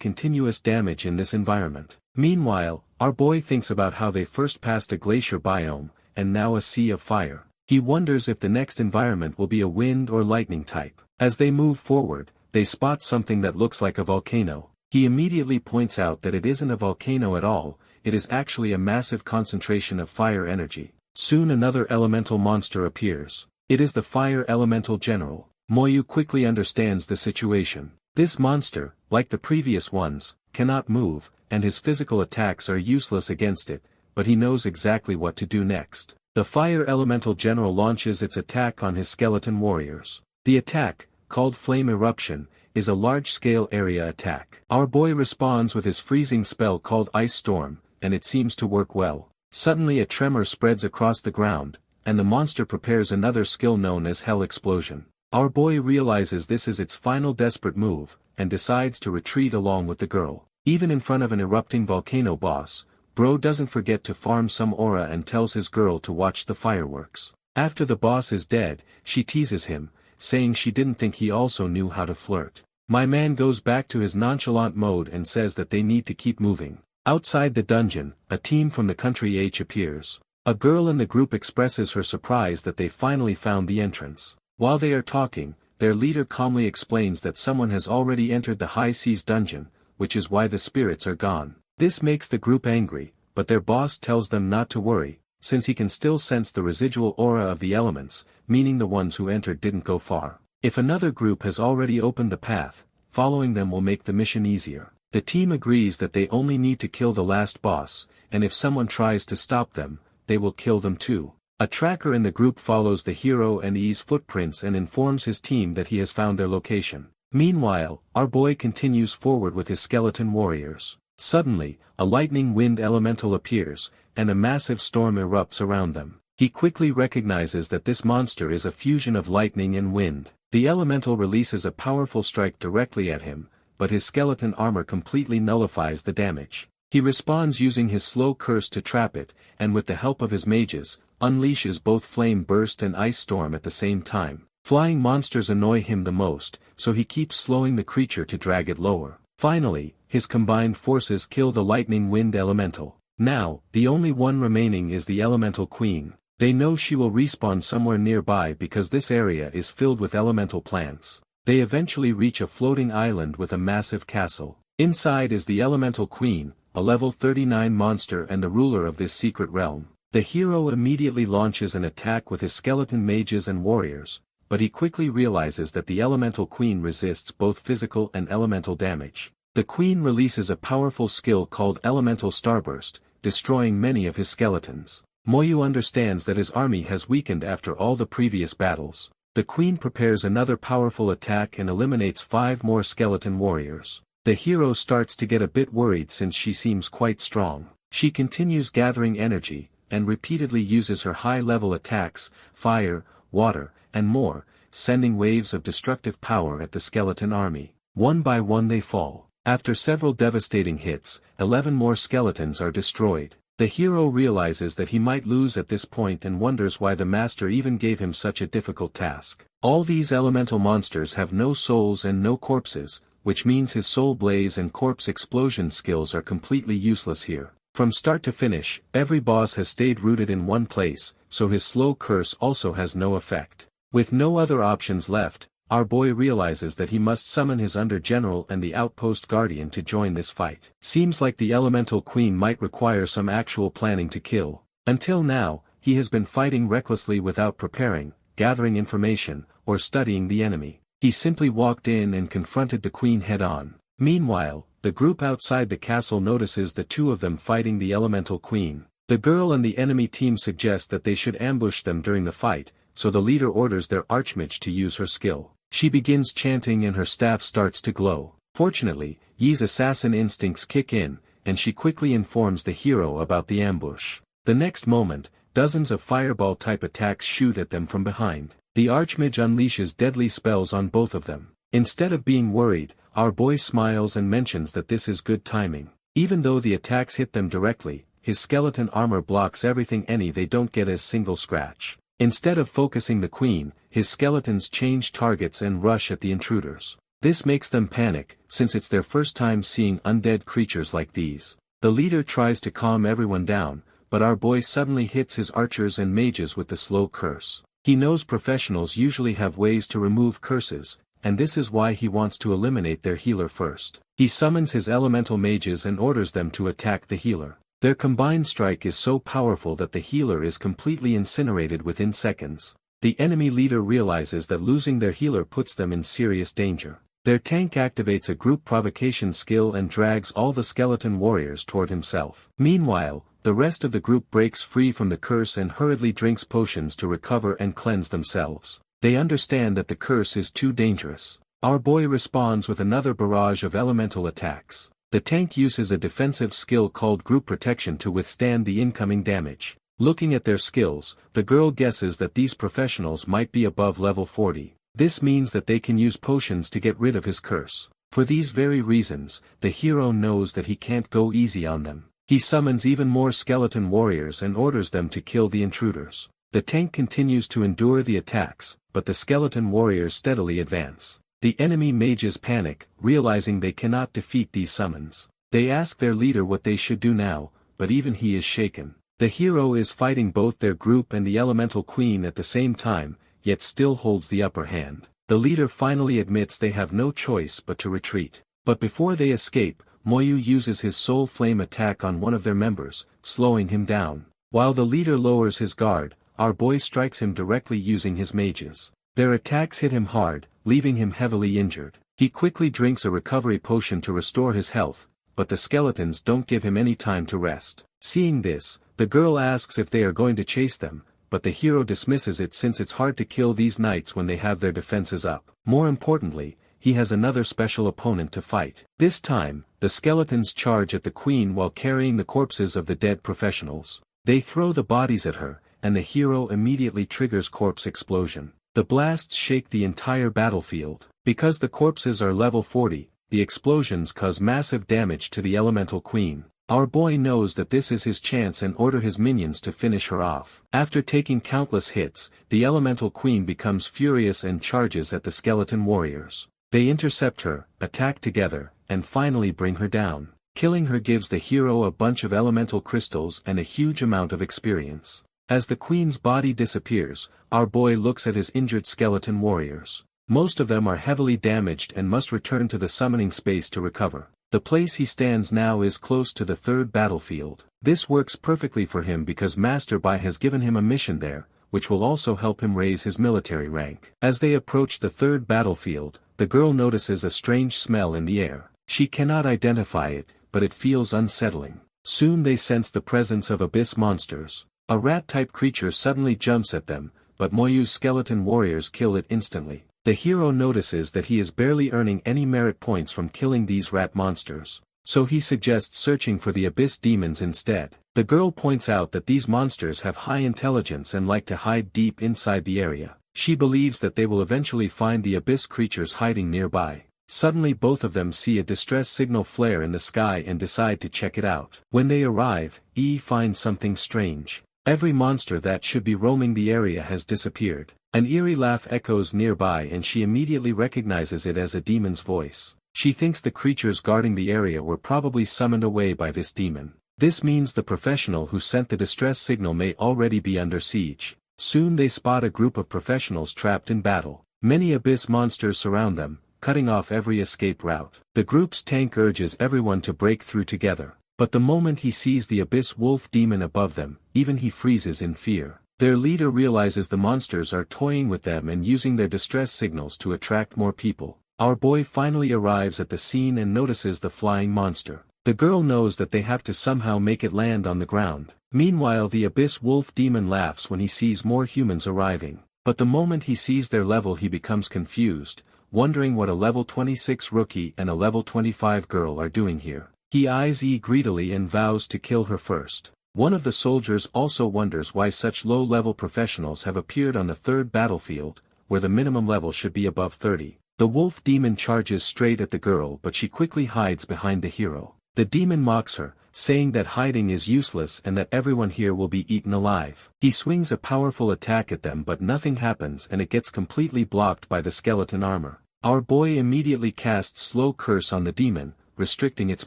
continuous damage in this environment. Meanwhile, our boy thinks about how they first passed a glacier biome, and now a sea of fire. He wonders if the next environment will be a wind or lightning type. As they move forward, they spot something that looks like a volcano. He immediately points out that it isn't a volcano at all, it is actually a massive concentration of fire energy. Soon another elemental monster appears. It is the Fire Elemental General. Moyu quickly understands the situation. This monster, like the previous ones, cannot move, and his physical attacks are useless against it, but he knows exactly what to do next. The Fire Elemental General launches its attack on his skeleton warriors. The attack, called Flame Eruption, is a large-scale area attack. Our boy responds with his freezing spell called Ice Storm, and it seems to work well. Suddenly a tremor spreads across the ground, and the monster prepares another skill known as Hell Explosion. Our boy realizes this is its final desperate move, and decides to retreat along with the girl. Even in front of an erupting volcano boss, Bro doesn't forget to farm some aura and tells his girl to watch the fireworks. After the boss is dead, she teases him, saying she didn't think he also knew how to flirt. My man goes back to his nonchalant mode and says that they need to keep moving. Outside the dungeon, a team from the country H appears. A girl in the group expresses her surprise that they finally found the entrance. While they are talking, their leader calmly explains that someone has already entered the High Seas dungeon, which is why the spirits are gone. This makes the group angry, but their boss tells them not to worry, since he can still sense the residual aura of the elements, meaning the ones who entered didn't go far. If another group has already opened the path, following them will make the mission easier. The team agrees that they only need to kill the last boss, and if someone tries to stop them, they will kill them too. A tracker in the group follows the hero and E's footprints and informs his team that he has found their location. Meanwhile, our boy continues forward with his skeleton warriors. Suddenly, a lightning wind elemental appears, and a massive storm erupts around them. He quickly recognizes that this monster is a fusion of lightning and wind. The elemental releases a powerful strike directly at him, but his skeleton armor completely nullifies the damage. He responds using his slow curse to trap it, and with the help of his mages, unleashes both Flame Burst and Ice Storm at the same time. Flying monsters annoy him the most, so he keeps slowing the creature to drag it lower. Finally, his combined forces kill the Lightning Wind Elemental. Now, the only one remaining is the Elemental Queen. They know she will respawn somewhere nearby because this area is filled with elemental plants. They eventually reach a floating island with a massive castle. Inside is the Elemental Queen, a level 39 monster and the ruler of this secret realm. The hero immediately launches an attack with his skeleton mages and warriors, but he quickly realizes that the Elemental Queen resists both physical and elemental damage. The Queen releases a powerful skill called Elemental Starburst, destroying many of his skeletons. Moyu understands that his army has weakened after all the previous battles. The Queen prepares another powerful attack and eliminates 5 more skeleton warriors. The hero starts to get a bit worried since she seems quite strong. She continues gathering energy, and repeatedly uses her high-level attacks, fire, water, and more, sending waves of destructive power at the skeleton army. One by one they fall. After several devastating hits, 11 more skeletons are destroyed. The hero realizes that he might lose at this point and wonders why the master even gave him such a difficult task. All these elemental monsters have no souls and no corpses, which means his soul blaze and corpse explosion skills are completely useless here. From start to finish, every boss has stayed rooted in one place, so his slow curse also has no effect. With no other options left, our boy realizes that he must summon his under-general and the outpost guardian to join this fight. Seems like the Elemental Queen might require some actual planning to kill. Until now, he has been fighting recklessly without preparing, gathering information, or studying the enemy. He simply walked in and confronted the Queen head-on. Meanwhile, the group outside the castle notices the two of them fighting the Elemental Queen. The girl and the enemy team suggest that they should ambush them during the fight, so the leader orders their archmage to use her skill. She begins chanting and her staff starts to glow. Fortunately, Yi's assassin instincts kick in, and she quickly informs the hero about the ambush. The next moment, dozens of fireball-type attacks shoot at them from behind. The archmage unleashes deadly spells on both of them. Instead of being worried, our boy smiles and mentions that this is good timing. Even though the attacks hit them directly, his skeleton armor blocks everything they don't get as single scratch. Instead of focusing the Queen, his skeletons change targets and rush at the intruders. This makes them panic, since it's their first time seeing undead creatures like these. The leader tries to calm everyone down, but our boy suddenly hits his archers and mages with the slow curse. He knows professionals usually have ways to remove curses, and this is why he wants to eliminate their healer first. He summons his elemental mages and orders them to attack the healer. Their combined strike is so powerful that the healer is completely incinerated within seconds. The enemy leader realizes that losing their healer puts them in serious danger. Their tank activates a group provocation skill and drags all the skeleton warriors toward himself. Meanwhile, the rest of the group breaks free from the curse and hurriedly drinks potions to recover and cleanse themselves. They understand that the curse is too dangerous. Our boy responds with another barrage of elemental attacks. The tank uses a defensive skill called Group Protection to withstand the incoming damage. Looking at their skills, the girl guesses that these professionals might be above level 40. This means that they can use potions to get rid of his curse. For these very reasons, the hero knows that he can't go easy on them. He summons even more skeleton warriors and orders them to kill the intruders. The tank continues to endure the attacks, but the skeleton warriors steadily advance. The enemy mages panic, realizing they cannot defeat these summons. They ask their leader what they should do now, but even he is shaken. The hero is fighting both their group and the Elemental Queen at the same time, yet still holds the upper hand. The leader finally admits they have no choice but to retreat. But before they escape, Moyu uses his Soul Flame attack on one of their members, slowing him down. While the leader lowers his guard, our boy strikes him directly using his mages. Their attacks hit him hard, leaving him heavily injured. He quickly drinks a recovery potion to restore his health, but the skeletons don't give him any time to rest. Seeing this, the girl asks if they are going to chase them, but the hero dismisses it since it's hard to kill these knights when they have their defenses up. More importantly, he has another special opponent to fight. This time, the skeletons charge at the Queen while carrying the corpses of the dead professionals. They throw the bodies at her, and the hero immediately triggers corpse explosion. The blasts shake the entire battlefield. Because the corpses are level 40, the explosions cause massive damage to the elemental queen. Our boy knows that this is his chance and orders his minions to finish her off. After taking countless hits, the elemental queen becomes furious and charges at the skeleton warriors. They intercept her, attack together, and finally bring her down. Killing her gives the hero a bunch of elemental crystals and a huge amount of experience. As the queen's body disappears, our boy looks at his injured skeleton warriors. Most of them are heavily damaged and must return to the summoning space to recover. The place he stands now is close to the third battlefield. This works perfectly for him because Master Bai has given him a mission there, which will also help him raise his military rank. As they approach the third battlefield, the girl notices a strange smell in the air. She cannot identify it, but it feels unsettling. Soon they sense the presence of abyss monsters. A rat-type creature suddenly jumps at them, but Moyu's skeleton warriors kill it instantly. The hero notices that he is barely earning any merit points from killing these rat monsters, so he suggests searching for the abyss demons instead. The girl points out that these monsters have high intelligence and like to hide deep inside the area. She believes that they will eventually find the abyss creatures hiding nearby. Suddenly both of them see a distress signal flare in the sky and decide to check it out. When they arrive, finds something strange. Every monster that should be roaming the area has disappeared. An eerie laugh echoes nearby and she immediately recognizes it as a demon's voice. She thinks the creatures guarding the area were probably summoned away by this demon. This means the professional who sent the distress signal may already be under siege. Soon they spot a group of professionals trapped in battle. Many abyss monsters surround them, cutting off every escape route. The group's tank urges everyone to break through together. But the moment he sees the abyss wolf demon above them, even he freezes in fear. Their leader realizes the monsters are toying with them and using their distress signals to attract more people. Our boy finally arrives at the scene and notices the flying monster. The girl knows that they have to somehow make it land on the ground. Meanwhile, the abyss wolf demon laughs when he sees more humans arriving. But the moment he sees their level he becomes confused, wondering what a level 26 rookie and a level 25 girl are doing here. He eyes greedily and vows to kill her first. One of the soldiers also wonders why such low-level professionals have appeared on the third battlefield, where the minimum level should be above 30. The wolf demon charges straight at the girl but she quickly hides behind the hero. The demon mocks her, saying that hiding is useless and that everyone here will be eaten alive. He swings a powerful attack at them but nothing happens and it gets completely blocked by the skeleton armor. Our boy immediately casts slow curse on the demon, restricting its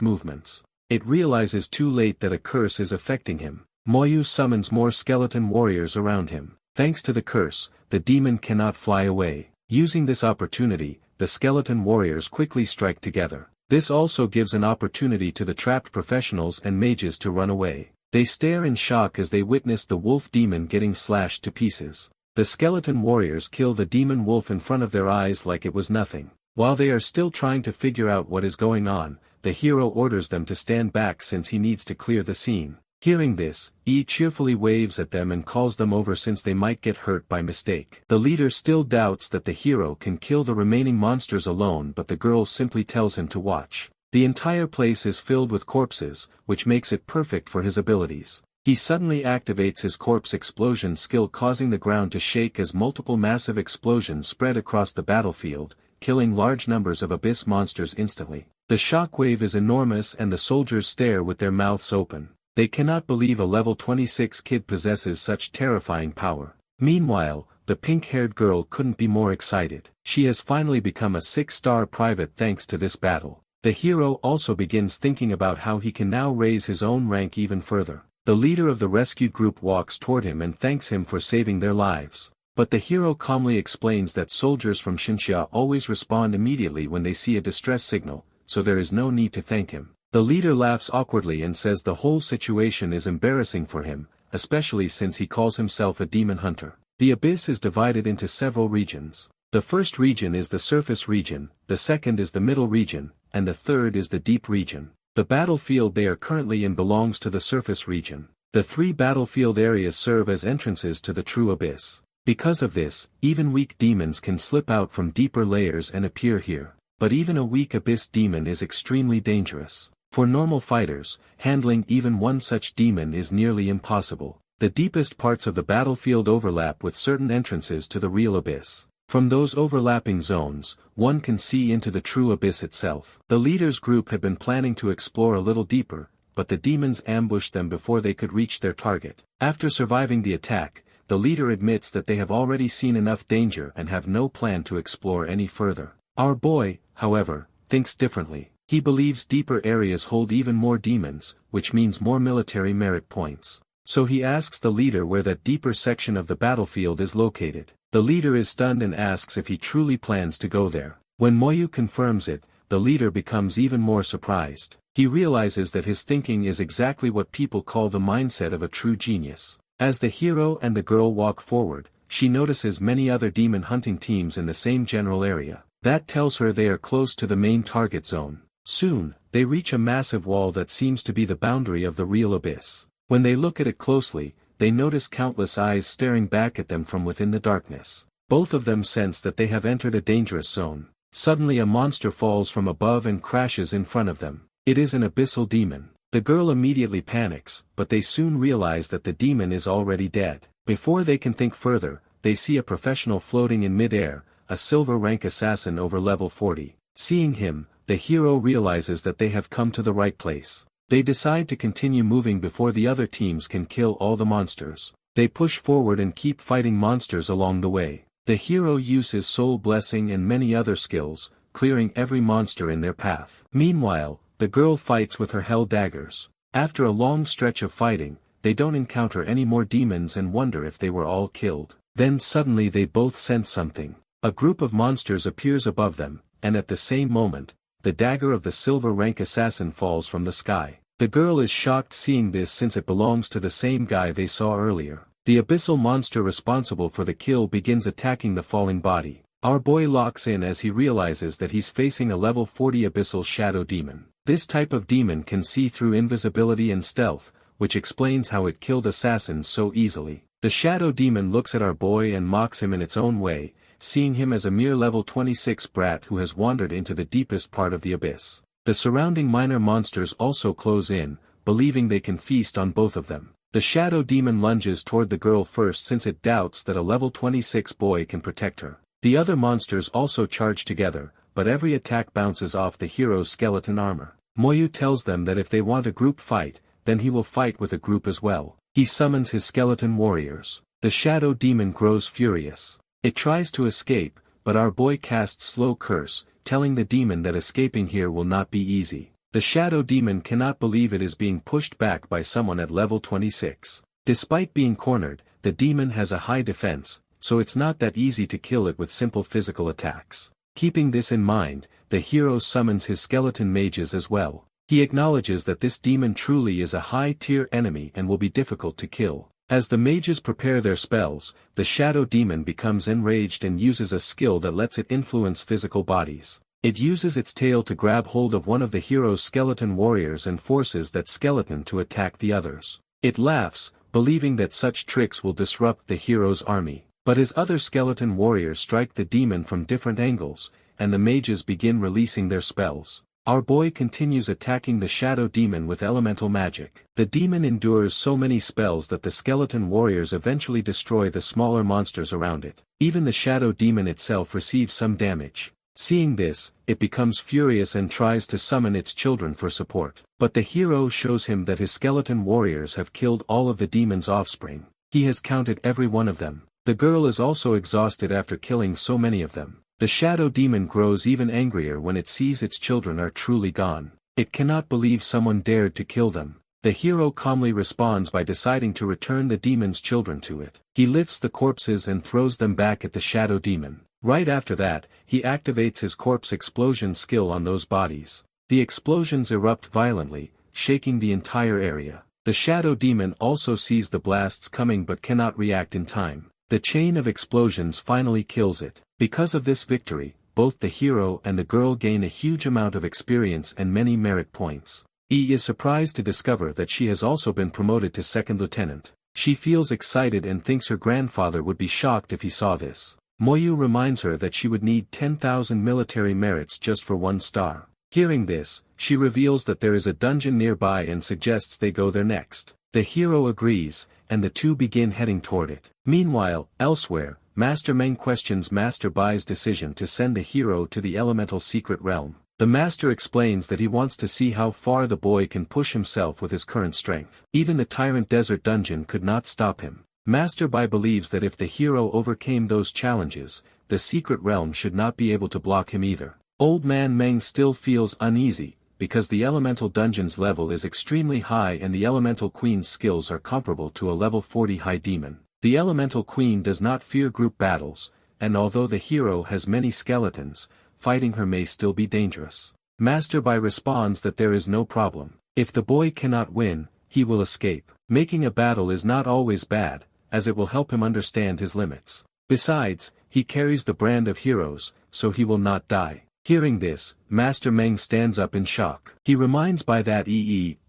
movements. It realizes too late that a curse is affecting him. Moyu summons more skeleton warriors around him. Thanks to the curse, the demon cannot fly away. Using this opportunity, the skeleton warriors quickly strike together. This also gives an opportunity to the trapped professionals and mages to run away. They stare in shock as they witness the wolf demon getting slashed to pieces. The skeleton warriors kill the demon wolf in front of their eyes like it was nothing. While they are still trying to figure out what is going on, the hero orders them to stand back since he needs to clear the scene. Hearing this, cheerfully waves at them and calls them over since they might get hurt by mistake. The leader still doubts that the hero can kill the remaining monsters alone but the girl simply tells him to watch. The entire place is filled with corpses, which makes it perfect for his abilities. He suddenly activates his corpse explosion skill causing the ground to shake as multiple massive explosions spread across the battlefield, killing large numbers of abyss monsters instantly. The shockwave is enormous and the soldiers stare with their mouths open. They cannot believe a level 26 kid possesses such terrifying power. Meanwhile, the pink-haired girl couldn't be more excited. She has finally become a 6-star private thanks to this battle. The hero also begins thinking about how he can now raise his own rank even further. The leader of the rescued group walks toward him and thanks him for saving their lives. But the hero calmly explains that soldiers from Xinxia always respond immediately when they see a distress signal, so there is no need to thank him. The leader laughs awkwardly and says the whole situation is embarrassing for him, especially since he calls himself a demon hunter. The abyss is divided into several regions. The first region is the surface region, the second is the middle region, and the third is the deep region. The battlefield they are currently in belongs to the surface region. The 3 battlefield areas serve as entrances to the true abyss. Because of this, even weak demons can slip out from deeper layers and appear here. But even a weak abyss demon is extremely dangerous. For normal fighters, handling even one such demon is nearly impossible. The deepest parts of the battlefield overlap with certain entrances to the real abyss. From those overlapping zones, one can see into the true abyss itself. The leader's group had been planning to explore a little deeper, but the demons ambushed them before they could reach their target. After surviving the attack, the leader admits that they have already seen enough danger and have no plan to explore any further. Our boy, however, thinks differently. He believes deeper areas hold even more demons, which means more military merit points. So he asks the leader where that deeper section of the battlefield is located. The leader is stunned and asks if he truly plans to go there. When Moyu confirms it, the leader becomes even more surprised. He realizes that his thinking is exactly what people call the mindset of a true genius. As the hero and the girl walk forward, she notices many other demon hunting teams in the same general area. That tells her they are close to the main target zone. Soon, they reach a massive wall that seems to be the boundary of the real abyss. When they look at it closely, they notice countless eyes staring back at them from within the darkness. Both of them sense that they have entered a dangerous zone. Suddenly a monster falls from above and crashes in front of them. It is an abyssal demon. The girl immediately panics, but they soon realize that the demon is already dead. Before they can think further, they see a professional floating in mid-air, a silver rank assassin over level 40. Seeing him, the hero realizes that they have come to the right place. They decide to continue moving before the other teams can kill all the monsters. They push forward and keep fighting monsters along the way. The hero uses soul blessing and many other skills, clearing every monster in their path. Meanwhile, the girl fights with her hell daggers. After a long stretch of fighting, they don't encounter any more demons and wonder if they were all killed. Then suddenly they both sense something. A group of monsters appears above them, and at the same moment, the dagger of the silver rank assassin falls from the sky. The girl is shocked seeing this since it belongs to the same guy they saw earlier. The abyssal monster responsible for the kill begins attacking the falling body. Our boy locks in as he realizes that he's facing a level 40 abyssal shadow demon. This type of demon can see through invisibility and stealth, which explains how it killed assassins so easily. The shadow demon looks at our boy and mocks him in its own way, seeing him as a mere level 26 brat who has wandered into the deepest part of the abyss. The surrounding minor monsters also close in, believing they can feast on both of them. The shadow demon lunges toward the girl first since it doubts that a level 26 boy can protect her. The other monsters also charge together, but every attack bounces off the hero's skeleton armor. Moyu tells them that if they want a group fight, then he will fight with a group as well. He summons his skeleton warriors. The shadow demon grows furious. It tries to escape, but our boy casts slow curse, telling the demon that escaping here will not be easy. The shadow demon cannot believe it is being pushed back by someone at level 26. Despite being cornered, the demon has a high defense, so it's not that easy to kill it with simple physical attacks. Keeping this in mind, the hero summons his skeleton mages as well. He acknowledges that this demon truly is a high-tier enemy and will be difficult to kill. As the mages prepare their spells, the shadow demon becomes enraged and uses a skill that lets it influence physical bodies. It uses its tail to grab hold of one of the hero's skeleton warriors and forces that skeleton to attack the others. It laughs, believing that such tricks will disrupt the hero's army. But his other skeleton warriors strike the demon from different angles, and the mages begin releasing their spells. Our boy continues attacking the shadow demon with elemental magic. The demon endures so many spells that the skeleton warriors eventually destroy the smaller monsters around it. Even the shadow demon itself receives some damage. Seeing this, it becomes furious and tries to summon its children for support. But the hero shows him that his skeleton warriors have killed all of the demon's offspring. He has counted every one of them. The girl is also exhausted after killing so many of them. The shadow demon grows even angrier when it sees its children are truly gone. It cannot believe someone dared to kill them. The hero calmly responds by deciding to return the demon's children to it. He lifts the corpses and throws them back at the shadow demon. Right after that, he activates his corpse explosion skill on those bodies. The explosions erupt violently, shaking the entire area. The shadow demon also sees the blasts coming but cannot react in time. The chain of explosions finally kills it. Because of this victory, both the hero and the girl gain a huge amount of experience and many merit points. E is surprised to discover that she has also been promoted to second lieutenant. She feels excited and thinks her grandfather would be shocked if he saw this. Moyu reminds her that she would need 10,000 military merits just for 1 star. Hearing this, she reveals that there is a dungeon nearby and suggests they go there next. The hero agrees, and the two begin heading toward it. Meanwhile, elsewhere, Master Meng questions Master Bai's decision to send the hero to the elemental secret realm. The master explains that he wants to see how far the boy can push himself with his current strength. Even the Tyrant Desert Dungeon could not stop him. Master Bai believes that if the hero overcame those challenges, the secret realm should not be able to block him either. Old Man Meng still feels uneasy, because the elemental dungeon's level is extremely high and the elemental queen's skills are comparable to a level 40 high demon. The elemental queen does not fear group battles, and although the hero has many skeletons, fighting her may still be dangerous. Master Bai responds that there is no problem. If the boy cannot win, he will escape. Making a battle is not always bad, as it will help him understand his limits. Besides, he carries the brand of heroes, so he will not die. Hearing this, Master Meng stands up in shock. He reminds Bai that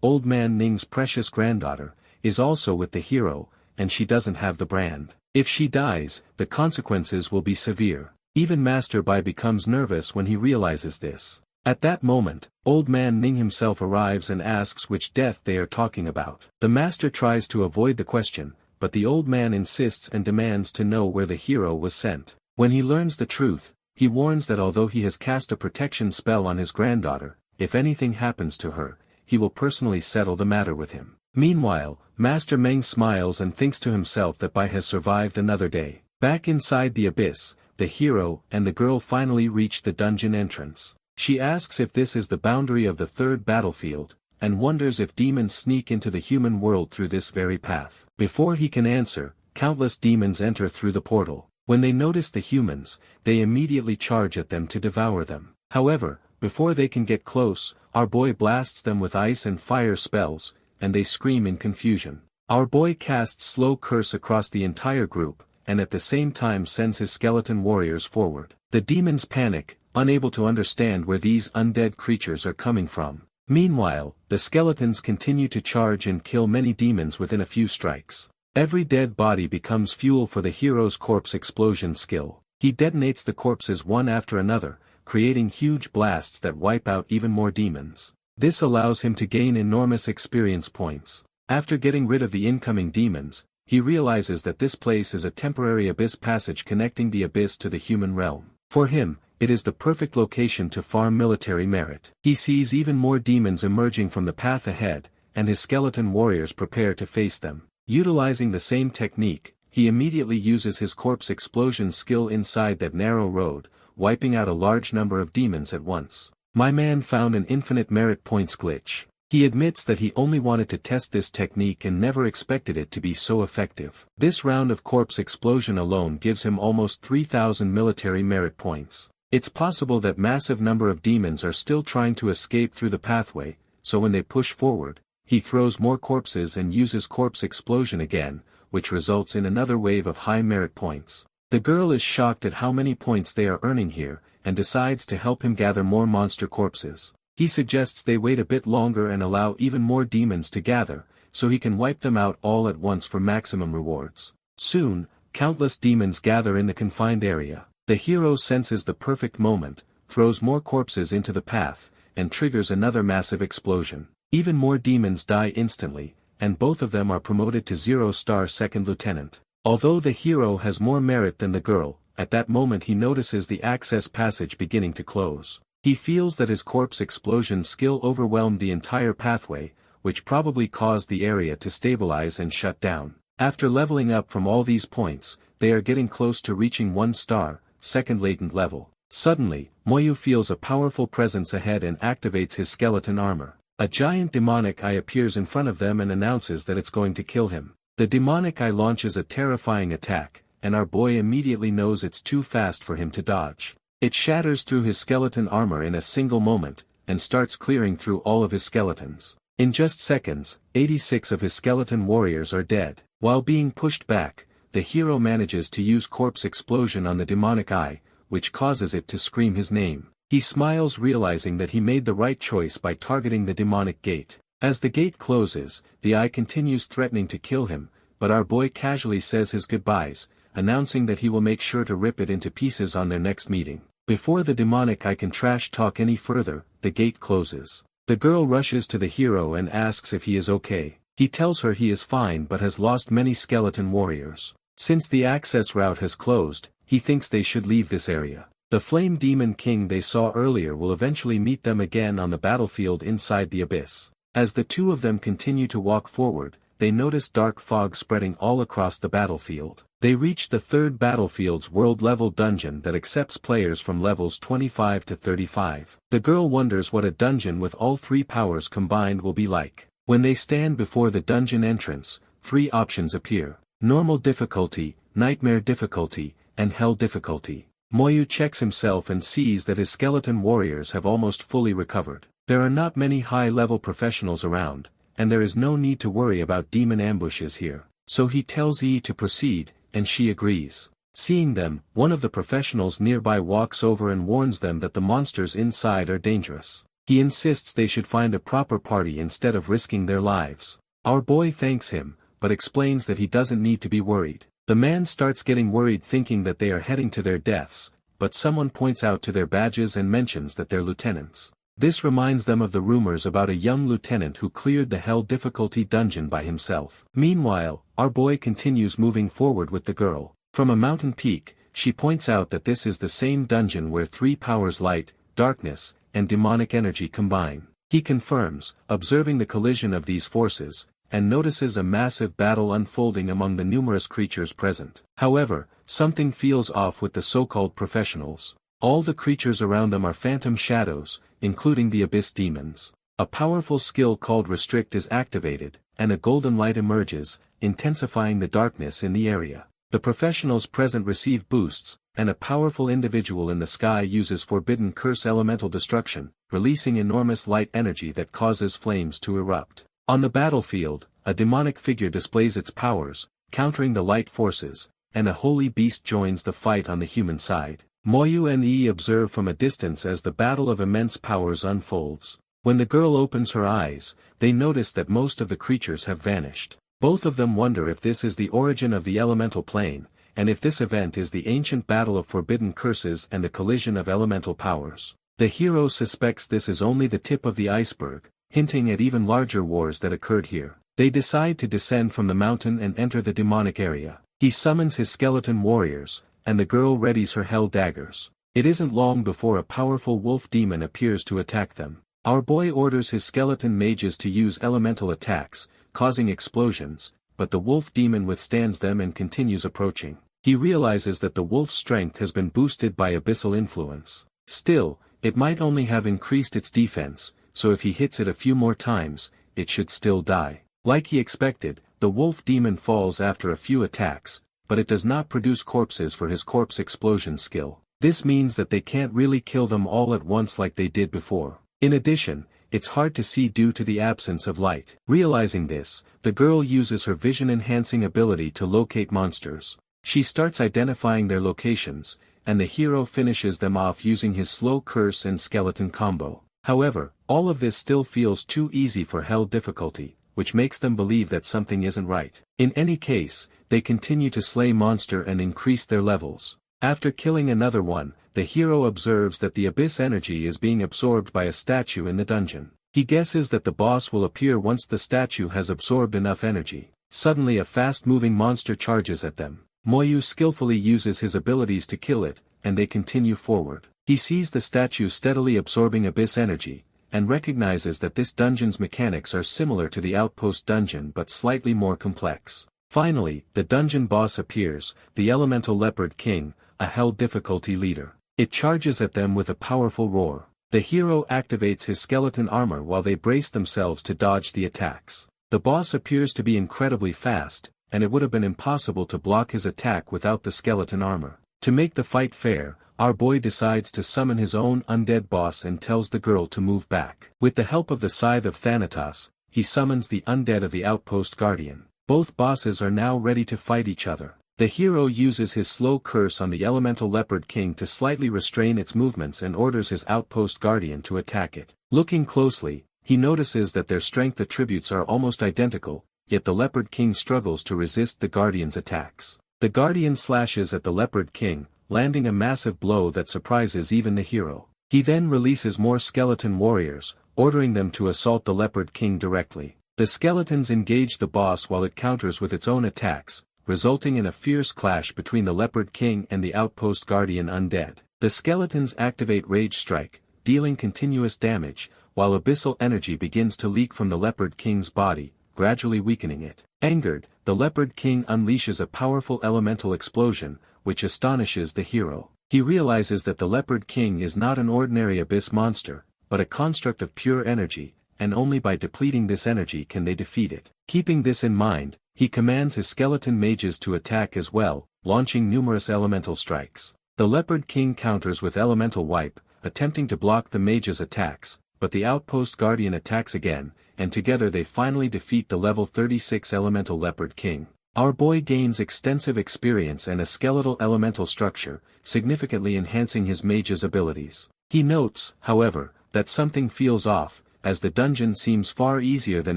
Old Man Ning's precious granddaughter, is also with the hero, and she doesn't have the brand. If she dies, the consequences will be severe. Even Master Bai becomes nervous when he realizes this. At that moment, Old Man Ning himself arrives and asks which death they are talking about. The master tries to avoid the question, but the old man insists and demands to know where the hero was sent. When he learns the truth, he warns that although he has cast a protection spell on his granddaughter, if anything happens to her, he will personally settle the matter with him. Meanwhile, Master Meng smiles and thinks to himself that Bai has survived another day. Back inside the abyss, the hero and the girl finally reach the dungeon entrance. She asks if this is the boundary of the third battlefield, and wonders if demons sneak into the human world through this very path. Before he can answer, countless demons enter through the portal. When they notice the humans, they immediately charge at them to devour them. However, before they can get close, our boy blasts them with ice and fire spells, and they scream in confusion. Our boy casts slow curse across the entire group, and at the same time sends his skeleton warriors forward. The demons panic, unable to understand where these undead creatures are coming from. Meanwhile, the skeletons continue to charge and kill many demons within a few strikes. Every dead body becomes fuel for the hero's corpse explosion skill. He detonates the corpses one after another, creating huge blasts that wipe out even more demons. This allows him to gain enormous experience points. After getting rid of the incoming demons, he realizes that this place is a temporary abyss passage connecting the abyss to the human realm. For him, it is the perfect location to farm military merit. He sees even more demons emerging from the path ahead, and his skeleton warriors prepare to face them. Utilizing the same technique, he immediately uses his corpse explosion skill inside that narrow road, wiping out a large number of demons at once. My man found an infinite merit points glitch. He admits that he only wanted to test this technique and never expected it to be so effective. This round of corpse explosion alone gives him almost 3,000 military merit points. It's possible that massive number of demons are still trying to escape through the pathway, so when they push forward, he throws more corpses and uses corpse explosion again, which results in another wave of high merit points. The girl is shocked at how many points they are earning here, and decides to help him gather more monster corpses. He suggests they wait a bit longer and allow even more demons to gather, so he can wipe them out all at once for maximum rewards. Soon, countless demons gather in the confined area. The hero senses the perfect moment, throws more corpses into the path, and triggers another massive explosion. Even more demons die instantly, and both of them are promoted to 0-star second lieutenant. Although the hero has more merit than the girl, at that moment he notices the access passage beginning to close. He feels that his corpse explosion skill overwhelmed the entire pathway, which probably caused the area to stabilize and shut down. After leveling up from all these points, they are getting close to reaching 1-star, second latent level. Suddenly, Moyu feels a powerful presence ahead and activates his skeleton armor. A giant demonic eye appears in front of them and announces that it's going to kill him. The demonic eye launches a terrifying attack, and our boy immediately knows it's too fast for him to dodge. It shatters through his skeleton armor in a single moment, and starts clearing through all of his skeletons. In just seconds, 86 of his skeleton warriors are dead. While being pushed back, the hero manages to use corpse explosion on the demonic eye, which causes it to scream his name. He smiles realizing that he made the right choice by targeting the demonic gate. As the gate closes, the eye continues threatening to kill him, but our boy casually says his goodbyes, announcing that he will make sure to rip it into pieces on their next meeting. Before the demonic eye can trash talk any further, the gate closes. The girl rushes to the hero and asks if he is okay. He tells her he is fine but has lost many skeleton warriors. Since the access route has closed, he thinks they should leave this area. The Flame Demon King they saw earlier will eventually meet them again on the battlefield inside the abyss. As the two of them continue to walk forward, they notice dark fog spreading all across the battlefield. They reach the third battlefield's world-level dungeon that accepts players from levels 25 to 35. The girl wonders what a dungeon with all three powers combined will be like. When they stand before the dungeon entrance, three options appear: normal difficulty, nightmare difficulty, and hell difficulty. Moyu checks himself and sees that his skeleton warriors have almost fully recovered. There are not many high-level professionals around, and there is no need to worry about demon ambushes here. So he tells Yi to proceed, and she agrees. Seeing them, one of the professionals nearby walks over and warns them that the monsters inside are dangerous. He insists they should find a proper party instead of risking their lives. Our boy thanks him, but explains that he doesn't need to be worried. The man starts getting worried thinking that they are heading to their deaths, but someone points out to their badges and mentions that they're lieutenants. This reminds them of the rumors about a young lieutenant who cleared the hell difficulty dungeon by himself. Meanwhile, our boy continues moving forward with the girl. From a mountain peak, she points out that this is the same dungeon where three powers: light, darkness, and demonic energy combine. He confirms, observing the collision of these forces, and notices a massive battle unfolding among the numerous creatures present. However, something feels off with the so-called professionals. All the creatures around them are phantom shadows, including the abyss demons. A powerful skill called Restrict is activated, and a golden light emerges, intensifying the darkness in the area. The professionals present receive boosts, and a powerful individual in the sky uses Forbidden Curse elemental destruction, releasing enormous light energy that causes flames to erupt. On the battlefield, a demonic figure displays its powers, countering the light forces, and a holy beast joins the fight on the human side. Moyu and Yi observe from a distance as the battle of immense powers unfolds. When the girl opens her eyes, they notice that most of the creatures have vanished. Both of them wonder if this is the origin of the elemental plane, and if this event is the ancient battle of forbidden curses and the collision of elemental powers. The hero suspects this is only the tip of the iceberg, hinting at even larger wars that occurred here. They decide to descend from the mountain and enter the demonic area. He summons his skeleton warriors, and the girl readies her hell daggers. It isn't long before a powerful wolf demon appears to attack them. Our boy orders his skeleton mages to use elemental attacks, causing explosions, but the wolf demon withstands them and continues approaching. He realizes that the wolf's strength has been boosted by abyssal influence. Still, it might only have increased its defense, so if he hits it a few more times, it should still die. Like he expected, the wolf demon falls after a few attacks, but it does not produce corpses for his corpse explosion skill. This means that they can't really kill them all at once like they did before. In addition, it's hard to see due to the absence of light. Realizing this, the girl uses her vision-enhancing ability to locate monsters. She starts identifying their locations, and the hero finishes them off using his slow curse and skeleton combo. However, all of this still feels too easy for hell difficulty, which makes them believe that something isn't right. In any case, they continue to slay monster and increase their levels. After killing another one, the hero observes that the abyss energy is being absorbed by a statue in the dungeon. He guesses that the boss will appear once the statue has absorbed enough energy. Suddenly a fast-moving monster charges at them. Moyu skillfully uses his abilities to kill it, and they continue forward. He sees the statue steadily absorbing abyss energy, and recognizes that this dungeon's mechanics are similar to the outpost dungeon but slightly more complex. Finally, the dungeon boss appears, the elemental leopard king, a hell difficulty leader. It charges at them with a powerful roar. The hero activates his skeleton armor while they brace themselves to dodge the attacks. The boss appears to be incredibly fast, and it would have been impossible to block his attack without the skeleton armor. To make the fight fair, our boy decides to summon his own undead boss and tells the girl to move back. With the help of the Scythe of Thanatos, he summons the undead of the outpost guardian. Both bosses are now ready to fight each other. The hero uses his slow curse on the elemental leopard king to slightly restrain its movements and orders his outpost guardian to attack it. Looking closely, he notices that their strength attributes are almost identical, yet the leopard king struggles to resist the guardian's attacks. The guardian slashes at the leopard king, landing a massive blow that surprises even the hero. He then releases more skeleton warriors, ordering them to assault the leopard king directly. The skeletons engage the boss while it counters with its own attacks, resulting in a fierce clash between the Leopard King and the Outpost Guardian undead. The skeletons activate Rage Strike, dealing continuous damage, while abyssal energy begins to leak from the Leopard King's body, gradually weakening it. Angered, the Leopard King unleashes a powerful elemental explosion, which astonishes the hero. He realizes that the Leopard King is not an ordinary abyss monster, but a construct of pure energy, and only by depleting this energy can they defeat it. Keeping this in mind, he commands his skeleton mages to attack as well, launching numerous elemental strikes. The Leopard King counters with elemental wipe, attempting to block the mages' attacks, but the Outpost Guardian attacks again, and together they finally defeat the level 36 elemental Leopard King. Our boy gains extensive experience and a skeletal elemental structure, significantly enhancing his mage's abilities. He notes, however, that something feels off, as the dungeon seems far easier than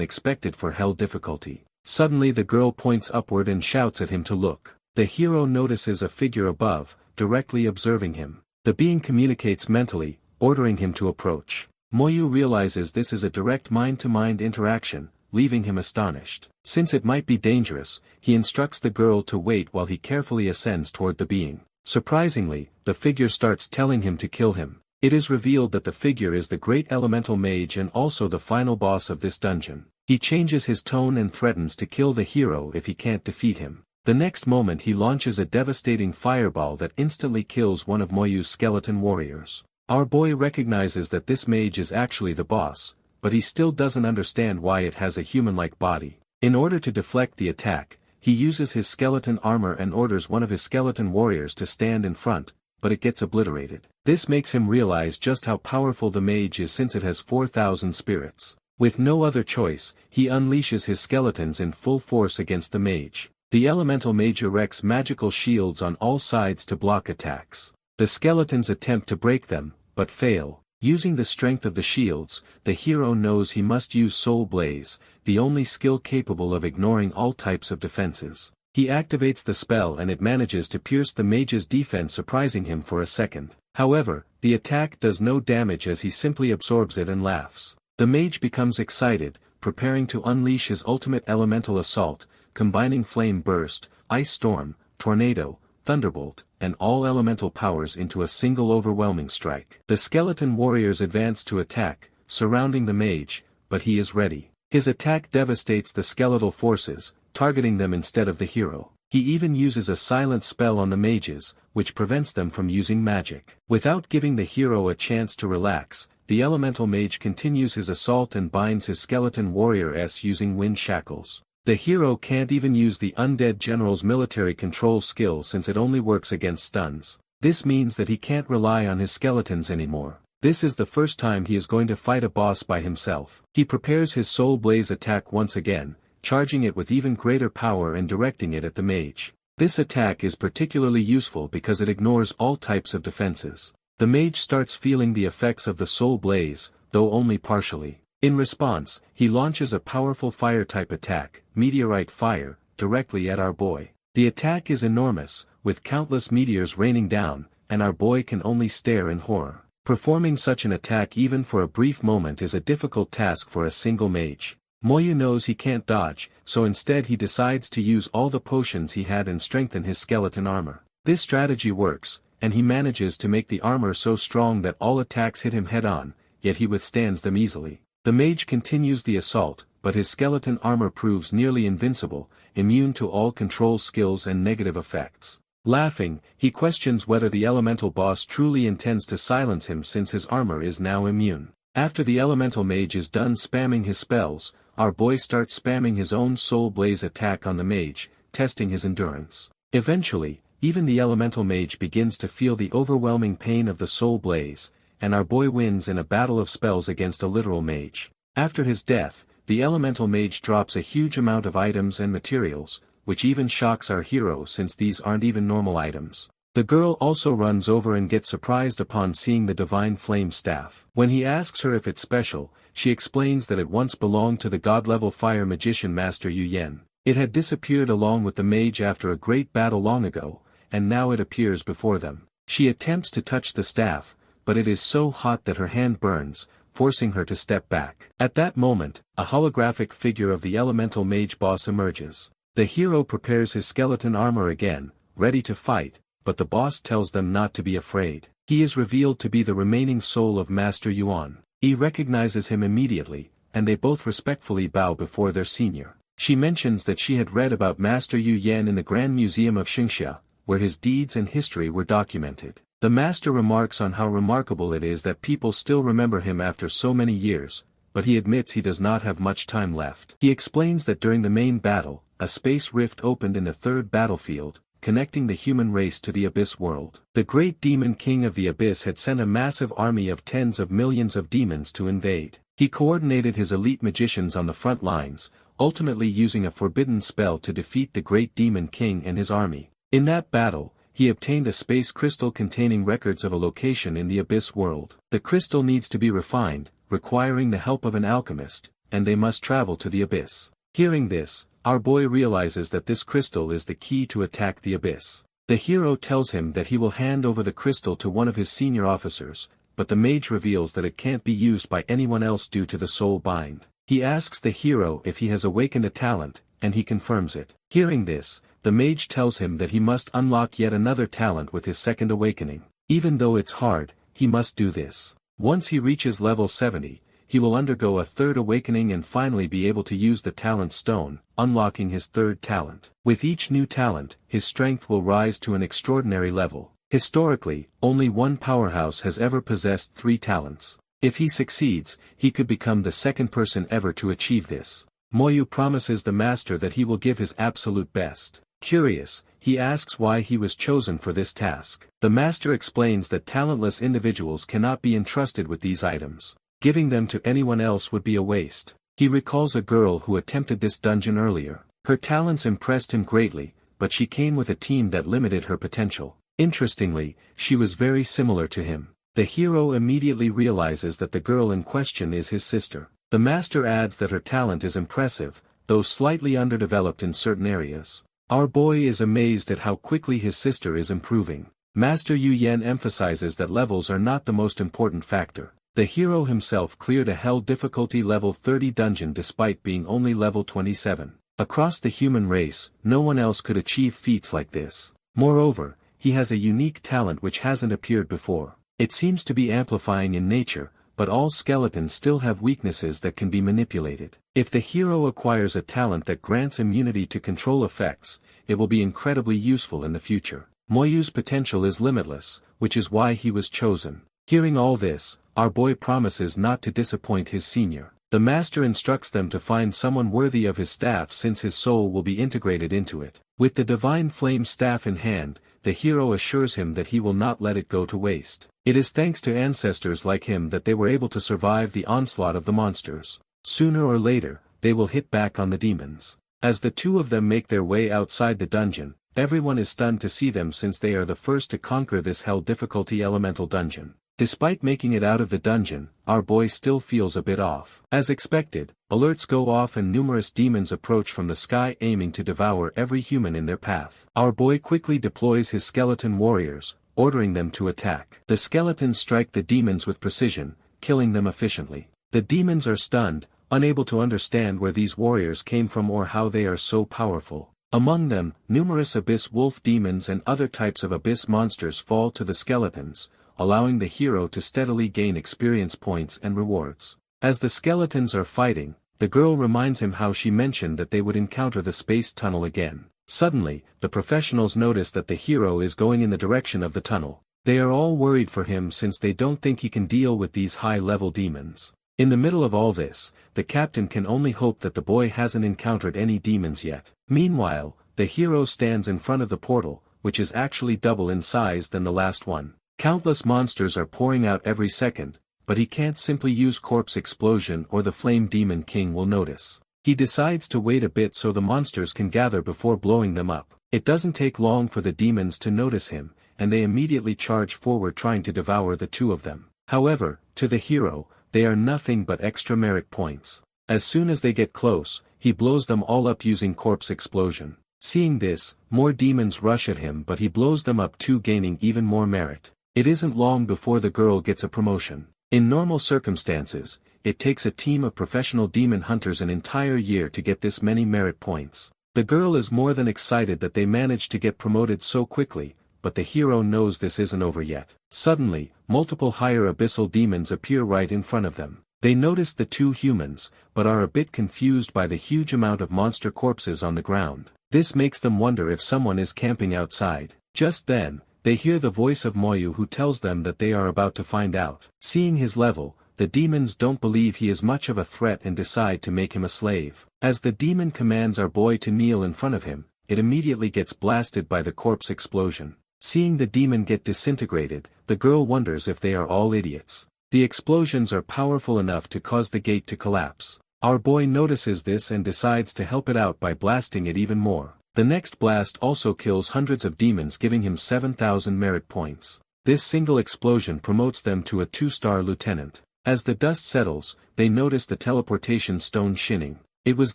expected for hell difficulty. Suddenly the girl points upward and shouts at him to look. The hero notices a figure above, directly observing him. The being communicates mentally, ordering him to approach. Moyu realizes this is a direct mind-to-mind interaction, leaving him astonished. Since it might be dangerous, he instructs the girl to wait while he carefully ascends toward the being. Surprisingly, the figure starts telling him to kill him. It is revealed that the figure is the great elemental mage and also the final boss of this dungeon. He changes his tone and threatens to kill the hero if he can't defeat him. The next moment he launches a devastating fireball that instantly kills one of Moyu's skeleton warriors. Our boy recognizes that this mage is actually the boss, but he still doesn't understand why it has a human-like body. In order to deflect the attack, he uses his skeleton armor and orders one of his skeleton warriors to stand in front, but it gets obliterated. This makes him realize just how powerful the mage is since it has 4,000 spirits. With no other choice, he unleashes his skeletons in full force against the mage. The elemental mage erects magical shields on all sides to block attacks. The skeletons attempt to break them, but fail. Using the strength of the shields, the hero knows he must use Soul Blaze, the only skill capable of ignoring all types of defenses. He activates the spell and it manages to pierce the mage's defense, surprising him for a second. However, the attack does no damage as he simply absorbs it and laughs. The mage becomes excited, preparing to unleash his ultimate elemental assault, combining Flame Burst, Ice Storm, Tornado, Thunderbolt, and all elemental powers into a single overwhelming strike. The skeleton warriors advance to attack, surrounding the mage, but he is ready. His attack devastates the skeletal forces, targeting them instead of the hero. He even uses a silent spell on the mages, which prevents them from using magic. Without giving the hero a chance to relax, the elemental mage continues his assault and binds his skeleton warrior using wind shackles. The hero can't even use the undead general's military control skill since it only works against stuns. This means that he can't rely on his skeletons anymore. This is the first time he is going to fight a boss by himself. He prepares his Soul Blaze attack once again, charging it with even greater power and directing it at the mage. This attack is particularly useful because it ignores all types of defenses. The mage starts feeling the effects of the Soul Blaze, though only partially. In response, he launches a powerful fire-type attack, Meteorite Fire, directly at our boy. The attack is enormous, with countless meteors raining down, and our boy can only stare in horror. Performing such an attack even for a brief moment is a difficult task for a single mage. Moyu knows he can't dodge, so instead he decides to use all the potions he had and strengthen his skeleton armor. This strategy works, and he manages to make the armor so strong that all attacks hit him head-on, yet he withstands them easily. The mage continues the assault, but his skeleton armor proves nearly invincible, immune to all control skills and negative effects. Laughing, he questions whether the elemental boss truly intends to silence him since his armor is now immune. After the elemental mage is done spamming his spells, our boy starts spamming his own Soul Blaze attack on the mage, testing his endurance. Eventually, even the elemental mage begins to feel the overwhelming pain of the Soul Blaze, and our boy wins in a battle of spells against a literal mage. After his death, the elemental mage drops a huge amount of items and materials, which even shocks our hero since these aren't even normal items. The girl also runs over and gets surprised upon seeing the divine flame staff. When he asks her if it's special, she explains that it once belonged to the god-level fire magician master Yu Yen. It had disappeared along with the mage after a great battle long ago, and now it appears before them. She attempts to touch the staff, but it is so hot that her hand burns, forcing her to step back. At that moment, a holographic figure of the elemental mage boss emerges. The hero prepares his skeleton armor again, ready to fight, but the boss tells them not to be afraid. He is revealed to be the remaining soul of Master Yuan. He recognizes him immediately, and they both respectfully bow before their senior. She mentions that she had read about Master Yu Yan in the Grand Museum of Xingxia, where his deeds and history were documented. The master remarks on how remarkable it is that people still remember him after so many years, but he admits he does not have much time left. He explains that during the main battle, a space rift opened in the third battlefield, connecting the human race to the Abyss world. The great demon king of the Abyss had sent a massive army of tens of millions of demons to invade. He coordinated his elite magicians on the front lines, ultimately using a forbidden spell to defeat the great demon king and his army. In that battle, he obtained a space crystal containing records of a location in the Abyss world. The crystal needs to be refined, requiring the help of an alchemist, and they must travel to the Abyss. Hearing this, our boy realizes that this crystal is the key to attack the Abyss. The hero tells him that he will hand over the crystal to one of his senior officers, but the mage reveals that it can't be used by anyone else due to the soul bind. He asks the hero if he has awakened a talent, and he confirms it. Hearing this, the mage tells him that he must unlock yet another talent with his second awakening. Even though it's hard, he must do this. Once he reaches level 70, he will undergo a third awakening and finally be able to use the talent stone, unlocking his third talent. With each new talent, his strength will rise to an extraordinary level. Historically, only one powerhouse has ever possessed 3 talents. If he succeeds, he could become the second person ever to achieve this. Moyu promises the master that he will give his absolute best. Curious, he asks why he was chosen for this task. The master explains that talentless individuals cannot be entrusted with these items. Giving them to anyone else would be a waste. He recalls a girl who attempted this dungeon earlier. Her talents impressed him greatly, but she came with a team that limited her potential. Interestingly, she was very similar to him. The hero immediately realizes that the girl in question is his sister. The master adds that her talent is impressive, though slightly underdeveloped in certain areas. Our boy is amazed at how quickly his sister is improving. Master Yu Yan emphasizes that levels are not the most important factor. The hero himself cleared a hell difficulty level 30 dungeon despite being only level 27. Across the human race, no one else could achieve feats like this. Moreover, he has a unique talent which hasn't appeared before. It seems to be amplifying in nature, but all skeletons still have weaknesses that can be manipulated. If the hero acquires a talent that grants immunity to control effects, it will be incredibly useful in the future. Moyu's potential is limitless, which is why he was chosen. Hearing all this, our boy promises not to disappoint his senior. The master instructs them to find someone worthy of his staff since his soul will be integrated into it. With the divine flame staff in hand, the hero assures him that he will not let it go to waste. It is thanks to ancestors like him that they were able to survive the onslaught of the monsters. Sooner or later, they will hit back on the demons. As the two of them make their way outside the dungeon, everyone is stunned to see them since they are the first to conquer this hell difficulty elemental dungeon. Despite making it out of the dungeon, our boy still feels a bit off. As expected, alerts go off and numerous demons approach from the sky aiming to devour every human in their path. Our boy quickly deploys his skeleton warriors, ordering them to attack. The skeletons strike the demons with precision, killing them efficiently. The demons are stunned, unable to understand where these warriors came from or how they are so powerful. Among them, numerous abyss wolf demons and other types of abyss monsters fall to the skeletons, allowing the hero to steadily gain experience points and rewards. As the skeletons are fighting, the girl reminds him how she mentioned that they would encounter the space tunnel again. Suddenly, the professionals notice that the hero is going in the direction of the tunnel. They are all worried for him since they don't think he can deal with these high-level demons. In the middle of all this, the captain can only hope that the boy hasn't encountered any demons yet. Meanwhile, the hero stands in front of the portal, which is actually double in size than the last one. Countless monsters are pouring out every second, but he can't simply use corpse explosion or the flame demon king will notice. He decides to wait a bit so the monsters can gather before blowing them up. It doesn't take long for the demons to notice him, and they immediately charge forward trying to devour the two of them. However, to the hero, they are nothing but extra merit points. As soon as they get close, he blows them all up using corpse explosion. Seeing this, more demons rush at him but he blows them up too, gaining even more merit. It isn't long before the girl gets a promotion. In normal circumstances, it takes a team of professional demon hunters an entire year to get this many merit points. The girl is more than excited that they managed to get promoted so quickly, but the hero knows this isn't over yet. Suddenly, multiple higher abyssal demons appear right in front of them. They notice the two humans, but are a bit confused by the huge amount of monster corpses on the ground. This makes them wonder if someone is camping outside. Just then, they hear the voice of Moyu who tells them that they are about to find out. Seeing his level, the demons don't believe he is much of a threat and decide to make him a slave. As the demon commands our boy to kneel in front of him, it immediately gets blasted by the corpse explosion. Seeing the demon get disintegrated, the girl wonders if they are all idiots. The explosions are powerful enough to cause the gate to collapse. Our boy notices this and decides to help it out by blasting it even more. The next blast also kills hundreds of demons, giving him 7,000 merit points. This single explosion promotes them to a 2-star lieutenant. As the dust settles, they notice the teleportation stone Shining. It was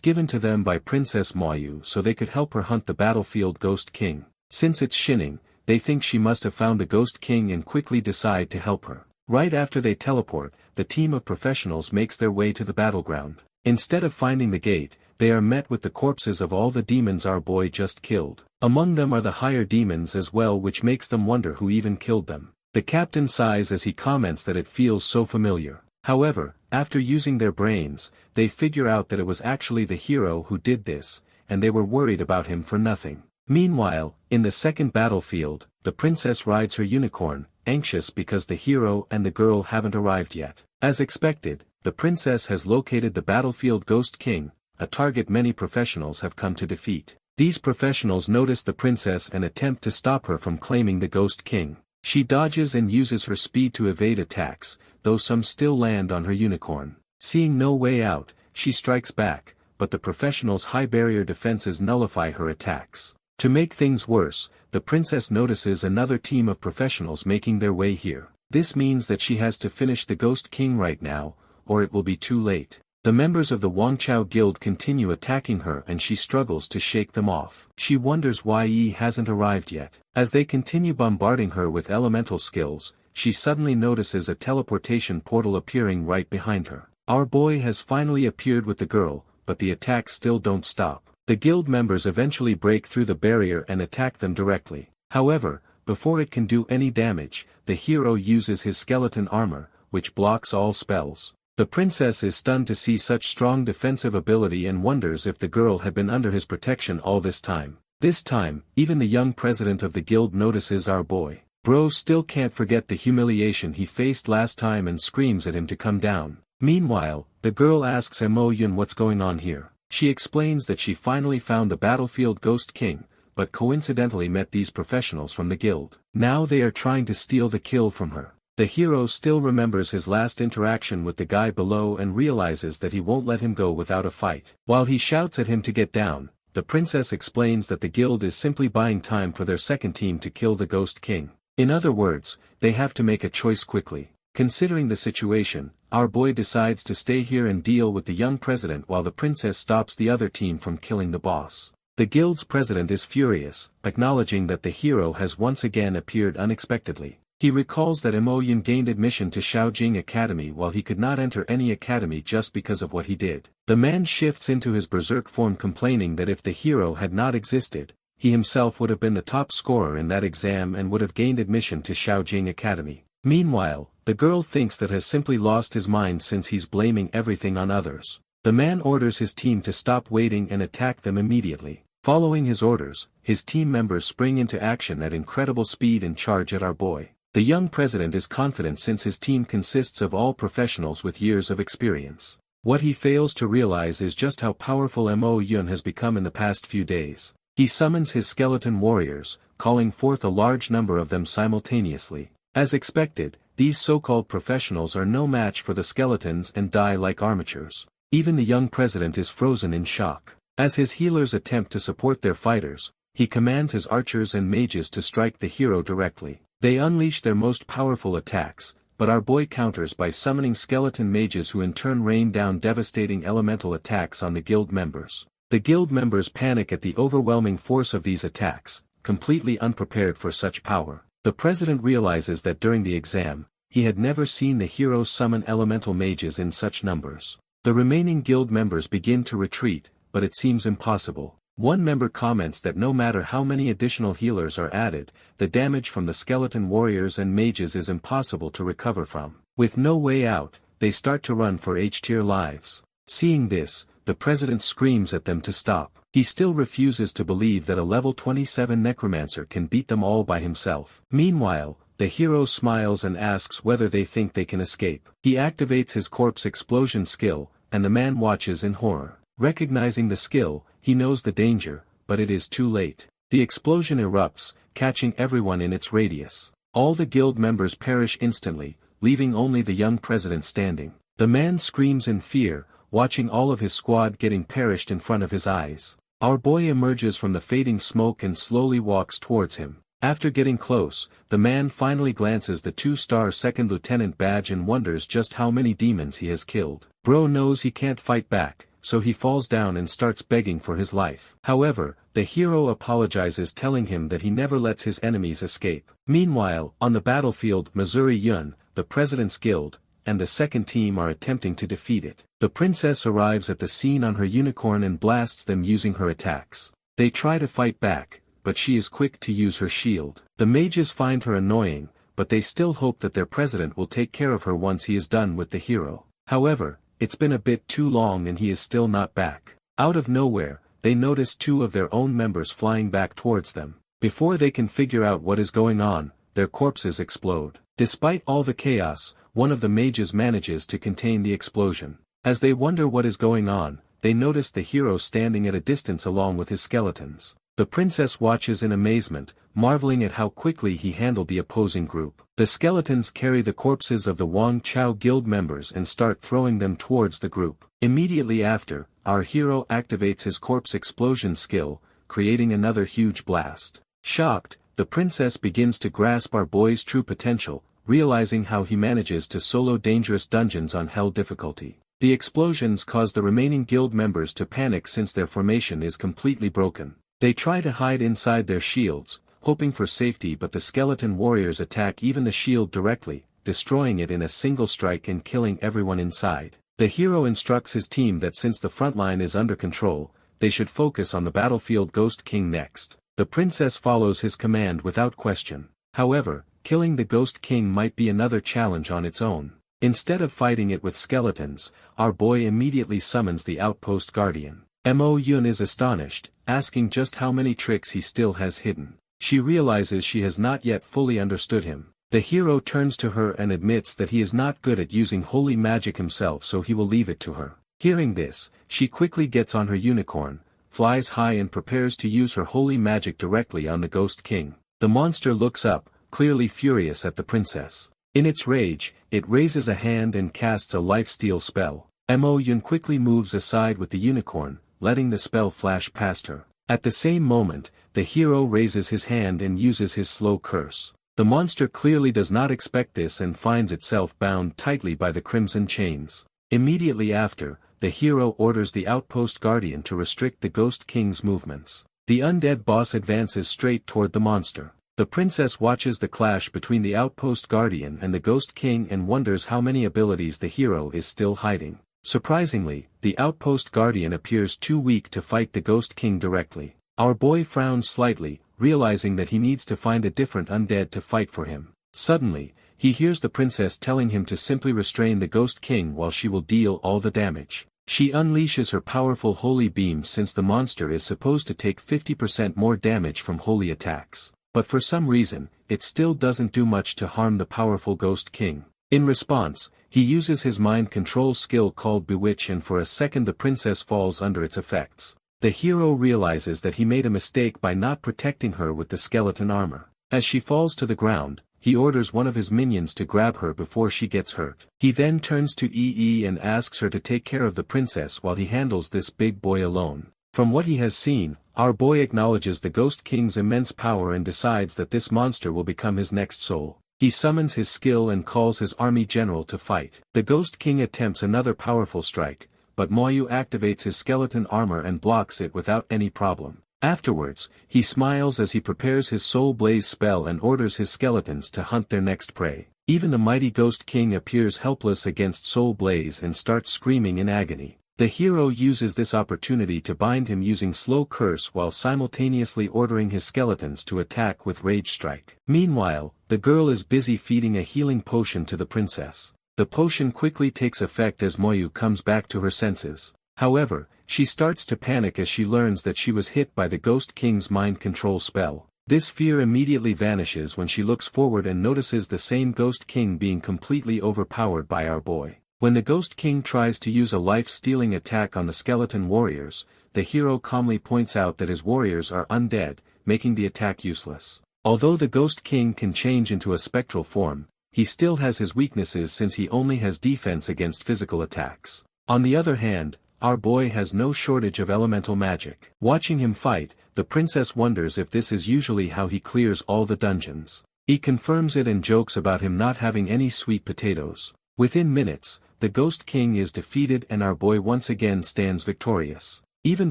given to them by Princess Moyu so they could help her hunt the battlefield Ghost King. Since it's Shining, they think she must have found the Ghost King and quickly decide to help her. Right after they teleport, the team of professionals makes their way to the battleground. Instead of finding the gate, they are met with the corpses of all the demons our boy just killed. Among them are the higher demons as well, which makes them wonder who even killed them. The captain sighs as he comments that it feels so familiar. However, after using their brains, they figure out that it was actually the hero who did this, and they were worried about him for nothing. Meanwhile, in the second battlefield, the princess rides her unicorn, anxious because the hero and the girl haven't arrived yet. As expected, the princess has located the battlefield Ghost King, a target many professionals have come to defeat. These professionals notice the princess and attempt to stop her from claiming the Ghost King. She dodges and uses her speed to evade attacks, though some still land on her unicorn. Seeing no way out, she strikes back, but the professionals' high barrier defenses nullify her attacks. To make things worse, the princess notices another team of professionals making their way here. This means that she has to finish the Ghost King right now, or it will be too late. The members of the Wangchao Guild continue attacking her and she struggles to shake them off. She wonders why Yi hasn't arrived yet. As they continue bombarding her with elemental skills, she suddenly notices a teleportation portal appearing right behind her. Our boy has finally appeared with the girl, but the attacks still don't stop. The guild members eventually break through the barrier and attack them directly. However, before it can do any damage, the hero uses his skeleton armor, which blocks all spells. The princess is stunned to see such strong defensive ability and wonders if the girl had been under his protection all this time. This time, even the young president of the guild notices our boy. Bro still can't forget the humiliation he faced last time and screams at him to come down. Meanwhile, the girl asks Mo Yun what's going on here. She explains that she finally found the battlefield Ghost King, but coincidentally met these professionals from the guild. Now they are trying to steal the kill from her. The hero still remembers his last interaction with the guy below and realizes that he won't let him go without a fight. While he shouts at him to get down, the princess explains that the guild is simply buying time for their second team to kill the Ghost King. In other words, they have to make a choice quickly. Considering the situation, our boy decides to stay here and deal with the young president while the princess stops the other team from killing the boss. The guild's president is furious, acknowledging that the hero has once again appeared unexpectedly. He recalls that Mo Yun gained admission to Shaojing Academy while he could not enter any academy just because of what he did. The man shifts into his berserk form, complaining that if the hero had not existed, he himself would have been the top scorer in that exam and would have gained admission to Shaojing Academy. Meanwhile, the girl thinks that has simply lost his mind since he's blaming everything on others. The man orders his team to stop waiting and attack them immediately. Following his orders, his team members spring into action at incredible speed and charge at our boy. The young president is confident since his team consists of all professionals with years of experience. What he fails to realize is just how powerful Mo Yun has become in the past few days. He summons his skeleton warriors, calling forth a large number of them simultaneously. As expected, these so-called professionals are no match for the skeletons and die like armatures. Even the young president is frozen in shock. As his healers attempt to support their fighters, he commands his archers and mages to strike the hero directly. They unleash their most powerful attacks, but our boy counters by summoning skeleton mages who in turn rain down devastating elemental attacks on the guild members. The guild members panic at the overwhelming force of these attacks, completely unprepared for such power. The president realizes that during the exam, he had never seen the hero summon elemental mages in such numbers. The remaining guild members begin to retreat, but it seems impossible. One member comments that no matter how many additional healers are added, the damage from the skeleton warriors and mages is impossible to recover from. With no way out, they start to run for H-tier lives. Seeing this, the president screams at them to stop. He still refuses to believe that a level 27 necromancer can beat them all by himself. Meanwhile, the hero smiles and asks whether they think they can escape. He activates his corpse explosion skill, and the man watches in horror. Recognizing the skill, he knows the danger, but it is too late. The explosion erupts, catching everyone in its radius. All the guild members perish instantly, leaving only the young president standing. The man screams in fear, watching all of his squad getting perished in front of his eyes. Our boy emerges from the fading smoke and slowly walks towards him. After getting close, the man finally glances the 2-star second lieutenant badge and wonders just how many demons he has killed. Bro knows he can't fight back, so he falls down and starts begging for his life. However, the hero apologizes, telling him that he never lets his enemies escape. Meanwhile, on the battlefield, Missouri Yun, the president's guild, and the second team are attempting to defeat it. The princess arrives at the scene on her unicorn and blasts them using her attacks. They try to fight back, but she is quick to use her shield. The mages find her annoying, but they still hope that their president will take care of her once he is done with the hero. However, it's been a bit too long and he is still not back. Out of nowhere, they notice 2 of their own members flying back towards them. Before they can figure out what is going on, their corpses explode. Despite all the chaos, one of the mages manages to contain the explosion. As they wonder what is going on, they notice the hero standing at a distance along with his skeletons. The princess watches in amazement, marveling at how quickly he handled the opposing group. The skeletons carry the corpses of the Wang Chao guild members and start throwing them towards the group. Immediately after, our hero activates his corpse explosion skill, creating another huge blast. Shocked, the princess begins to grasp our boy's true potential, realizing how he manages to solo dangerous dungeons on hell difficulty. The explosions cause the remaining guild members to panic since their formation is completely broken. They try to hide inside their shields, hoping for safety, but the skeleton warriors attack even the shield directly, destroying it in a single strike and killing everyone inside. The hero instructs his team that since the front line is under control, they should focus on the battlefield Ghost King next. The princess follows his command without question. However, killing the Ghost King might be another challenge on its own. Instead of fighting it with skeletons, our boy immediately summons the outpost guardian. Mo Yun is astonished, asking just how many tricks he still has hidden. She realizes she has not yet fully understood him. The hero turns to her and admits that he is not good at using holy magic himself, so he will leave it to her. Hearing this, she quickly gets on her unicorn, flies high and prepares to use her holy magic directly on the Ghost King. The monster looks up, clearly furious at the princess. In its rage, it raises a hand and casts a lifesteal spell. Mo Yun quickly moves aside with the unicorn, letting the spell flash past her. At the same moment, the hero raises his hand and uses his slow curse. The monster clearly does not expect this and finds itself bound tightly by the crimson chains. Immediately after, the hero orders the outpost guardian to restrict the Ghost King's movements. The undead boss advances straight toward the monster. The princess watches the clash between the outpost guardian and the Ghost King and wonders how many abilities the hero is still hiding. Surprisingly, the outpost guardian appears too weak to fight the Ghost King directly. Our boy frowns slightly, realizing that he needs to find a different undead to fight for him. Suddenly, he hears the princess telling him to simply restrain the Ghost King while she will deal all the damage. She unleashes her powerful holy beam since the monster is supposed to take 50% more damage from holy attacks. But for some reason, it still doesn't do much to harm the powerful Ghost King. In response, he uses his mind control skill called Bewitch, and for a second the princess falls under its effects. The hero realizes that he made a mistake by not protecting her with the skeleton armor. As she falls to the ground, he orders one of his minions to grab her before she gets hurt. He then turns to EE and asks her to take care of the princess while he handles this big boy alone. From what he has seen, our boy acknowledges the Ghost King's immense power and decides that this monster will become his next soul. He summons his skill and calls his army general to fight. The Ghost King attempts another powerful strike, but Moyu activates his skeleton armor and blocks it without any problem. Afterwards, he smiles as he prepares his Soul Blaze spell and orders his skeletons to hunt their next prey. Even the mighty Ghost King appears helpless against Soul Blaze and starts screaming in agony. The hero uses this opportunity to bind him using Slow Curse while simultaneously ordering his skeletons to attack with Rage Strike. Meanwhile, the girl is busy feeding a healing potion to the princess. The potion quickly takes effect as Moyu comes back to her senses. However, she starts to panic as she learns that she was hit by the Ghost King's mind control spell. This fear immediately vanishes when she looks forward and notices the same Ghost King being completely overpowered by our boy. When the Ghost King tries to use a life-stealing attack on the skeleton warriors, the hero calmly points out that his warriors are undead, making the attack useless. Although the Ghost King can change into a spectral form, he still has his weaknesses since he only has defense against physical attacks. On the other hand, our boy has no shortage of elemental magic. Watching him fight, the princess wonders if this is usually how he clears all the dungeons. He confirms it and jokes about him not having any sweet potatoes. Within minutes, the Ghost King is defeated and our boy once again stands victorious. Even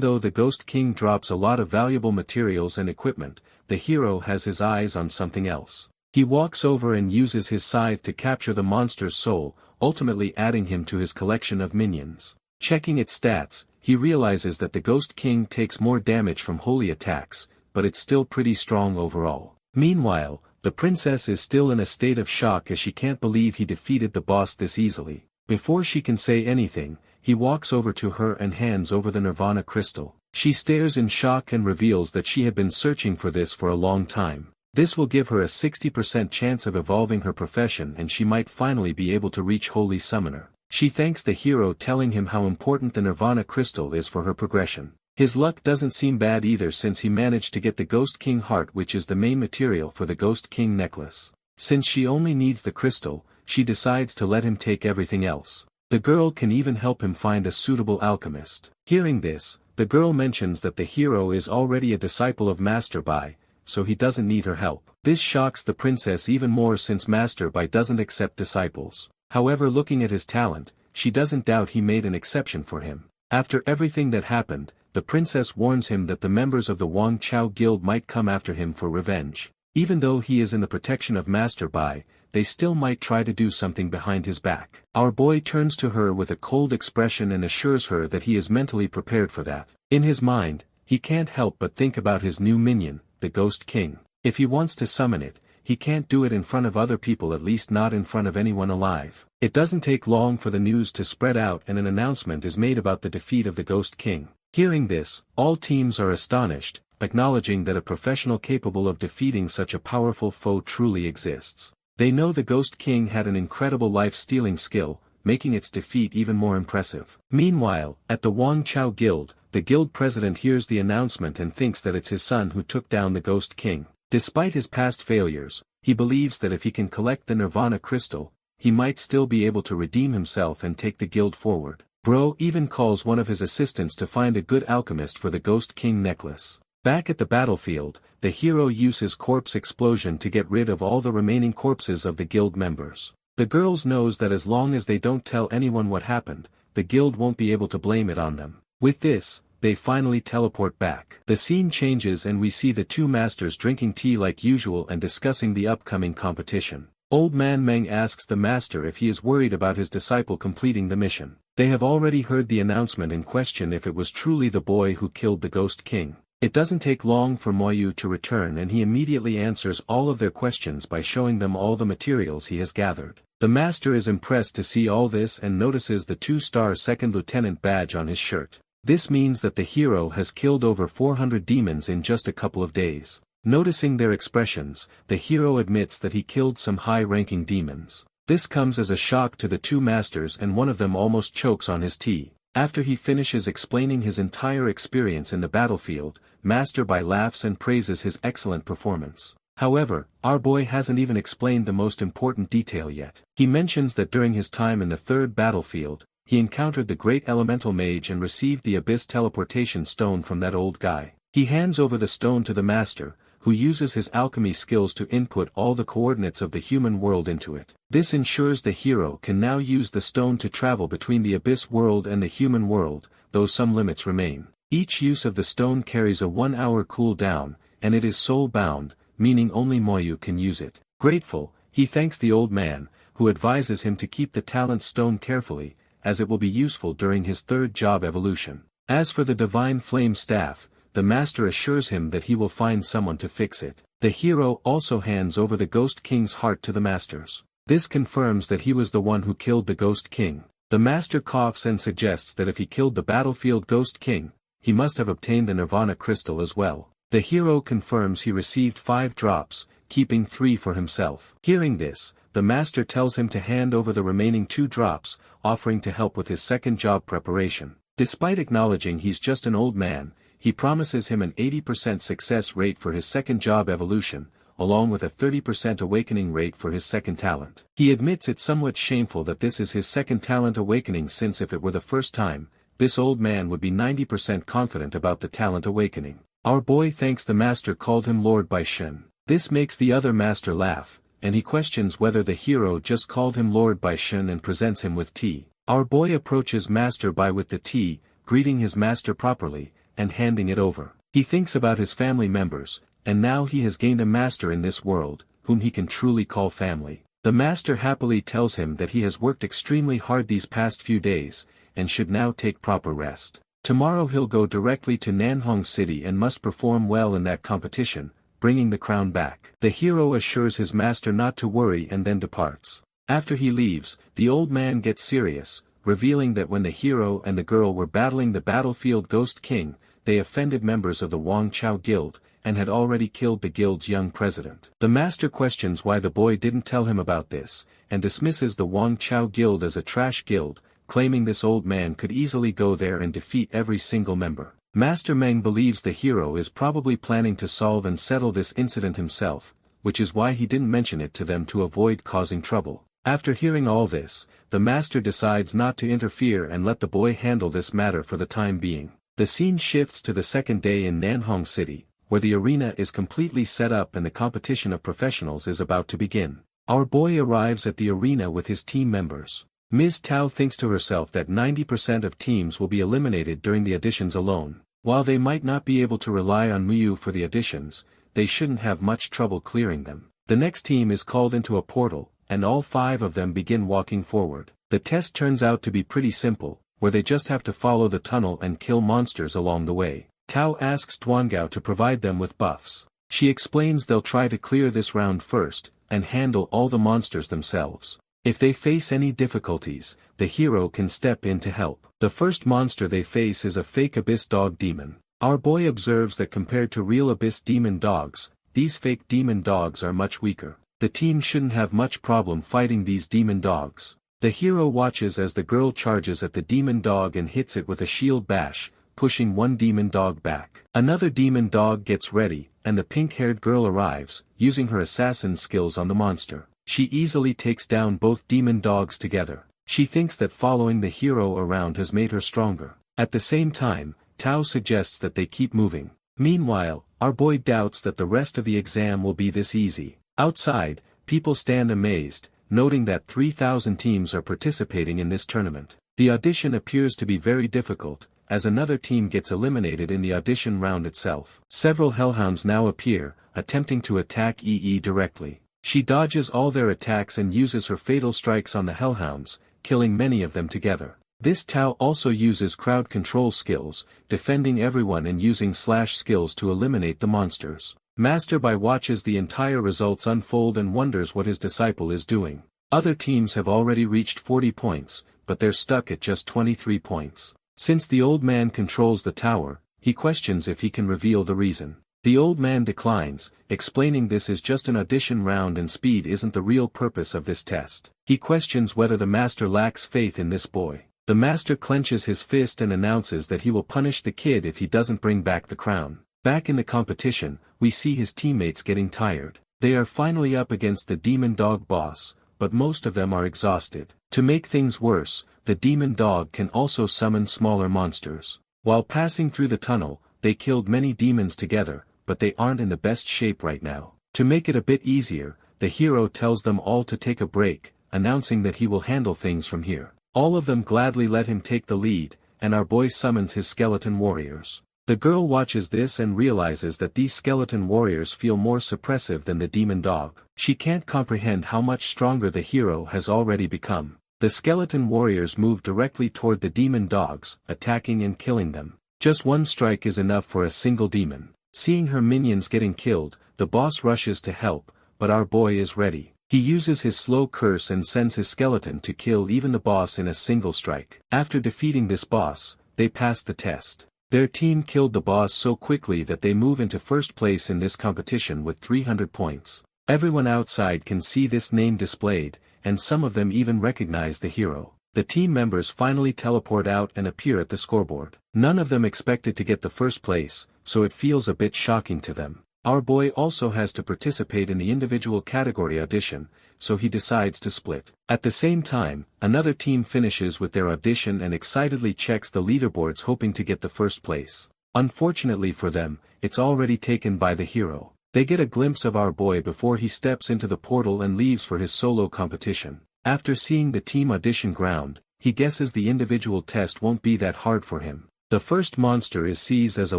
though the Ghost King drops a lot of valuable materials and equipment, the hero has his eyes on something else. He walks over and uses his scythe to capture the monster's soul, ultimately adding him to his collection of minions. Checking its stats, he realizes that the Ghost King takes more damage from holy attacks, but it's still pretty strong overall. Meanwhile, the princess is still in a state of shock as she can't believe he defeated the boss this easily. Before she can say anything, he walks over to her and hands over the Nirvana crystal. She stares in shock and reveals that she had been searching for this for a long time. This will give her a 60% chance of evolving her profession and she might finally be able to reach Holy Summoner. She thanks the hero, telling him how important the Nirvana crystal is for her progression. His luck doesn't seem bad either since he managed to get the Ghost King heart, which is the main material for the Ghost King necklace. Since she only needs the crystal, she decides to let him take everything else. The girl can even help him find a suitable alchemist. Hearing this, the girl mentions that the hero is already a disciple of Master Bai, so he doesn't need her help. This shocks the princess even more since Master Bai doesn't accept disciples. However, looking at his talent, she doesn't doubt he made an exception for him. After everything that happened, the princess warns him that the members of the Wang Chao Guild might come after him for revenge. Even though he is in the protection of Master Bai, they still might try to do something behind his back. Our boy turns to her with a cold expression and assures her that he is mentally prepared for that. In his mind, he can't help but think about his new minion, the Ghost King. If he wants to summon it, he can't do it in front of other people, at least not in front of anyone alive. It doesn't take long for the news to spread out and an announcement is made about the defeat of the Ghost King. Hearing this, all teams are astonished, acknowledging that a professional capable of defeating such a powerful foe truly exists. They know the Ghost King had an incredible life-stealing skill, making its defeat even more impressive. Meanwhile, at the Wang Chao Guild, the guild president hears the announcement and thinks that it's his son who took down the Ghost King. Despite his past failures, he believes that if he can collect the Nirvana crystal, he might still be able to redeem himself and take the guild forward. Bro even calls one of his assistants to find a good alchemist for the Ghost King necklace. Back at the battlefield, the hero uses corpse explosion to get rid of all the remaining corpses of the guild members. The girls knows that as long as they don't tell anyone what happened, the guild won't be able to blame it on them. With this, they finally teleport back. The scene changes and we see the two masters drinking tea like usual and discussing the upcoming competition. Old Man Meng asks the master if he is worried about his disciple completing the mission. They have already heard the announcement and question if it was truly the boy who killed the Ghost King. It doesn't take long for Moyu to return and he immediately answers all of their questions by showing them all the materials he has gathered. The master is impressed to see all this and notices the 2-star second lieutenant badge on his shirt. This means that the hero has killed over 400 demons in just a couple of days. Noticing their expressions, the hero admits that he killed some high-ranking demons. This comes as a shock to the two masters and one of them almost chokes on his tea. After he finishes explaining his entire experience in the battlefield, Master Bai laughs and praises his excellent performance. However, our boy hasn't even explained the most important detail yet. He mentions that during his time in the third battlefield, he encountered the great elemental mage and received the abyss teleportation stone from that old guy. He hands over the stone to the master, who uses his alchemy skills to input all the coordinates of the human world into it. This ensures the hero can now use the stone to travel between the abyss world and the human world, though some limits remain. Each use of the stone carries a 1-hour cooldown, and it is soul-bound, meaning only Moyu can use it. Grateful, He thanks the old man, who advises him to keep the talent stone carefully, as it will be useful during his third job evolution. As for the divine flame staff, the master assures him that he will find someone to fix it. The hero also hands over the Ghost King's heart to the masters. This confirms that he was the one who killed the Ghost King. The master coughs and suggests that if he killed the battlefield Ghost King, he must have obtained the Nirvana crystal as well. The hero confirms he received 5 drops, keeping 3 for himself. Hearing this, the master tells him to hand over the remaining 2 drops, offering to help with his second job preparation. Despite acknowledging he's just an old man, he promises him an 80% success rate for his second job evolution, along with a 30% awakening rate for his second talent. He admits it's somewhat shameful that this is his second talent awakening, since if it were the first time, this old man would be 90% confident about the talent awakening. Our boy thanks the master called him Lord by Shen. This makes the other master laugh, and he questions whether the hero just called him Lord by Shen and presents him with tea. Our boy approaches Master Bai with the tea, greeting his master properly, and handing it over. He thinks about his family members, and now he has gained a master in this world, whom he can truly call family. The master happily tells him that he has worked extremely hard these past few days, and should now take proper rest. Tomorrow he'll go directly to Nanhong City and must perform well in that competition, bringing the crown back. The hero assures his master not to worry and then departs. After he leaves, the old man gets serious, revealing that when the hero and the girl were battling the battlefield Ghost King, they offended members of the Wang Chao Guild, and had already killed the guild's young president. The master questions why the boy didn't tell him about this, and dismisses the Wang Chao Guild as a trash guild, claiming this old man could easily go there and defeat every single member. Master Meng believes the hero is probably planning to solve and settle this incident himself, which is why he didn't mention it to them to avoid causing trouble. After hearing all this, the master decides not to interfere and let the boy handle this matter for the time being. The scene shifts to the second day in Nanhong City, where the arena is completely set up and the competition of professionals is about to begin. Our boy arrives at the arena with his team members. Ms. Tao thinks to herself that 90% of teams will be eliminated during the auditions alone. While they might not be able to rely on Muyu for the auditions, they shouldn't have much trouble clearing them. The next team is called into a portal, and all 5 of them begin walking forward. The test turns out to be pretty simple, where they just have to follow the tunnel and kill monsters along the way. Tao asks Duangao to provide them with buffs. She explains they'll try to clear this round first, and handle all the monsters themselves. If they face any difficulties, the hero can step in to help. The first monster they face is a fake abyss dog demon. Our boy observes that compared to real abyss demon dogs, these fake demon dogs are much weaker. The team shouldn't have much problem fighting these demon dogs. The hero watches as the girl charges at the demon dog and hits it with a shield bash, pushing one demon dog back. Another demon dog gets ready, and the pink-haired girl arrives, using her assassin skills on the monster. She easily takes down both demon dogs together. She thinks that following the hero around has made her stronger. At the same time, Tao suggests that they keep moving. Meanwhile, our boy doubts that the rest of the exam will be this easy. Outside, people stand amazed, noting that 3,000 teams are participating in this tournament. The audition appears to be very difficult, as another team gets eliminated in the audition round itself. Several hellhounds now appear, attempting to attack EE directly. She dodges all their attacks and uses her fatal strikes on the hellhounds, killing many of them together. This Tao also uses crowd control skills, defending everyone and using slash skills to eliminate the monsters. Master Bai watches the entire results unfold and wonders what his disciple is doing. Other teams have already reached 40 points, but they're stuck at just 23 points. Since the old man controls the tower, he questions if he can reveal the reason. The old man declines, explaining this is just an audition round and speed isn't the real purpose of this test. He questions whether the master lacks faith in this boy. The master clenches his fist and announces that he will punish the kid if he doesn't bring back the crown. Back in the competition, we see his teammates getting tired. They are finally up against the demon dog boss, but most of them are exhausted. To make things worse, the demon dog can also summon smaller monsters. While passing through the tunnel, they killed many demons together, but they aren't in the best shape right now. To make it a bit easier, the hero tells them all to take a break, announcing that he will handle things from here. All of them gladly let him take the lead, and our boy summons his skeleton warriors. The girl watches this and realizes that these skeleton warriors feel more suppressive than the demon dog. She can't comprehend how much stronger the hero has already become. The skeleton warriors move directly toward the demon dogs, attacking and killing them. Just one strike is enough for a single demon. Seeing her minions getting killed, the boss rushes to help, but our boy is ready. He uses his slow curse and sends his skeleton to kill even the boss in a single strike. After defeating this boss, they pass the test. Their team killed the boss so quickly that they move into first place in this competition with 300 points. Everyone outside can see this name displayed, and some of them even recognize the hero. The team members finally teleport out and appear at the scoreboard. None of them expected to get the first place, so it feels a bit shocking to them. Our boy also has to participate in the individual category audition, so he decides to split. At the same time, another team finishes with their audition and excitedly checks the leaderboards hoping to get the first place. Unfortunately for them, it's already taken by the hero. They get a glimpse of our boy before he steps into the portal and leaves for his solo competition. After seeing the team audition ground, he guesses the individual test won't be that hard for him. The first monster is seized as a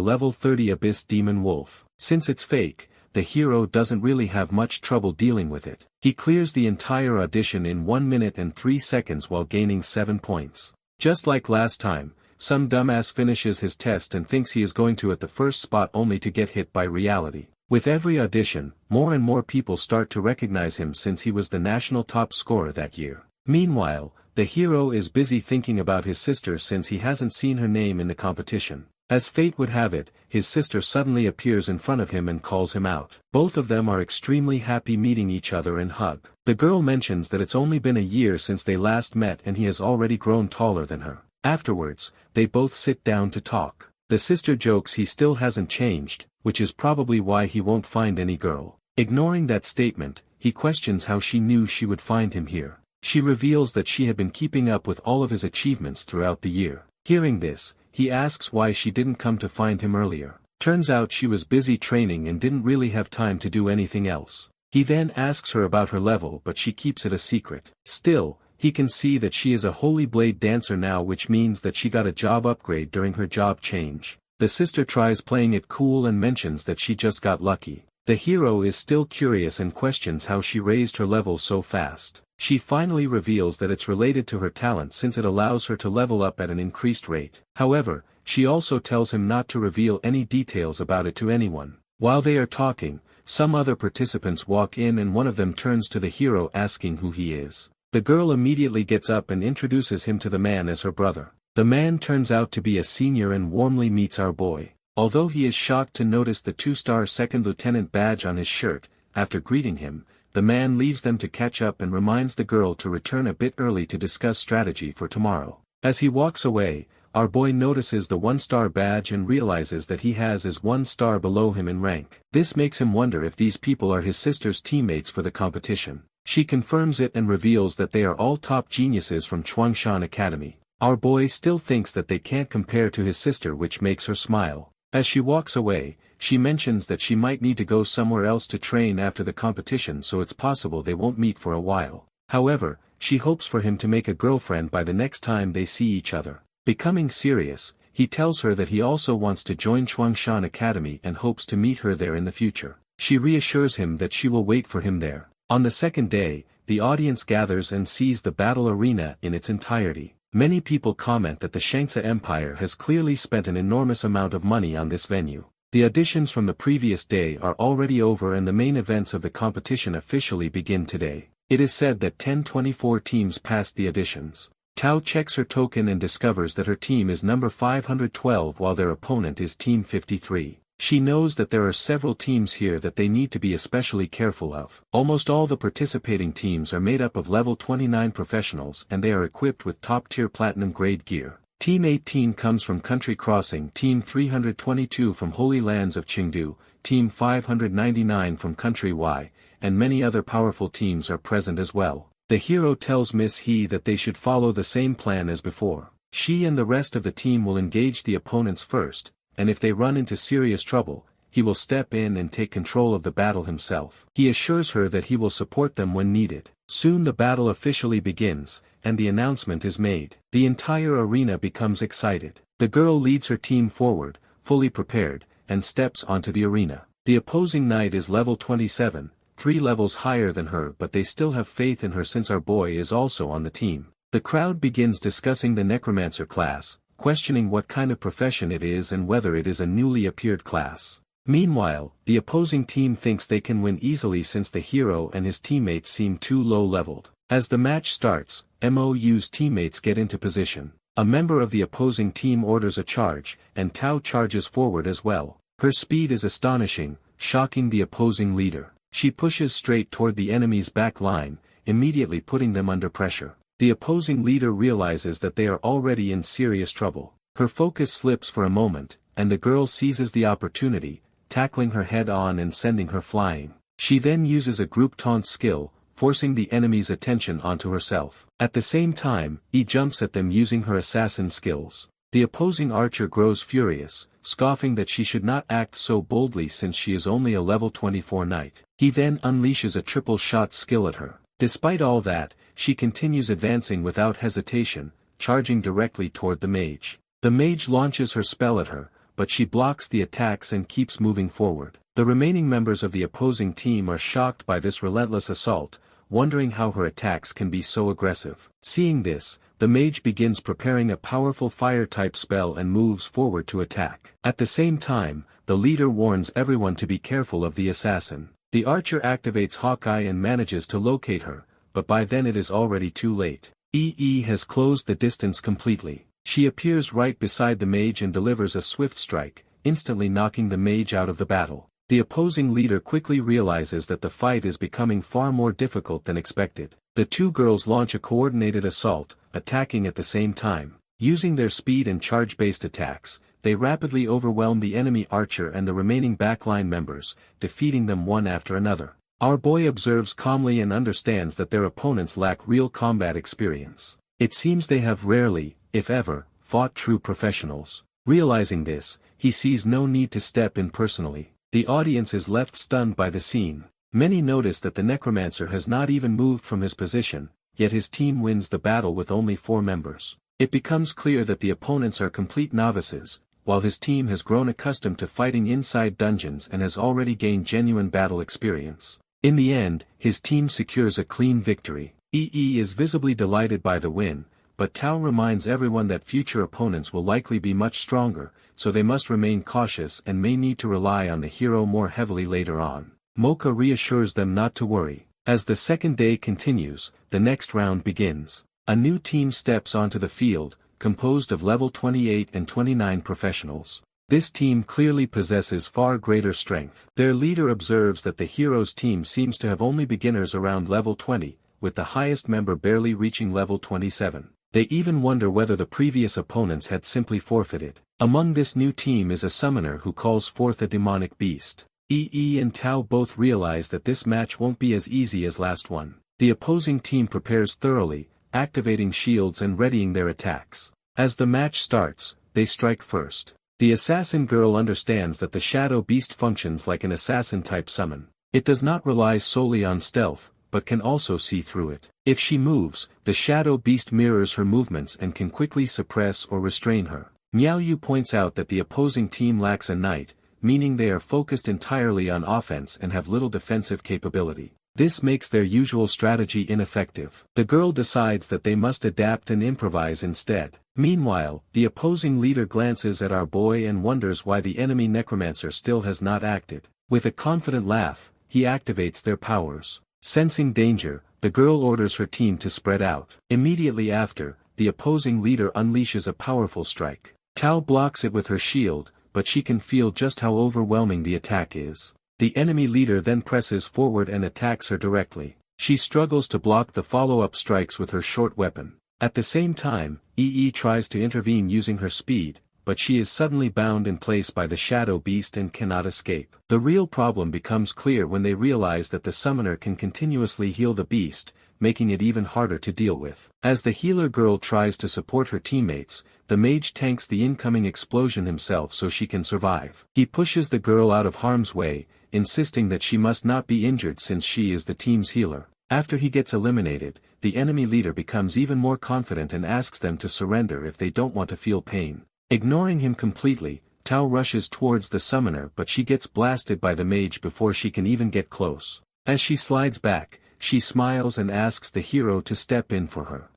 level 30 Abyss Demon Wolf. Since it's fake, the hero doesn't really have much trouble dealing with it. He clears the entire audition in 1 minute and 3 seconds while gaining 7 points. Just like last time, some dumbass finishes his test and thinks he is going to at the first spot only to get hit by reality. With every audition, more and more people start to recognize him since he was the national top scorer that year. Meanwhile, the hero is busy thinking about his sister since he hasn't seen her name in the competition. As fate would have it, his sister suddenly appears in front of him and calls him out. Both of them are extremely happy meeting each other and hug. The girl mentions that it's only been a year since they last met and he has already grown taller than her. Afterwards, they both sit down to talk. The sister jokes he still hasn't changed, which is probably why he won't find any girl. Ignoring that statement, he questions how she knew she would find him here. She reveals that she had been keeping up with all of his achievements throughout the year. Hearing this, he asks why she didn't come to find him earlier. Turns out she was busy training and didn't really have time to do anything else. He then asks her about her level but she keeps it a secret. Still, he can see that she is a Holy Blade dancer now, which means that she got a job upgrade during her job change. The sister tries playing it cool and mentions that she just got lucky. The hero is still curious and questions how she raised her level so fast. She finally reveals that it's related to her talent since it allows her to level up at an increased rate. However, she also tells him not to reveal any details about it to anyone. While they are talking, some other participants walk in and one of them turns to the hero asking who he is. The girl immediately gets up and introduces him to the man as her brother. The man turns out to be a senior and warmly meets our boy. Although he is shocked to notice the 2-star second lieutenant badge on his shirt, after greeting him, the man leaves them to catch up and reminds the girl to return a bit early to discuss strategy for tomorrow. As he walks away, our boy notices the 1-star badge and realizes that he is 1 star below him in rank. This makes him wonder if these people are his sister's teammates for the competition. She confirms it and reveals that they are all top geniuses from Chuangshan Academy. Our boy still thinks that they can't compare to his sister, which makes her smile. As she walks away, she mentions that she might need to go somewhere else to train after the competition, so it's possible they won't meet for a while. However, she hopes for him to make a girlfriend by the next time they see each other. Becoming serious, he tells her that he also wants to join Chuangshan Academy and hopes to meet her there in the future. She reassures him that she will wait for him there. On the second day, the audience gathers and sees the battle arena in its entirety. Many people comment that the Shangsa Empire has clearly spent an enormous amount of money on this venue. The auditions from the previous day are already over and the main events of the competition officially begin today. It is said that 10-24 teams passed the auditions. Tao checks her token and discovers that her team is number 512 while their opponent is team 53. She knows that there are several teams here that they need to be especially careful of. Almost all the participating teams are made up of level 29 professionals and they are equipped with top-tier platinum grade gear. Team 18 comes from Country Crossing, Team 322 from Holy Lands of Chengdu, Team 599 from Country Y, and many other powerful teams are present as well. The hero tells Miss He that they should follow the same plan as before. She and the rest of the team will engage the opponents first, and if they run into serious trouble, he will step in and take control of the battle himself. He assures her that he will support them when needed. Soon the battle officially begins, and the announcement is made. The entire arena becomes excited. The girl leads her team forward, fully prepared, and steps onto the arena. The opposing knight is level 27, 3 levels higher than her, but they still have faith in her since our boy is also on the team. The crowd begins discussing the necromancer class, questioning what kind of profession it is and whether it is a newly appeared class. Meanwhile, the opposing team thinks they can win easily since the hero and his teammates seem too low-leveled. As the match starts, MOU's teammates get into position. A member of the opposing team orders a charge, and Tao charges forward as well. Her speed is astonishing, shocking the opposing leader. She pushes straight toward the enemy's back line, immediately putting them under pressure. The opposing leader realizes that they are already in serious trouble. Her focus slips for a moment, and the girl seizes the opportunity, tackling her head-on and sending her flying. She then uses a group taunt skill, forcing the enemy's attention onto herself. At the same time, he jumps at them using her assassin skills. The opposing archer grows furious, scoffing that she should not act so boldly since she is only a level 24 knight. He then unleashes a triple shot skill at her. Despite all that, she continues advancing without hesitation, charging directly toward the mage. The mage launches her spell at her, but she blocks the attacks and keeps moving forward. The remaining members of the opposing team are shocked by this relentless assault, wondering how her attacks can be so aggressive. Seeing this, the mage begins preparing a powerful fire-type spell and moves forward to attack. At the same time, the leader warns everyone to be careful of the assassin. The archer activates Hawkeye and manages to locate her, but by then it is already too late. EE has closed the distance completely. She appears right beside the mage and delivers a swift strike, instantly knocking the mage out of the battle. The opposing leader quickly realizes that the fight is becoming far more difficult than expected. The two girls launch a coordinated assault, attacking at the same time. Using their speed and charge-based attacks, they rapidly overwhelm the enemy archer and the remaining backline members, defeating them one after another. Our boy observes calmly and understands that their opponents lack real combat experience. It seems they have rarely, if ever, fought true professionals. Realizing this, he sees no need to step in personally. The audience is left stunned by the scene. Many notice that the necromancer has not even moved from his position, yet his team wins the battle with only 4 members. It becomes clear that the opponents are complete novices, while his team has grown accustomed to fighting inside dungeons and has already gained genuine battle experience. In the end, his team secures a clean victory. EE is visibly delighted by the win, but Tao reminds everyone that future opponents will likely be much stronger, so they must remain cautious and may need to rely on the hero more heavily later on. Mocha reassures them not to worry. As the second day continues, the next round begins. A new team steps onto the field, composed of level 28 and 29 professionals. This team clearly possesses far greater strength. Their leader observes that the hero's team seems to have only beginners around level 20, with the highest member barely reaching level 27. They even wonder whether the previous opponents had simply forfeited. Among this new team is a summoner who calls forth a demonic beast. EE and Tao both realize that this match won't be as easy as last one. The opposing team prepares thoroughly, activating shields and readying their attacks. As the match starts, they strike first. The assassin girl understands that the shadow beast functions like an assassin-type summon. It does not rely solely on stealth, but can also see through it. If she moves, the shadow beast mirrors her movements and can quickly suppress or restrain her. Miao Yu points out that the opposing team lacks a knight, meaning they are focused entirely on offense and have little defensive capability. This makes their usual strategy ineffective. The girl decides that they must adapt and improvise instead. Meanwhile, the opposing leader glances at our boy and wonders why the enemy necromancer still has not acted. With a confident laugh, he activates their powers. Sensing danger, the girl orders her team to spread out. Immediately after, the opposing leader unleashes a powerful strike. Tao blocks it with her shield, but she can feel just how overwhelming the attack is. The enemy leader then presses forward and attacks her directly. She struggles to block the follow-up strikes with her short weapon. At the same time, EE tries to intervene using her speed, but she is suddenly bound in place by the shadow beast and cannot escape. The real problem becomes clear when they realize that the summoner can continuously heal the beast, making it even harder to deal with. As the healer girl tries to support her teammates, the mage tanks the incoming explosion himself so she can survive. He pushes the girl out of harm's way, insisting that she must not be injured since she is the team's healer. After he gets eliminated, the enemy leader becomes even more confident and asks them to surrender if they don't want to feel pain. Ignoring him completely, Tao rushes towards the summoner but she gets blasted by the mage before she can even get close. As she slides back, she smiles and asks the hero to step in for her.